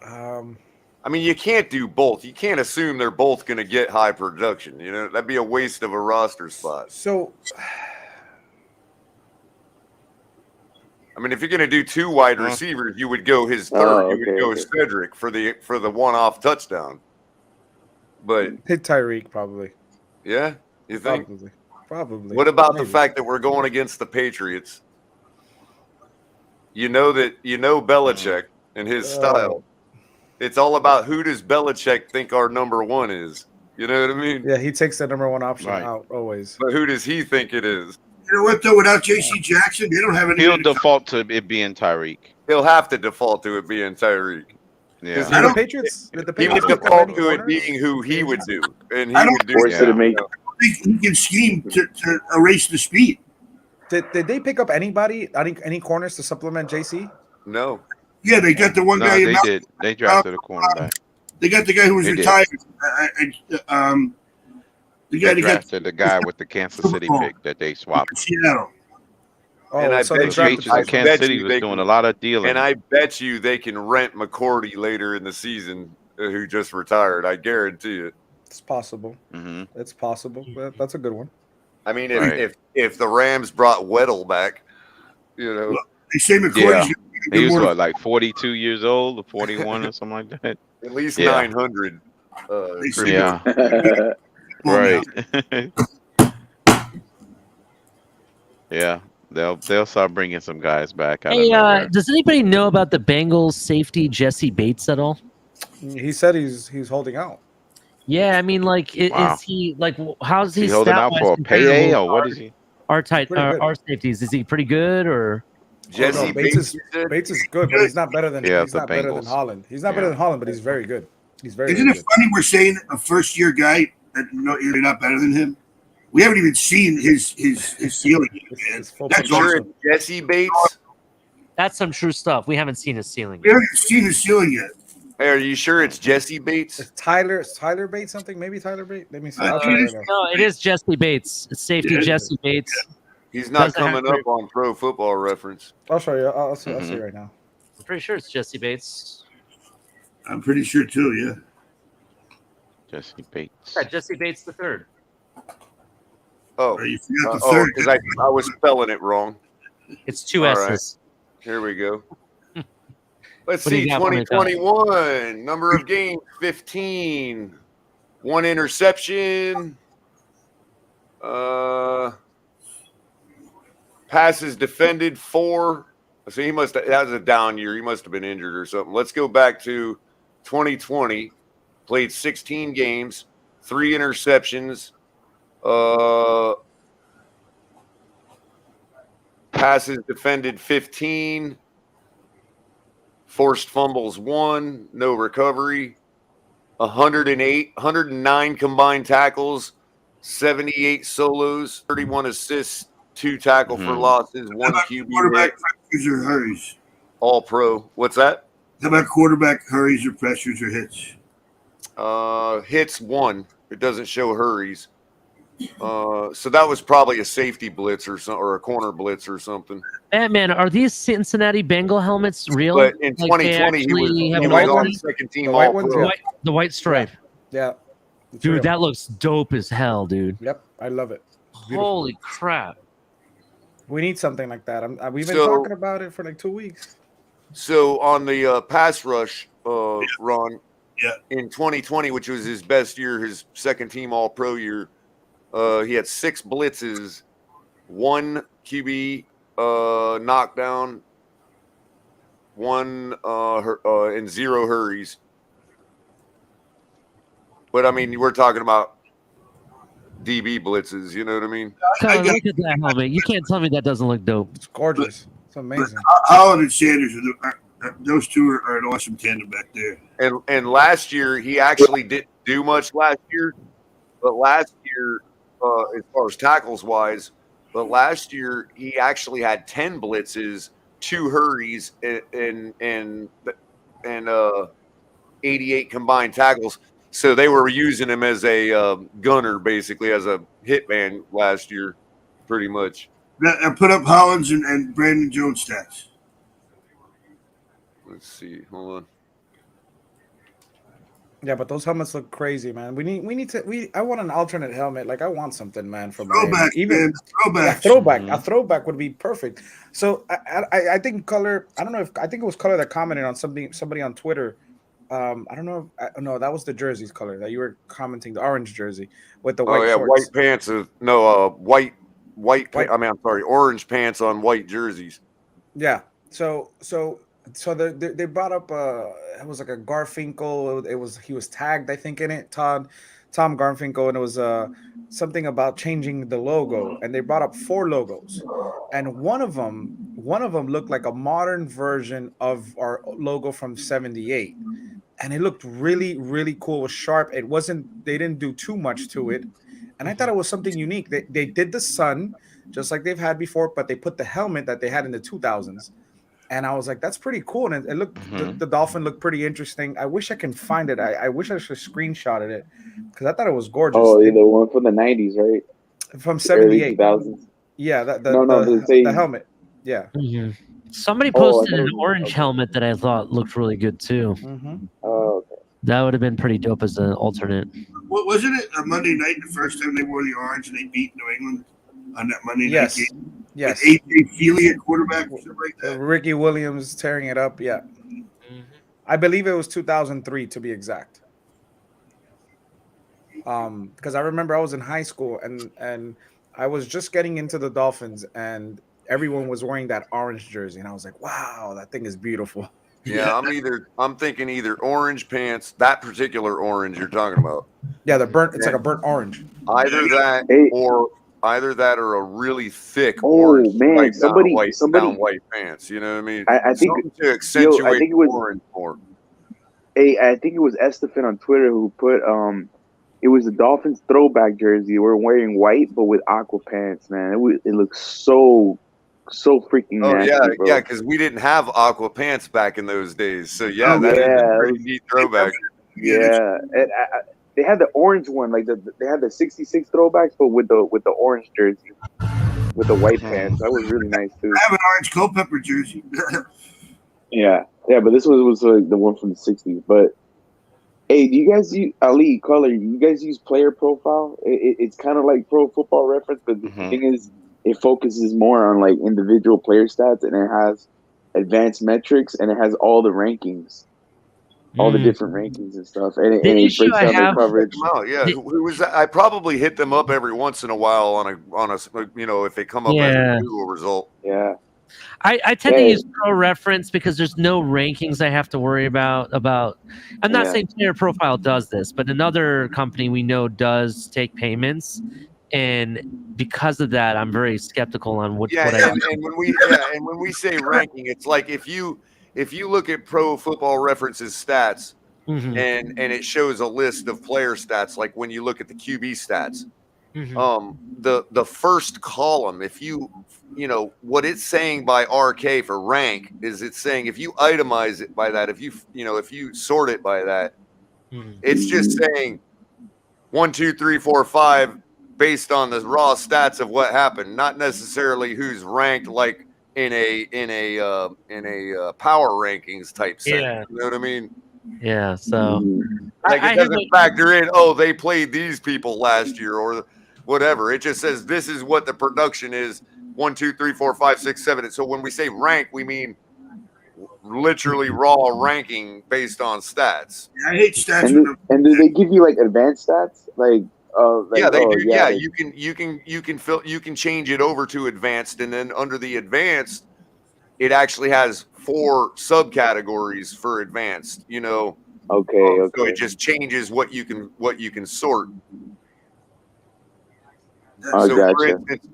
I mean, you can't do both. You can't assume they're both going to get high production. You know, that'd be a waste of a roster spot. So, I mean, if you're going to do 2 wide receivers, you would go his third. You would go Cedric for the one-off touchdown. But hit Tyreek probably. Yeah, you think? Probably. What about the fact that we're going against the Patriots? You know Belichick and his style. It's all about who does Belichick think our number 1 is. You know what I mean? Yeah, he takes the number 1 option out always. But who does he think it is? You know what, though? Without J.C. Jackson, they don't have any. He'll default to it being Tyreek. He'll have to default to it being Tyreek. Yeah. He would Patriots default to it being who he would do. And he would do I think he can scheme to erase the speed. Did they pick up any corners to supplement JC? No. Yeah, they got the one guy. They did. They drafted a cornerback. They got the guy who was retired. The guy they drafted the guy with the Kansas City pick that they swapped. Seattle. And I bet Kansas City was doing a lot of dealing. And I bet you they can rent McCourty later in the season, who just retired. I guarantee it. It's possible. Mm-hmm. It's possible. That's a good one. I mean, if the Rams brought Weddle back, you know, they say McCourty's he was what, like 42 years old or 41 or something like that. At least 900. Yeah. Right. Yeah. They'll start bringing some guys back. Hey, does anybody know about the Bengals safety Jesse Bates at all? He said he's holding out. Yeah, I mean, like, is he like? How's he holding out for a payday or what is he? Our safeties, is he pretty good or? Jesse Bates is good, but he's not better than better than Holland. He's not better than Holland, but he's very good. He's very. Isn't it funny we're saying a first-year guy that you're not better than him? We haven't even seen his ceiling yet. That's awesome. Jesse Bates. That's some true stuff. We haven't seen his ceiling. We haven't seen his ceiling yet. Hey, are you sure it's Jesse Bates? It's Tyler Bates something? Maybe Tyler Bates. Let me see. No, it is Jesse Bates. It's safety Jesse Bates. He's not coming up on Pro Football Reference. I'll show you. I'll see right now. I'm pretty sure it's Jesse Bates. I'm pretty sure too. Yeah. Jesse Bates. Yeah, Jesse Bates the third. Oh, you forgot the third. Because I was spelling it wrong. It's 2 S's. Right. Here we go. Let's see, 2021. Number of games, 15. 1 interception. Passes defended 4. So that was a down year. He must have been injured or something. Let's go back to 2020. Played 16 games, 3 interceptions. Passes defended 15. Forced fumbles 1. No recovery. 109 combined tackles, 78 solos, 31 assists, 2 tackle for losses, 1 QB quarterback hit. pressures or hurries? All pro. What's that? How about quarterback hurries or pressures or hits? Hits 1. It doesn't show hurries. So that was probably a safety blitz or a corner blitz or something. Man, are these Cincinnati Bengal helmets real? But in 2020, he was on the second team All Pro. The white stripe. Yeah. Dude, that looks dope as hell, dude. Yep, I love it. Holy crap. We need something like that. We've been talking about it for like 2 weeks. So on the pass rush, Ron, in 2020, which was his best year, his second team All Pro year, he had 6 blitzes, 1 QB knockdown, 1 and 0 hurries. But I mean, we're talking about DB blitzes. You know what I mean? God, look at that helmet. You can't tell me that doesn't look dope. It's gorgeous. It's amazing. Holland and Sanders, those two are an awesome tandem back there. And last year, he actually didn't do much last year. But last year, as far as tackles wise, last year he actually had 10 blitzes, 2 hurries, and 88 combined tackles. So they were using him as a gunner, basically as a hitman last year, pretty much. I put up Hollins and Brandon Jones stats. Let's see. Hold on. Yeah, but those helmets look crazy, man. I want an alternate helmet. Like I want something, man, from throwback. A throwback would be perfect. So I think Culler. I don't know if I think it was Culler that commented on somebody on Twitter. I don't know. No, that was the jerseys color that you were commenting. The orange jersey with the white shorts. White pants. Orange pants on white jerseys. Yeah. So they brought up it was like a Garfinkel. He was tagged, I think, in it. Tom Garfinkel, and it was something about changing the logo, and they brought up 4 logos, and one of them looked like a modern version of our logo from '78, and it looked really, really cool. It was sharp. They didn't do too much to it, and I thought it was something unique. They did the sun just like they've had before, but they put the helmet that they had in the 2000s. And I was like, that's pretty cool. And it looked, the Dolphin looked pretty interesting. I wish I can find it. I wish I should screenshotted it because I thought it was gorgeous. Oh, the one from the 90s, right? From 78. Yeah, the helmet. Yeah. Mm-hmm. Somebody posted an orange helmet that I thought looked really good too. Mm-hmm. Oh, okay. That would have been pretty dope as an alternate. Wasn't it a Monday night the first time they wore the orange and they beat New England on that Monday night game? Yes. With A.J. Feely at quarterback or something like that. Ricky Williams tearing it up. Yeah. Mm-hmm. I believe it was 2003 to be exact. Because I remember I was in high school and I was just getting into the Dolphins and everyone was wearing that orange jersey and I was like, wow, that thing is beautiful. Yeah, I'm thinking either orange pants, that particular orange you're talking about. Yeah, it's like a burnt orange. Either that or a really thick orange, down white pants. You know what I mean? I think to accentuate it was orange more. I think it was Estefan on Twitter who put it was the Dolphins throwback jersey. We're wearing white but with aqua pants, man. It looks so freaking nasty. Yeah, because we didn't have aqua pants back in those days. So is a pretty neat throwback. Yeah, and they had the orange one, like they had the '66 throwbacks, but with the orange jersey, with the white pants. That was really nice too. I have an orange Culpepper jersey. yeah, but this was like the one from the '60s. But hey, do you guys use Ali Culler? You guys use Player Profile? It's kind of like Pro Football Reference, but the thing is, it focuses more on like individual player stats, and it has advanced metrics, and it has all the rankings. all the different rankings and stuff, and The it issue breaks I down their have- coverage. Check 'em out. Yeah, who was that? I probably hit them up every once in a while on a if they come up as Yeah. a Google result. Yeah. I tend to use Pro Reference because there's no rankings I have to worry about. I'm not saying Player Profile does this, but another company we know does take payments, and because of that, I'm very skeptical on what. Yeah, what and when we say ranking, it's like if you look at Pro Football Reference's stats, Mhm. and it shows a list of player stats, like when you look at the QB stats, the first column, if you what it's saying by RK for rank is it's saying if you itemize it by that, if you sort it by that, it's just saying 1, 2, 3, 4, 5 based on the raw stats of what happened, not necessarily who's ranked like in a power rankings type set. Yeah. You know what I mean? Yeah, so like it doesn't factor in, they played these people last year or whatever. It just says this is what the production is: 1, 2, 3, 4, 5, 6, 7. So when we say rank, we mean literally raw ranking based on stats. I hate stats. And do they give you like advanced stats? Like yeah, they do. Yeah, You can change it over to advanced, and then under the advanced, it actually has 4 subcategories for advanced. Okay. So it just changes what you can sort. Oh, So gotcha. for instance,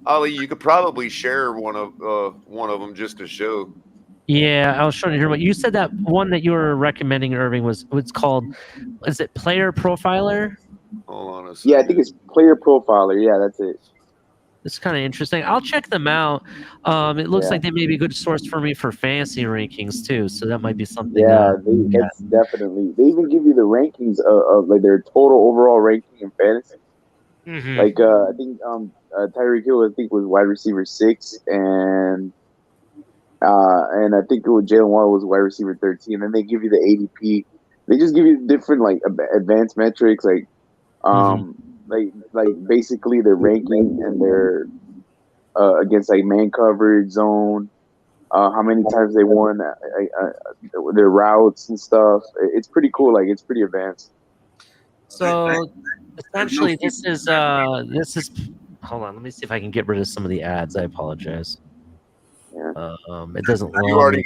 Ali, you could probably share one of them just to show. Yeah, I was trying to hear what you said. That one that you were recommending, Irving, was what's called. Is it Player Profiler? Hold on a second. Yeah, I think it's Player Profiler. Yeah, that's it. It's kind of interesting. I'll check them out. It looks like they may be a good source for me for fantasy rankings too. So that might be something. Yeah, that's definitely. They even give you the rankings of like their total overall ranking in fantasy. Mhm. Like I think Tyreek Hill was wide receiver 6, and I think Jalen Waddle was wide receiver 13. Then they give you the ADP. They just give you different like advanced metrics, like like basically their ranking and their against like man coverage, zone, how many times they won, their routes and stuff. It's pretty cool. Like it's pretty advanced. So essentially, this is. Hold on, let me see if I can get rid of some of the ads. I apologize. Yeah. It doesn't. You already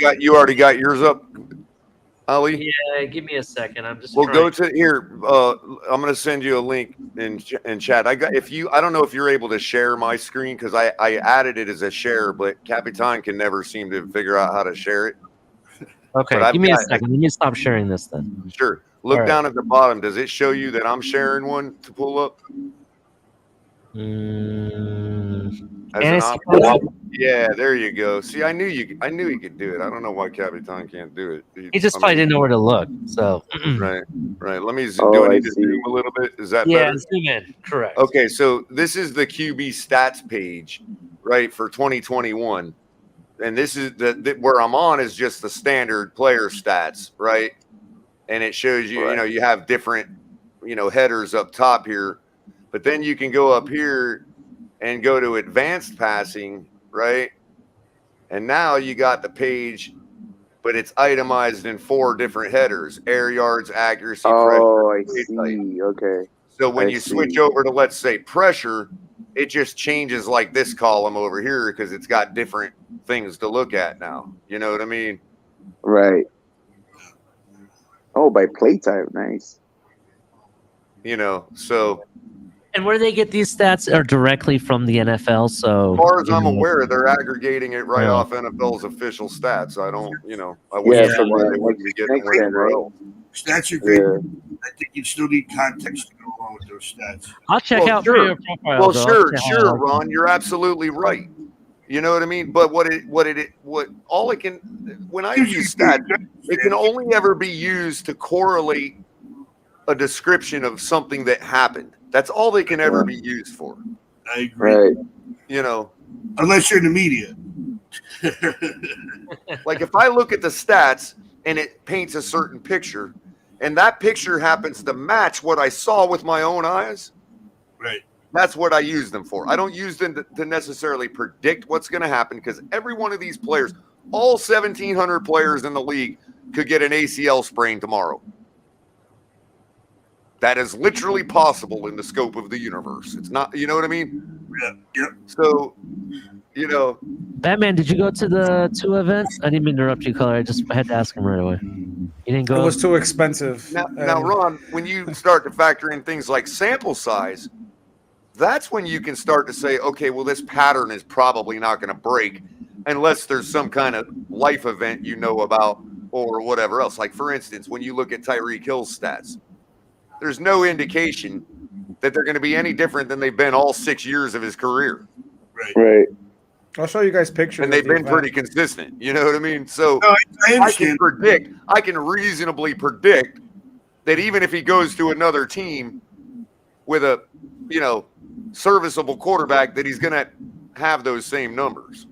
got yours up, Ali? Yeah, give me a second. I'm just. Well, go to here. I'm going to send you a link in chat. I don't know if you're able to share my screen because I added it as a share, but Capitan can never seem to figure out how to share it. Okay, give me a second. Let me stop sharing this then. Sure. Look down at the bottom. Does it show you that I'm sharing one to pull up? Yeah, there you go. See, I knew you could do it. I don't know why Capitan can't do it. He just probably didn't know where to look. So right. Let me zoom. Do I need to zoom a little bit? Is that better? Zoom in. Correct. Okay, so this is the QB stats page, right, for 2021, and this is where I'm on is just the standard player stats, right, and it shows you, you have different, headers up top here, but then you can go up here and go to advanced passing, right? And now you got the page, but it's itemized in 4 different headers: air yards, accuracy, pressure. Oh, I see. Okay. So when you switch over to, let's say, pressure, it just changes like this column over here because it's got different things to look at now. You know what I mean? Right. Oh, by play type. Nice. So. And where do they get these stats? Are directly from the NFL. So as far as I'm aware, they're aggregating it right off NFL's official stats. I don't, I wouldn't see why they wouldn't be getting it anywhere else. Stats are great. I think you still need context to go along with those stats. I'll check out Player Profile. Well, sure, Ron, you're absolutely right. You know what I mean? But when I use stats, it can only ever be used to correlate a description of something that happened. That's all they can ever be used for. I agree. Right. Unless you're in the media. Like if I look at the stats and it paints a certain picture, and that picture happens to match what I saw with my own eyes, right? That's what I use them for. I don't use them to necessarily predict what's going to happen because every one of these players, all 1,700 players in the league, could get an ACL sprain tomorrow. That is literally possible in the scope of the universe. It's not, you know what I mean? Yeah. So, Batman, did you go to the 2 event? I didn't mean to interrupt you, Color. I had to ask him right away. You didn't go? It was too expensive. Now, Ron, when you start to factor in things like sample size, that's when you can start to say, okay, well, this pattern is probably not going to break unless there's some kind of life event you know about or whatever else. Like, for instance, when you look at Tyreek Hill's stats, there's no indication that they're going to be any different than they've been all 6 years of his career. Right. I'll show you guys pictures. And they've been pretty consistent. You know what I mean? So I can reasonably predict that even if he goes to another team with a, serviceable quarterback, that he's going to have those same numbers.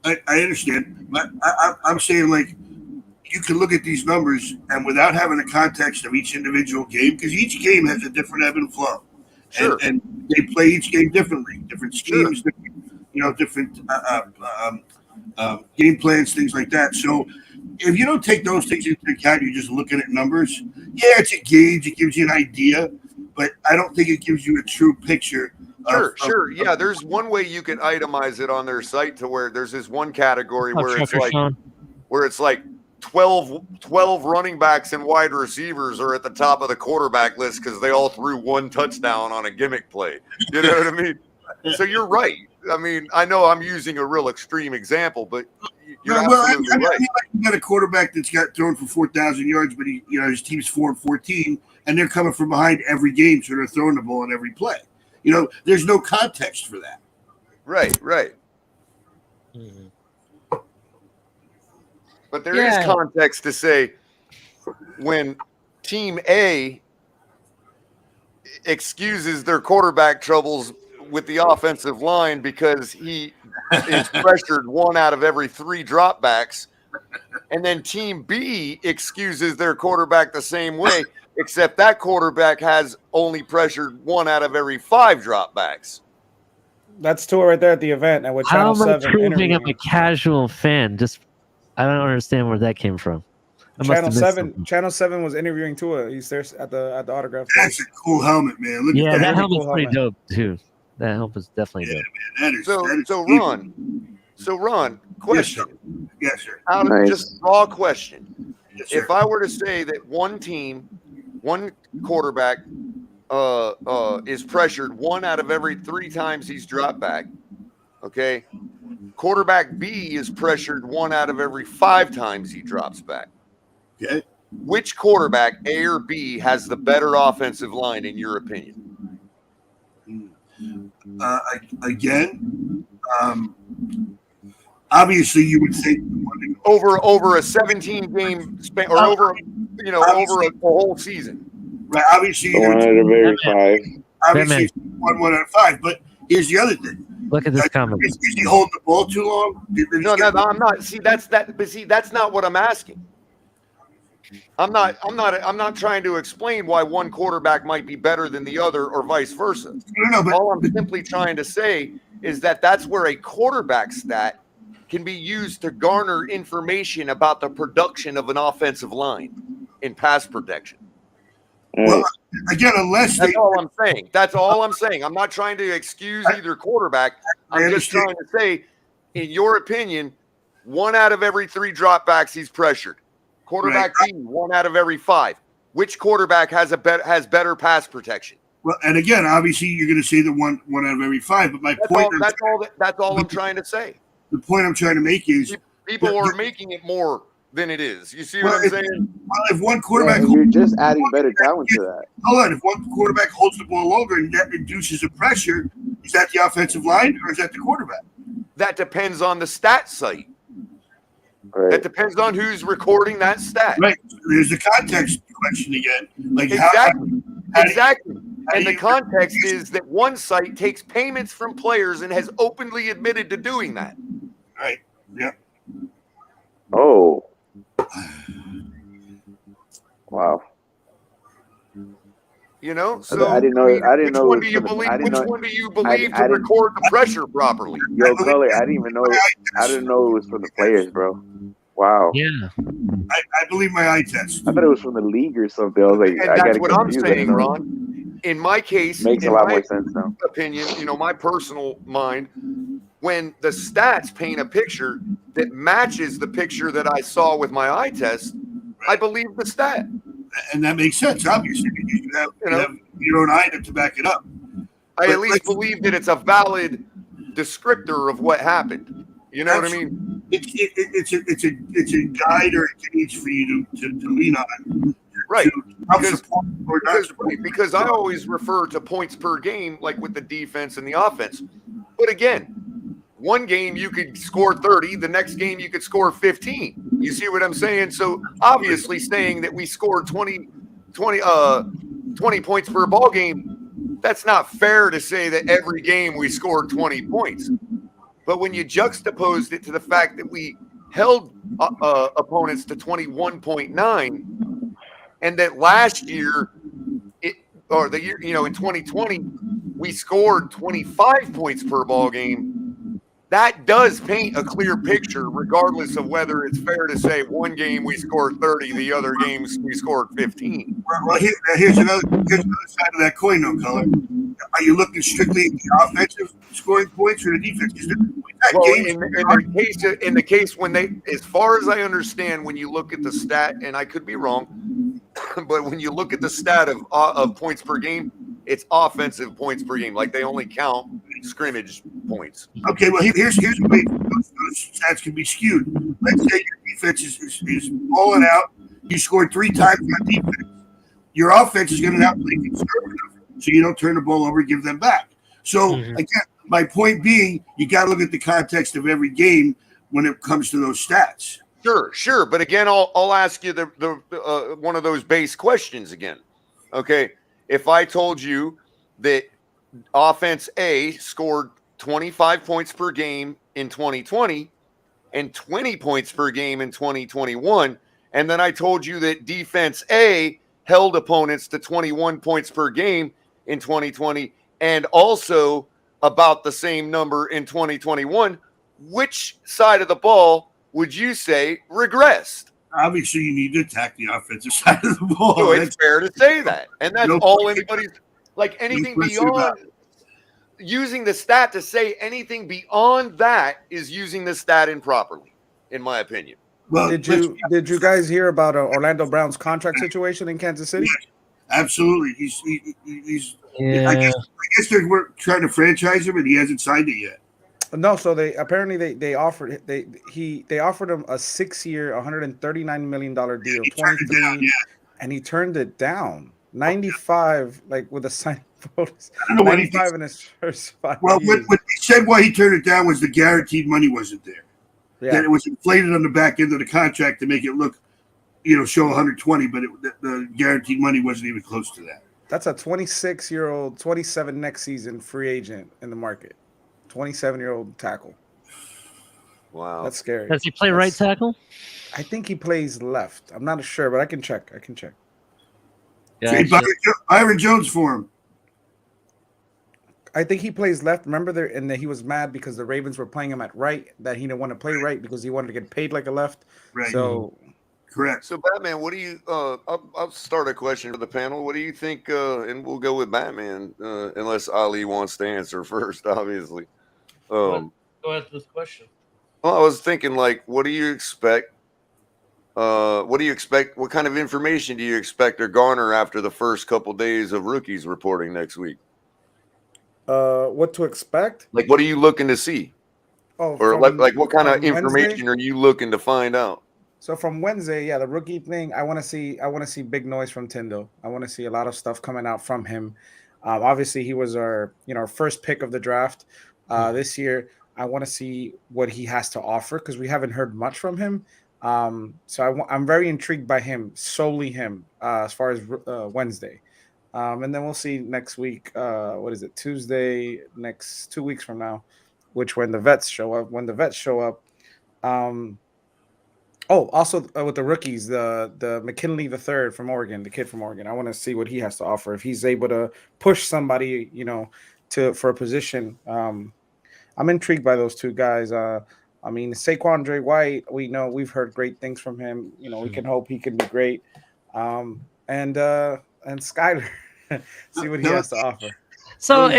I understand. But I'm saying, like, you can look at these numbers and without having the context of each individual game, because each game has a different ebb and flow. Sure. And they play each game differently, different schemes, different game plans, things like that. So if you don't take those things into account, you're just looking at numbers. Yeah, it's a gauge. It gives you an idea, but I don't think it gives you a true picture. Sure. Yeah, there's one way you can itemize it on their site to where there's this one category where it's like 12 running backs and wide receivers are at the top of the quarterback list because they all threw one touchdown on a gimmick play. You know what I memean? So you're right. I mean, I know I'm using a real extreme example, but you're absolutely right. You got a quarterback that's got thrown for 4,000 yards, but his team's 4-14, and they're coming from behind every game, so they're throwing the ball in every play. There's no context for that. Right. Mm-hmm. But there is context to say when Team A excuses their quarterback troubles with the offensive line because he is pressured 1 out of every 3 dropbacks, and then Team B excuses their quarterback the same way, except that quarterback has only pressured 1 out of every 5 dropbacks. That's Tua right there at the event. And with Channel 7 proving I'm a casual fan. I don't understand where that came from. Channel 7 was interviewing Tua. He's there at the autograph. That's a cool helmet, man. Look at that helmet's pretty dope too. That helmet's definitely dope. Man, So Ron, question. Yes, sir. Just raw question. Yes, sir. If I were to say that one quarterback is pressured 1 out of every 3 times he's dropped back, okay? Quarterback B is pressured 1 out of every 5 times he drops back. Okay. Which quarterback, A or B, has the better offensive line in your opinion? Obviously, you would think over a 17-game span, or over a whole season. Right. Obviously, 1 out of every 5. Obviously, 1 out of 5. But here's the other thing. Look at this comment. Is he holding the ball too long? No, I'm not. See, that's not what I'm asking. I'm not trying to explain why one quarterback might be better than the other or vice versa. All I'm simply trying to say is that that's where a quarterback stat can be used to garner information about the production of an offensive line in pass protection. Well, again, that's all I'm saying. That's all I'm saying. I'm not trying to excuse either quarterback. I'm just trying to say, in your opinion, 1 out of every 3 dropbacks he's pressured. Quarterback B, 1 out of every 5. Which quarterback has better pass protection? Well, and again, obviously, you're going to say the 1 out of every 5. But that's all I'm trying to say. The point I'm trying to make is people are making it more than it is. You see what I'm saying? Well, if one quarterback, you're just adding better talent to that. Hold on, if one quarterback holds the ball longer and that induces a pressure, is that the offensive line or is that the quarterback? That depends on the stat site. Right. That depends on who's recording that stat. Right. There's the context question again. Like exactly. And the context is that one site takes payments from players and has openly admitted to doing that. Right. Yeah. Oh. Wow. So I didn't know. Which one do you believe to record the pressure properly? Yo, Culler, I didn't know it was for the players, bro. Wow. Yeah. I believe my eye test. I thought it was from the league or something. I was like, And I that's got what I'm confused. I didn't saying, know. Ron. In my case, Makes a in lot my more sense now. opinion, my personal mind, when the stats paint a picture that matches the picture that I saw with my eye test, I believe the stat. And that makes sense, obviously, because you have your own eye to back it up. I at least believe that it's a valid descriptor of what happened. You know what I mean? It's a guide or a gauge for you to lean on. Right. Because I always refer to points per game, like with the defense and the offense. But again, one game you could score 30, the next game you could score 15. You see what I'm saying? So obviously saying that we scored 20 points per ball game, that's not fair to say that every game we scored 20 points. But when you juxtaposed it to the fact that we held opponents to 21.9, and that last year, in 2020, we scored 25 points per ball game, that does paint a clear picture, regardless of whether it's fair to say one game we scored 30, the other games we scored 15. Well, here's another side of that coin, though, Color. Are you looking strictly at the offensive scoring points or the defense? Well, in the case when they, as far as I understand, when you look at the stat, and I could be wrong, but when you look at the stat of points per game, it's offensive points per game. Like they only count scrimmage points. Okay, well, here's the way those stats can be skewed. Let's say your defense is balling out. You scored 3 times on defense. Your offense is going to have to play conservative, so you don't turn the ball over and give them back. So, again, my point being, you got to look at the context of every game when it comes to those stats. Sure. But again, I'll ask you the one of those base questions again. Okay, if I told you that offense A scored 25 points per game in 2020 and 20 points per game in 2021, and then I told you that defense A held opponents to 21 points per game in 2020 and also about the same number in 2021, which side of the ball would you say regressed? Obviously, you need to attack the offensive side of the ball. So it's fair to say that. And that's all anybody's, like anything beyond using the stat to say anything beyond that is using the stat improperly, in my opinion. Well, did you guys hear about Orlando Brown's contract situation in Kansas City? Yes, absolutely. He's Yeah. I guess they're trying to franchise him, and he hasn't signed it yet. No, so they offered him a 6-year, $139 million deal, 23, and he turned it down. 95, like with a signing bonus. 95 in his first 5 Well, years. what he said why he turned it down was the guaranteed money wasn't there. Yeah. That it was inflated on the back end of the contract to make it look, show 120, but the guaranteed money wasn't even close to that. That's a 26-year-old, 27 next season free agent in the market. 27-year-old tackle. Wow. That's scary. Does he play right tackle? I think he plays left. I'm not sure, but I can check. Yeah, Byron Jones for him. I think he plays left. Remember and that he was mad because the Ravens were playing him at right, that he didn't want to play right because he wanted to get paid like a left. Right. So correct. So Batman, what do you I'll start a question for the panel. What do you think and we'll go with Batman unless Ali wants to answer first, obviously. Go ahead with this question. Well, I was thinking, like, what do you expect? What kind of information do you expect to garner after the first couple days of rookies reporting next week? What to expect? Like, what are you looking to see? Or like what kind of information are you looking to find out? So from Wednesday, the rookie thing, I want to see big noise from Tindo. I want to see a lot of stuff coming out from him. Obviously, he was our first pick of the draft this year. I want to see what he has to offer because we haven't heard much from him. So I'm very intrigued by him, solely him, as far as Wednesday. And then we'll see next week. What is it? Tuesday, next 2 weeks from now, when the vets show up. Also with the rookies, the McKinley III from Oregon, the kid from Oregon. I want to see what he has to offer. If he's able to push somebody, for a position. I'm intrigued by those two guys. I mean, Saquon Dre White, we've heard great things from him. We can hope he can be great. And Skyler, see what he has to offer. So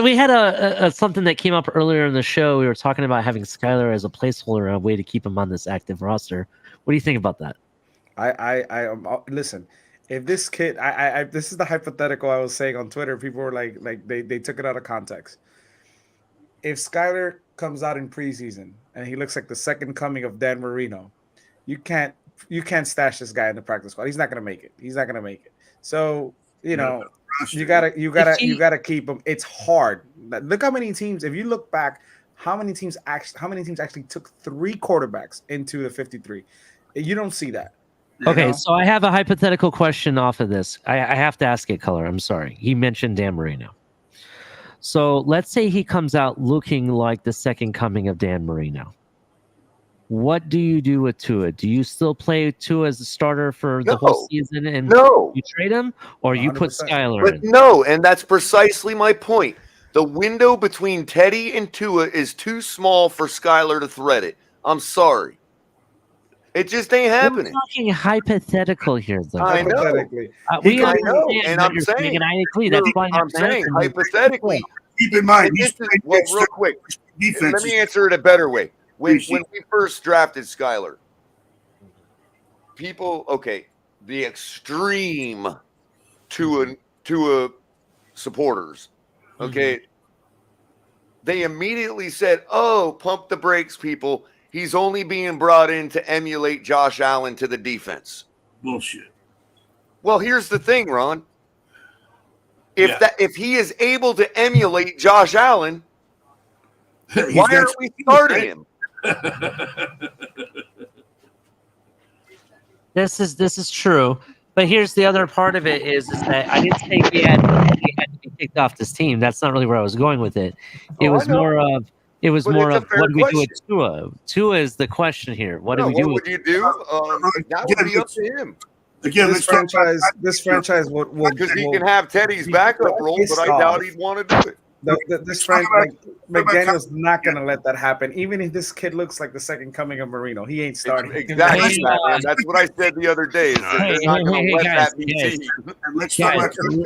we had a something that came up earlier in the show. We were talking about having Skyler as a placeholder and a way to keep him on this active roster. What do you think about that? I listen. If this kid, this is the hypothetical I was saying on Twitter. People were like they took it out of context. If Skyler comes out in preseason and he looks like the second coming of Dan Marino, you can't stash this guy in the practice squad. He's not gonna make it. So you gotta keep him. It's hard. Look how many teams. If you look back, how many teams actually took 3 quarterbacks into the 53? You don't see that. Okay, so I have a hypothetical question off of this. I have to ask it, Culler. I'm sorry. He mentioned Dan Marino. So let's say he comes out looking like the second coming of Dan Marino. What do you do with Tua? Do you still play Tua as a starter for the whole season and you trade him, or you put Skyler in? No, and that's precisely my point. The window between Teddy and Tua is too small for Skyler to thread it. I'm sorry. It just ain't happening. We're talking hypothetical here, though. I know. I know, and I'm saying, and I agree. That's why I'm saying hypothetically. Keep in mind, real quick. Let me answer it a better way. When we first drafted Skyler, the extreme Tua supporters, they immediately said, "Oh, pump the brakes, people. He's only being brought in to emulate Josh Allen to the defense." Bullshit. Well, here's the thing, Ron. If he is able to emulate Josh Allen, why aren't we starting him? This is true, but here's the other part of it is that I didn't say he had to be kicked off this team. That's not really where I was going with it. It was more of what do we do with Tua? Tua is the question here. What do we do? What would you do? That would be up to him. Again, this franchise will because he can have Teddy's backup role, but I doubt he'd want to do it. This franchise, McDaniel's not going to let that happen. Even if this kid looks like the second coming of Marino, he ain't starting. Exactly. That's what I said the other day. Is that they're not going to let that be seen.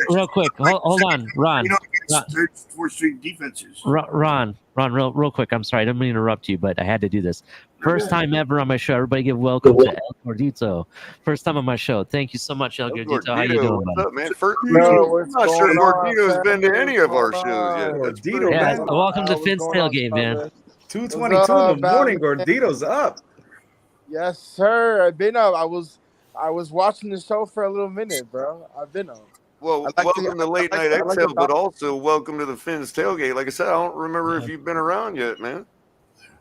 Real quick, hold on, Ron. Third, fourth string defenses. Ron, real quick. I'm sorry, I didn't mean to interrupt you, but I had to do this. First time ever on my show. Everybody give welcome to El Gordito. First time on my show. Thank you so much, El Gordito. How you doing, what's up, man? I'm not sure Gordito's been to any of our shows yet. Gordito, man. Welcome to Finn's Tailgate, man. 2:22 in the morning. Gordito's up. Yes, sir. I've been up. I was watching the show for a little minute, bro. I've been up. Well, welcome to Late Night Exhale, but also welcome to the Finn's Tailgate. Like I said, I don't remember if you've been around yet, man.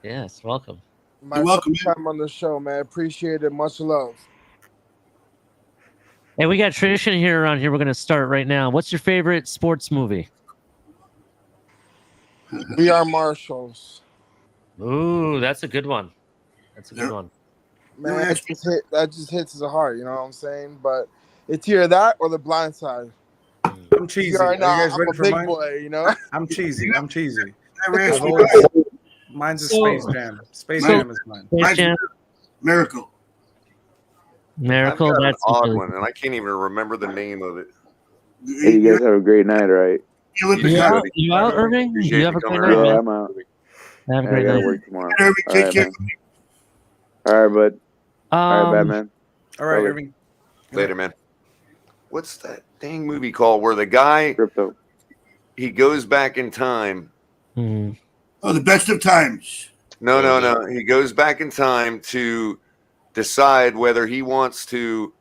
Yes, welcome. My welcome time on the show, man. Appreciate it. Much love. Hey, we got tradition here around here. We're going to start right now. What's your favorite sports movie? We Are Marshals. Ooh, that's a good one. That's a good one. Man, that just hits the heart. You know what I'm saying? But it's either that or The Blind Side. I'm cheesy. I'm a big boy, you know? I'm cheesy. Mine's a Space Jam. Space Jam is mine. Miracle. That's an odd one, and I can't even remember the name of it. Hey, you guys have a great night, all right? You out, Irving? You have a great night? Yeah, I'm out. Have a great night. Work tomorrow. All right, bud. All right, Batman. All right, Irving. Later, man. What's that dang movie called where the guy he goes back in time? Mm-hmm. Oh, The Best of Times. No. He goes back in time to decide whether he wants to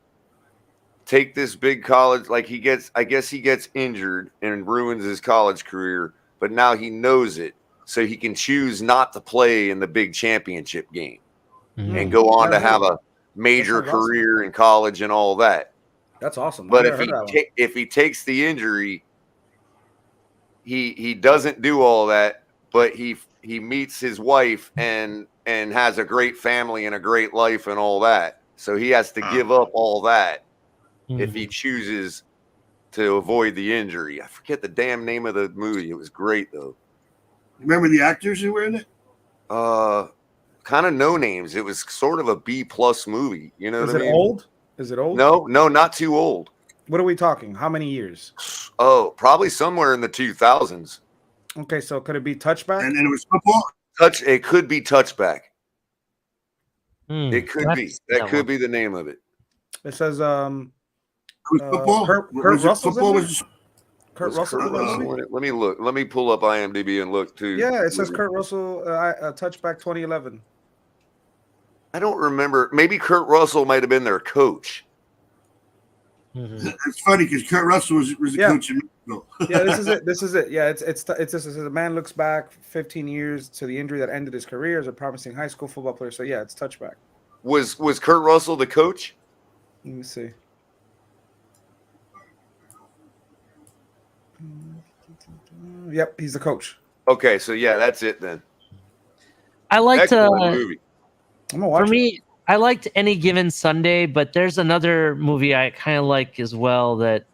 take this big college. Like I guess he gets injured and ruins his college career, but now he knows it, so he can choose not to play in the big championship game and go on to have a major career in college and all that. That's awesome. But if he takes the injury, he doesn't do all that. But he meets his wife and has a great family and a great life and all that. So he has to give up all that if he chooses to avoid the injury. I forget the damn name of the movie. It was great though. Remember the actors who were in it? kind of no names. It was sort of a B+ movie. You know Is what I it mean? old? Is it old? No, not too old. What are we talking? How many years? Oh, probably somewhere in the 2000s. Okay, so could it be Touchback? And it was football. It could be Touchback. It could be. That that could one. be the name of it. It says football. Kurt Was it Russell's football? in Was there? Kurt Russell. Kurt Russell. Let me look. Let me pull up IMDb and look too. Yeah, it says Kurt Russell Touchback 2011. I don't remember. Maybe Kurt Russell might have been their coach. It's funny because Kurt Russell was a coach in Mayfield. Yeah, this is it. This is it. Yeah, it's this is a man looks back 15 years to the injury that ended his career as a promising high school football player. So yeah, it's Touchback. Was Kurt Russell the coach? Let me see. Yep, he's the coach. Okay, so yeah, that's it then. I liked Excellent movie. I'm gonna watch for me. I liked Any Given Sunday, but there's another movie I kind of like as well that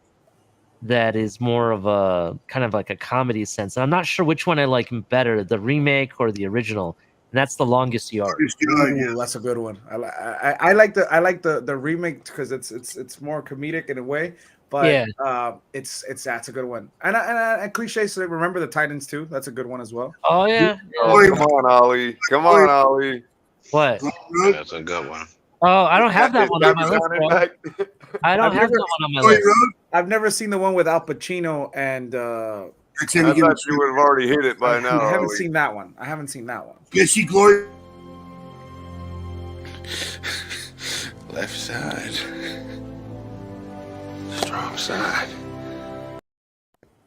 is more of a kind of like a comedy sense. I'm not sure which one I like better, the remake or the original. And that's The Longest Yard. Ooh, that's a good one. I like the remake because it's more comedic in a way, but Yeah. that's a good one. And cliche, so remember the Titans too. That's a good one as well. Oh yeah. Oh, come on, Ollie. Come on, Ollie. What? That's a good one. Oh, I don't have that one on my list, bro. I don't have that one on my list. I've never seen the one with Al Pacino and. I thought you would have already hit it by now. I haven't seen that one. I haven't seen that one. You see Glory. Left side. Strong side.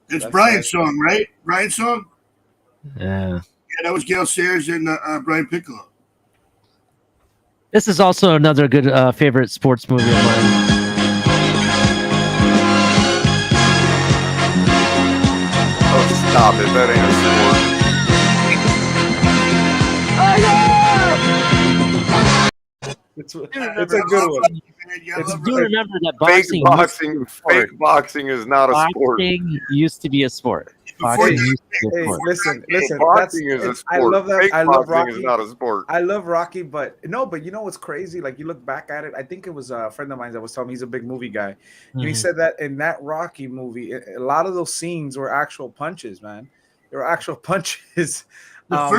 It's Brian's song, right? Brian's song? Yeah. Yeah, that was Gail Sayers and Brian Piccolo. This is also another good favorite sports movie of mine. Oh, stop it. That ain't It's a good one. Do remember that fake boxing is not a sport. Boxing used to be a sport. Boxing used to be a sport. Listen. Boxing is a sport. I love that. Fake I love boxing Rocky. is not a sport. I love Rocky, but you know what's crazy? Like you look back at it, I think it was a friend of mine that was telling me he's a big movie guy, and he said that in that Rocky movie, a lot of those scenes were actual punches, man. There were actual punches. I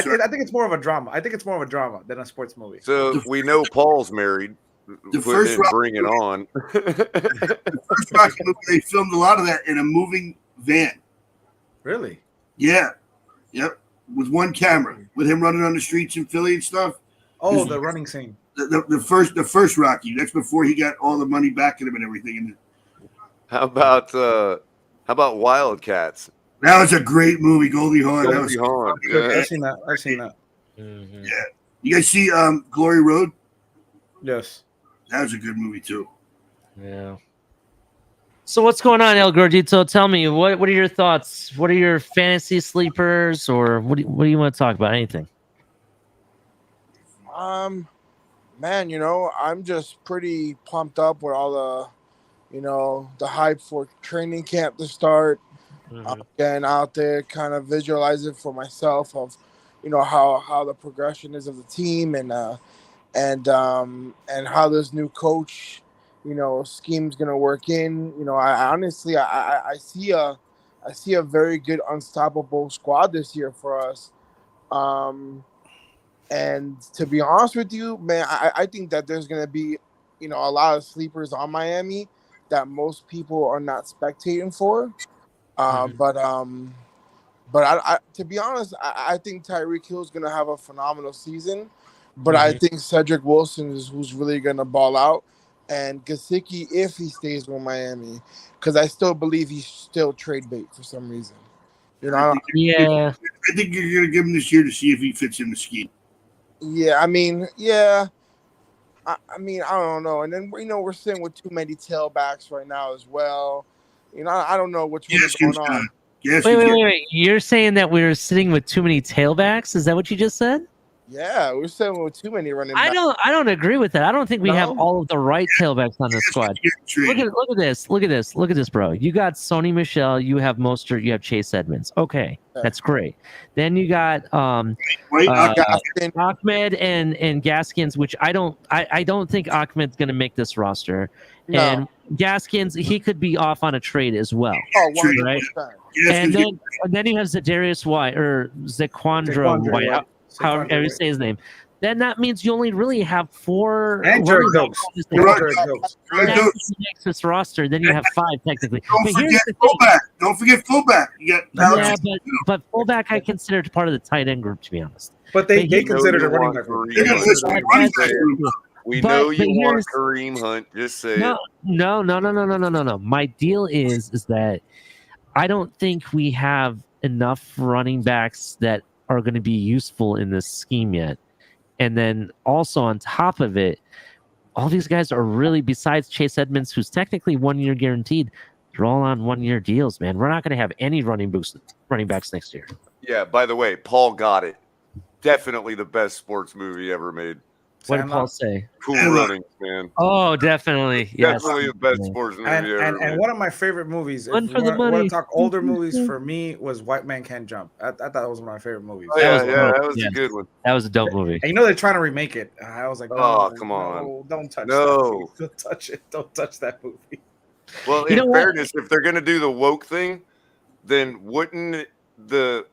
think it's more of a drama. I think it's more of a drama than a sports movie. So we know Paul's married. The first Bring It On. The first Rocky movie, they filmed a lot of that in a moving van. Really? Yeah. Yep. With one camera, with him running on the streets in Philly and stuff. Oh, the running scene. The first Rocky. That's before he got all the money back in him and everything. How about Wildcats? That was a great movie, Goldie Hawn. Goldie Hawn. Yeah. I've seen that. Yeah. You guys see Glory Road? Yes. That was a good movie too. Yeah. So what's going on, El Gordito? Tell me, what are your thoughts? What are your fantasy sleepers, or what do you want to talk about? Anything? Man, I'm just pretty pumped up with all the hype for training camp to start. Getting out there, kind of visualize it for myself of, how the progression is of the team and how this new coach, scheme's gonna work in. I honestly see a very good unstoppable squad this year for us. And to be honest with you, man, I think that there's gonna be, a lot of sleepers on Miami that most people are not spectating for. But I to be honest, I think Tyreek Hill's gonna have a phenomenal season. But I think Cedric Wilson is who's really gonna ball out, and Gesicki if he stays with Miami, because I still believe he's still trade bait for some reason. I think you're gonna give him this year to see if he fits in the scheme. Yeah, I mean, I don't know. And then we're sitting with too many tailbacks right now as well. I don't know which one's going on. Wait. You're saying that we're sitting with too many tailbacks? Is that what you just said? Yeah, we're saying with too many running backs. I don't agree with that. I don't think we have No? all of the right tailbacks on the squad. Look at this, bro. You got Sony Michel, you have Mostert, you have Chase Edmonds. Okay, that's great. Then you got Ahmed and Gaskins, which I don't think Ahmed's gonna make this roster. No. And Gaskins, he could be off on a trade as well. Oh, right? 100%. And then you have Zadarius White or Zaquandro White, however you say his name. Then that means you only really have 4 and Jared Goats. Makes this roster. Then you have 5 technically. Don't forget fullback. You got but fullback I consider part of the tight end group, to be honest. But they consider it a running back. We know you want Kareem Hunt. Just say No. My deal is that I don't think we have enough running backs that are going to be useful in this scheme yet. And then also on top of it, all these guys are really, besides Chase Edmonds, who's technically 1 year guaranteed, they're all on 1 year deals, man. We're not going to have any running backs next year. Yeah, by the way, Paul got it. Definitely the best sports movie ever made. What did Paul say? Cool Runnings, man. Oh, definitely. Yes. Definitely the best sports movie ever made. And one of my favorite movies, One for the money. Want to talk older movies, for me, was White Man Can't Jump. I thought that was one of my favorite movies. Oh, that was a good one. That was a dope movie. And you know they're trying to remake it. I was like, come on. Don't touch that. Don't touch it. Don't touch that movie. Well, in fairness, if they're going to do the woke thing, then wouldn't the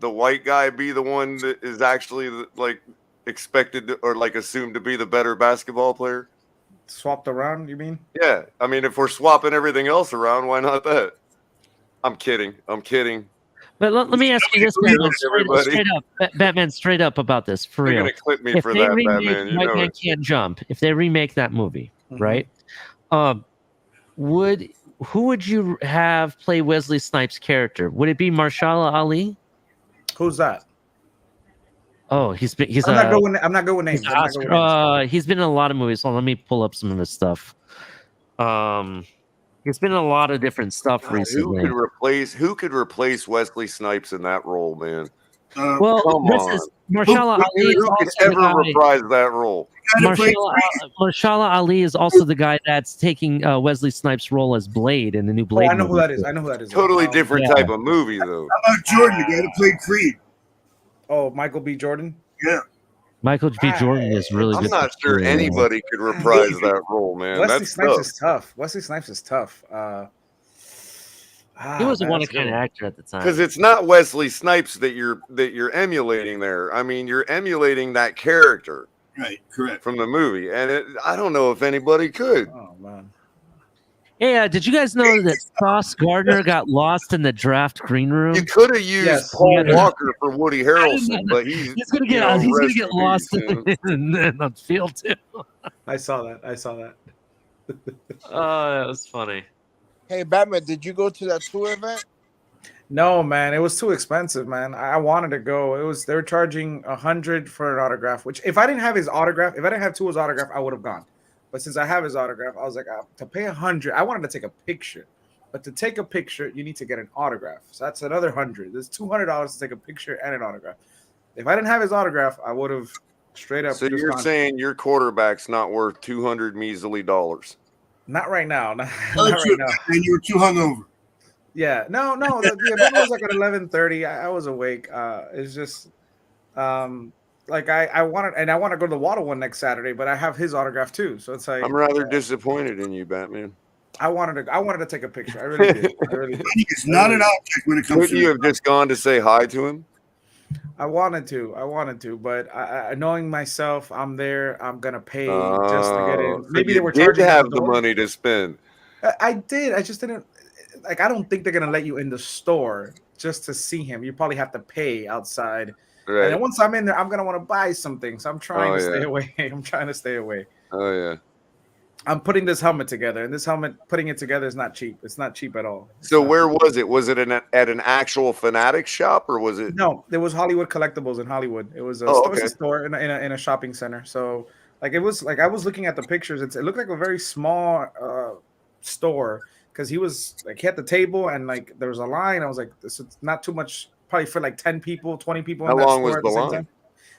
white guy be the one that is actually expected to, or assumed to be the better basketball player? Swapped around, you mean? Yeah. I mean, if we're swapping everything else around, why not that? I'm kidding. But let me ask you this, Batman, straight up about this, for real. You're going to clip me for that, Batman. White Man Can't Jump. If they remake that movie, right? Who would you have play Wesley Snipes' character? Would it be Mahershala Ali? Who's that? Oh, he's I'm not good with names. He's been in a lot of movies. So let me pull up some of his stuff. He's been in a lot of different stuff recently. Who could replace Wesley Snipes in that role, man? Mahershala Ali. Who could ever reprise that role? Mahershala Ali is also the guy that's taking Wesley Snipes' role as Blade in the new Blade. I know who that is. Totally different type of movie, though. How about Jordan, the guy that played Creed? Oh, Michael B. Jordan? Yeah. Michael B. Jordan is really good. I'm not sure anybody could reprise that role, man. Wesley Snipes is tough. Wesley Snipes is tough. He wasn't one kind of actor at the time. Because it's not Wesley Snipes that you're emulating there. I mean, you're emulating that character. Right, correct. From the movie. And I don't know if anybody could. Oh, man. Hey, did you guys know that Sauce Gardner got lost in the draft green room? You could have used Paul Walker for Woody Harrelson, but he's gonna get lost in the field too. I saw that. Oh, that was funny. Hey, Batman, did you go to that tour event? No, man, it was too expensive, man. I wanted to go. They were charging $100 for an autograph. Which, if I didn't have his autograph, if I didn't have Tua's autograph, I would have gone. But since I have his autograph, I was like, to pay $100, I wanted to take a picture. But to take a picture, you need to get an autograph. So that's another $100. There's $200 to take a picture and an autograph. If I didn't have his autograph, I would have straight up. So you're saying your quarterback's not worth $200 measly dollars? Not right now. Not right now. And you were too hungover. Yeah. No. That was like at 11:30. I was awake. It's just I want to go to the Water one next Saturday, but I have his autograph too. So it's like I'm rather disappointed in you, Batman. I wanted to take a picture. I really did. It's not an object when it comes to you. Have just gone to say hi to him? I wanted to, but I knowing myself, I'm there. I'm gonna pay just to get in. Maybe they were charging. Did have the money to spend. I did. I just didn't. I don't think they're gonna let you in the store just to see him. You probably have to pay outside. Right. And then once I'm in there, I'm gonna want to buy something. So I'm trying to stay away. I'm trying to stay away. Oh yeah. I'm putting this helmet together, and this helmet, putting it together is not cheap. It's not cheap at all. So where was it? Was it at an actual Fanatics shop, or was it? No, it was Hollywood Collectibles in Hollywood. It was a store in a shopping center. So it was I was looking at the pictures. It looked like a very small store because he had the table and there was a line. I was like, this is not too much. Probably for 10 people, 20 people. How long was the line?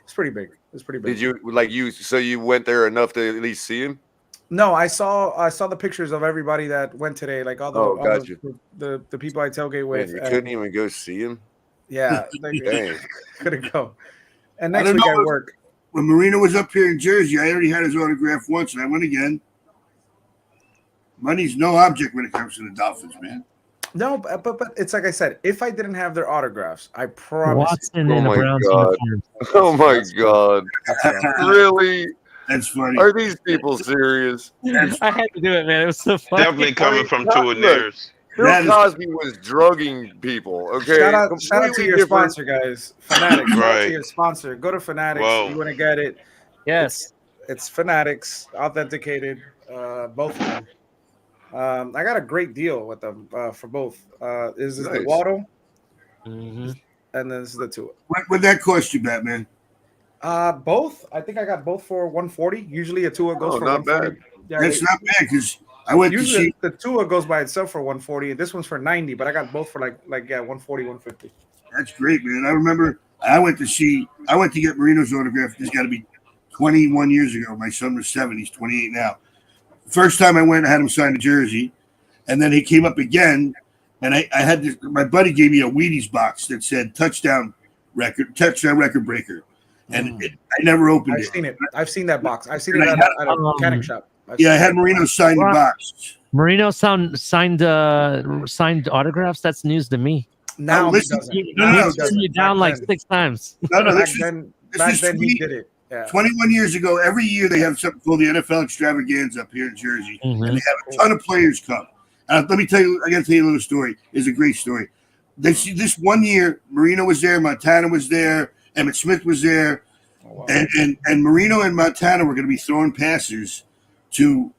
It's pretty big. It's pretty big. Did you so you went there enough to at least see him? No, I saw the pictures of everybody that went today, like all gotcha. the people I tailgate Man, with. you couldn't even go see him. Yeah, Dang. couldn't go. And I next don't week I know if- work. When Marino was up here in Jersey, I already had his autograph once, and I went again. Money's no object when it comes to the Dolphins, man. No, but it's like I said, if I didn't have their autographs, I promise. Watson Oh in a my Browns God. uniform. Oh my God. Really? That's funny. Are these people serious? I had to do it, man. It was so funny. Definitely coming from Look, two of theirs. Bill That is- Cosby was drugging people. Okay, Shout out to Completely your different. sponsor, guys. Fanatics. Shout out Right. to your sponsor. Go to Fanatics. Whoa. You want to get it. Yes. It's Fanatics, authenticated, both of them. I got a great deal with them for both. This is the Nice. Waddle, Mm-hmm. and then this is the Tua. What would that cost you, Batman? Both. I think I got both for 140. Usually a Tua goes Oh, for not 140. Yeah, That's not bad because I went to usually see. the Tua goes by itself for 140. This one's for 90, but I got both for like 140, 150. That's great, man. I remember I went to get Marino's autograph. This got to be 21 years ago. My son was 7. He's 28 now. First time I went, I had him sign a jersey, and then he came up again, and I had this. My buddy gave me a Wheaties box that said touchdown record breaker, and I never opened I've it. seen it. I've seen that box. I've seen And it I at, had- at a mechanic shop. Yeah, I had Marino sign the box. Marino signed autographs. That's news to me. Now he listen, doesn't. no, Now no, he no. doesn't. You down Back like then. 6 times. No, Back this then, is he 20 did it. Yeah. 21 years ago. Every year they have something called the NFL Extravaganza up here in Jersey, Mhm. and they have a ton of players come. Let me tell you, I got to tell you a little story. It's a great story. This one year, Marino was there, Montana was there, Emmett Smith was there, Oh, wow. and Marino and Montana were going to be throwing passes to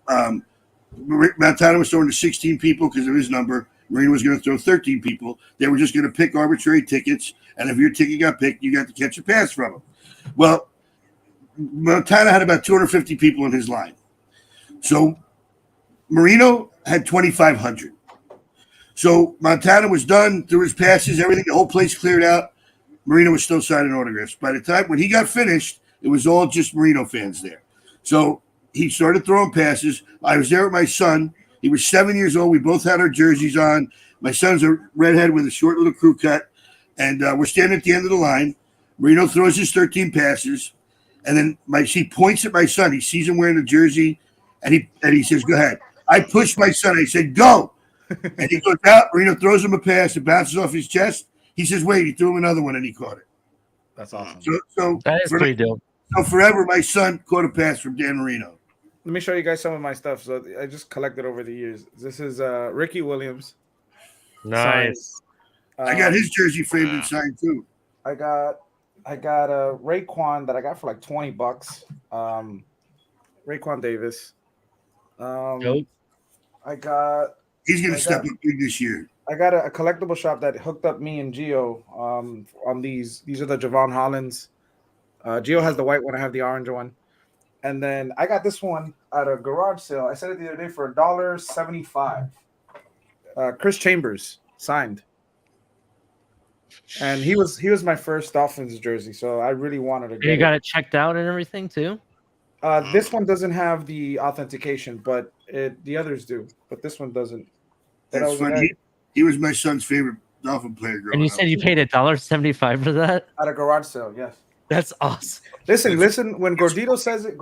Montana was throwing to 16 people because of his number. Marino was going to throw 13 people. They were just going to pick arbitrary tickets, and if your ticket got picked, you got to catch a pass from them. Well, Montana had about 250 people in his line. So Marino had 2,500. So Montana was done, threw his passes, everything, the whole place cleared out. Marino was still signing autographs. By the time when he got finished, it was all just Marino fans there. So he started throwing passes. I was there with my son. He was 7 years old. We both had our jerseys on. My son's a redhead with a short little crew cut. And we're standing at the end of the line. Marino throws his 13 passes. And then he points at my son. He sees him wearing the jersey. And he says, go ahead. I pushed my son. I said, go. And he goes out. Marino throws him a pass. It bounces off his chest. He says, wait. He threw him another one, and he caught it. That's awesome. So That is pretty dope. So forever, my son caught a pass from Dan Marino. Let me show you guys some of my stuff. So I just collected over the years. This is Ricky Williams. Nice. I got his jersey framed and signed too. I got a Raekwon that I got for like $20. Raekwon Davis. Dope. He's gonna step up big this year. I got a collectible shop that hooked up me and Gio on these. These are the Javon Hollands. Gio has the white one. I have the orange one. And then I got this one at a garage sale. I said it the other day for $1.75. Chris Chambers signed. And he was my first Dolphins jersey, so I really wanted to get You got it checked out and everything too? This one doesn't have the authentication, but the others do. But this one doesn't. That's funny. He was my son's favorite Dolphin player growing And you up. said you paid $1.75 for that? At a garage sale, yes. That's awesome. Listen. When Gordito says it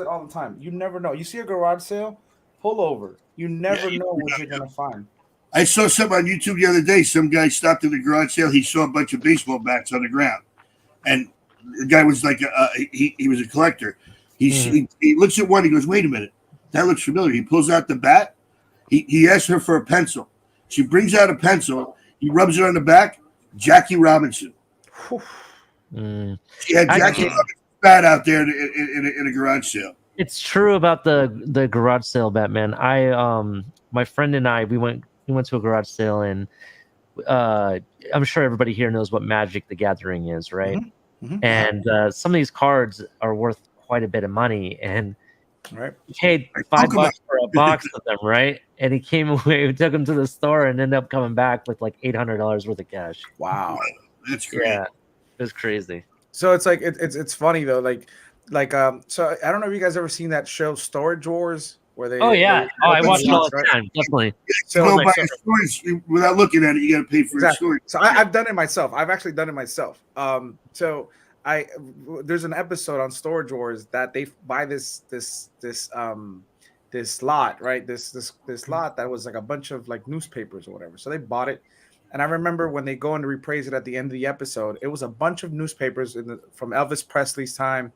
all the time. You never know. You see a garage sale, pull over. You never know what you're gonna find. I saw something on YouTube the other day. Some guy stopped at the garage sale. He saw a bunch of baseball bats on the ground, and the guy was like, he was a collector. He looks at one. He goes, "Wait a minute, that looks familiar." He pulls out the bat. He asks her for a pencil. She brings out a pencil. He rubs it on the back. Jackie Robinson. She had Jackie Robinson's bat out there in a garage sale. It's true about the garage sale, Batman. My friend and I, we went to a garage sale, and I'm sure everybody here knows what Magic the Gathering is, right? Mm-hmm. And some of these cards are worth quite a bit of money, and he paid $5 for a box of them, right? And he came away, we took him to the store, and ended up coming back with like $800 worth of cash. Wow, that's great. Yeah, it was crazy. So it's like it's funny though, so I don't know if you guys ever seen that show Storage Wars where they Oh yeah, I watch it all the right? time. Definitely. So, go like, buy your stories without looking at it. You got to pay for your exactly. story. So I've done it myself. I've actually done it myself. So there's an episode on Storage Wars that they buy this lot, right? This lot that was like a bunch of like newspapers or whatever. So they bought it. And I remember when they go and repraise it at the end of the episode, it was a bunch of newspapers from Elvis Presley's time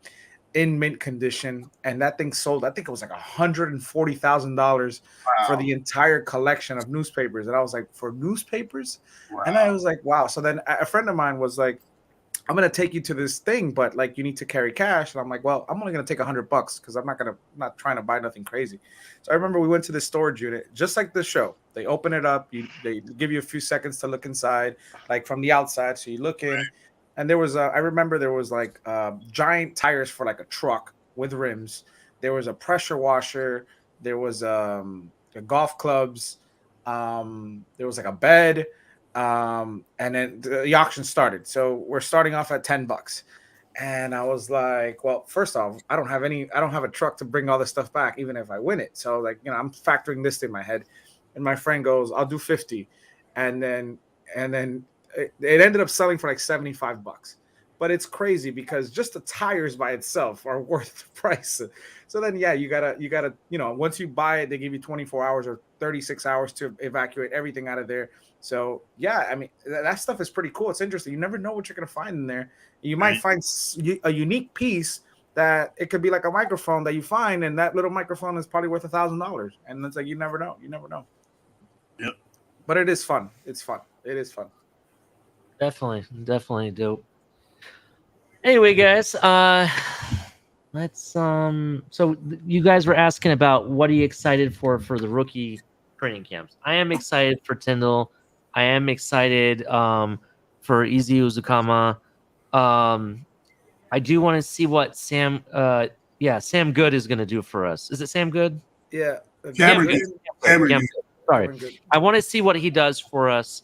in mint condition, and that thing sold. I think it was like $140,000 for the entire collection of newspapers. And I was like, for newspapers? Wow. And I was like, wow. So then a friend of mine was like, I'm gonna take you to this thing, but like you need to carry cash. And I'm like, well, I'm only gonna take $100 because I'm not trying to buy nothing crazy. So I remember we went to the storage unit, just like the show. They open it up, they give you a few seconds to look inside, like from the outside. So you look in, and there was I remember there was like giant tires for like a truck with rims. There was a pressure washer. There was golf clubs. There was like a bed. And then the auction started. So we're starting off at $10. And I was like, well, first off, I don't have a truck to bring all this stuff back, even if I win it. So like, I'm factoring this in my head. And my friend goes, I'll do 50. And then it ended up selling for like $75. But it's crazy because just the tires by itself are worth the price. So then, yeah, you gotta, once you buy it, they give you 24 hours or 36 hours to evacuate everything out of there. So yeah, I mean, that stuff is pretty cool. It's interesting. You never know what you're gonna find in there. You might find a unique piece that it could be like a microphone that you find, and that little microphone is probably worth $1,000. And it's like you never know. Yep. But it is fun. It's fun. It is fun. Definitely dope. Anyway, guys, let's so you guys were asking about what are you excited for the rookie training camps. I am excited for Tyndall. I am excited for Easy Uzukama. I do want to see what Sam Good is going to do for us. Is it Sam Good? Yeah. Cameron. Sorry. I want to see what he does for us.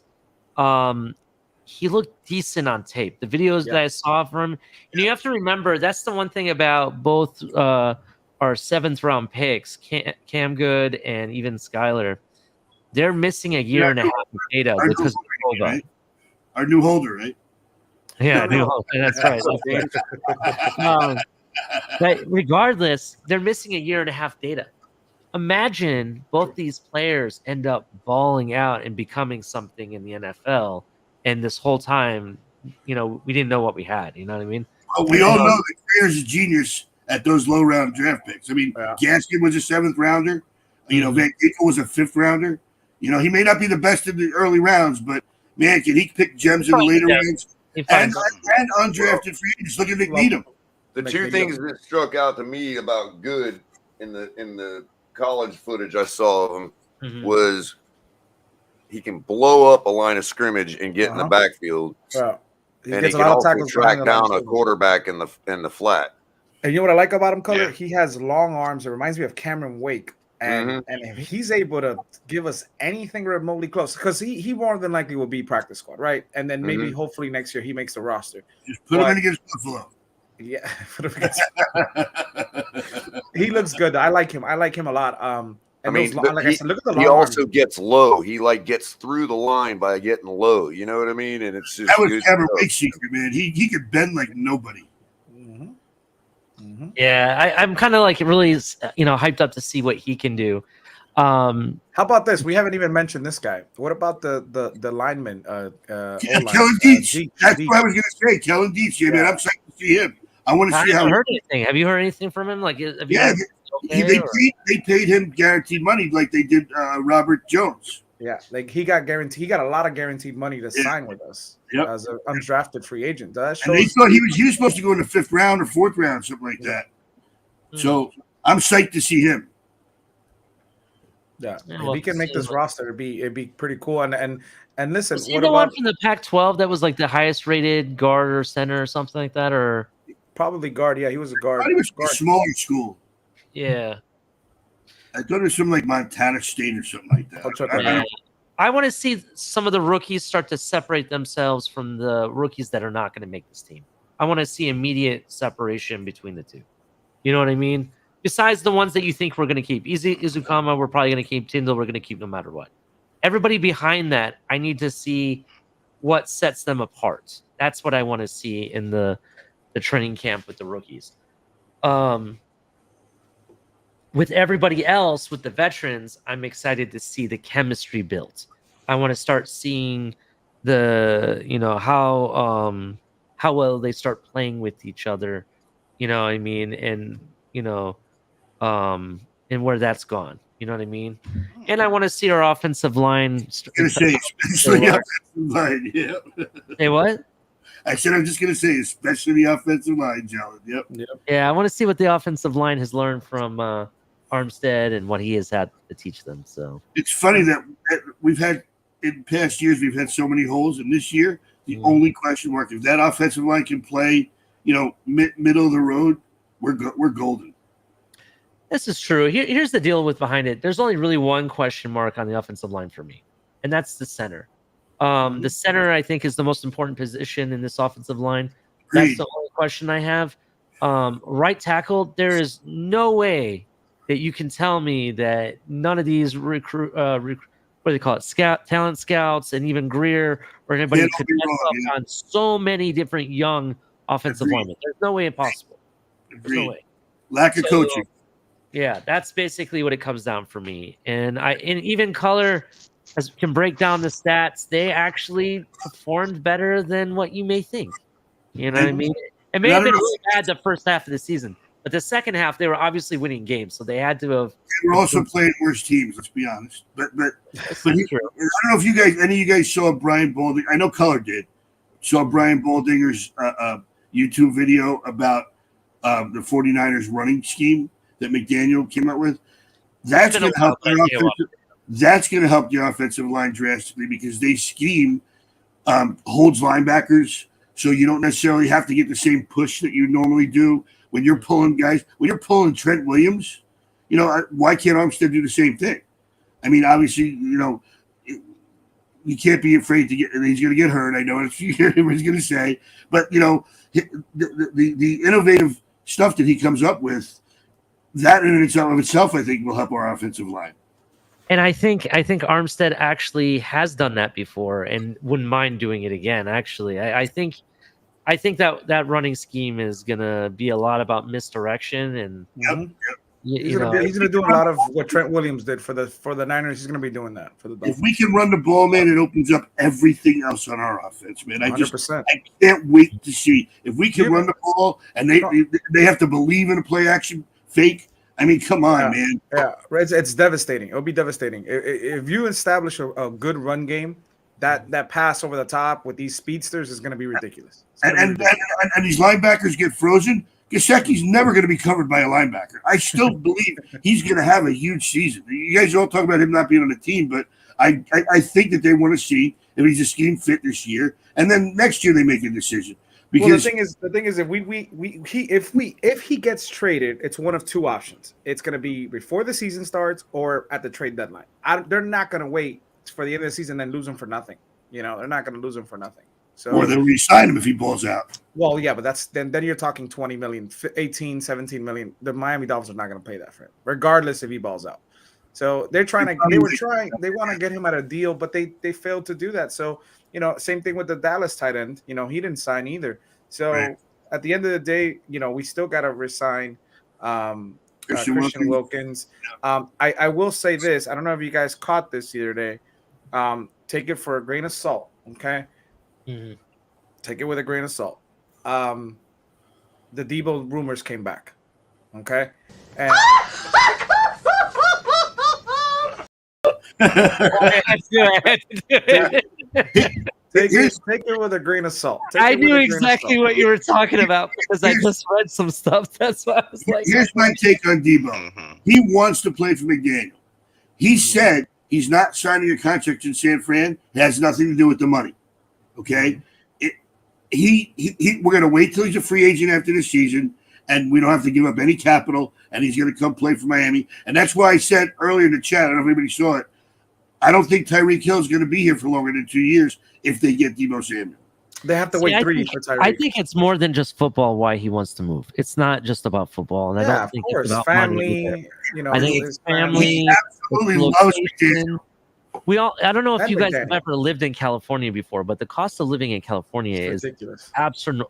He looked decent on tape. The videos that I saw from him, and you have to remember that's the one thing about both our 7th round picks, Cam Good and even Skyler. They're missing a year and a half of data because of COVID. Right? Our new holder, right? Yeah, that's right. But regardless, they're missing a year and a half data. Imagine both these players end up balling out and becoming something in the NFL. And this whole time, we didn't know what we had. You know what I mean? Well, we all know that Traeger's a genius at those low round draft picks. I mean, Gaskin was a 7th rounder. Van Ginkel was a 5th rounder. He may not be the best in the early rounds, but man, can he pick gems in the later rounds and undrafted free agents? Look at Nick Needham. The two things that struck out to me about Good in the college footage I saw of him was he can blow up a line of scrimmage and get in the backfield. Yeah. And he can also track down a quarterback in the flat. And you know what I like about him, Culler? Yeah. He has long arms. It reminds me of Cameron Wake. And if he's able to give us anything remotely close, because he more than likely will be practice squad, right? And then maybe hopefully next year he makes the roster. Just put him in against Buffalo. Yeah, he looks good. I like him. I like him a lot. I mean, like I said, look at the long he also arms. gets low. He gets through the line by getting low. You know what I mean? And it's just that was Cameron Wake's secret, man. He could bend like nobody. Yeah, I'm kind of really, hyped up to see what he can do. How about this? We haven't even mentioned this guy. What about the lineman? Kellen Dietz. That's what I was going to say. Kellen Dietz. Yeah, man, I'm excited to see him. I want to see how. Heard anything? Have you heard anything from him? They paid him guaranteed money like they did Robert Jones. Yeah, he got guaranteed. He got a lot of guaranteed money to sign with us as an undrafted free agent. And they thought he was supposed to go in the 5th round or 4th round, something like that. So I'm psyched to see him. Yeah, if he can make this roster, it'd be pretty cool. And listen, was he the one from the Pac-12 that was the highest rated guard or center or something like that, or probably guard? Yeah, he was a guard. I thought he was a smaller school. Yeah. I thought it was something like Montana State or something like that. I want to see some of the rookies start to separate themselves from the rookies that are not going to make this team. I want to see immediate separation between the two. You know what I mean? Besides the ones that you think we're going to keep. Izukama, we're probably going to keep. Tyndall, we're going to keep no matter what. Everybody behind that, I need to see what sets them apart. That's what I want to see in the training camp with the rookies. With everybody else, with the veterans, I'm excited to see the chemistry built. I want to start seeing the, how well they start playing with each other. You know what I mean? And, and where that's gone. You know what I mean? And I want to see our offensive line. Especially offensive line, yeah. Hey, what? I said I'm just going to say, especially the offensive line, John. Yep. Yeah, I want to see what the offensive line has learned from Armstead and what he has had to teach them. So it's funny that we've had in past years we've had so many holes, and this year the only question mark if that offensive line can play, middle of the road, we're golden. This is true. Here's the deal with behind it. There's only really one question mark on the offensive line for me, and that's the center. The center, I think, is the most important position in this offensive line. That's the only question I have. Right tackle, there is no way that you can tell me that none of these what do they call it? Talent scouts, and even Greer or anybody could mess up on so many different young offensive linemen. There's no way impossible. There's no way. Lack of coaching. Yeah, that's basically what it comes down for me. And even Culler can break down the stats. They actually performed better than what you may think. You know what I mean? It may have been really bad the first half of the season, but the second half they were obviously winning games, so they had to have. They were also playing worse teams. Let's be honest. But I don't know if any of you guys saw Brian Balding. I know Culler did. Saw Brian Baldinger's YouTube video about the 49ers running scheme that McDaniel came up with. That's going to help their offensive. That's going to help the offensive line drastically because they scheme holds linebackers, so you don't necessarily have to get the same push that you normally do when you're pulling guys. When you're pulling Trent Williams, why can't Armstead do the same thing? I mean, obviously, you can't be afraid to get. He's going to get hurt. I know what he's going to say, but the innovative stuff that he comes up with, that in itself, I think, will help our offensive line. And I think Armstead actually has done that before and wouldn't mind doing it again. Actually, I think that running scheme is gonna be a lot about misdirection and he's gonna do a lot of what Trent Williams did for the Niners. He's gonna be doing that for the Dolphins. If we can run the ball, man, it opens up everything else on our offense, man. I 100%. can't wait to see if we can run the ball and they have to believe in a play action fake. I mean, come on, man. Yeah, it's devastating. It'll be devastating. If you establish a good run game, that pass over the top with these speedsters is going to be ridiculous. And these linebackers get frozen. Gesicki's never going to be covered by a linebacker. I still believe he's going to have a huge season. You guys all talk about him not being on the team, but I think that they want to see if he's a scheme fit this year, and then next year they make a decision. Because the thing is, if he gets traded, it's one of two options. It's going to be before the season starts or at the trade deadline. They're not going to wait for the end of the season and lose him for nothing. They're not going to lose him for nothing. So, or they'll re-sign him if he balls out. Well, yeah, but that's then you're talking 20 million, 18, 17 million. The Miami Dolphins are not going to pay that for him, regardless if he balls out. So they want to get him at a deal, but they failed to do that. So, same thing with the Dallas tight end. He didn't sign either. So at the end of the day, we still got to resign Christian Wilkins. I will say this. I don't know if you guys caught this the other day. Take it for a grain of salt, okay? Mm-hmm. Take it with a grain of salt. The Debo rumors came back, okay? And Take it with a grain of salt. I knew exactly what you were talking about because I just read some stuff. That's why I was like, here's my take on Debo. He wants to play for McDaniel. He said he's not signing a contract in San Fran. It has nothing to do with the money. Okay? We're going to wait till he's a free agent after the season, and we don't have to give up any capital, and he's going to come play for Miami. And that's why I said earlier in the chat, I don't know if anybody saw it, I don't think Tyreek Hill is going to be here for longer than 2 years if they get Debo Samuel. They have to wait 3 for Tyreek. I think it's more than just football why he wants to move. It's not just about football, and I don't think it's about family. money. You know, I think it's family. He absolutely loves McDaniel. I don't know if And you guys McDaniel. have ever lived in California before, but the cost of living in California It's is ridiculous. absurd.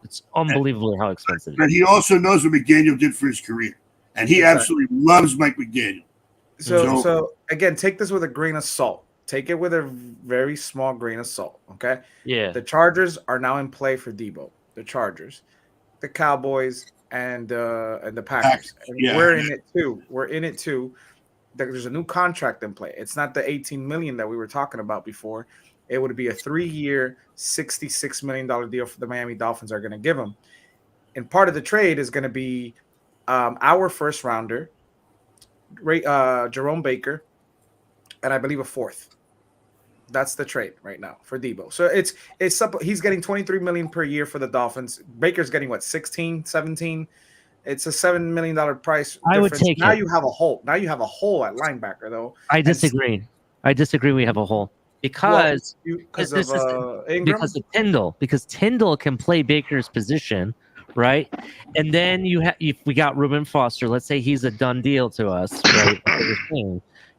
It's unbelievably how expensive it But is. he also knows what McDaniel did for his career, and he absolutely loves Mike McDaniel. So again, take this with a grain of salt. Take it with a very small grain of salt. Okay. Yeah. The Chargers are now in play for Debo. The Chargers, the Cowboys, and the Packers. And Yeah. we're in it too. We're in it too. There's a new contract in play. It's not the $18 million that we were talking about before. It would be a 3-year, $66 million deal for the Miami Dolphins are going to give him. And part of the trade is going to be our first rounder, Jerome Baker, and I believe a 4th. That's the trade right now for Debo. So he's getting $23 million per year for the Dolphins. Baker's getting what, 16, 17? It's a $7 million price difference. I would take now it. You have a hole. Now you have a hole at linebacker, though. I disagree. We have a hole because because this of is Ingram? because of Tyndall. Because Tyndall can play Baker's position, right? And then if we got Reuben Foster, let's say he's a done deal to us, right?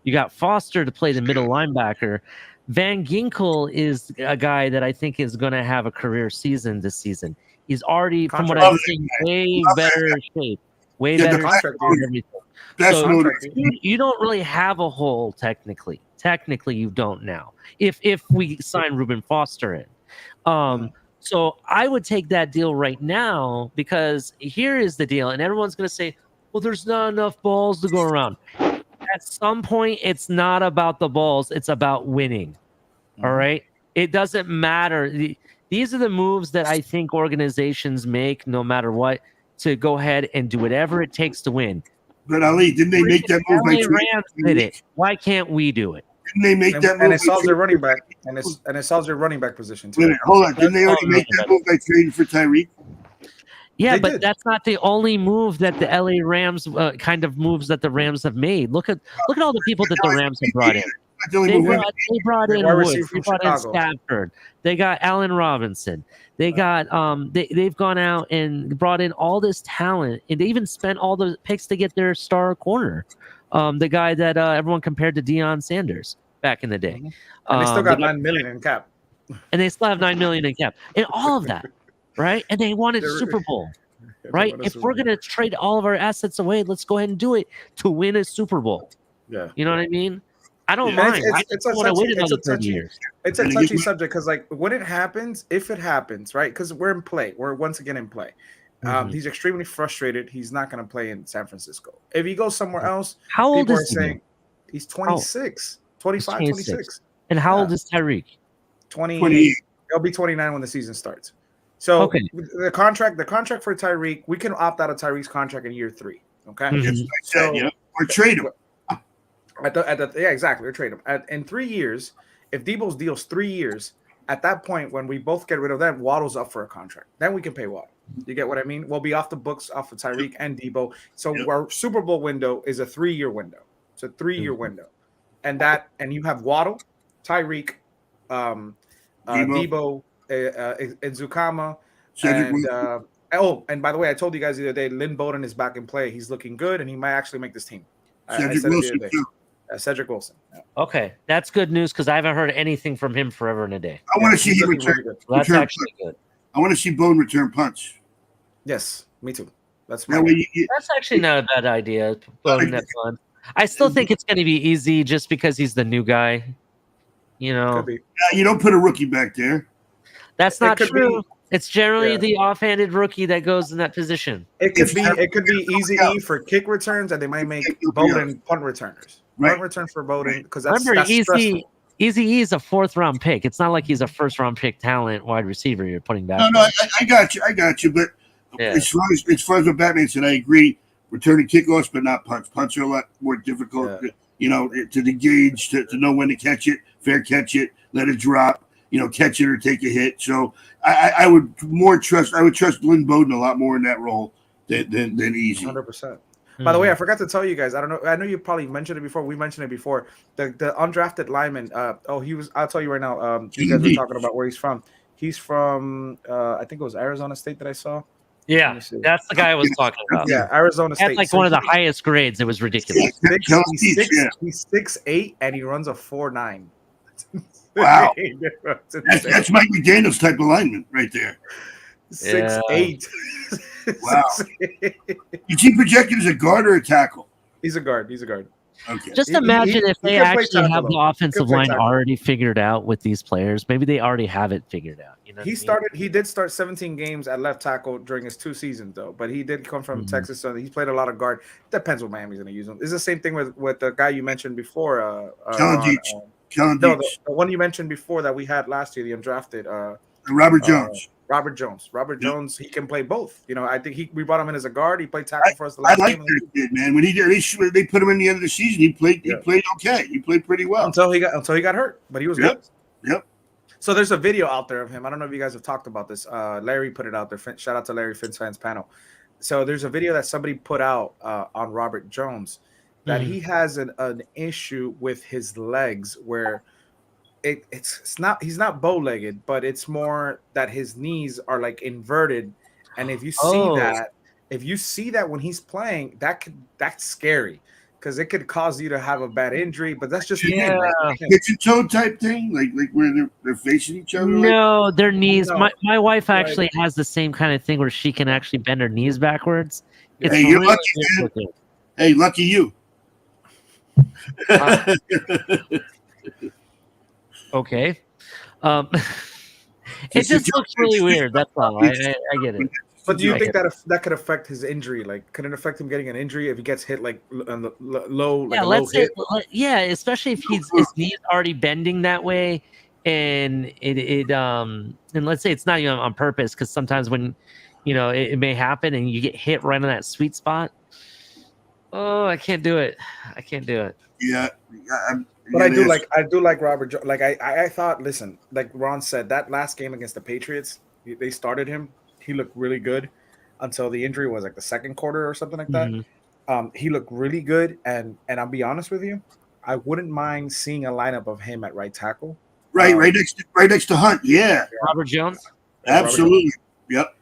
You got Foster to play the middle linebacker. Van Ginkel is a guy that I think is going to have a career season this season. He's already, from what I've seen, way better shape, way better shape and everything. So you don't really have a hole technically. Technically, you don't now. If we sign Reuben Foster in, so I would take that deal right now because here is the deal, and everyone's going to say, "Well, there's not enough balls to go around." At some point, it's not about the balls; it's about winning. All right, it doesn't matter. These are the moves that I think organizations make, no matter what, to go ahead and do whatever it takes to win. But Ali, didn't they make that move? LA Rams did it. Why can't we do it? Didn't they make that move? And it solves their running back, and it solves their running back position too. Wait a minute, hold on. Didn't they already make that move by trading for Tyreek? Yeah, but that's not the only move that the LA Rams kind of moves that the Rams have made. Look at all the people that the Rams have brought in. They brought in Woods. They brought in Stafford. They got Allen Robinson. They got they've gone out and brought in all this talent, and they even spent all the picks to get their star corner, the guy that everyone compared to Deion Sanders back in the day. And they still got $9 million in cap. And they still have $9 million in cap, and all of that, right? And they wanted Super Bowl, right? If we're gonna trade all of our assets away, let's go ahead and do it to win a Super Bowl. Yeah, you know what I mean. I don't mind. It's a touchy subject because, like, when it happens, if it happens, right? Because we're in play. We're once again in play. He's extremely frustrated. He's not going to play in San Francisco. If he goes somewhere else, how old is he? Saying he's 26, 25, 26. And how old is Tyreek? 28. He'll be 29 when the season starts. So the contract for Tyreek, we can opt out of Tyreek's contract in year 3. Okay, or trade him. Exactly. Or trade him in 3 years. If Debo's deal's 3 years, at that point when we both get rid of them, Waddle's up for a contract. Then we can pay Waddle. You get what I mean? We'll be off the books off of Tyreek and Debo. So our Super Bowl window is a 3-year window. It's a 3-year window, and you have Waddle, Tyreek, Debo, Nzukama, and by the way, I told you guys the other day, Lynn Bowden is back in play. He's looking good, and he might actually make this team. Cedric Wilson. Yeah. Okay, that's good news because I haven't heard anything from him forever and a day. I want to see him return. That's actually good. I want to see Bowden return punts. Yes, me too. That's actually not a bad idea. I still think it's going to be easy just because he's the new guy. You know, you don't put a rookie back there. That's not true. It's generally the offhanded rookie that goes in that position. It could be easy E for kick returns, and they might make Bowden punt returners. Punt return for Bowden because that's Easy E is a 4th-round pick. It's not like he's a 1st-round pick talent wide receiver you're putting back. No, I got you. But as far as what Batman said, I agree. Returning kickoffs, but not punts. Punts are a lot more difficult. You know, to engage, to know when to catch it, fair catch it, let it drop. You know, catch it or take a hit. So I would trust Lynn Bowden a lot more in that role than Easy. 100%. By the way, I forgot to tell you guys. I don't know. I know you probably mentioned it before. We mentioned it before. The undrafted lineman. I'll tell you right now. You guys were talking about where he's from. He's from I think it was Arizona State that I saw. Let Yeah, me see. that's the guy I was talking about. Yeah, Arizona That's State. like So one of the he- highest grades. It was ridiculous. He's 6'8" and he runs a 4.9. Wow. That's That's Mike McDaniel's type of lineman right there. 6'8". Wow. Is he projected as a guard or a tackle? He's a guard. He's a guard. Okay. Just imagine if he they can play actually tackle, have the though. He offensive can play line tackle. already figured out with these players. Maybe they already have it figured out. You know, He did start 17 games at left tackle during his 2 seasons, though. But he did come from Texas, so he's played a lot of guard. Depends what Miami's going to use him. It's the same thing with the guy you mentioned before. Kellen No, Dietz. the one you mentioned before that we had last year, the undrafted. Robert Jones. Robert Jones, he can play both. You know, I think we brought him in as a guard. He played tackle for us the last I like game. that kid, man. When they put him in the end of the season, he played okay. He played pretty well until he got hurt, but he was good. Yep. So there's a video out there of him. I don't know if you guys have talked about this. Larry put it out there. Shout out to Larry Fins Fans panel. So there's a video that somebody put out on Robert Jones that he has an issue with his legs where he's not bow-legged, but it's more that his knees are like inverted. And if you see that when he's playing, that's scary because it could cause you to have a bad injury. But that's just kitchen toe type thing, like where they're facing each other. No, their knees. No. My wife actually has the same kind of thing where she can actually bend her knees backwards. It's Hey, you're really lucky, man. difficult. Hey, lucky you. Okay. It just looks really weird. That's all. I get it. But do you think that could affect his injury? Like, could it affect him getting an injury if he gets hit like on the low? Like Yeah, a let's low say, hit? yeah, especially if his knees already bending that way, and and let's say it's not even on purpose, because sometimes when it may happen and you get hit right on that sweet spot. Oh, I can't do it. Yeah. But I do like Robert. Like I thought. Listen, like Ron said, that last game against the Patriots, they started him. He looked really good until the injury was like the second quarter or something like that. He looked really good, and I'll be honest with you, I wouldn't mind seeing a lineup of him at right tackle. Right next to Hunt. Yeah. Robert Jones. Absolutely. Yep.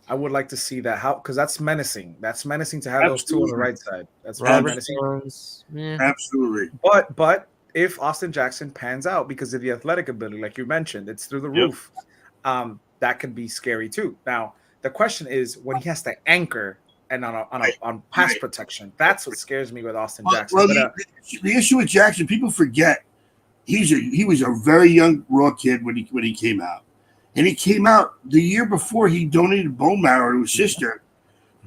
I would like to see that because that's menacing. That's menacing to have those two on the right side. That's Robert menacing. Jones. Yeah. Absolutely. But if Austin Jackson pans out because of the athletic ability, like you mentioned, it's through the roof. That could be scary too. Now the question is when he has to anchor and on pass protection. That's what scares me with Austin Jackson. Well, the issue with Jackson, people forget he was a very young raw kid when he came out, and he came out the year before he donated bone marrow to his sister,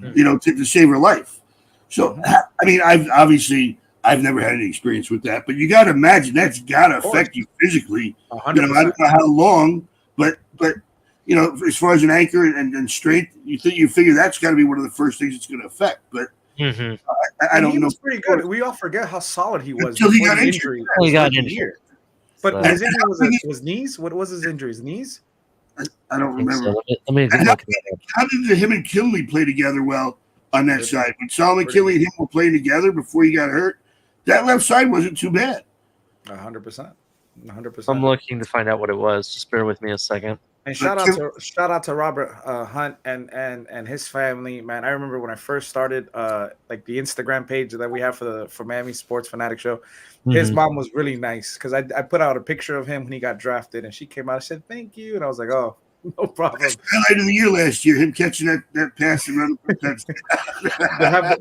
to save her life. So I mean, I've never had any experience with that, but you got to imagine that's got to affect you physically. 100%. I don't know how long, but as far as an anchor and strength, you figure that's got to be one of the first things it's going to affect. But I don't know. He was pretty good. We all forget how solid he was until he got injured. injured. He got injured. But his injury was knees. What was his injury? His knees? I don't remember. So. Let me look at that. How did him and Kinley play together well on that side? When Solomon Kinley and him were playing together before he got hurt, that left side wasn't too bad. 100%. I'm looking to find out what it was. Just bear with me a second. And shout out to Robert Hunt and his family, man. I remember when I first started like the Instagram page that we have for Miami Sports Fanatic Show. His mom was really nice because I put out a picture of him when he got drafted, and she came out and said thank you, and I was like, oh, no problem. Highlight of the year last year, him catching that pass and running for touchdown.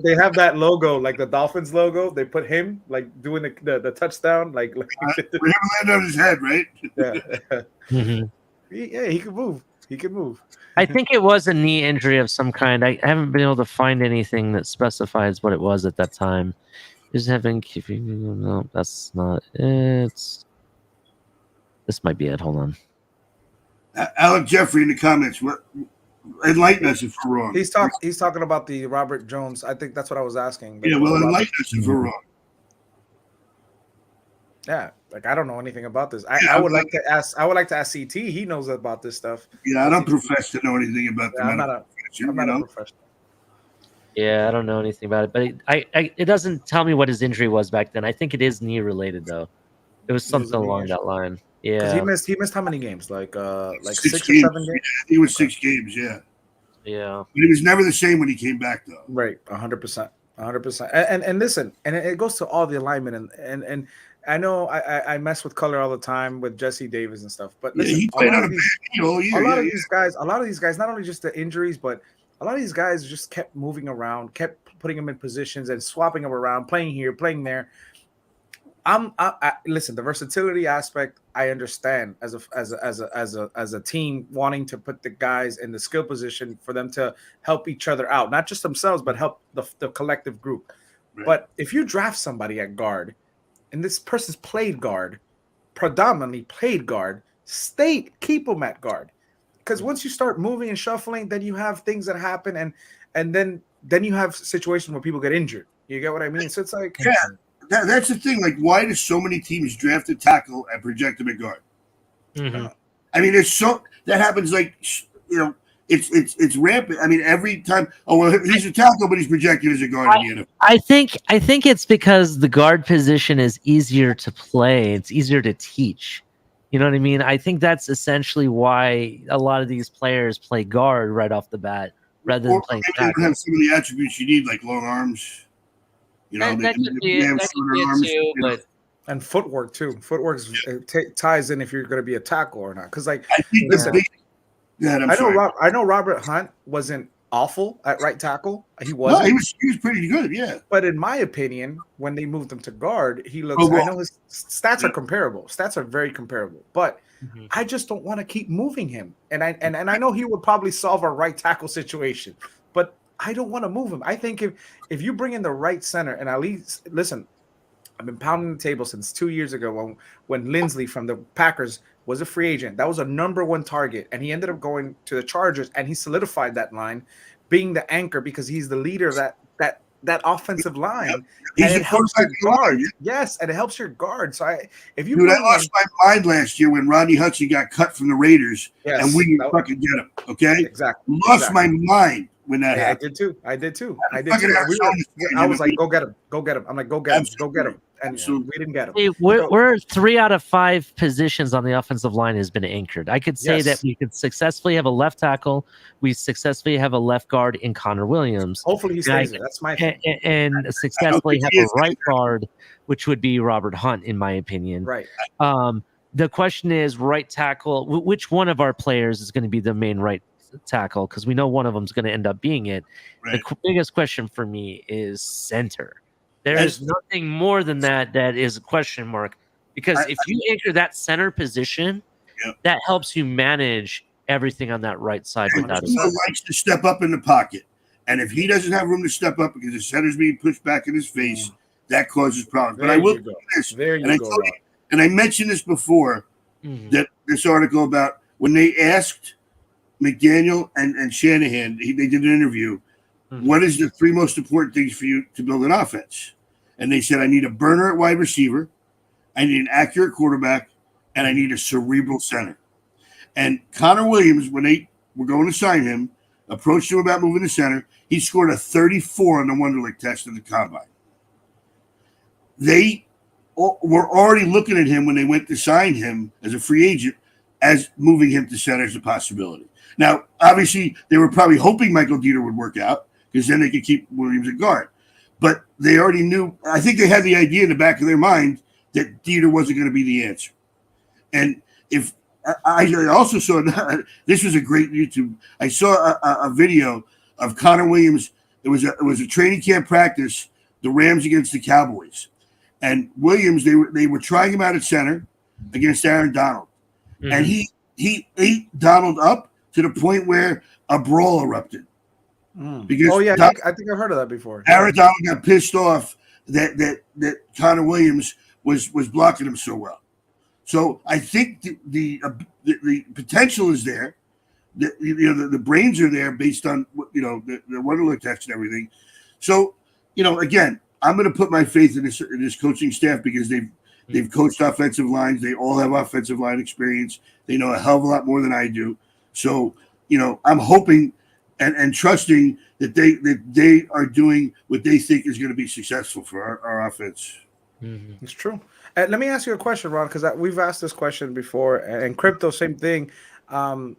They have that logo, like the Dolphins logo. They put him like doing the touchdown, like for him land on his head, right? Yeah. Yeah, he can move. I think it was a knee injury of some kind. I haven't been able to find anything that specifies what it was at that time. Just having no, that's not it. This might be it. Hold on. Alec Jeffrey in the comments. Enlighten us if we're wrong. He's talking about the Robert Jones. I think that's what I was asking. Yeah, well, enlighten us if we're wrong. Yeah, like I don't know anything about this. I would like to ask CT. He knows about this stuff. Yeah, I don't profess to know anything about I'm not a professional. Yeah, I don't know anything about it, but it doesn't tell me what his injury was back then. I think it is knee related though. It was something along that line. Because Yeah. he missed how many games? Like 6 Six or games. 7 games? I think it was 6 games. Yeah. Yeah. But he was never the same when he came back, though. Right, 100%, 100%. And listen, and it goes to all the alignment, and I know I mess with Culler all the time with Jesse Davis and stuff, but Yeah, listen, he played on a bad team all year. a lot of these guys, not only just the injuries, but a lot of these guys just kept moving around, kept putting them in positions and swapping them around, playing here, playing there. Listen, the versatility aspect I understand as a team wanting to put the guys in the skill position for them to help each other out, not just themselves, but help the collective group. Right. But if you draft somebody at guard, and this person's played guard, predominantly played guard, keep them at guard, because once you start moving and shuffling, then you have things that happen, and then you have situations where people get injured. You get what I mean? So it's like, yeah. That's the thing. Like, why do so many teams draft a tackle and project him at guard? Mm-hmm. I mean, that happens. Like, it's rampant. I mean, every time. Oh well, he's a tackle, but he's projected as a guard in the NFL. I think it's because the guard position is easier to play. It's easier to teach. You know what I mean? I think that's essentially why a lot of these players play guard right off the bat rather than playing They don't tackle. have some of the attributes you need, like long arms. You know, That could be it too, but and footwork too. Footwork ties in if you're going to be a tackle or not. Because like, I think listen, I know Robert Hunt wasn't awful at right tackle. He was. wasn't. No, he was pretty good. Yeah. But in my opinion, when they moved him to guard, he looks. I know his stats are comparable. Stats are very comparable. But I just don't want to keep moving him. And I know he would probably solve a right tackle situation, but I don't want to move him. I think if you bring in the right center, and at least listen, I've been pounding the table since 2 years ago when Lindsley from the Packers was a free agent. That was a #1 target, and he ended up going to the Chargers, and he solidified that line, being the anchor because he's the leader of that offensive line. He's and the it helps your guard. line. Yes, and it helps your guard. So I lost my mind last year when Rodney Hudson got cut from the Raiders, and we didn't fucking get him. Okay, exactly. Lost my mind when that happened. I did too. I was like, go get him. I'm like, go get him. And we didn't get him. Hey, we're 3 out of 5 positions on the offensive line has been anchored. I could say that we could successfully have a left tackle. We successfully have a left guard in Connor Williams. Hopefully he stays there. That's my thing. And successfully have a right guard, which would be Robert Hunt, in my opinion. Right. The question is right tackle. Which one of our players is going to be the main right tackle? Because we know one of them is going to end up being it. Right. The biggest question for me is center. There is nothing more than that is a question mark. Because if you anchor that center position, that helps you manage everything on that right side. Without he likes to step up in the pocket. And if he doesn't have room to step up because the center's being pushed back in his face, that causes problems. But I will do this. And I mentioned this before, that this article about when they asked McDaniel and Shanahan, they did an interview, what is the 3 most important things for you to build an offense? And they said, I need a burner at wide receiver, I need an accurate quarterback, and I need a cerebral center. And Connor Williams, when they were going to sign him, approached him about moving to center. He scored a 34 on the Wonderlic test in the combine. They were already looking at him when they went to sign him as a free agent as moving him to center as a possibility. Now, obviously, they were probably hoping Michael Dieter would work out because then they could keep Williams at guard. But they already knew. I think they had the idea in the back of their mind that Dieter wasn't going to be the answer. And if I also saw, this was a great YouTube. I saw a video of Connor Williams. It was a training camp practice, the Rams against the Cowboys. And Williams, they were trying him out at center against Aaron Donald. And he ate Donald up to the point where a brawl erupted. Because I think I've heard of that before. Aaron Donald got pissed off that Connor Williams was blocking him so well. So I think the potential is there. The brains are there based on the Wonderlic test and everything. So again, I'm going to put my faith in this coaching staff because they've coached offensive lines. They all have offensive line experience. They know a hell of a lot more than I do. So I'm hoping and trusting that they are doing what they think is going to be successful for our offense. It's true. Let me ask you a question, Ron, because we've asked this question before, and crypto, same thing. Do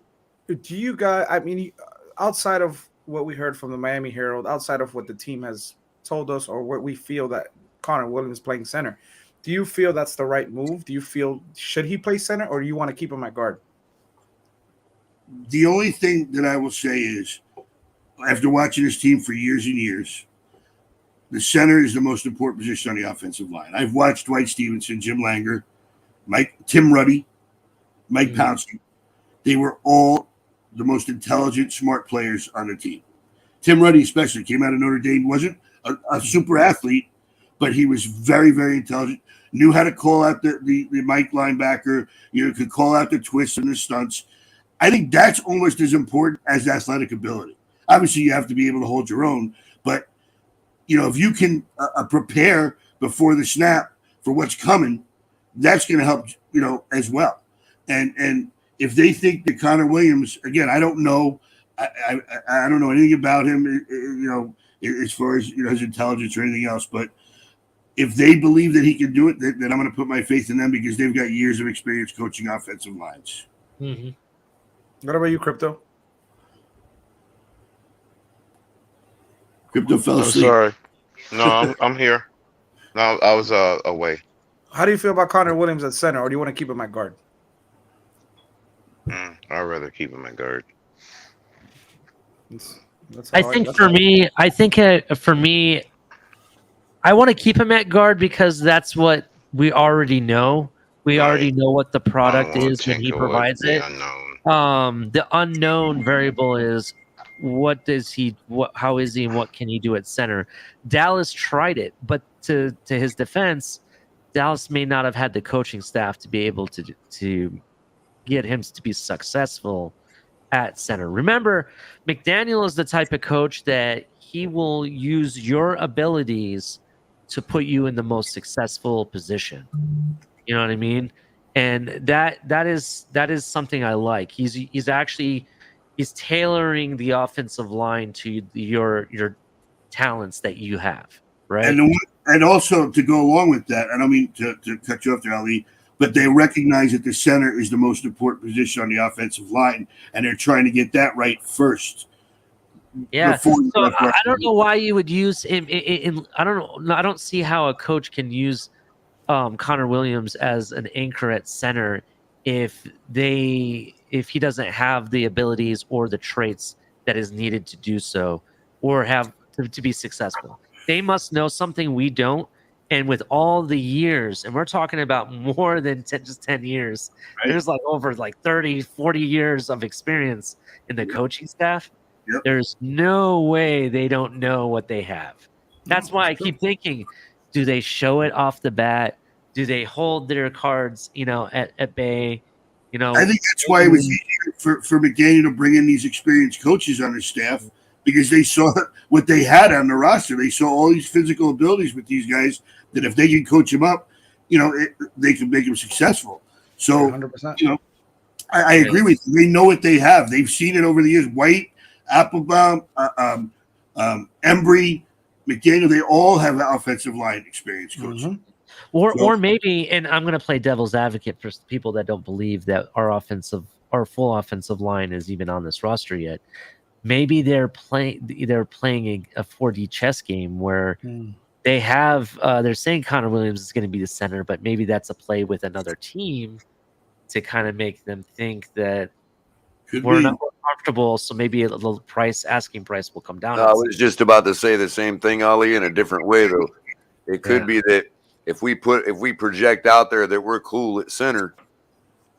you guys? I mean, outside of what we heard from the Miami Herald, outside of what the team has told us, or what we feel that Connor Williams playing center, do you feel that's the right move? Do you feel should he play center, or do you want to keep him at guard? The only thing that I will say is, after watching this team for years and years, the center is the most important position on the offensive line. I've watched Dwight Stevenson, Jim Langer, Tim Ruddy, Mike Pouncey. They were all the most intelligent, smart players on the team. Tim Ruddy especially came out of Notre Dame, wasn't a super athlete, but he was very, very intelligent, knew how to call out the Mike linebacker, could call out the twists and the stunts. I think that's almost as important as athletic ability. Obviously, you have to be able to hold your own, but if you can prepare before the snap for what's coming, that's going to help, as well. And if they think that Connor Williams, again, I don't know, I don't know anything about him, as far as his intelligence or anything else. But if they believe that he can do it, then I'm going to put my faith in them because they've got years of experience coaching offensive lines. Mm-hmm. What about you, Crypto? Crypto fell asleep. Sorry. No, I'm here. No, I was away. How do you feel about Connor Williams at center, or do you want to keep him at guard? I'd rather keep him at guard. I think for me, I want to keep him at guard because that's what we already know. We already know what the product is when he provides it. The unknown variable is how is he, and what can he do at center? Dallas tried it, but to his defense, Dallas may not have had the coaching staff to be able to get him to be successful at center. Remember, McDaniel is the type of coach that he will use your abilities to put you in the most successful position. You know what I mean? And that is something I like. He's tailoring the offensive line to your talents that you have, right? And also to go along with that, I don't mean to cut you off there, Ali, but they recognize that the center is the most important position on the offensive line, and they're trying to get that right first. Yeah. So I don't know why you would use him. I don't know. I don't see how a coach can use Connor Williams as an anchor at center if he doesn't have the abilities or the traits that is needed to do so, or have to be successful. They must know something we don't. And with all the years, and we're talking about more than just 10 years, right? There's over 30, 40 years of experience in the coaching staff. Yep. There's no way they don't know what they have. That's why I keep thinking, do they show it off the bat? Do they hold their cards, at bay? I think that's why it was easier for McDaniel to bring in these experienced coaches on his staff, because they saw what they had on the roster. They saw all these physical abilities with these guys that if they can coach them up, they can make them successrill. So, 100%. I agree with you. They know what they have. They've seen it over the years. White, Applebaum, Embry, McDaniel, they all have offensive line experience coaching. Mm-hmm. Or maybe, and I'm going to play devil's advocate for people that don't believe that our full offensive line is even on this roster yet. Maybe they're playing a 4D chess game where they have they're saying Connor Williams is going to be the center, but maybe that's a play with another team to kind of make them think that we're not more comfortable. So maybe a little asking price will come down. I was just about to say the same thing, Ali, in a different way though. It could be that if we project out there that we're cool at center,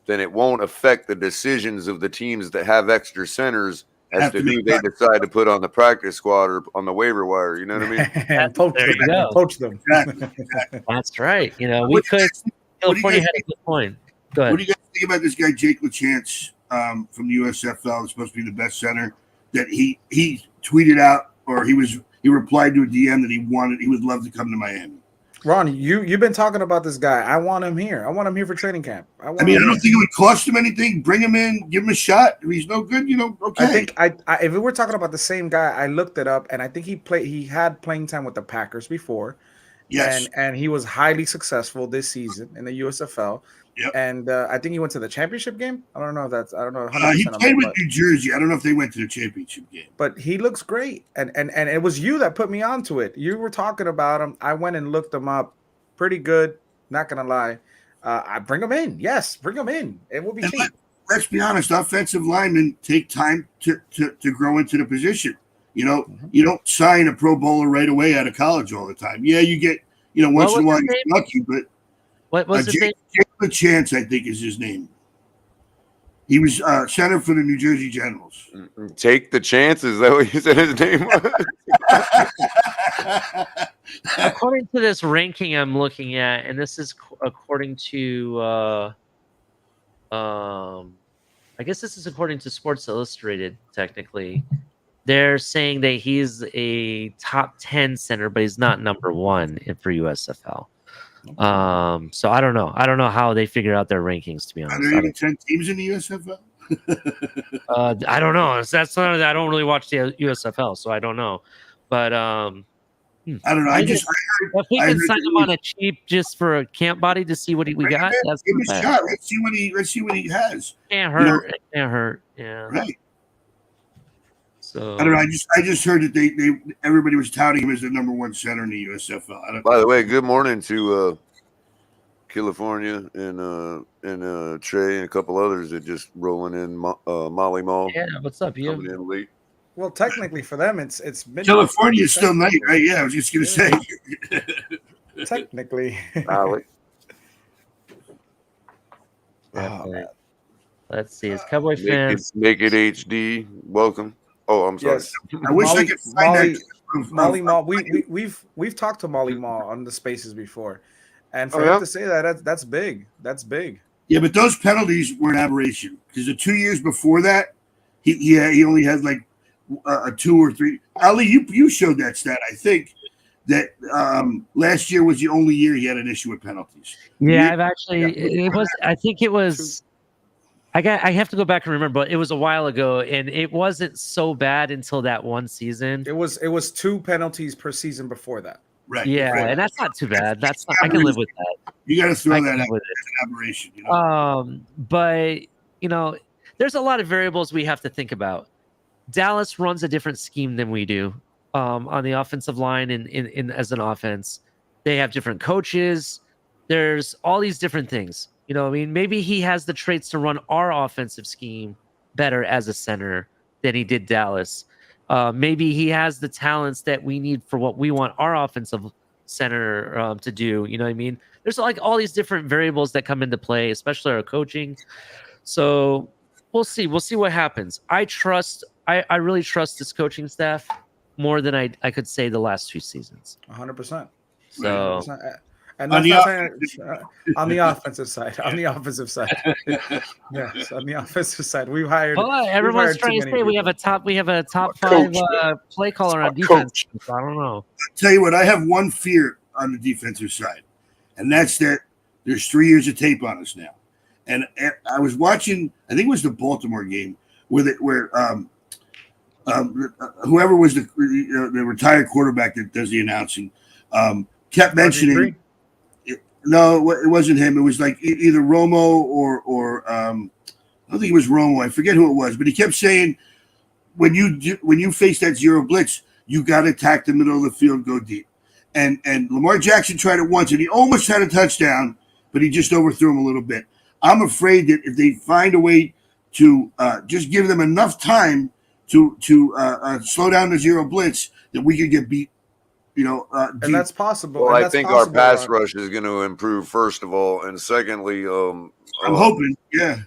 then it won't affect the decisions of the teams that have extra centers as to who they decide to put on the practice squad or on the waiver wire. You know what I mean? Poach them. Exactly. That's right. We could. California had a good point. Go ahead. What do you guys think about this guy, Jake LaChance, from the USFL? Is supposed to be the best center. That he tweeted out, or he replied to a DM that he would love to come to Miami. Ron, you've been talking about this guy. I want him here. I want him here for training camp. I don't think it would cost him anything. Bring him in, give him a shot. If he's no good, okay. I think if we're talking about the same guy, I looked it up, and I think he had playing time with the Packers before, Yes. and he was highly successful this season in the USFL. Yep. And I think he went to the championship game. I don't know if that's 100% He on played that, with but, New Jersey. I don't know if they went to the championship game. but he looks great. And it was you that put me onto it. You were talking about him. I went and looked him up. Pretty good. Not gonna lie. I bring him in. Yes, bring him in. It will be And cheap. let's be honest, offensive linemen take time to grow into the position. You know, you don't sign a Pro Bowler right away out of college all the time. Yeah, you get, once in a while you're lucky, but what was his name? Jalen Chance, I think, is his name. He was center for the New Jersey Generals. Take the chances. Is that what you said his name was? According to this ranking I'm looking at, and this is according to, I guess this is according to Sports Illustrated, technically. They're saying that he's a top 10 center, but he's not number 1 for USFL. So I don't know. I don't know how they figure out their rankings, to be honest. Are there even 10 teams in the USFL? I don't know. That's not. I don't really watch the USFL, so I don't know. But I don't know. if we can sign him on a cheap just for a camp body to see what we got, that's give him not a bad. shot. Let's see what he has. Can't hurt. It can't hurt. Yeah. Right. So I don't know. I just heard that everybody was touting him as the number 1 center in the USFL. By the way, good morning to California and Trey and a couple others that just rolling in. Molly Mall. Yeah, what's up, you? Coming in late. Well, technically for them, it's midnight. California is still night, right? Yeah, I was just gonna say. Technically. Let's see. It's Cowboy fans. Make it HD. Welcome. Oh, I'm sorry. Yes. I wish I could find Molly Mall. We've talked to Molly Mall on the spaces before, and for him to say that's big. That's big. Yeah, but those penalties were an aberration because the 2 years before that, he only had like a 2 or 3. Ali, you showed that stat. I think that last year was the only year he had an issue with penalties. Yeah, I've actually. It was. I think it was. I have to go back and remember, but it was a while ago, and it wasn't so bad until that one season. It was 2 penalties per season before that. Right. Yeah, right. and that's not too bad. That's not, I can live with that. You got to throw I that can out live with as an aberration. But there's a lot of variables we have to think about. Dallas runs a different scheme than we do on the offensive line and in as an offense. They have different coaches. There's all these different things. Maybe he has the traits to run our offensive scheme better as a center than he did Dallas. Maybe he has the talents that we need for what we want our offensive center to do. You know what I mean? There's like all these different variables that come into play, especially our coaching. So we'll see. We'll see what happens. I really trust this coaching staff more than I could say the last 2 seasons. 100%. So. 100%. And that's on the offensive side. On the offensive side. Yes, on the offensive side. We've hired. Everyone's trying to say we have a top 5 play caller on defense. I don't know. I'll tell you what, I have one fear on the defensive side, and that's that there's 3 years of tape on us now. And I was watching, I think it was the Baltimore game, where whoever was the retired quarterback that does the announcing kept mentioning. No, it wasn't him. It was like either Romo or I don't think it was Romo. I forget who it was, but he kept saying, when you face that zero blitz, you got to attack the middle of the field, go deep. And Lamar Jackson tried it once, and he almost had a touchdown, but he just overthrew him a little bit. I'm afraid that if they find a way to just give them enough time to slow down the zero blitz, that we could get beat. And that's possible. Well, I think our pass rush is going to improve, first of all, and secondly, I'm hoping, yeah.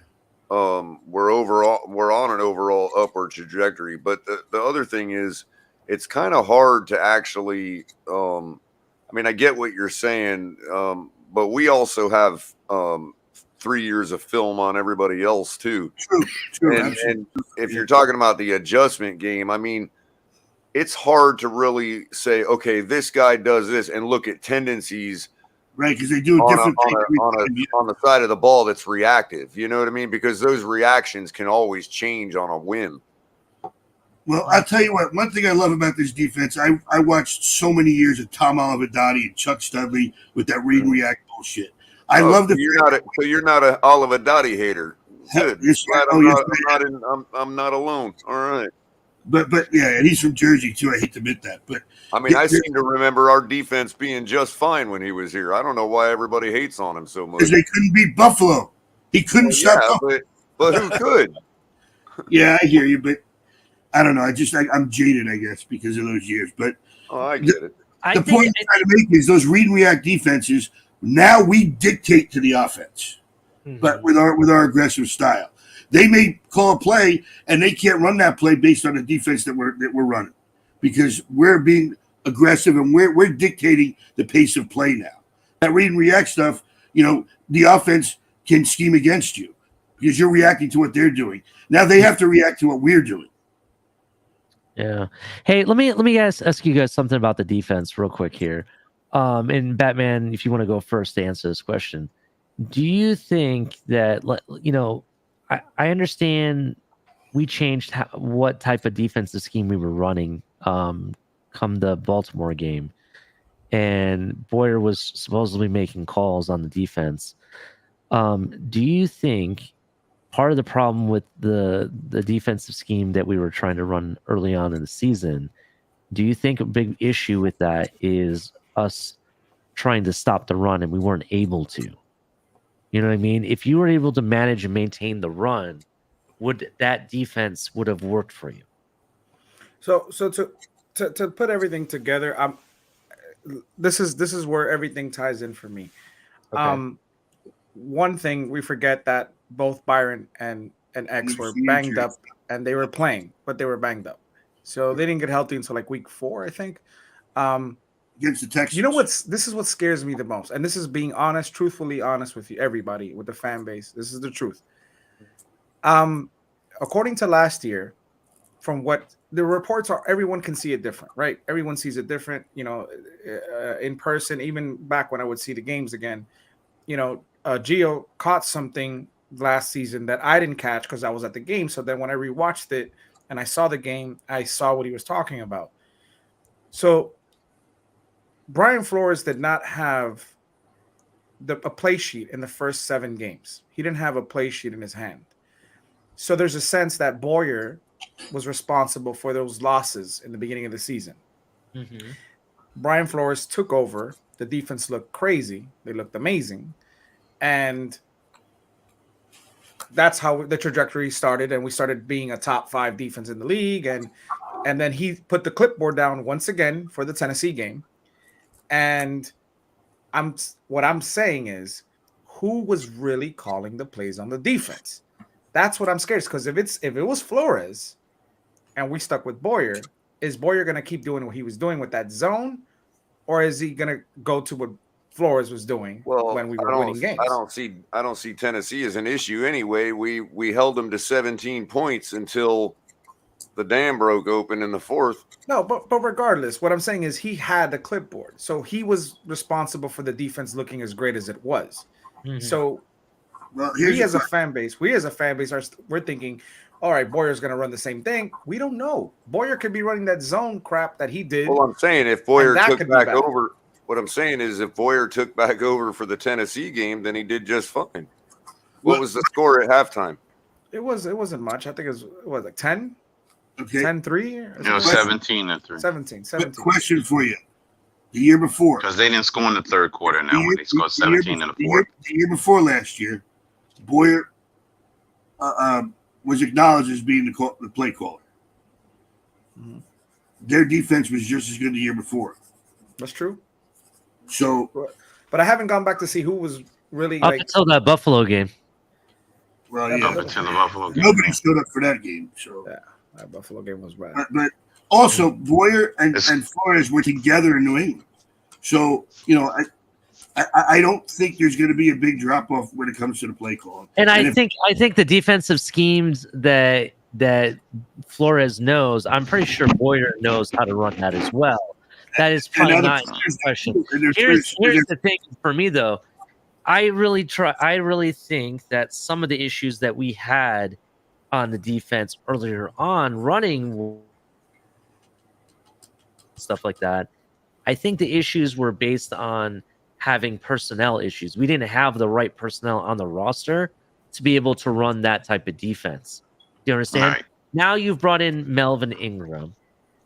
We're on an overall upward trajectory. But the other thing is, it's kind of hard to actually. I get what you're saying, but we also have 3 years of film on everybody else too. True. And if you're talking about the adjustment game, it's hard to really say, okay, this guy does this and look at tendencies, right? Because they do different things on the side of the ball that's reactive. You know what I mean? Because those reactions can always change on a whim. Well, I'll tell you what. One thing I love about this defense, I watched so many years of Tom Olivedati and Chuck Studley with that read and react bullshit. I love the. So you're not a Olivedati hater. Good. Yes, Glad I'm not alone. All right. But yeah, and he's from Jersey too. I hate to admit that, but I mean, I seem to remember our defense being just fine when he was here. I don't know why everybody hates on him so much. Because they couldn't beat Buffalo. He couldn't stop. But who could? Yeah, I hear you, but I don't know. I'm jaded, I guess, because of those years. But I get it. The point I'm trying to make is those read and react defenses. Now we dictate to the offense, but with our aggressive style. They may call a play, and they can't run that play based on the defense that we're running, because we're being aggressive and we're dictating the pace of play now. That read and react stuff, the offense can scheme against you because you're reacting to what they're doing. Now they have to react to what we're doing. Yeah. Hey, let me ask you guys something about the defense real quick here. And Batman, if you want to go first to answer this question, do you think that I understand we changed what type of defensive scheme we were running come the Baltimore game, and Boyer was supposedly making calls on the defense. Do you think part of the problem with the defensive scheme that we were trying to run early on in the season, do you think a big issue with that is us trying to stop the run and we weren't able to? You know what I mean? If you were able to manage and maintain the run, would that defense would have worked for you? So to put everything together, this is where everything ties in for me. Okay. One thing we forget that both Byron and X were banged up, and they were playing, but they were banged up, so they didn't get healthy until like week 4, I think. Against the Texans. You know this is what scares me the most, and this is being honest, truthfully honest with you, everybody, with the fan base. This is the truth. According to last year, from what the reports are, everyone can see it different, right? Everyone sees it different, in person. Even back when I would see the games again, Gio caught something last season that I didn't catch because I was at the game. So then when I rewatched it and I saw the game, I saw what he was talking about. So Brian Flores did not have a play sheet in the first 7 games. He didn't have a play sheet in his hand. So there's a sense that Boyer was responsible for those losses in the beginning of the season. Mm-hmm. Brian Flores took over. The defense looked crazy. They looked amazing. And that's how the trajectory started. And we started being a top 5 defense in the league. And then he put the clipboard down once again for the Tennessee game. And what I'm saying is, who was really calling the plays on the defense? That's what I'm scared. Because if it was Flores and we stuck with Boyer, is Boyer going to keep doing what he was doing with that zone, or is he going to go to what Flores was doing when we were winning games? I don't see Tennessee as an issue anyway. We held them to 17 points until the dam broke open in the 4th. No, but regardless, what I'm saying is he had the clipboard, so he was responsible for the defense looking as great as it was. Mm-hmm. So we as a fan base, we're thinking, all right, Boyer's going to run the same thing. We don't know. Boyer could be running that zone crap that he did. Well, I'm saying if Boyer took back over, what I'm saying is if Boyer took back over for the Tennessee game, then he did just fine. What was the score at halftime? It wasn't much. I think it was like 10. Okay. 10-3? No, 17-3. 17. Question for you. The year before. Because they didn't score in the 3rd quarter now when they scored 17 in the 4th. The year before last year, Boyer was acknowledged as being the play caller. Mm-hmm. Their defense was just as good the year before. That's true. So, but I haven't gone back to see who was really up until that Buffalo game. Well, yeah, up until the Buffalo game. Nobody showed up for that game. So yeah, that Buffalo game was bad. But also, Boyer and Flores were together in New England. So I don't think there's going to be a big drop off when it comes to the play call. And I think the defensive schemes that Flores knows, I'm pretty sure Boyer knows how to run that as well. That is probably not a question. Here's the thing for me though. I really think that some of the issues that we had on the defense earlier on running stuff like that. I think the issues were based on having personnel issues. We didn't have the right personnel on the roster to be able to run that type of defense. Do you understand? Right. Now you've brought in Melvin Ingram,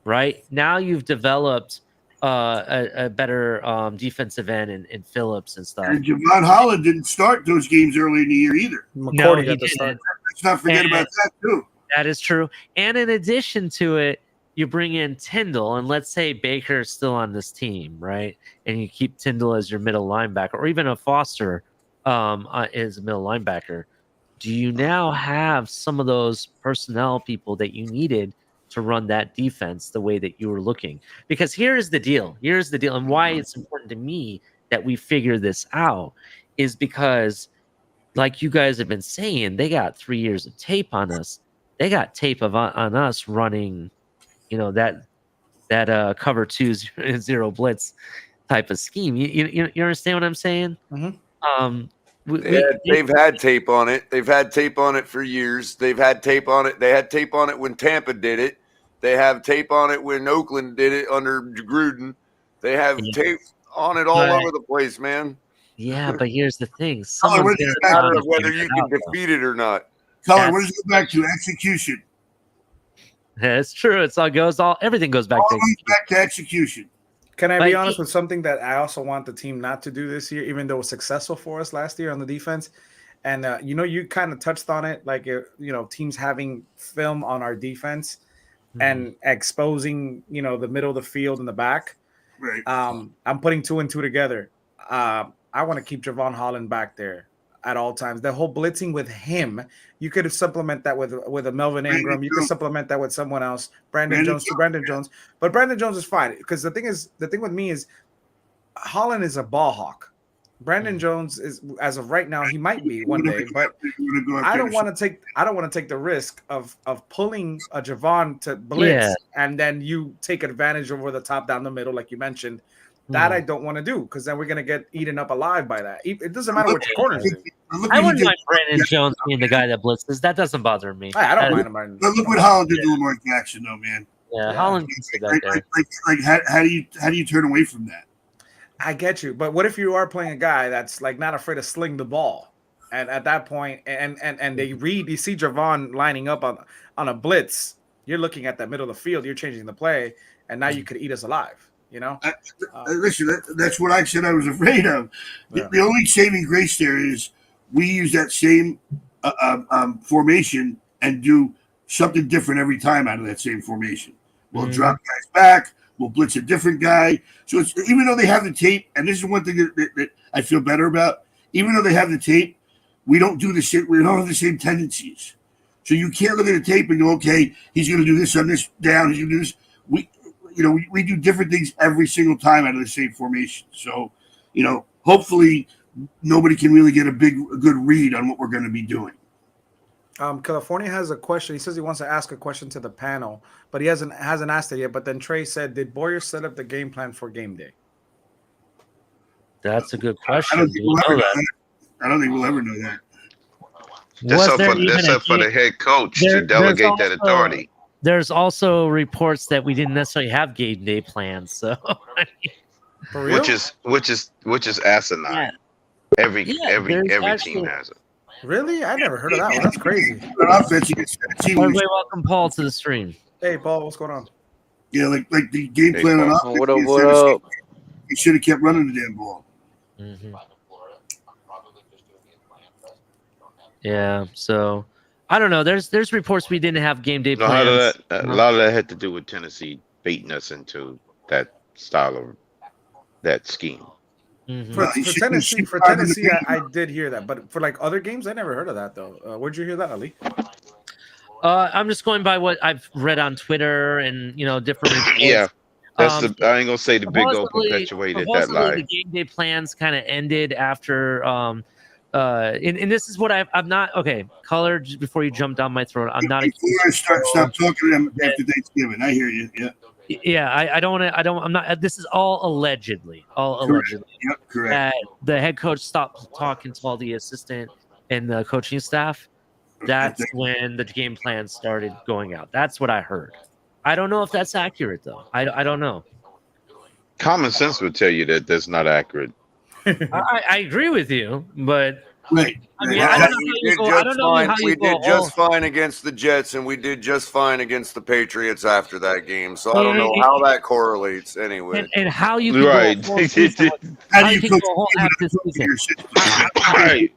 right? Now you've developed a better defensive end in Phillips and stuff. And Javon Holland didn't start those games early in the year either. No, he didn't. Let's not forget about that too. That is true. And in addition to it, you bring in Tyndall, and let's say Baker's still on this team, right? And you keep Tyndall as your middle linebacker, or even a Foster as a middle linebacker. Do you now have some of those personnel people that you needed to run that defense the way that you were looking? Because here's the deal. Here's the deal. And why it's important to me that we figure this out is because, like you guys have been saying, they got 3 years of tape on us. They got tape on us running, that cover 2-0 blitz type of scheme. You understand what I'm saying? Mm-hmm. They've had tape on it. They've had tape on it for years. They've had tape on it. They had tape on it when Tampa did it. They have tape on it when Oakland did it under Gruden. They have tape on it all over the place, man. Yeah, but here's the thing. It's a matter of whether you can defeat it or not. Color, what does it go back to? Execution. It's true. Everything goes back to execution. Can I be honest with something that I also want the team not to do this year, even though it was successful for us last year on the defense? And, you kind of touched on it, like, teams having film on our defense and exposing, the middle of the field and the back. Right. I'm putting 2 and 2 together. I want to keep Javon Holland back there at all times. The whole blitzing with him, you could supplement that with a Melvin Ingram. You could supplement that with someone else, Brandon Jones. But Brandon Jones is fine because the thing with me is Holland is a ball hawk. Brandon Jones is, as of right now, he might be one day, but I don't want to take the risk of pulling a Javon to blitz and then you take advantage over the top down the middle, like you mentioned. That I don't want to do because then we're going to get eaten up alive by that. It doesn't matter which corner it is. I wouldn't mind Brandon Jones being the guy that blitzes. That doesn't bother me. I don't mind him. But look what Holland did to Lamar Jackson, though, man. Yeah, Holland can sit back there. How do you turn away from that? I get you, but what if you are playing a guy that's like not afraid to sling the ball, and at that point, and you see Javon lining up on a blitz, you're looking at that middle of the field, you're changing the play, and now you could eat us alive. Listen, that's what I said I was afraid of. The only saving grace there is we use that same formation and do something different every time out of that same formation. We'll drop guys back. We'll blitz a different guy. So it's, even though they have the tape, and this is one thing that I feel better about, even though they have the tape, we don't do the same. We don't have the same tendencies. So you can't look at the tape and go, okay, he's going to do this on this down. He's going to do this. We do different things every single time out of the same formation. So, hopefully nobody can really get a good read on what we're going to be doing. California has a question. He says he wants to ask a question to the panel, but he hasn't asked it yet. But then Trey said, did Boyer set up the game plan for game day? That's a good question. I don't think we'll ever know that. That's up for the head coach to delegate that authority. There's also reports that we didn't necessarily have game day plans, so for real? which is asinine. Yeah. Every team has it. Really? I never heard of that one. That's crazy. Welcome Paul to the stream. Hey Paul, what's going on? Yeah, like the game plan on offense. What up? He should have kept running the damn ball. Mm-hmm. Yeah, so I don't know. There's reports we didn't have game day plans. A lot of that had to do with Tennessee baiting us into that style of that scheme. Mm-hmm. For Tennessee, I did hear that, but for like other games, I never heard of that though. Where'd you hear that, Ali? I'm just going by what I've read on Twitter and different reports. Yeah, that's I ain't gonna say the big O perpetuated that lie. The game day plans kind of ended after. And this is what I'm not okay. Color, just before you jump down my throat, I'm not. Stop talking to them after Thanksgiving. I hear you. Yeah. Yeah, I don't want to. I'm not. This is all allegedly. Allegedly. Yep, correct. The head coach stopped talking to all the assistant and the coaching staff. That's when the game plan started going out. That's what I heard. I don't know if that's accurate though. I don't know. common sense would tell you that that's not accurate. I agree with you, but Right. I mean, I don't know how you go. I don't know how We you go. did just fine against the Jets, and we did just fine against the Patriots after that game. So I don't know how that correlates anyway. And how you can Right. go a whole season How do you can coach go a whole a team half without this coaching season? your system? Right.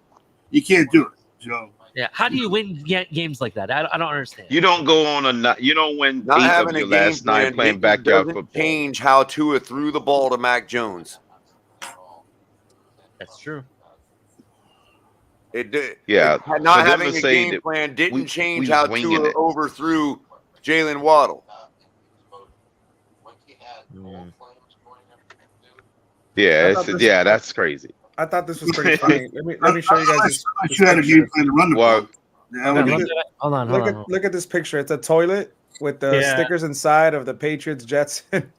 You can't do it. So Yeah, how do you win games like that? I don't understand. You don't go on you don't win Not 8 of having a your game last 9 plan playing backyard doesn't football. change how Tua threw the ball to Mac Jones. That's true. It did. Yeah, Not for them having to a say game that plan didn't change we how winging Tua it. overthrew Jalen Waddle. Yeah, thought this- that's crazy. I thought this was pretty funny. Let me show you guys this. unless you had a game plan to run the Well, ball. Yeah, Okay, would look be- at- Hold on. Look at this picture. It's a toilet with the Yeah. stickers inside of the Patriots, Jets, and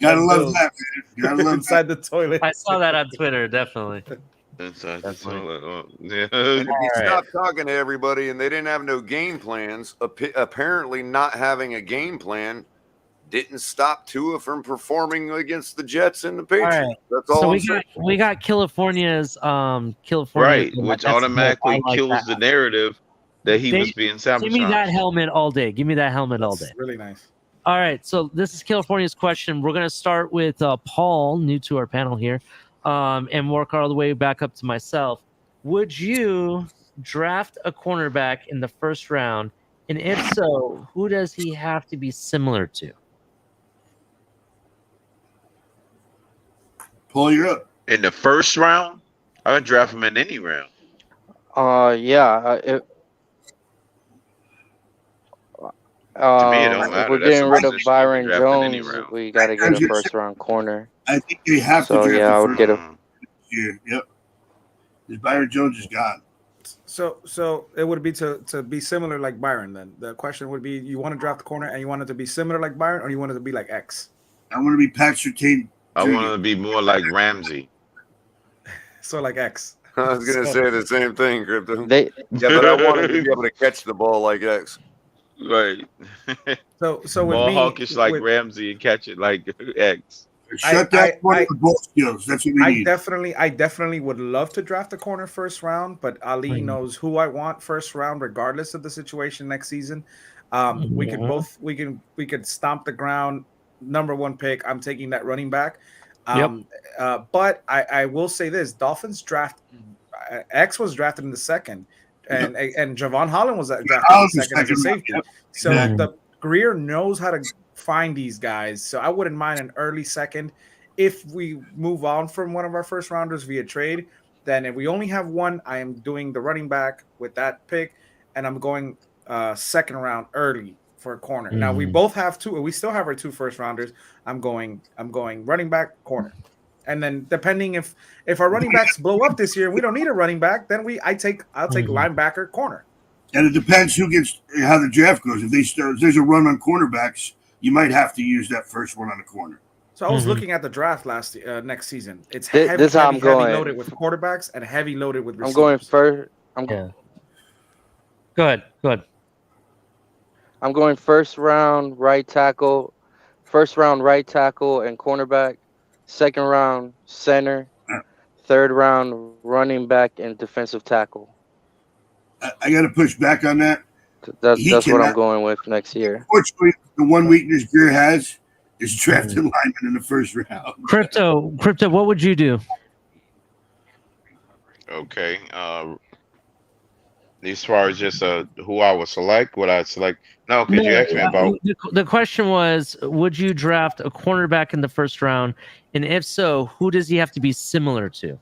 gotta love Bills that, man. Gotta love inside the toilet. I saw that on Twitter, definitely. That's That's funny. yeah. And if you All right. stop talking to everybody and they didn't have no game plans, apparently not having a game plan didn't stop Tua from performing against the Jets and the Patriots. right. That's all So I'm saying. we got California's California, Right, which that's automatically good. I like kills that. the narrative that he They- was being Give sabotaged. me that helmet all day. Give me that helmet all day. That's really nice. All right, so this is California's question. We're gonna start with Paul, new to our panel here, and work all the way back up to myself. Would you draft a cornerback in the first round? And if so, who does he have to be similar to? Paul, you're up. In the first round, I would draft him in any round. Yeah. To me, it don't If matter. we're That's getting a rid of position you can Byron draft in any Jones, round. we got to get a first round corner. I think they have So, to draft yeah, I the would first get a. Mm. year. Yep. Because Byron Jones is gone. So it would be to be similar like Byron. Then the question would be: you want to draft the corner and you want it to be similar like Byron, or you want it to be like X? I want to be Pat Surtain. I Jr. want to be more like Ramsey. So like X. I was gonna say the same thing, Crypto. They Yeah, but I want to be able to catch the ball like X. Right. So with Ball me, hawkish like with- Ramsey and catch it like X. Shut that one with ball skills. That's what we I need. definitely would love to draft a corner first round, but Ali Mhm. knows who I want first round, regardless of the situation next season. We could Yeah. both we could stomp the ground. Number one pick. I'm taking that running back. But I will say this: Dolphins draft X was drafted in the second, and Javon Holland was drafted in the second as a safety. Yep. So Yeah. the Greer knows how to find these guys. So I wouldn't mind an early second. If we move on from one of our first rounders via trade, then if we only have one, I am doing the running back with that pick, and I'm going second round early for a corner. Now we both have two. We still have our 2 first rounders. I'm going running back, corner. And then depending if our running backs blow up this year, we don't need a running back, then I'll take linebacker, corner. And it depends who gets how the draft goes. If there's a run on cornerbacks, you might have to use that first one on the corner. So I was looking at the draft next season. It's This is how I'm heavy going. loaded with quarterbacks and heavy loaded with receivers. I'm going first. Go ahead. I'm going first round right tackle and cornerback. Second round center. Third round running back and defensive tackle. I got to push back on that. That's what I'm going with next year. Fortunately, the one weakness Greer has is drafting linemen in the first round. Crypto, what would you do? Okay. As far as just who I would select, what I'd select. No, could you ask me about? The question was, would you draft a cornerback in the first round? And if so, who does he have to be similar to?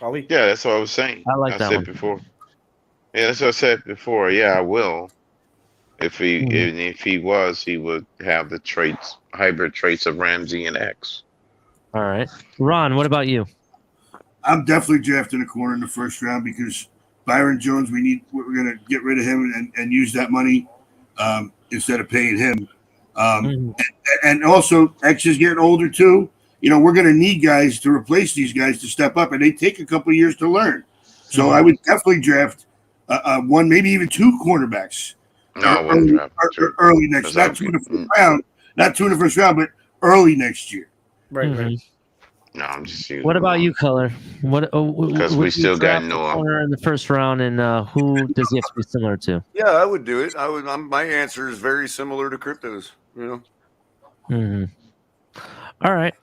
Ali. Yeah, that's what I was saying. I like that said one. before. Yeah, that's what I said before. Yeah, I will. If he would have the hybrid traits of Ramsey and X. All right. Ron, what about you? I'm definitely drafting a corner in the first round because Byron Jones, we're going to get rid of him and use that money instead of paying him. And also, X is getting older too. We're going to need guys to replace these guys to step up, and they take a couple of years to learn. So I would definitely draft one, maybe even 2 cornerbacks. No, I wouldn't draft two. Early next, not 2 in the first round, but early next year. Right. No, I'm just using What about you, Color? What? Because we still got Noah. Corner in the first round, and who does he have to be similar to? Yeah, I would do it. My answer is very similar to Crypto's. All right.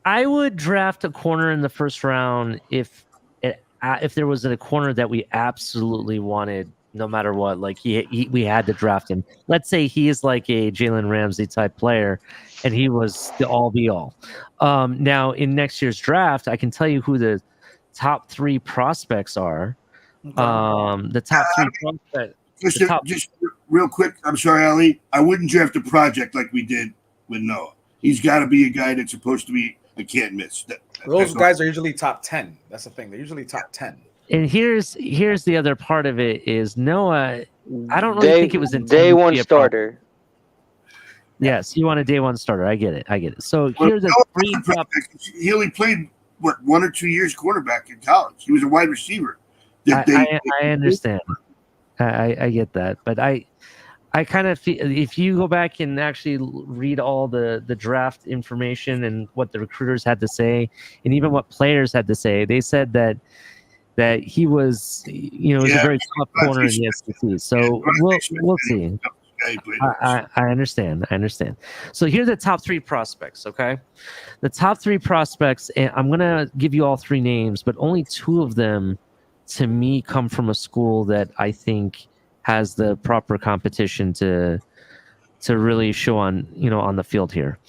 I would draft a corner in the first round if there was a corner that we absolutely wanted, no matter what. Like we had to draft him. Let's say he is like a Jalen Ramsey type player, and he was the all be all. Now in next year's draft, I can tell you who the top 3 prospects are. The top 3 prospects. Just real quick, I'm sorry, Ali. I wouldn't draft a project like we did with Noah. He's got to be a guy that's supposed to be a can't miss. Those guys are usually top 10. That's the thing. They're usually top 10. And here's the other part of it is Noah. I don't really think it was intended day one to be a starter. Yes, you want a day one starter. I get it. So here's the 3 prospects. He only played 1 or 2 years quarterback in college. He was a wide receiver. I understand. I get that, but I kind of feel if you go back and actually read all the draft information and what the recruiters had to say, and even what players had to say, they said that he was, was a very tough corner in the SEC. So we'll see. I understand. So here are the top 3 prospects. Okay, the top 3 prospects, and I'm gonna give you all 3 names, but only 2 of them, to me, come from a school that I think has the proper competition to really show on the field here.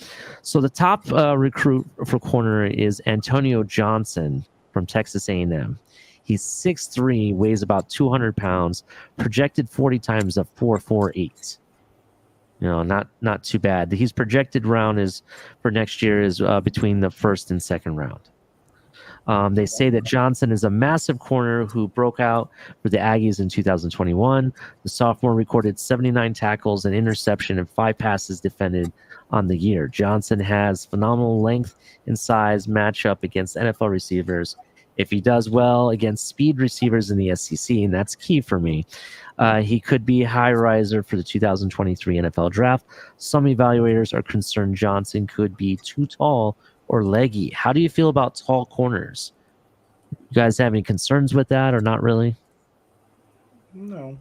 So the top recruit for corner is Antonio Johnson from Texas A&M. He's 6'3", weighs about 200 pounds, projected 40 times a 4.48. Not too bad. His projected round is for next year is between the first and second round. They say that Johnson is a massive corner who broke out for the Aggies in 2021. The sophomore recorded 79 tackles, an interception, and 5 passes defended on the year. Johnson has phenomenal length and size matchup against NFL receivers. If he does well against speed receivers in the SEC, and that's key for me, he could be a high riser for the 2023 NFL draft. Some evaluators are concerned Johnson could be too tall or leggy. How do you feel about tall corners? You guys have any concerns with that or not really? No.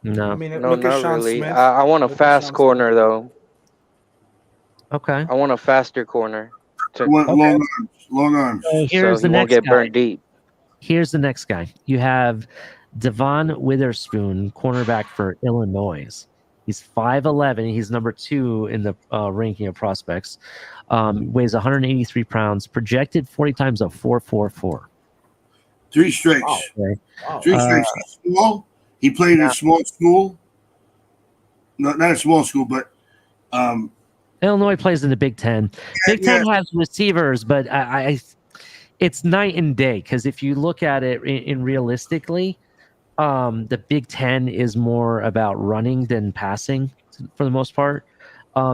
I mean, no, not really. I want a fast corner, though. Okay. I want a faster corner. Long arms. So here's the he next won't get guy. burned deep. Here's the next guy. You have Devon Witherspoon, cornerback for Illinois. He's 5'11". He's number 2 in the ranking of prospects. Weighs 183 pounds. Projected 40 times a 4.44. 3 strikes. Okay. 3 strikes. Small. He played in a small school. Not a small school, but Illinois plays in the Big Ten. Big Ten has receivers, but it's night and day. Because if you look at it in realistically, the Big Ten is more about running than passing for the most part.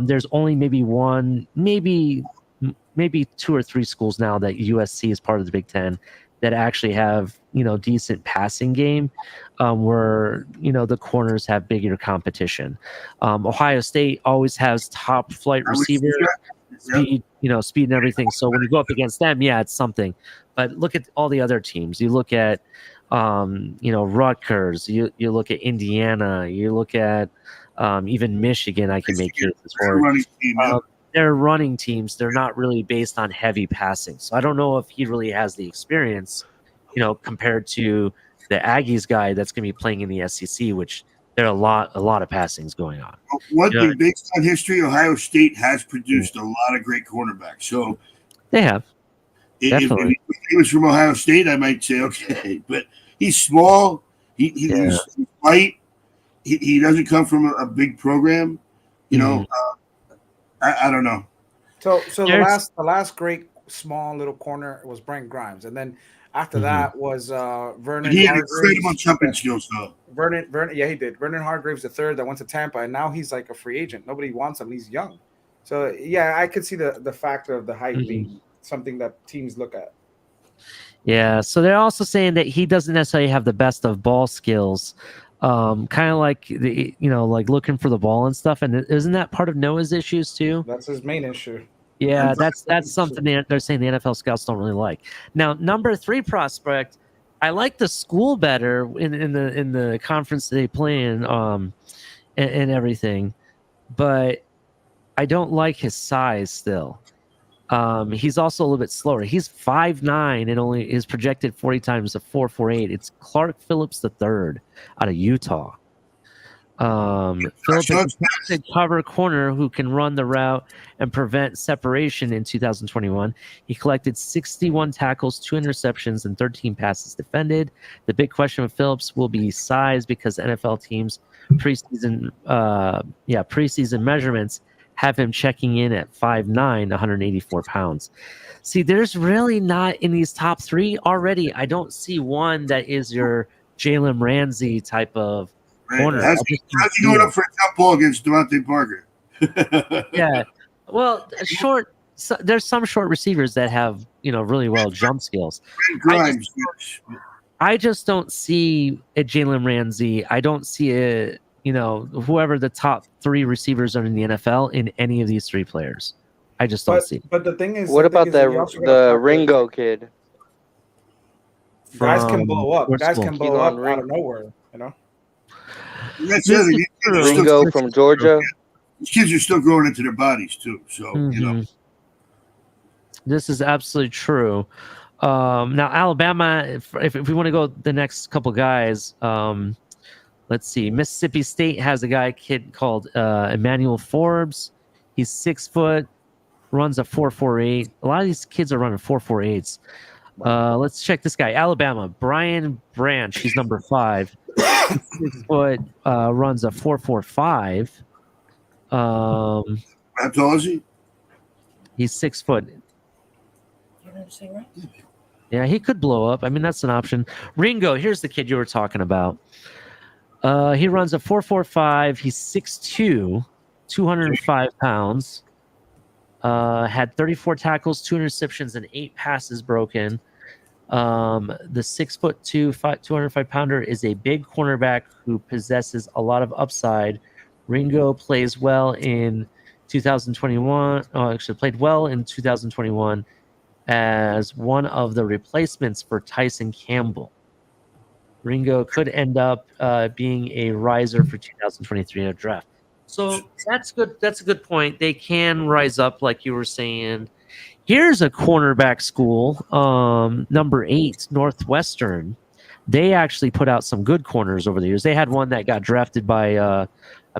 There's only maybe 2 or 3 schools now that USC is part of the Big Ten that actually have decent passing game, where the corners have bigger competition. Ohio State always has top flight receiver speed, speed and everything. So when you go up against them, it's something. But look at all the other teams. You look at Rutgers. You look at Indiana. You look at even Michigan. I can make cases for. They're running teams. They're not really based on heavy passing. So I don't know if he really has the experience, compared to the Aggies guy that's going to be playing in the SEC, which there are a lot of passings going on. One thing, based on history, Ohio State has produced a lot of great cornerbacks. So they have. If he was from Ohio State, I might say okay, but he's small. He's light. He doesn't come from a big program. I don't know. So the last great small little corner was Brent Grimes, and then after that was Vernon. He had incredible jumping skills, though. Vernon, he did. Vernon Hargreaves III that went to Tampa, and now he's like a free agent. Nobody wants him. He's young, so I could see the factor of the height being something that teams look at. Yeah, so they're also saying that he doesn't necessarily have the best of ball skills. kind of like like looking for the ball and stuff. And isn't that part of Noah's issues too? That's his main issue. Yeah, that's something they're saying the NFL scouts don't really like. Now, number 3 prospect, I like the school better in the conference they play in, and everything, but I don't like his size still. He's also a little bit slower. He's 5'9" and only is projected 40 times a 4.48. It's Clark Phillips III out of Utah. Phillips is a cover corner who can run the route and prevent separation in 2021. He collected 61 tackles, 2 interceptions, and 13 passes defended. The big question with Phillips will be size because NFL teams preseason measurements have him checking in at 5'9", 184 pounds. See, there's really not in these top 3 already. I don't see one that is your Jalen Ramsey type of corner. How's he going up for a top ball against Devontae Parker? Yeah. Well, there's some short receivers that have, really well jump skills. I just don't see a Jalen Ramsey. I don't see a, whoever the top 3 receivers are in the NFL in any of these 3 players. I just don't see. But the thing is, what about the Ringo kid? Guys can blow up. Guys can blow up out of nowhere. Ringo from Georgia. These kids are still growing into their bodies too. So this is absolutely true. Now Alabama, if we want to go the next couple guys, let's see. Mississippi State has a kid called Emmanuel Forbes. He's 6 foot, runs a 4.48. A lot of these kids are running 4.48s. Let's check this guy. Alabama, Brian Branch. He's number 5. 6 foot, runs a 4.45. How tall is he? He's 6 foot. Yeah, he could blow up. I mean, that's an option. Ringo, here's the kid you were talking about. He runs a 4.45. He's 6'2", 205 pounds. Had 34 tackles, 2 interceptions, and 8 passes broken. The 6'2", 205-pounder is a big cornerback who possesses a lot of upside. Ringo plays well in 2021. Actually, played well in 2021 as one of the replacements for Tyson Campbell. Ringo could end up being a riser for 2023 in a draft. So that's good. That's a good point. They can rise up, like you were saying. Here's a cornerback school, number 8, Northwestern. They actually put out some good corners over the years. They had one that got drafted by, I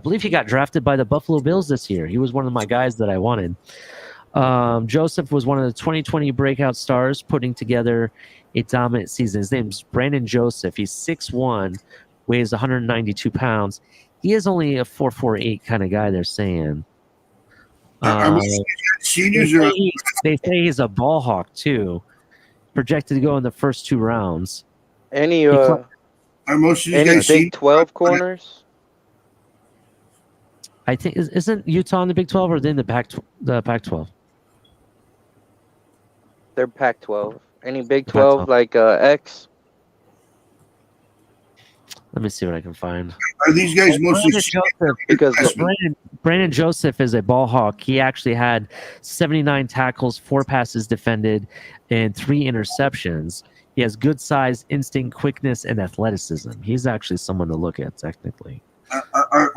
believe he got drafted by the Buffalo Bills this year. He was one of my guys that I wanted. Joseph was one of the 2020 breakout stars, putting together a dominant season. His name's Brandon Joseph. He's 6'1", weighs 192 pounds. He is only a 4.48 kind of guy, they're saying. Seniors they say he's a ball hawk too. Projected to go in the first 2 rounds. Any are most of these any guys Big 12 corners? I think isn't Utah in the Big 12 or are they in the Pac-12? They're Pac-12. Any Big 12 like X? Let me see what I can find. Are these guys mostly Brandon Joseph is a ball hawk. He actually had 79 tackles, 4 passes defended, and 3 interceptions. He has good size, instinct, quickness, and athleticism. He's actually someone to look at technically. I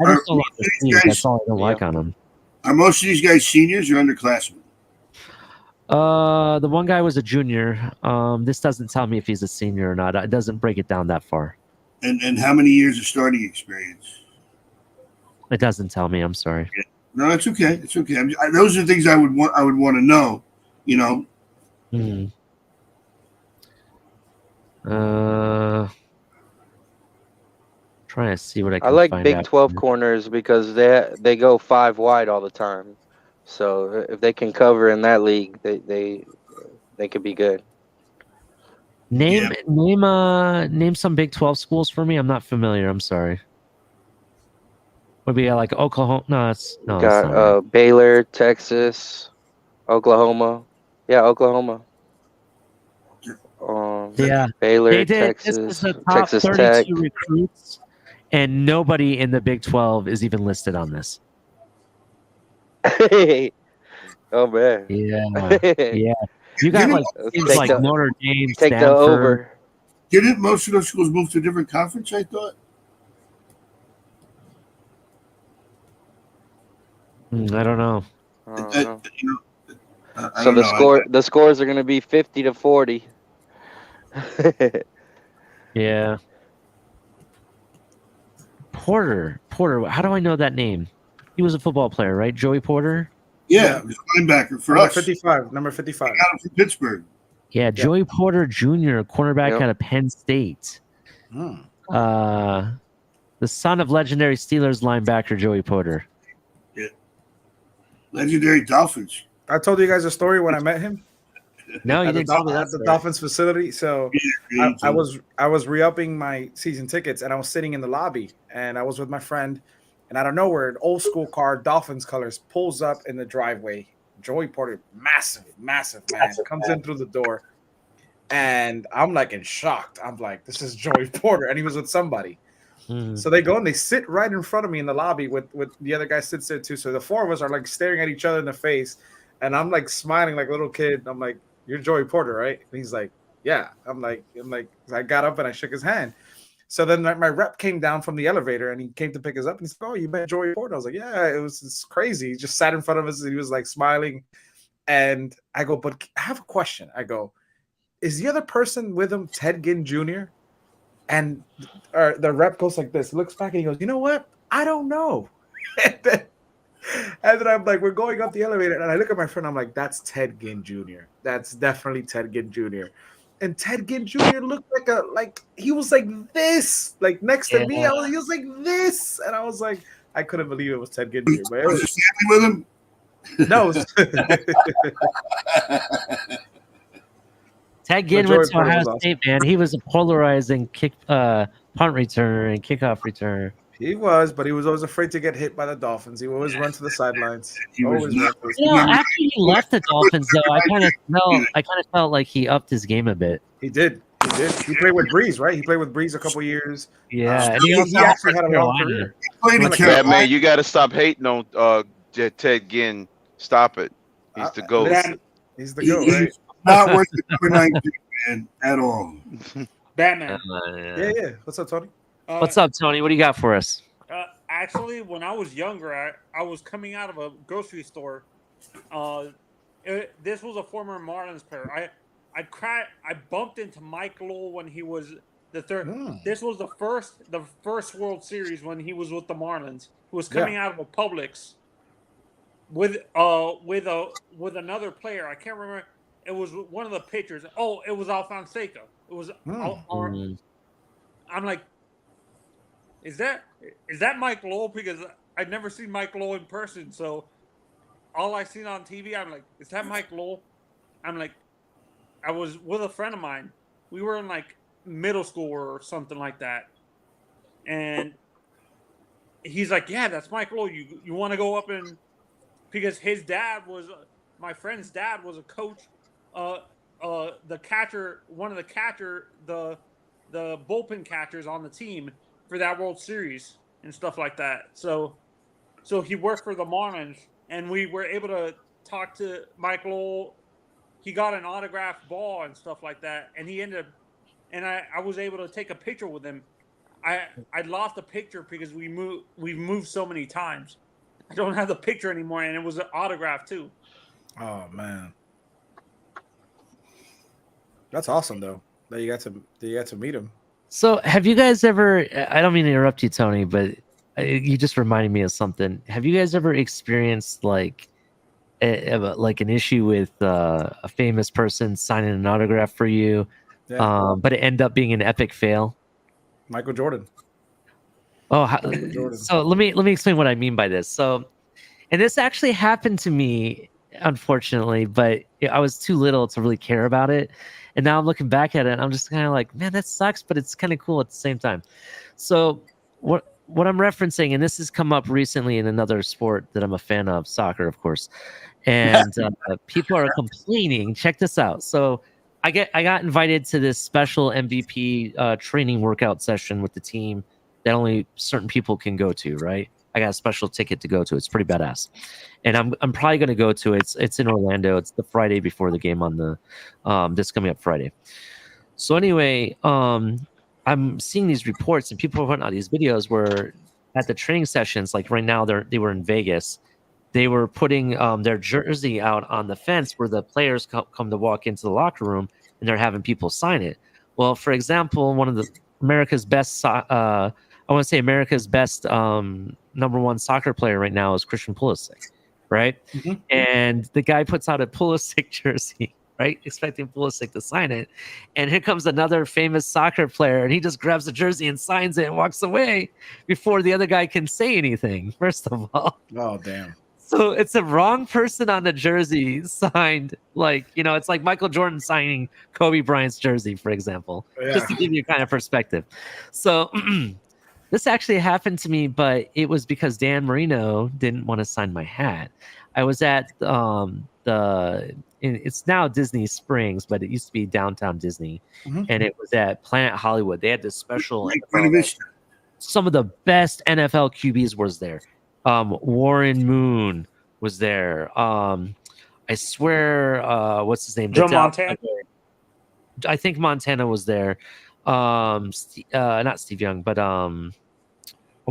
just don't like the speed. That's all I don't like on him. Are most of these guys seniors or underclassmen? The one guy was a junior. This doesn't tell me if he's a senior or not. It doesn't break it down that far. And how many years of starting experience? It doesn't tell me. I'm sorry. Yeah. No, it's okay. It's okay. Those are things I would want to know. Trying to see what I can. I like find Big out. 12 corners because they go 5 wide all the time. So if they can cover in that league, they could be good. Name some Big 12 schools for me. I'm not familiar. I'm sorry. Would be like Oklahoma? No, it's got Baylor, Texas, Oklahoma. Yeah, Oklahoma. Yeah, Baylor, they did. Texas, This is the top Texas 32 Tech. recruits, and nobody in the Big 12 is even listed on this. Oh man. Yeah. Yeah. You got like teams Take like the- Notre Dame, Take the Stanford. over. Didn't most of those schools move to a different conference? I thought. I don't know. So the scores are going to be 50-40. Yeah. Porter. How do I know that name? He was a football player, right? Joey Porter? Yeah, he was linebacker for number us. 55. Number 55. I got him from Pittsburgh. Yeah, Joey Porter Jr., cornerback out of Penn State. The son of legendary Steelers linebacker Joey Porter. Yeah. Legendary Dolphins. I told you guys a story when I met him. No, you at didn't the, tell me that at the story. Dolphins facility. So Yeah, I was re-upping my season tickets, and I was sitting in the lobby, and I was with my friend, and out of nowhere, an old school car, Dolphins colors, pulls up in the driveway. Joey Porter, massive man, comes in through the door, and I'm like in shock. I'm like, this is Joey Porter, and he was with somebody. So they go and they sit right in front of me in the lobby with the other guy sits there too. So the four of us are like staring at each other in the face, and I'm like smiling like a little kid. I'm like, "You're Joey Porter, right?" And he's like, "Yeah." I'm like, I got up and I shook his hand. So then my rep came down from the elevator and he came to pick us up and he's like, "Oh, you met Joey Porter?" I was like, "Yeah, it's crazy." He just sat in front of us and he was like smiling. And I go, "But I have a question." I go, "Is the other person with him Ted Ginn Jr.?" And the rep goes like this, looks back and he goes, "You know what? I don't know." And then I'm like, we're going up the elevator and I look at my friend. I'm like, "That's Ted Ginn Jr. That's definitely Ted Ginn Jr." And Ted Ginn Jr. looked like he was like this, like next to me. He was like this, and I was like, I couldn't believe it was Ted Ginn Jr. But Was his family with him? No. Ted Ginn went to Ohio State, man. He was a polarizing punt returner and kickoff returner. He was, but he was always afraid to get hit by the Dolphins. He would always run to the sidelines. After he left the Dolphins, though, I kind of felt like he upped his game a bit. He did. He played with Breeze, right? He played with Breeze a couple years. Yeah, and he actually had a long career. Man, you got to stop hating on Ted Ginn. Stop it. He's the GOAT. He's the GOAT, right? Not worth the number 19, man, at all. Batman. Yeah. What's up, Tony? What's up, Tony? What do you got for us? Actually, when I was younger, I was coming out of a grocery store. This was a former Marlins player. I bumped into Mike Lowell when he was the third. This was the first World Series when he was with the Marlins. Who was coming out of a Publix with another player. I can't remember. It was one of the pitchers. Oh, it was Alfonseca. It was. I'm like, is that Mike Lowell? Because I'd never seen Mike Lowell in person. So all I seen on TV, I'm like, is that Mike Lowell? I'm like, I was with a friend of mine. We were in like middle school or something like that, and he's like, yeah, that's Mike Lowell. You want to go up and because my friend's dad was a coach. The catcher, one of the bullpen catchers on the team for that World Series and stuff like that. So he worked for the Marlins, and we were able to talk to Mike Lowell. He got an autographed ball and stuff like that, and he ended up, and I was able to take a picture with him. I lost the picture because we've moved so many times. I don't have the picture anymore, and it was an autograph too. Oh man. That's awesome, though. That you got to meet him. So, have you guys ever? I don't mean to interrupt you, Tony, but you just reminded me of something. Have you guys ever experienced like an issue with a famous person signing an autograph for you, but it ended up being an epic fail? Michael Jordan. So let me explain what I mean by this. So, and this actually happened to me, unfortunately, but I was too little to really care about it. And now I'm looking back at it and I'm just kind of like, man, that sucks, but it's kind of cool at the same time. So what I'm referencing, and this has come up recently in another sport that I'm a fan of, soccer, of course. And people are complaining. Check this out. So I got invited to this special MVP training workout session with the team that only certain people can go to, right? I got a special ticket to go to. It's pretty badass, and I'm probably going to go to it. It's in Orlando. It's the Friday before the game on the this coming up Friday. So anyway, I'm seeing these reports and people are putting out these videos where at the training sessions, like right now they were in Vegas. They were putting their jersey out on the fence where the players come to walk into the locker room, and they're having people sign it. Well, for example, one of the America's best, I want to say America's best number one soccer player right now is Christian Pulisic, right? Mm-hmm. And the guy puts out a Pulisic jersey, right? Expecting Pulisic to sign it. And here comes another famous soccer player, and he just grabs the jersey and signs it and walks away before the other guy can say anything, first of all. Oh, damn. So it's the wrong person on the jersey signed, like, you know, it's like Michael Jordan signing Kobe Bryant's jersey, for example, just to give you kind of perspective. So this actually happened to me, but it was because Dan Marino didn't want to sign my hat. I was at it's now Disney Springs, but it used to be downtown Disney, and it was at Planet Hollywood. They had this special. Some of the best NFL QBs was there. Warren Moon was there. I swear, what's his name? Joe Montana. I think Montana was there. Not Steve Young, but I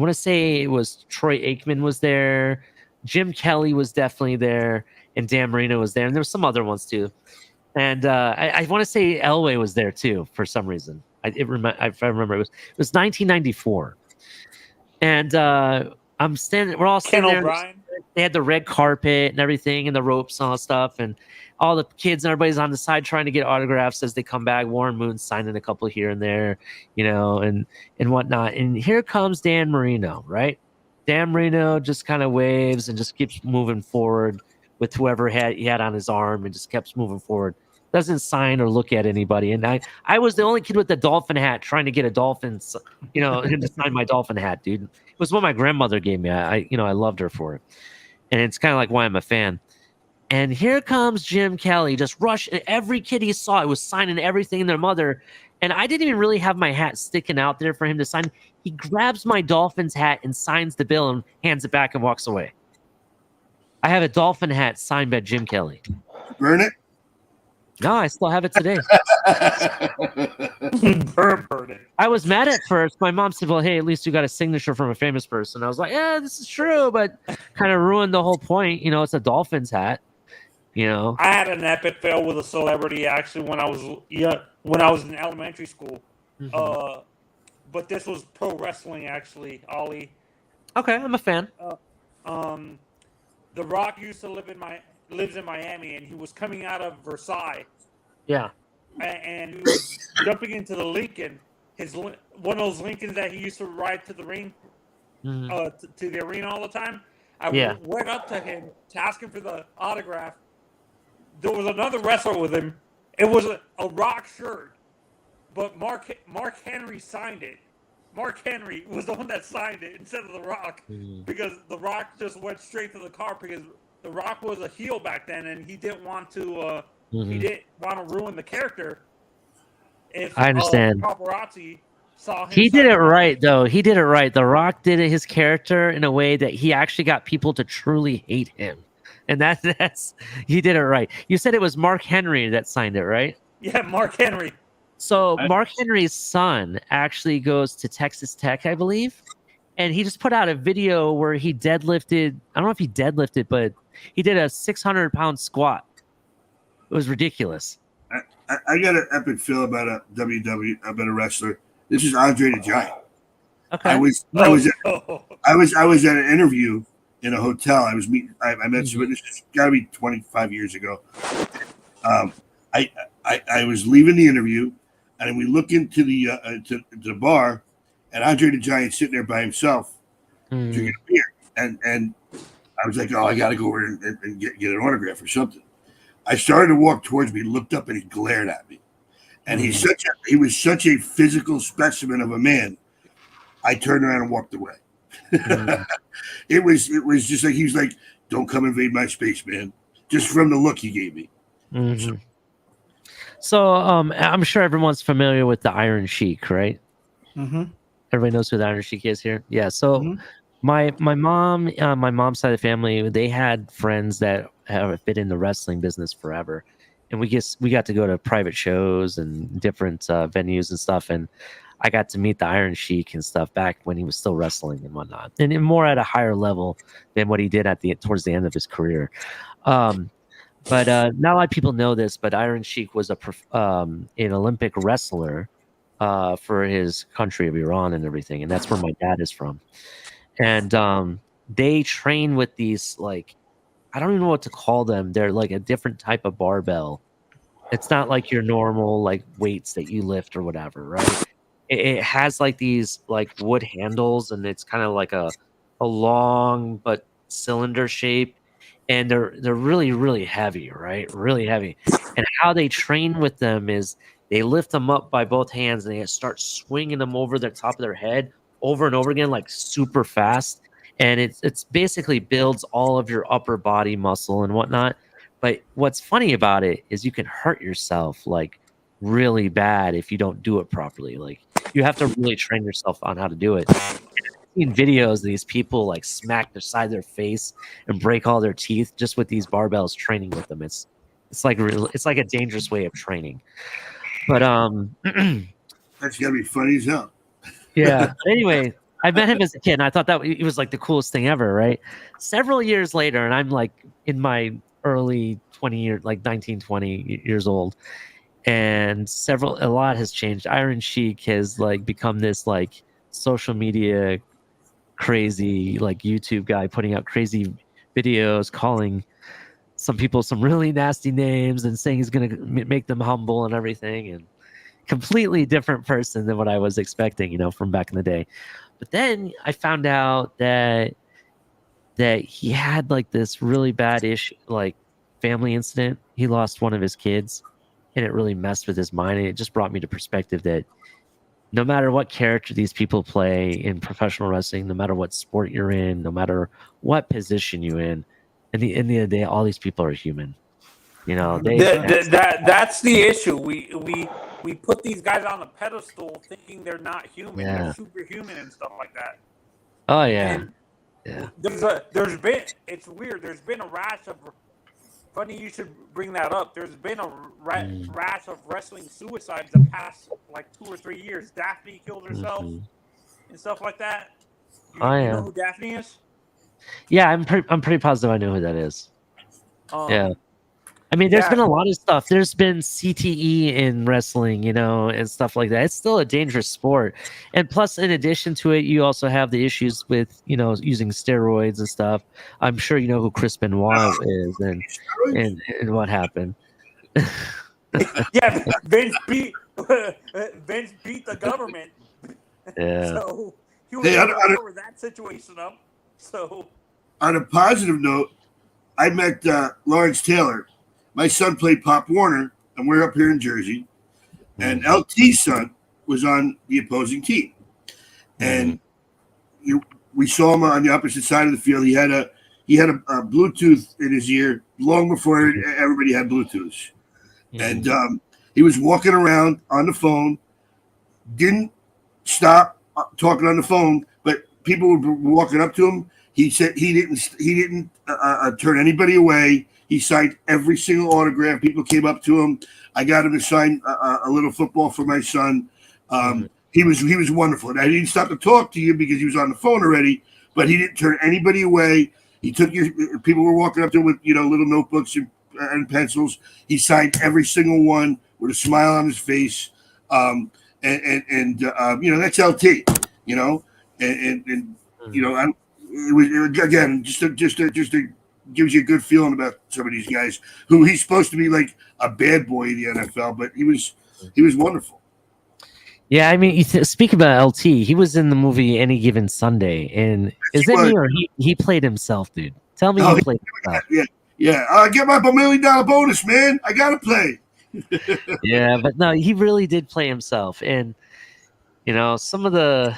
want to say it was Troy Aikman was there. Jim Kelly was definitely there, and Dan Marino was there, and there were some other ones too. And I want to say Elway was there too for some reason. If I remember, it was 1994, and I'm standing. We're all standing there. O'Brien. They had the red carpet and everything, and the ropes and all that stuff, and all the kids and everybody's on the side trying to get autographs as they come back. Warren Moon signing a couple here and there, you know, and whatnot. And here comes Dan Marino, right? Dan Marino just kind of waves and just keeps moving forward with whoever he had on his arm, and just keeps moving forward. Doesn't sign or look at anybody. And I was the only kid with the Dolphin hat trying to get a Dolphins, you know, him to sign my Dolphin hat, dude. It was what my grandmother gave me. I loved her for it. And it's kind of like why I'm a fan. And here comes Jim Kelly, just rush. Every kid he saw, it was signing everything in their mother. And I didn't even really have my hat sticking out there for him to sign. He grabs my Dolphins hat and signs the bill and hands it back and walks away. I have a Dolphin hat signed by Jim Kelly. Burn it? No, I still have it today. Burn it. I was mad at first. My mom said, well, hey, at least you got a signature from a famous person. I was like, yeah, this is true, but kind of ruined the whole point. You know, it's a Dolphins hat. You know, I had an epic fail with a celebrity actually when I was in elementary school. Mm-hmm. But this was pro wrestling actually, Ollie. Okay, I'm a fan. The Rock used to lives in Miami, and he was coming out of Versailles. Yeah. And he was jumping into the Lincoln, one of those Lincolns that he used to ride to the ring, to the arena all the time. I went up to him to ask him for the autograph. There was another wrestler with him. It was a Rock shirt, but Mark Henry signed it. Mark Henry was the one that signed it instead of The Rock, because The Rock just went straight to the car because The Rock was a heel back then, and he didn't want to. He didn't want to ruin the character. If I understand. Paparazzi saw him. He did it right, though. He did it right. The Rock did his character in a way that he actually got people to truly hate him, and that's he did it right. You said it was Mark Henry that signed it, right? Yeah, Mark Henry. So Mark Henry's son actually goes to Texas Tech, I believe, and he just put out a video where he deadlifted. I don't know if he deadlifted, but he did a 600-pound squat. It was ridiculous. I got an epic feel about a a wrestler. This is Andre the Giant. Okay. I was at an interview in a hotel. I met somebody. This has got to be 25 years ago. I was leaving the interview, and we look into the to the bar, and Andre the Giant sitting there by himself drinking a beer, and I was like, oh, I got to go over and get an autograph or something. I started to walk towards me, looked up, and he glared at me. And he was such a physical specimen of a man. I turned around and walked away. It was just like he was like, "Don't come invade my space, man." Just from the look he gave me. So I'm sure everyone's familiar with the Iron Sheik, right? Everybody knows who the Iron Sheik is here. Yeah. So my mom's side of the family, they had friends that have been in the wrestling business forever, and we got to go to private shows and different venues and stuff, and I got to meet the Iron Sheik and stuff back when he was still wrestling and whatnot, and more at a higher level than what he did towards the end of his career. But not a lot of people know this, but Iron Sheik was an Olympic wrestler for his country of Iran and everything, and that's where my dad is from. And they train with these, like, I don't even know what to call them. They're like a different type of barbell. It's not like your normal like weights that you lift or whatever, right? It has like these like wood handles, and it's kind of like a long but cylinder shape, and they're really, really heavy, right? Really heavy. And how they train with them is they lift them up by both hands and they start swinging them over the top of their head over and over again, like super fast. And it's basically builds all of your upper body muscle and whatnot. But what's funny about it is you can hurt yourself like really bad if you don't do it properly. Like you have to really train yourself on how to do it. I've seen videos of these people like smack the side of their face and break all their teeth just with these barbells training with them. It's like a dangerous way of training. But that's gotta be funny as hell. Yeah. Anyway, I met him as a kid, and I thought that it was like the coolest thing ever, right? Several years later, and I'm like in my early 20 years, like 19, 20 years old, and a lot has changed. Iron Sheik has like become this like social media crazy like YouTube guy putting out crazy videos, calling some people some really nasty names and saying he's going to make them humble and everything, and completely different person than what I was expecting, from back in the day. But then I found out that he had like this really bad issue, like family incident. He lost one of his kids, and it really messed with his mind. And it just brought me to perspective that no matter what character these people play in professional wrestling, no matter what sport you're in, no matter what position you're in the end of the day, all these people are human. That's the issue. We put these guys on a pedestal thinking they're not human. Yeah. They're superhuman and stuff like that. Oh yeah. And yeah. It's weird. There's been a rash of, funny you should bring that up. There's been a rash of wrestling suicides the past like 2 or 3 years. Daphne killed herself and stuff like that. You know who Daphne is? Yeah, I'm pretty positive I know who that is. Yeah. I mean, there's been a lot of stuff. There's been CTE in wrestling, and stuff like that. It's still a dangerous sport. And plus, in addition to it, you also have the issues with, using steroids and stuff. I'm sure you know who Chris Benoit is and what happened. Yeah, Vince beat the government. Yeah. So he was able to cover that situation up. So on a positive note, I met Lawrence Taylor. My son played Pop Warner, and we're up here in Jersey. And LT's son was on the opposing team. And we saw him on the opposite side of the field. He had a Bluetooth in his ear long before everybody had Bluetooths. And he was walking around on the phone, didn't stop talking on the phone, but people were walking up to him. He said he didn't turn anybody away. He signed every single autograph. People came up to him. I got him to sign a little football for my son. He was wonderful. And I didn't stop to talk to you because he was on the phone already, but he didn't turn anybody away. He took people were walking up to him with little notebooks and pencils. He signed every single one with a smile on his face. That's LT. It was again just to gives you a good feeling about some of these guys who he's supposed to be like a bad boy in the NFL, but he was wonderful. Yeah, I mean, speak about LT. He was in the movie Any Given Sunday, and he played himself, dude? Tell me he played himself. Yeah. I get my $1 million bonus, man. I gotta play. Yeah, but no, he really did play himself, and some of the.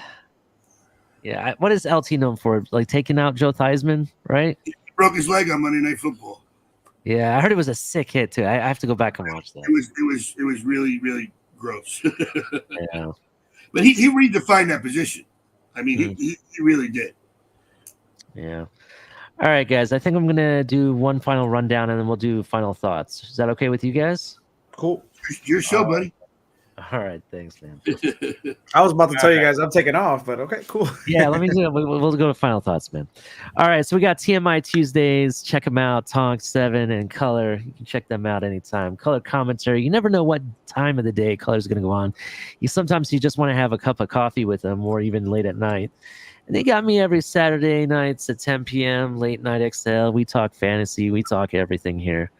Yeah, what is LT known for? Like taking out Joe Theismann, right? He broke his leg on Monday Night Football. Yeah, I heard it was a sick hit too. I have to go back and watch that. It was really, really gross. Yeah. But he redefined that position. I mean, he really did. Yeah. All right, guys. I think I'm gonna do one final rundown, and then we'll do final thoughts. Is that okay with you guys? Cool. Your show, buddy. All right. Thanks, man. I was about to tell you guys I'm taking off, but okay, cool. Yeah, let me do it. We'll go to final thoughts, man. All right, so we got TMI Tuesdays. Check them out. Tonk 7 and Culler. You can check them out anytime. Culler commentary. You never know what time of the day Culler's going to go on. Sometimes you just want to have a cup of coffee with them, or even late at night. And they got me every Saturday nights at 10 p.m. Late Night XL. We talk fantasy. We talk everything here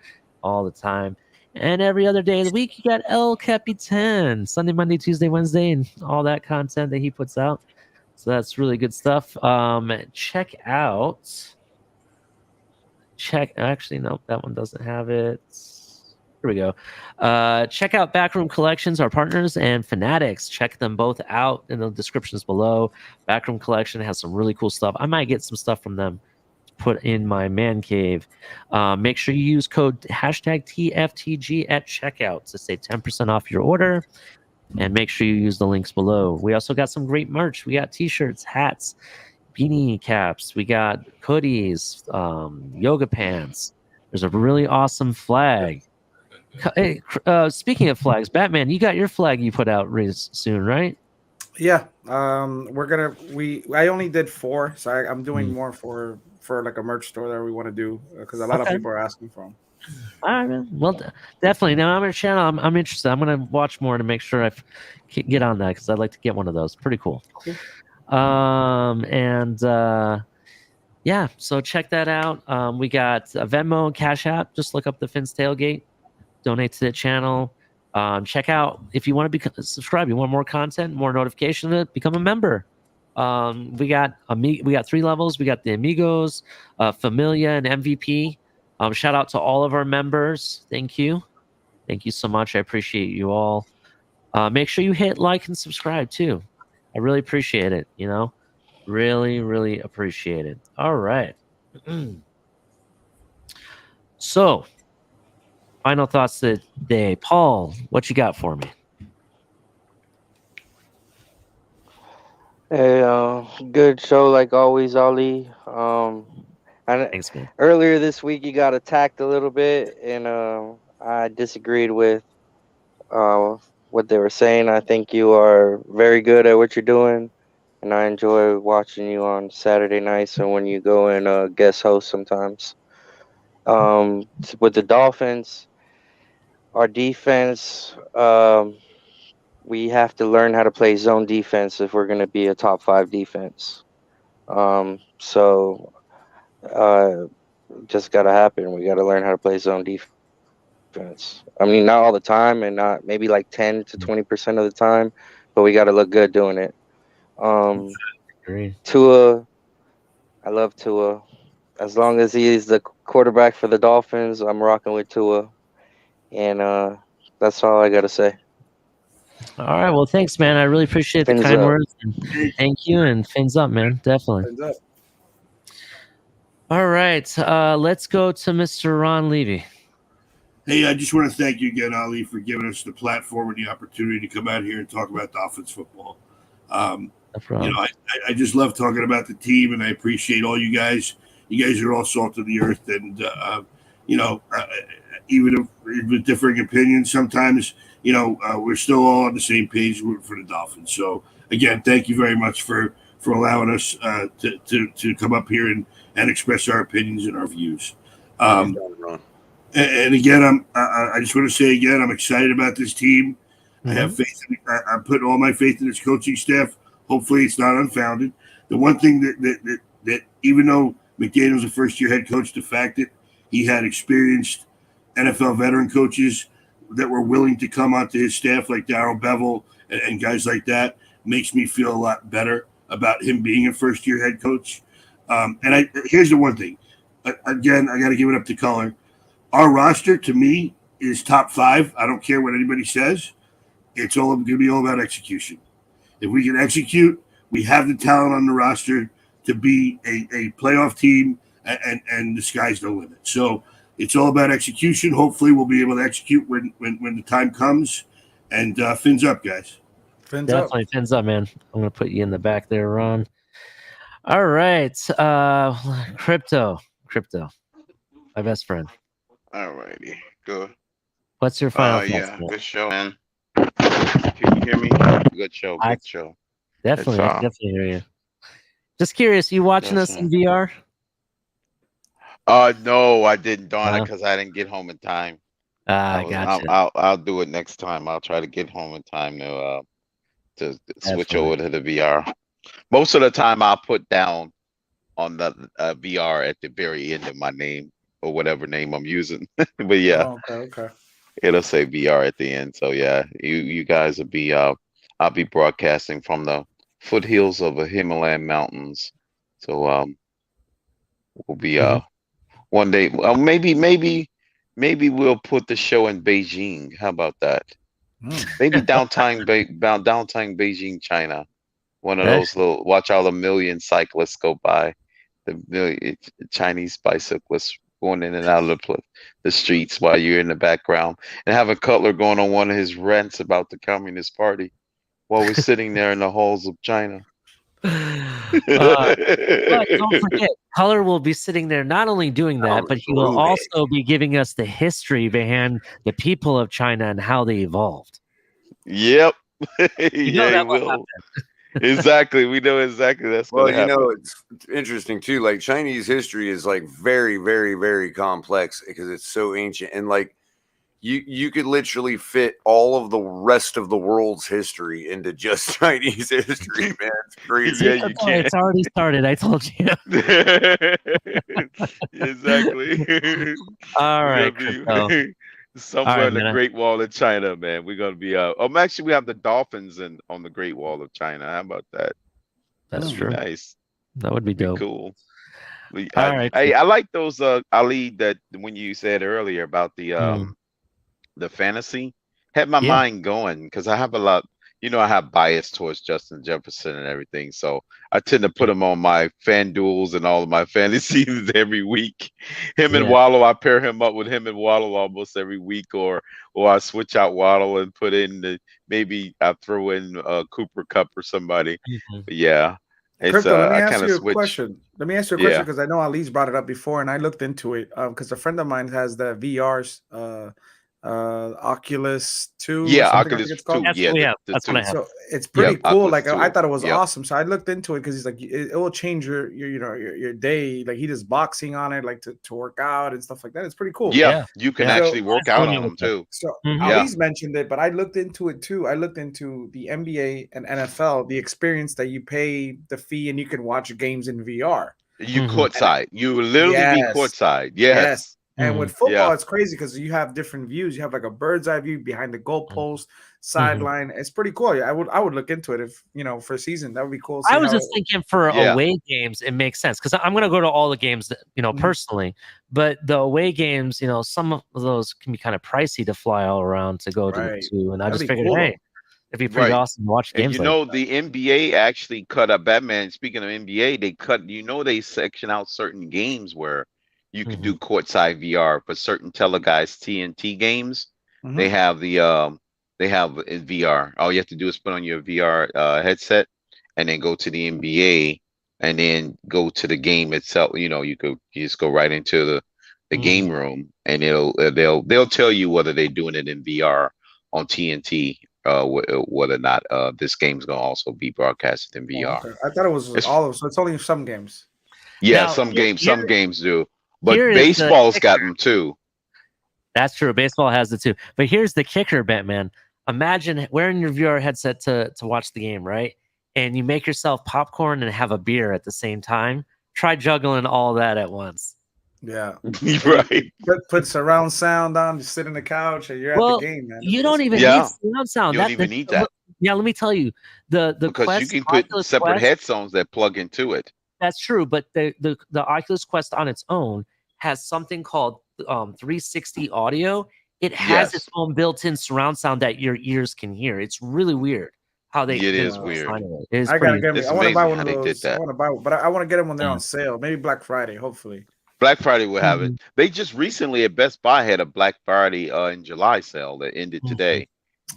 all the time. And every other day of the week, you got El Capitan. Sunday, Monday, Tuesday, Wednesday, and all that content that he puts out. So that's really good stuff. Actually, no, that one doesn't have it. Here we go. Check out Backroom Collections, our partners, and Fanatics. Check them both out in the descriptions below. Backroom Collection has some really cool stuff. I might get some stuff from them to put in my man cave. Make sure you use code #TFTG at checkout to save 10% off your order. And make sure you use the links below. We also got some great merch. We got t-shirts, hats, beanie caps. We got hoodies, yoga pants. There's a really awesome flag. Hey, speaking of flags, Batman, you got your flag you put out soon, right? Yeah. I only did 4, so I'm doing more for like a merch store that we want to do because a lot of people are asking for them. All right, man. Well, definitely. Now I'm on your channel. I'm interested. I'm gonna watch more to make sure I get on that because I'd like to get one of those. Pretty cool. Yeah. So check that out. We got a Venmo and Cash App. Just look up the Fins Tailgate. Donate to the channel. Check out if you want to subscribe. You want more content, more notification. Become a member. We got 3 levels. We got the Amigos, Familia, and MVP. Shout out to all of our members. Thank you so much. I appreciate you all. Make sure you hit like and subscribe too. I really appreciate it. Really appreciate it. All right. So, final thoughts today. Paul, what you got for me? Hey, good show like always, Ali. Thanks, man. Earlier this week, you got attacked a little bit, and I disagreed with what they were saying. I think you are very good at what you're doing, and I enjoy watching you on Saturday nights and when you go and guest host sometimes. With the Dolphins, our defense, we have to learn how to play zone defense if we're going to be a top 5 defense. Just got to happen. We got to learn how to play zone defense. I mean, not all the time and not maybe like 10 to 20% of the time, but we got to look good doing it. Tua, I love Tua. As long as he is the quarterback for the Dolphins, I'm rocking with Tua. And that's all I got to say. All right. Well, thanks, man. I really appreciate the kind words. Thank you. And fins up, man. Definitely. Fins up. All right. Let's go to Mr. Ron Levy. Hey, I just want to thank you again, Ali, for giving us the platform and the opportunity to come out here and talk about Dolphins football. I just love talking about the team, and I appreciate all you guys. You guys are all salt of the earth, and even if with differing opinions, sometimes we're still all on the same page for the Dolphins. So again, thank you very much for allowing us to come up here and express our opinions and our views. And again, I just want to say again, I'm excited about this team. Mm-hmm. I have faith. I'm putting all my faith in this coaching staff. Hopefully, it's not unfounded. The one thing that even though McDaniel's a first-year head coach, the fact that he had experienced NFL veteran coaches that were willing to come onto his staff, like Darrell Bevel and guys like that, makes me feel a lot better about him being a first-year head coach. Here's the one thing. Again, I got to give it up to Culler. Our roster, to me, is top 5. I don't care what anybody says. It's all going to be all about execution. If we can execute, we have the talent on the roster to be a playoff team, and the sky's the limit. So it's all about execution. Hopefully, we'll be able to execute when the time comes. And fins up, guys. Definitely FinSup, man. I'm gonna put you in the back there, Ron. All right, crypto, my best friend. All righty, good. What's your final thoughts? Yeah, good show, man. Can you hear me? Good show, good show. Definitely, I can definitely hear you. Just curious, you watching us in VR? No, I didn't, Donna, because I didn't get home in time. Gotcha. I'll do it next time. I'll try to get home in time to switch over to the VR. Most of the time, I'll put down on the VR at the very end of my name or whatever name I'm using. But yeah, okay. It'll say VR at the end. So yeah, you guys will be I'll be broadcasting from the foothills of the Himalayan mountains. So we'll be one day. Maybe we'll put the show in Beijing. How about that? Maybe downtown Beijing, China. One of those little, watch all the million cyclists go by, the Chinese bicyclists going in and out of the streets while you're in the background, and have a Cutler going on one of his rants about the Communist Party while we're sitting there in the halls of China. But don't forget, Culler will be sitting there not only doing that, but he will also be giving us the history behind the people of China and how they evolved. Yep. Yeah, he will. Exactly. We know exactly that's well, going to happen. It's interesting too. Like Chinese history is like very, very, very complex because it's so ancient, and like you could literally fit all of the rest of the world's history into just Chinese history, man. It's crazy. Yeah, you can. It's already started. I told you. Exactly. All right. Somewhere in the Great Wall of China, man. We're gonna be actually we have the Dolphins on the Great Wall of China. How about that? That's true. Nice. That would be dope. Cool. All right. I like those Ali, that when you said earlier about the fantasy, had my mind going because I have a lot. I have bias towards Justin Jefferson and everything, so I tend to put him on my fan duels and all of my fantasies every week. Him and Waddle, I pair him up with him and Waddle almost every week, or I switch out Waddle and put in maybe I throw in Cooper Kupp or somebody. But yeah, Crypto, let me ask you a question. Let me ask you a question because I know Ali's brought it up before, and I looked into it because a friend of mine has the VR's. Oculus 2. Yeah, Oculus 2. That's what I have. So it's pretty cool. Oculus like 2. I thought it was awesome. So I looked into it because he's like, it will change your day. Like he does boxing on it, like to work out and stuff like that. It's pretty cool. Yeah, you can actually work out on them too. So Ali's mentioned it, but I looked into it too. I looked into the NBA and NFL, the experience that you pay the fee and you can watch games in VR. You courtside. You literally be courtside. Yes. And with football, it's crazy because you have different views. You have like a bird's eye view behind the goalpost, sideline. It's pretty cool. I would look into it if for a season. That would be cool. I was just thinking for away games, it makes sense because I'm gonna go to all the games personally. But the away games, some of those can be kind of pricey to fly all around to go to. And I just figured, hey, it'd be pretty awesome to watch games. And the NBA actually cut up Batman. Speaking of NBA, they cut. They section out certain games where you can do courtside VR for certain televised TNT games. They have they have VR. All you have to do is put on your VR headset and then go to the NBA and then go to the game itself. You just go right into the game room and they'll tell you whether they're doing it in VR on TNT, whether or not this game's gonna also be broadcasted in VR. Okay. I thought it was all of, so it's only some games. Yeah, some games do. But baseball's got them too. That's true. Baseball has it too. But here's the kicker, Batman. Imagine wearing your VR headset to watch the game, right? And you make yourself popcorn and have a beer at the same time. Try juggling all that at once. Yeah. Right. Put surround sound on, just sit on the couch, and you're at the game, man. You don't even need surround sound. You don't even need that. Yeah, let me tell you. Because you can put separate headphones that plug into it. That's true, but the Oculus Quest on its own has something called 360 audio. It has its own built-in surround sound that your ears can hear. It's really weird how they. It is weird. I gotta get me. I want to buy one of those. I want to buy one, but I want to get them when they're on sale. Maybe Black Friday, hopefully. Black Friday will have it. They just recently at Best Buy had a Black Friday in July sale that ended today.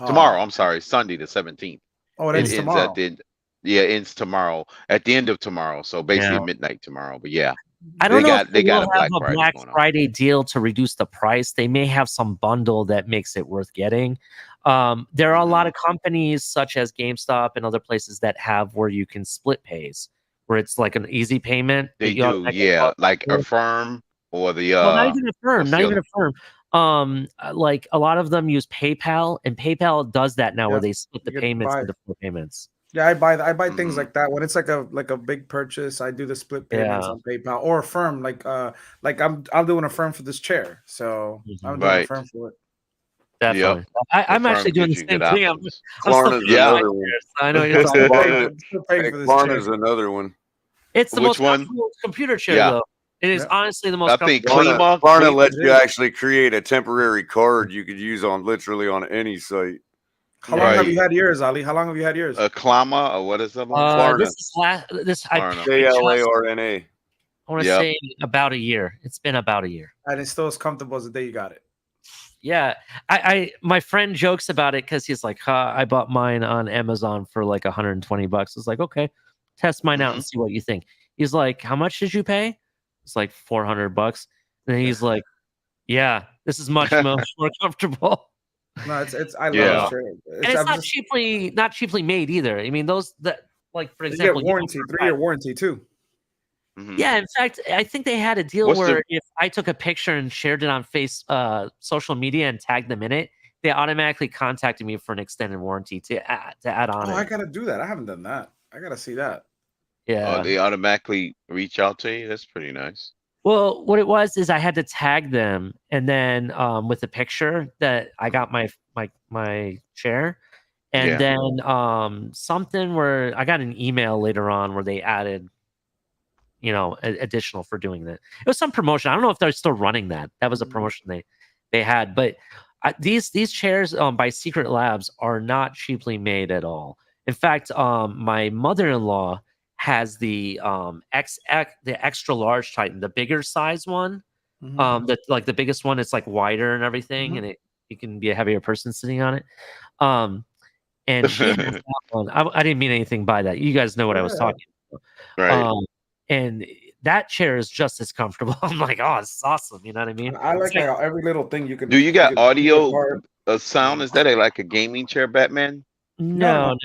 Tomorrow, I'm sorry, Sunday the 17th. Oh, it It ends ends tomorrow. at the end. Yeah, it ends tomorrow at the end of tomorrow. So basically Yeah. midnight tomorrow. But yeah, I don't know if they they got will a Black have a Friday Black going on. Friday deal to reduce the price. They may have some bundle that makes it worth getting. There are a lot of companies such as GameStop and other places that have where you can split pays, where it's like an easy payment. They that you do, automatically yeah, go like through. Affirm or the Well, not even Affirm, what's not the even other? Affirm. Like a lot of them use PayPal, and PayPal does that now where Yeah, they split the you could payments buy. into 4 payments. Yeah, I buy things Mhm. like that when it's like a big purchase. I do the split payments Yeah. on PayPal or Affirm. Like I'm doing Affirm for this chair, so I'm doing Right. Affirm for it. Definitely. Yep. I'm actually Affirm doing the gives you same good thing. options. I'm still Klarna's paying my another one. shares, so I know what you're I'm talking still about. paying, I'm still paying for this Klarna's chair. another one. It's the Which most one? comfortable computer chair, Yeah. though. It is Yeah. honestly the most I think comfortable. Klarna Klima. lets It you is. actually create a temporary card you could use on literally on any site. How long have Right. you had yours, Ali? How long have you had yours? Klama or what is that one? Klarna. This is I Klarna. Klarna. I want to Yep. say about a year. It's been about a year. And it's still as comfortable as the day you got it. Yeah, I my friend jokes about it because he's like, I bought mine on Amazon for like $120. I was like, okay, test mine out and see what you think. He's like, how much did you pay? It's like $400. And he's like, yeah, this is much more comfortable. No, it's I love Yeah. this chair. And it's not cheaply made either. I mean, those that like for You example, get warranty, 3-year warranty too. Mhm. yeah, in fact, I think they had a deal What's where the- if I took a picture and shared it on social media and tagged them in it, they automatically contacted me for an extended warranty to add on Oh, I it. gotta do that. I haven't done that. I gotta see that. Yeah. They automatically reach out to you. That's pretty nice. Well, what it was is I had to tag them, and then with the picture that I got my chair, and Yeah. then something where I got an email later on where they added, additional for doing that. It was some promotion. I don't know if they're still running that. That was a promotion they had, but these chairs by Secret Labs are not cheaply made at all. In fact, my mother-in-law has the the extra large Titan, the bigger size one. The like the biggest one, it's like wider and everything, and you can be a heavier person sitting on it. And she has that one. I didn't mean anything by that. You guys know what I was talking about. Right. And that chair is just as comfortable. I'm like, oh, it's awesome. You know what I mean? I like how every little thing you can. Do you got can audio apart. sound? Is that like a gaming chair, Batman? No.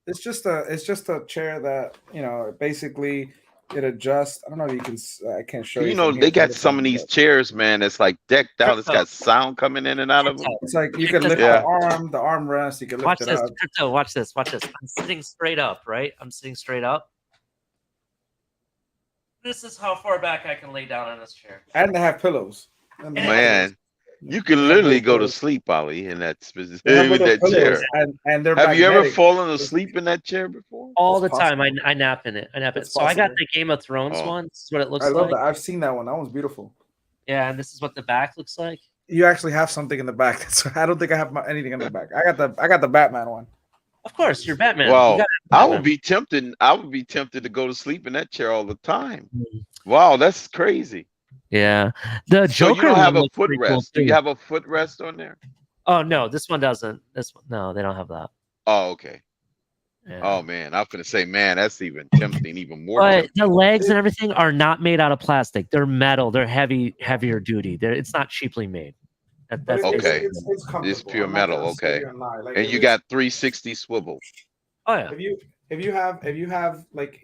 It's just a chair that basically it adjusts. I don't know if you can. I can't show you. from They here, got some of these chairs, man. It's like decked out. It's got sound coming in and out of them. It's like you can lift the armrest. You can lift Watch it this, up. Crypto. Watch this. I'm sitting straight up, right? I'm sitting straight up. This is how far back I can lay down on this chair. And they have pillows. Man, you can literally go to sleep, Ali, in that with that chair. And they're Have you ever magnetic. fallen asleep in that chair before? All the time. I nap in it. It's So I got possible. the Game of Thrones one. This is what it looks I love like. that. I've seen that one. That one's beautiful. Yeah, and this is what the back looks like. You actually have something in the back. So I don't think I have anything in the back. I got the Batman one. Of course, you're Batman. Wow, You gotta have I Batman. would be tempted. I would be tempted to go to sleep in that chair all the time. Wow, that's crazy. Yeah, the So you Joker don't have one a looks pretty cool, footrest. Do you too. have a footrest on there? Oh no, this one doesn't. No, they don't have that. Oh, okay. Yeah. Oh man, I'm gonna say, man, that's even tempting, even more. But tempting. the legs and everything are not made out of plastic. They're metal. They're heavier duty. It's not cheaply made. That's Okay. It's comfortable. It's pure I'm not metal. gonna sit Okay. here and lie. Like, And you got 360 swivel. Oh yeah. If you have like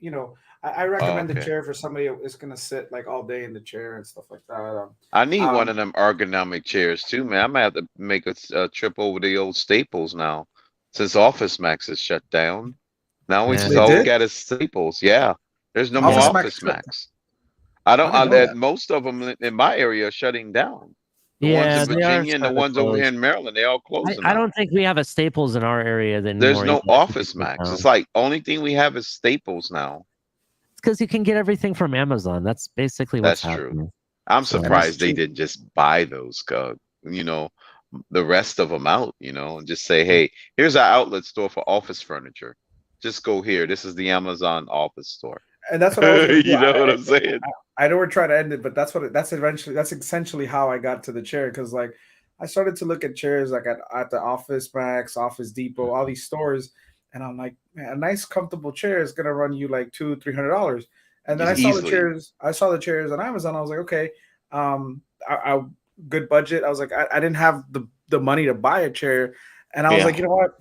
I recommend the okay. chair for somebody who is gonna sit like all day in the chair and stuff like that. I need one of them ergonomic chairs too, man. I'm gonna have to make a trip over the old Staples now, since Office Max is shut down. Now we Yeah. just They all did? got is Staples. Yeah, there's no more Office Max Office shut Max. I don't. I didn't know that. Most of them in my area are shutting down. The Yeah, ones in they are Virginia and the starting to ones over here close. in Maryland, they all closing. I now. don't think we have a Staples in our area anymore. There's no either. Office Max. It's like only thing we have is Staples now. It's because you can get everything from Amazon. That's basically what's That's true. happening. I'm So- surprised they didn't just buy those, the rest of them out, and just say, hey, here's our outlet store for office furniture. Just go here. This is the Amazon office store. And that's what I was gonna do. You know what I'm saying? I know we're trying to end it, but that's essentially how I got to the chair, because like I started to look at chairs like at the Office Max, Office Depot, all these stores, And I'm like, man, a nice comfortable chair is gonna run you like $200-$300. And then Just I saw easily. the chairs on Amazon. I was like, okay, I good budget. I was like, I didn't have the money to buy a chair, and I was like, you know what?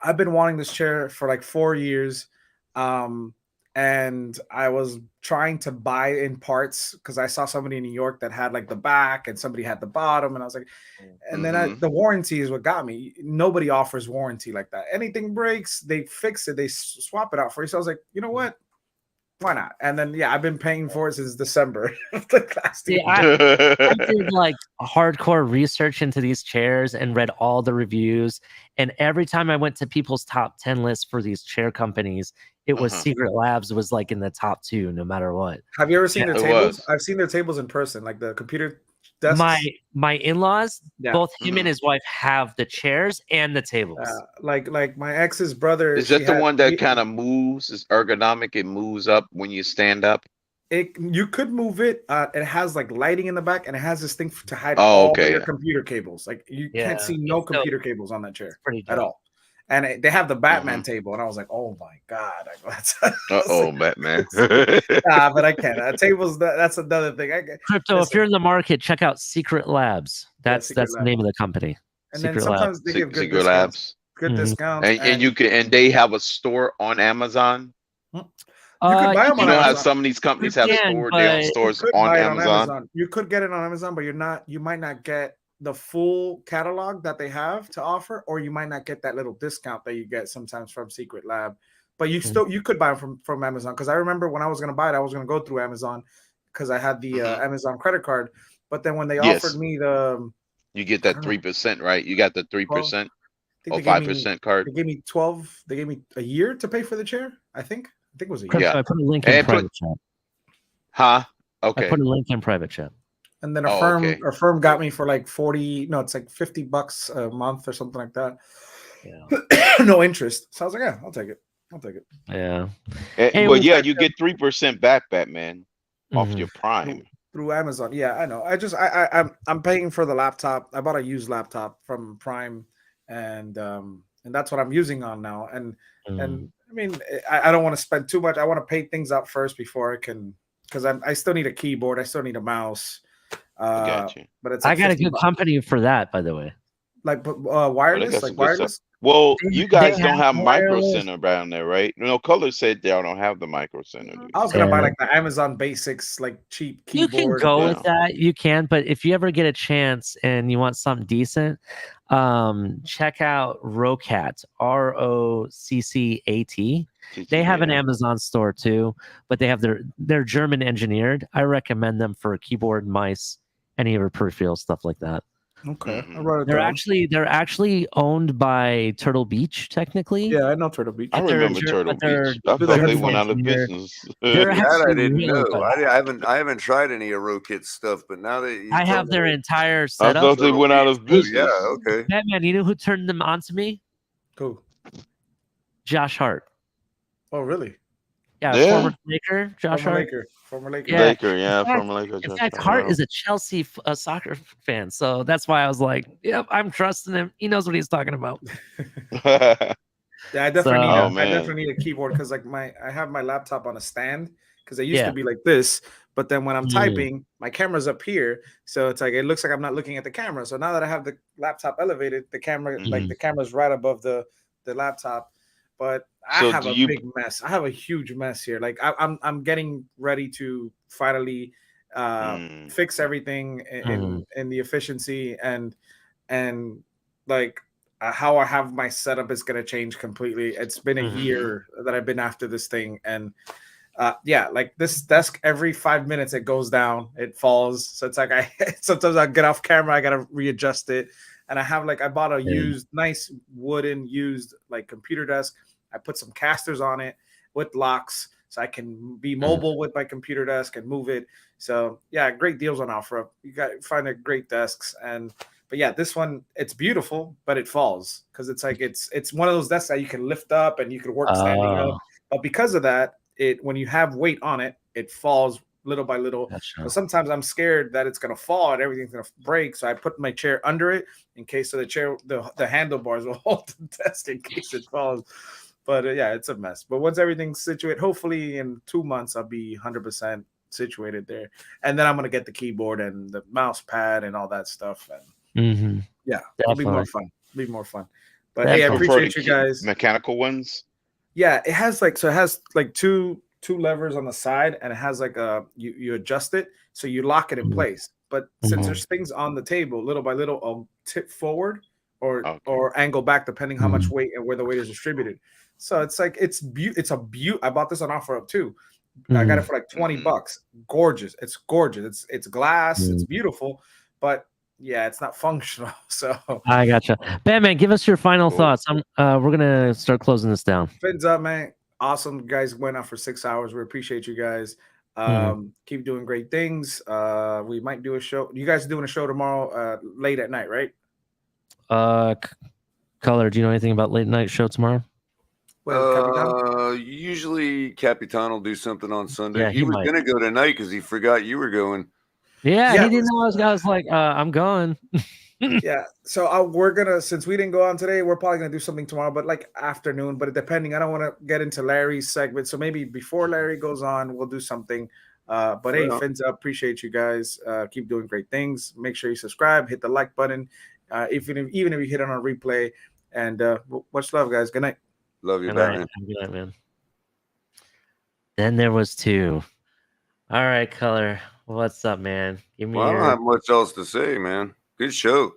I've been wanting this chair for like 4 years, and I was trying to buy in parts because I saw somebody in New York that had like the back and somebody had the bottom, and I was like, and then the warranty is what got me. Nobody offers warranty like that. Anything breaks, they fix it, they swap it out for you. So I was like, you know what? Why not? And then I've been paying for it since December of the last year. I did like hardcore research into these chairs and read all the reviews. And every time I went to people's top 10 lists for these chair companies, it was Secret Labs was like in the top 2, no matter what. Have you ever seen their tables? I've seen their tables in person, like the computer desks. My in-laws, both him and his wife have the chairs and the tables. Like my ex's brother. Is that the one that kind of moves? Is ergonomic? It moves up when you stand up. You could move it. It has like lighting in the back, and it has this thing to hide all your computer cables. Like you can't see no computer cables on that chair at all. And they have the Batman table, and I was like, "Oh my god!" Batman! But I can't. Tables. That's another thing. Crypto. If you're in the market, check out Secret Labs. That's the name of the company. And Secret then sometimes they give good discounts. Good discounts. And you can, and they have a store on Amazon. You could buy them on Amazon. How some of these companies have stores on Amazon. You could get it on Amazon, but you might not get the full catalog that they have to offer, or you might not get that little discount that you get sometimes from Secret Lab. But you could buy them from Amazon, because I remember when I was going to buy it, I was going to go through Amazon because I had the Amazon credit card. But then when they offered me you get that 3%, right? You got the 3% or 5% card. They gave me 12. They gave me a year to pay for the chair. I think it was a year. Yeah, I put a link in private chat. Huh? Okay. I put a link in private chat. And then a firm got me for like it's like $50 a month or something like that. Yeah. No interest. So I was like, yeah, I'll take it. Yeah. But you get 3% back, Batman, off your Prime. Through Amazon. Yeah, I know. I'm paying for the laptop. I bought a used laptop from Prime, and that's what I'm using on now. And I mean, I don't want to spend too much. I want to pay things up first before I can, because I still need a keyboard. I still need a mouse. Got you. But it's I got a good company for that, by the way. Like wireless, wireless. Well, you guys don't have Micro Center down there, right? No, Culler said they don't have the Micro Center. I was gonna buy like the Amazon Basics, like cheap keyboard. You can go with that. You can, but if you ever get a chance and you want something decent, check out Roccat, ROCCAT. They have an Amazon store too, but they have they're German engineered. I recommend them for keyboard, mice, any of your peripherals, stuff like that. Okay, they're actually owned by Turtle Beach, technically. Yeah, I know Turtle Beach. I remember Turtle Beach. I thought they went out of business. That I didn't know. I haven't tried any of Rokit's stuff, but now that I have their entire setup. I thought they went out of business. Yeah, okay. Batman, you know who turned them on to me? Who? Josh Hart. Oh, really? Yeah. Former Laker, Josh Hart. Former Laker. Former Laker. In fact, Hart is a Chelsea soccer fan, so that's why I was like, "Yep, I'm trusting him. He knows what he's talking about." Yeah, I definitely need a keyboard, because like I have my laptop on a stand, because it used to be like this, but then when I'm typing, my camera's up here, so it's like it looks like I'm not looking at the camera. So now that I have the laptop elevated, the camera the camera's right above the laptop. But I have a big mess. I have a huge mess here. Like I'm getting ready to finally fix everything in the efficiency and like how I have my setup is going to change completely. It's been a year that I've been after this thing, and like this desk, every 5 minutes it goes down, it falls. So it's like sometimes I get off camera, I got to readjust it. And I bought a nice wooden like computer desk. I put some casters on it with locks, so I can be mobile with my computer desk and move it. So yeah, great deals on offer. You got to find a great desks. But yeah, this one, it's beautiful, but it falls because it's like it's one of those desks that you can lift up and you can work standing up. But because of that, when you have weight on it, it falls little by little. So sometimes I'm scared that it's gonna fall and everything's gonna break. So I put my chair under it in case the chair, the handlebars will hold the desk in case it falls. But yeah, it's a mess. But once everything's situated, hopefully in 2 months I'll be 100% situated there, and then I'm gonna get the keyboard and the mouse pad and all that stuff. And yeah, it'll be more fun. It'll be more fun. But hey, I appreciate you guys. Mechanical ones. Yeah, it has like two levers on the side, and it has like you adjust it so you lock it in place. But since there's things on the table, little by little, I'll tip forward or angle back depending how much weight and where the weight is distributed. So it's like it's a beaut. I bought this on OfferUp too. I got it for like $20. Gorgeous. It's gorgeous. It's glass. It's beautiful, but yeah, it's not functional. So I gotcha. Batman, give us your final thoughts. We're gonna start closing this down. FinSup, man. Awesome. You guys went out for 6 hours. We appreciate you guys. Keep doing great things. We might do a show. You guys are doing a show tomorrow late at night, right? Culler, do you know anything about late night show tomorrow? Usually Capitan will do something on Sunday. Yeah, he was going to go tonight because he forgot you were going. Yeah, he didn't know I was like, I'm going. Yeah, so we're gonna, since we didn't go on today, we're probably gonna do something tomorrow, but like afternoon. But depending, I don't want to get into Larry's segment, so maybe before Larry goes on, we'll do something. But hey, FinSup, appreciate you guys. Keep doing great things. Make sure you subscribe, hit the like button, even if you hit it on a replay. And much love, guys. Good night. Love you, Good Batman. night, man. Then there was two. All right, Culler, what's up, man? Give me. I don't have much else to say, man. Good show.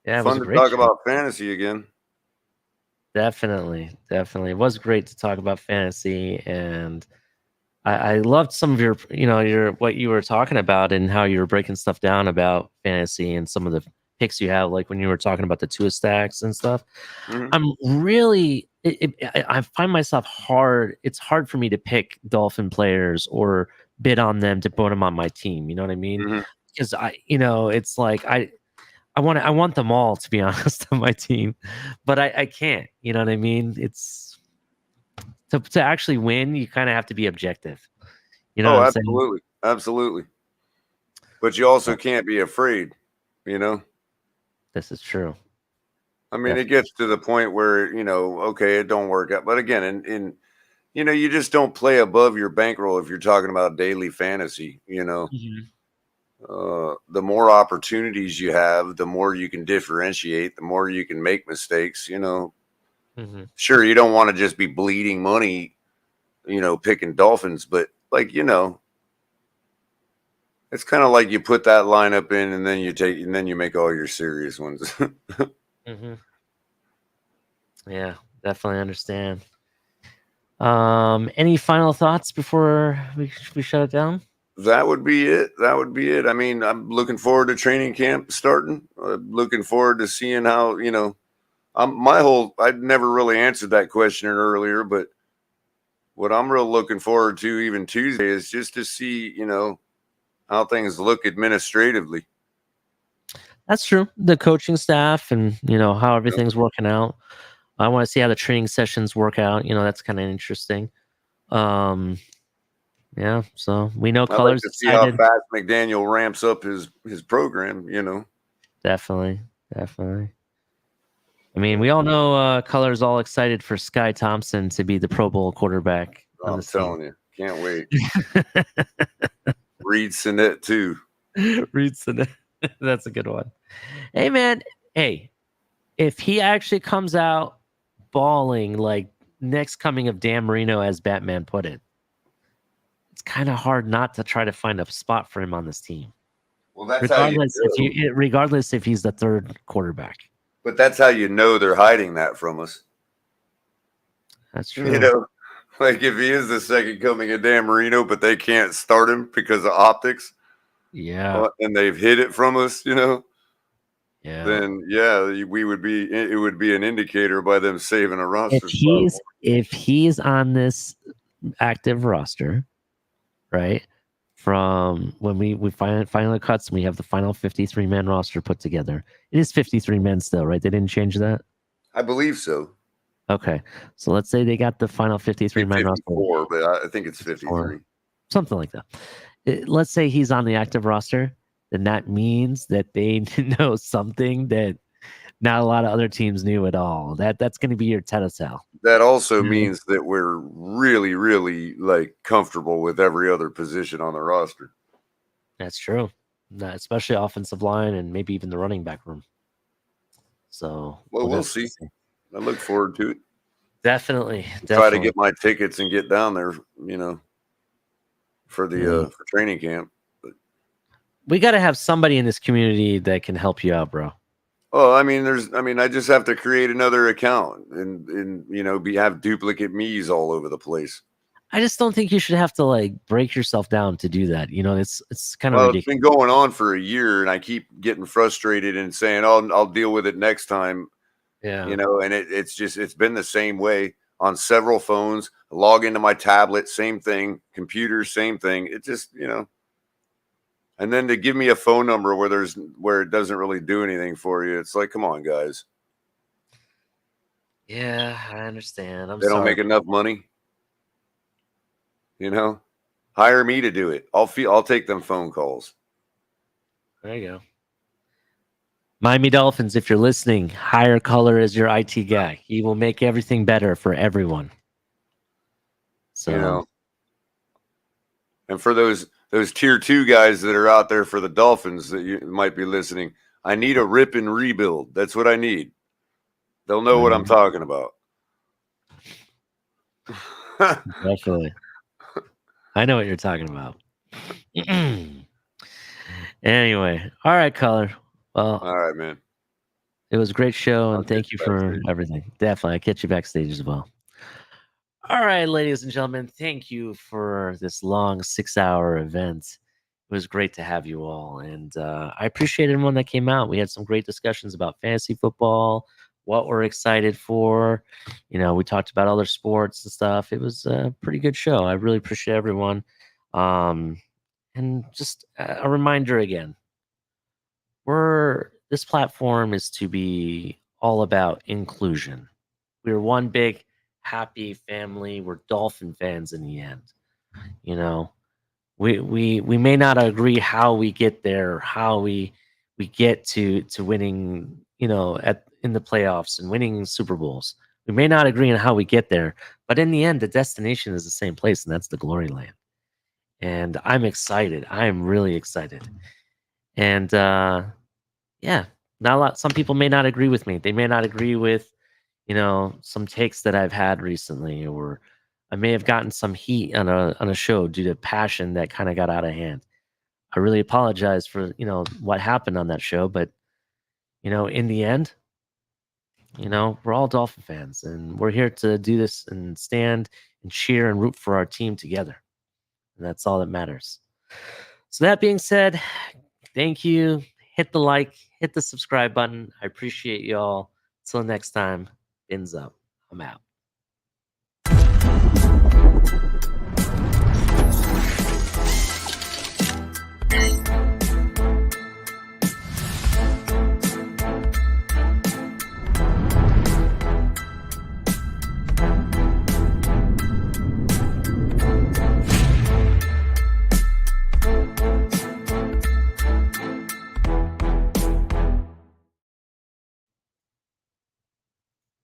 Yeah, it fun was a to great talk show. about fantasy again. Definitely. It was great to talk about fantasy, and I loved some of your what you were talking about and how you were breaking stuff down about fantasy and some of the picks you have, like when you were talking about the Tua stacks and stuff. I'm really, I find myself it's hard for me to pick Dolphin players or bid on them to put them on my team. You know what I mean? Because it's like I want them all, to be honest, on my team, but I can't. You know what I mean? It's to actually win, you kind of have to be objective. You know? What absolutely, absolutely. But you also can't be afraid. You know, this is true. I mean, it gets to the point where okay, it don't work out. But again, you just don't play above your bankroll if you're talking about daily fantasy. The more opportunities you have, the more you can differentiate, the more you can make mistakes. Sure, you don't want to just be bleeding money, picking Dolphins, but it's kind of like you put that lineup in and then you make all your serious ones. Yeah, definitely understand. Any final thoughts before we shut it down? That would be it. I mean, I'm looking forward to training camp starting. Looking forward to seeing how, I'd never really answered that question earlier, but what I'm real looking forward to even Tuesday is just to see, how things look administratively. That's true. The coaching staff and, how everything's working out. I want to see how the training sessions work out. That's kind of interesting. Yeah, so we know Culler's like to see how fast McDaniel ramps up his program. Definitely. I mean, we all know Culler's all excited for Sky Thompson to be the Pro Bowl quarterback. I'm telling you, can't wait. Reed Sinnett too. Reed Sinnett, that's a good one. Hey man, if he actually comes out balling like next coming of Dan Marino, as Batman put it, it's kind of hard not to try to find a spot for him on this team. Well, that's regardless if he's the third quarterback. But that's how they're hiding that from us. That's true. Like if he is the second coming of Dan Marino, but they can't start him because of optics. Yeah. And they've hid it from us, Yeah. Then it would be an indicator by them saving a roster. If he's on this active roster, right? From when we finally cuts, we have the final 53-man roster put together. It is 53 men still, right? They didn't change that? I believe so. Okay. So let's say they got the final 53-man roster. But I think it's 53. Something like that. Let's say he's on the active roster, then that means that they know something that not a lot of other teams knew at all. That's going to be your telltale. that also means that we're really, really like comfortable with every other position on the roster. That's true. Especially offensive line and maybe even the running back room. So we'll see. I look forward to it. Definitely. Try to get my tickets and get down there, for the for training camp. But we got to have somebody in this community that can help you out, bro. Oh, I just have to create another account and have duplicate me's all over the place. I just don't think you should have to like break yourself down to do that. It's kind of ridiculous. It's been going on for a year, and I keep getting frustrated and saying, "Oh, I'll deal with it next time." Yeah, and it's been the same way on several phones. Log into my tablet, same thing. Computer, same thing. It just and then to give me a phone number where it doesn't really do anything for you, it's like, come on, guys. Yeah, I understand. They don't make enough money. Hire me to do it. I'll take them phone calls. There you go. Miami Dolphins, if you're listening, hire Culler as your IT guy. He will make everything better for everyone. So, and for those tier 2 guys that are out there for the Dolphins that you might be listening, I need a rip and rebuild. That's what I need. They'll know what I'm talking about. Definitely. I know what you're talking about. Anyway, all right, Culler. Well, all right, man. It was a great show, and thank you for everything. Definitely, I'll catch you backstage as well. All right, ladies and gentlemen, thank you for this long 6-hour event. It was great to have you all, and I appreciate everyone that came out. We had some great discussions about fantasy football, what we're excited for. We talked about other sports and stuff. It was a pretty good show. I really appreciate everyone. And just a reminder again, this platform is to be all about inclusion. We're one big happy family. We're Dolphin fans in the end. We may not agree how we get there, how we get to winning, in the playoffs and winning Super Bowls. We may not agree on how we get there, but in the end, the destination is the same place, and that's the glory land. And I'm excited. I am really excited. And some people may not agree with me. They may not agree with, some takes that I've had recently, or I may have gotten some heat on a show due to passion that kind of got out of hand. I really apologize for, what happened on that show, but, in the end, we're all Dolphin fans, and we're here to do this and stand and cheer and root for our team together. And that's all that matters. So that being said, thank you. Hit the like, hit the subscribe button. I appreciate y'all. Till next time, FinsUp. I'm out.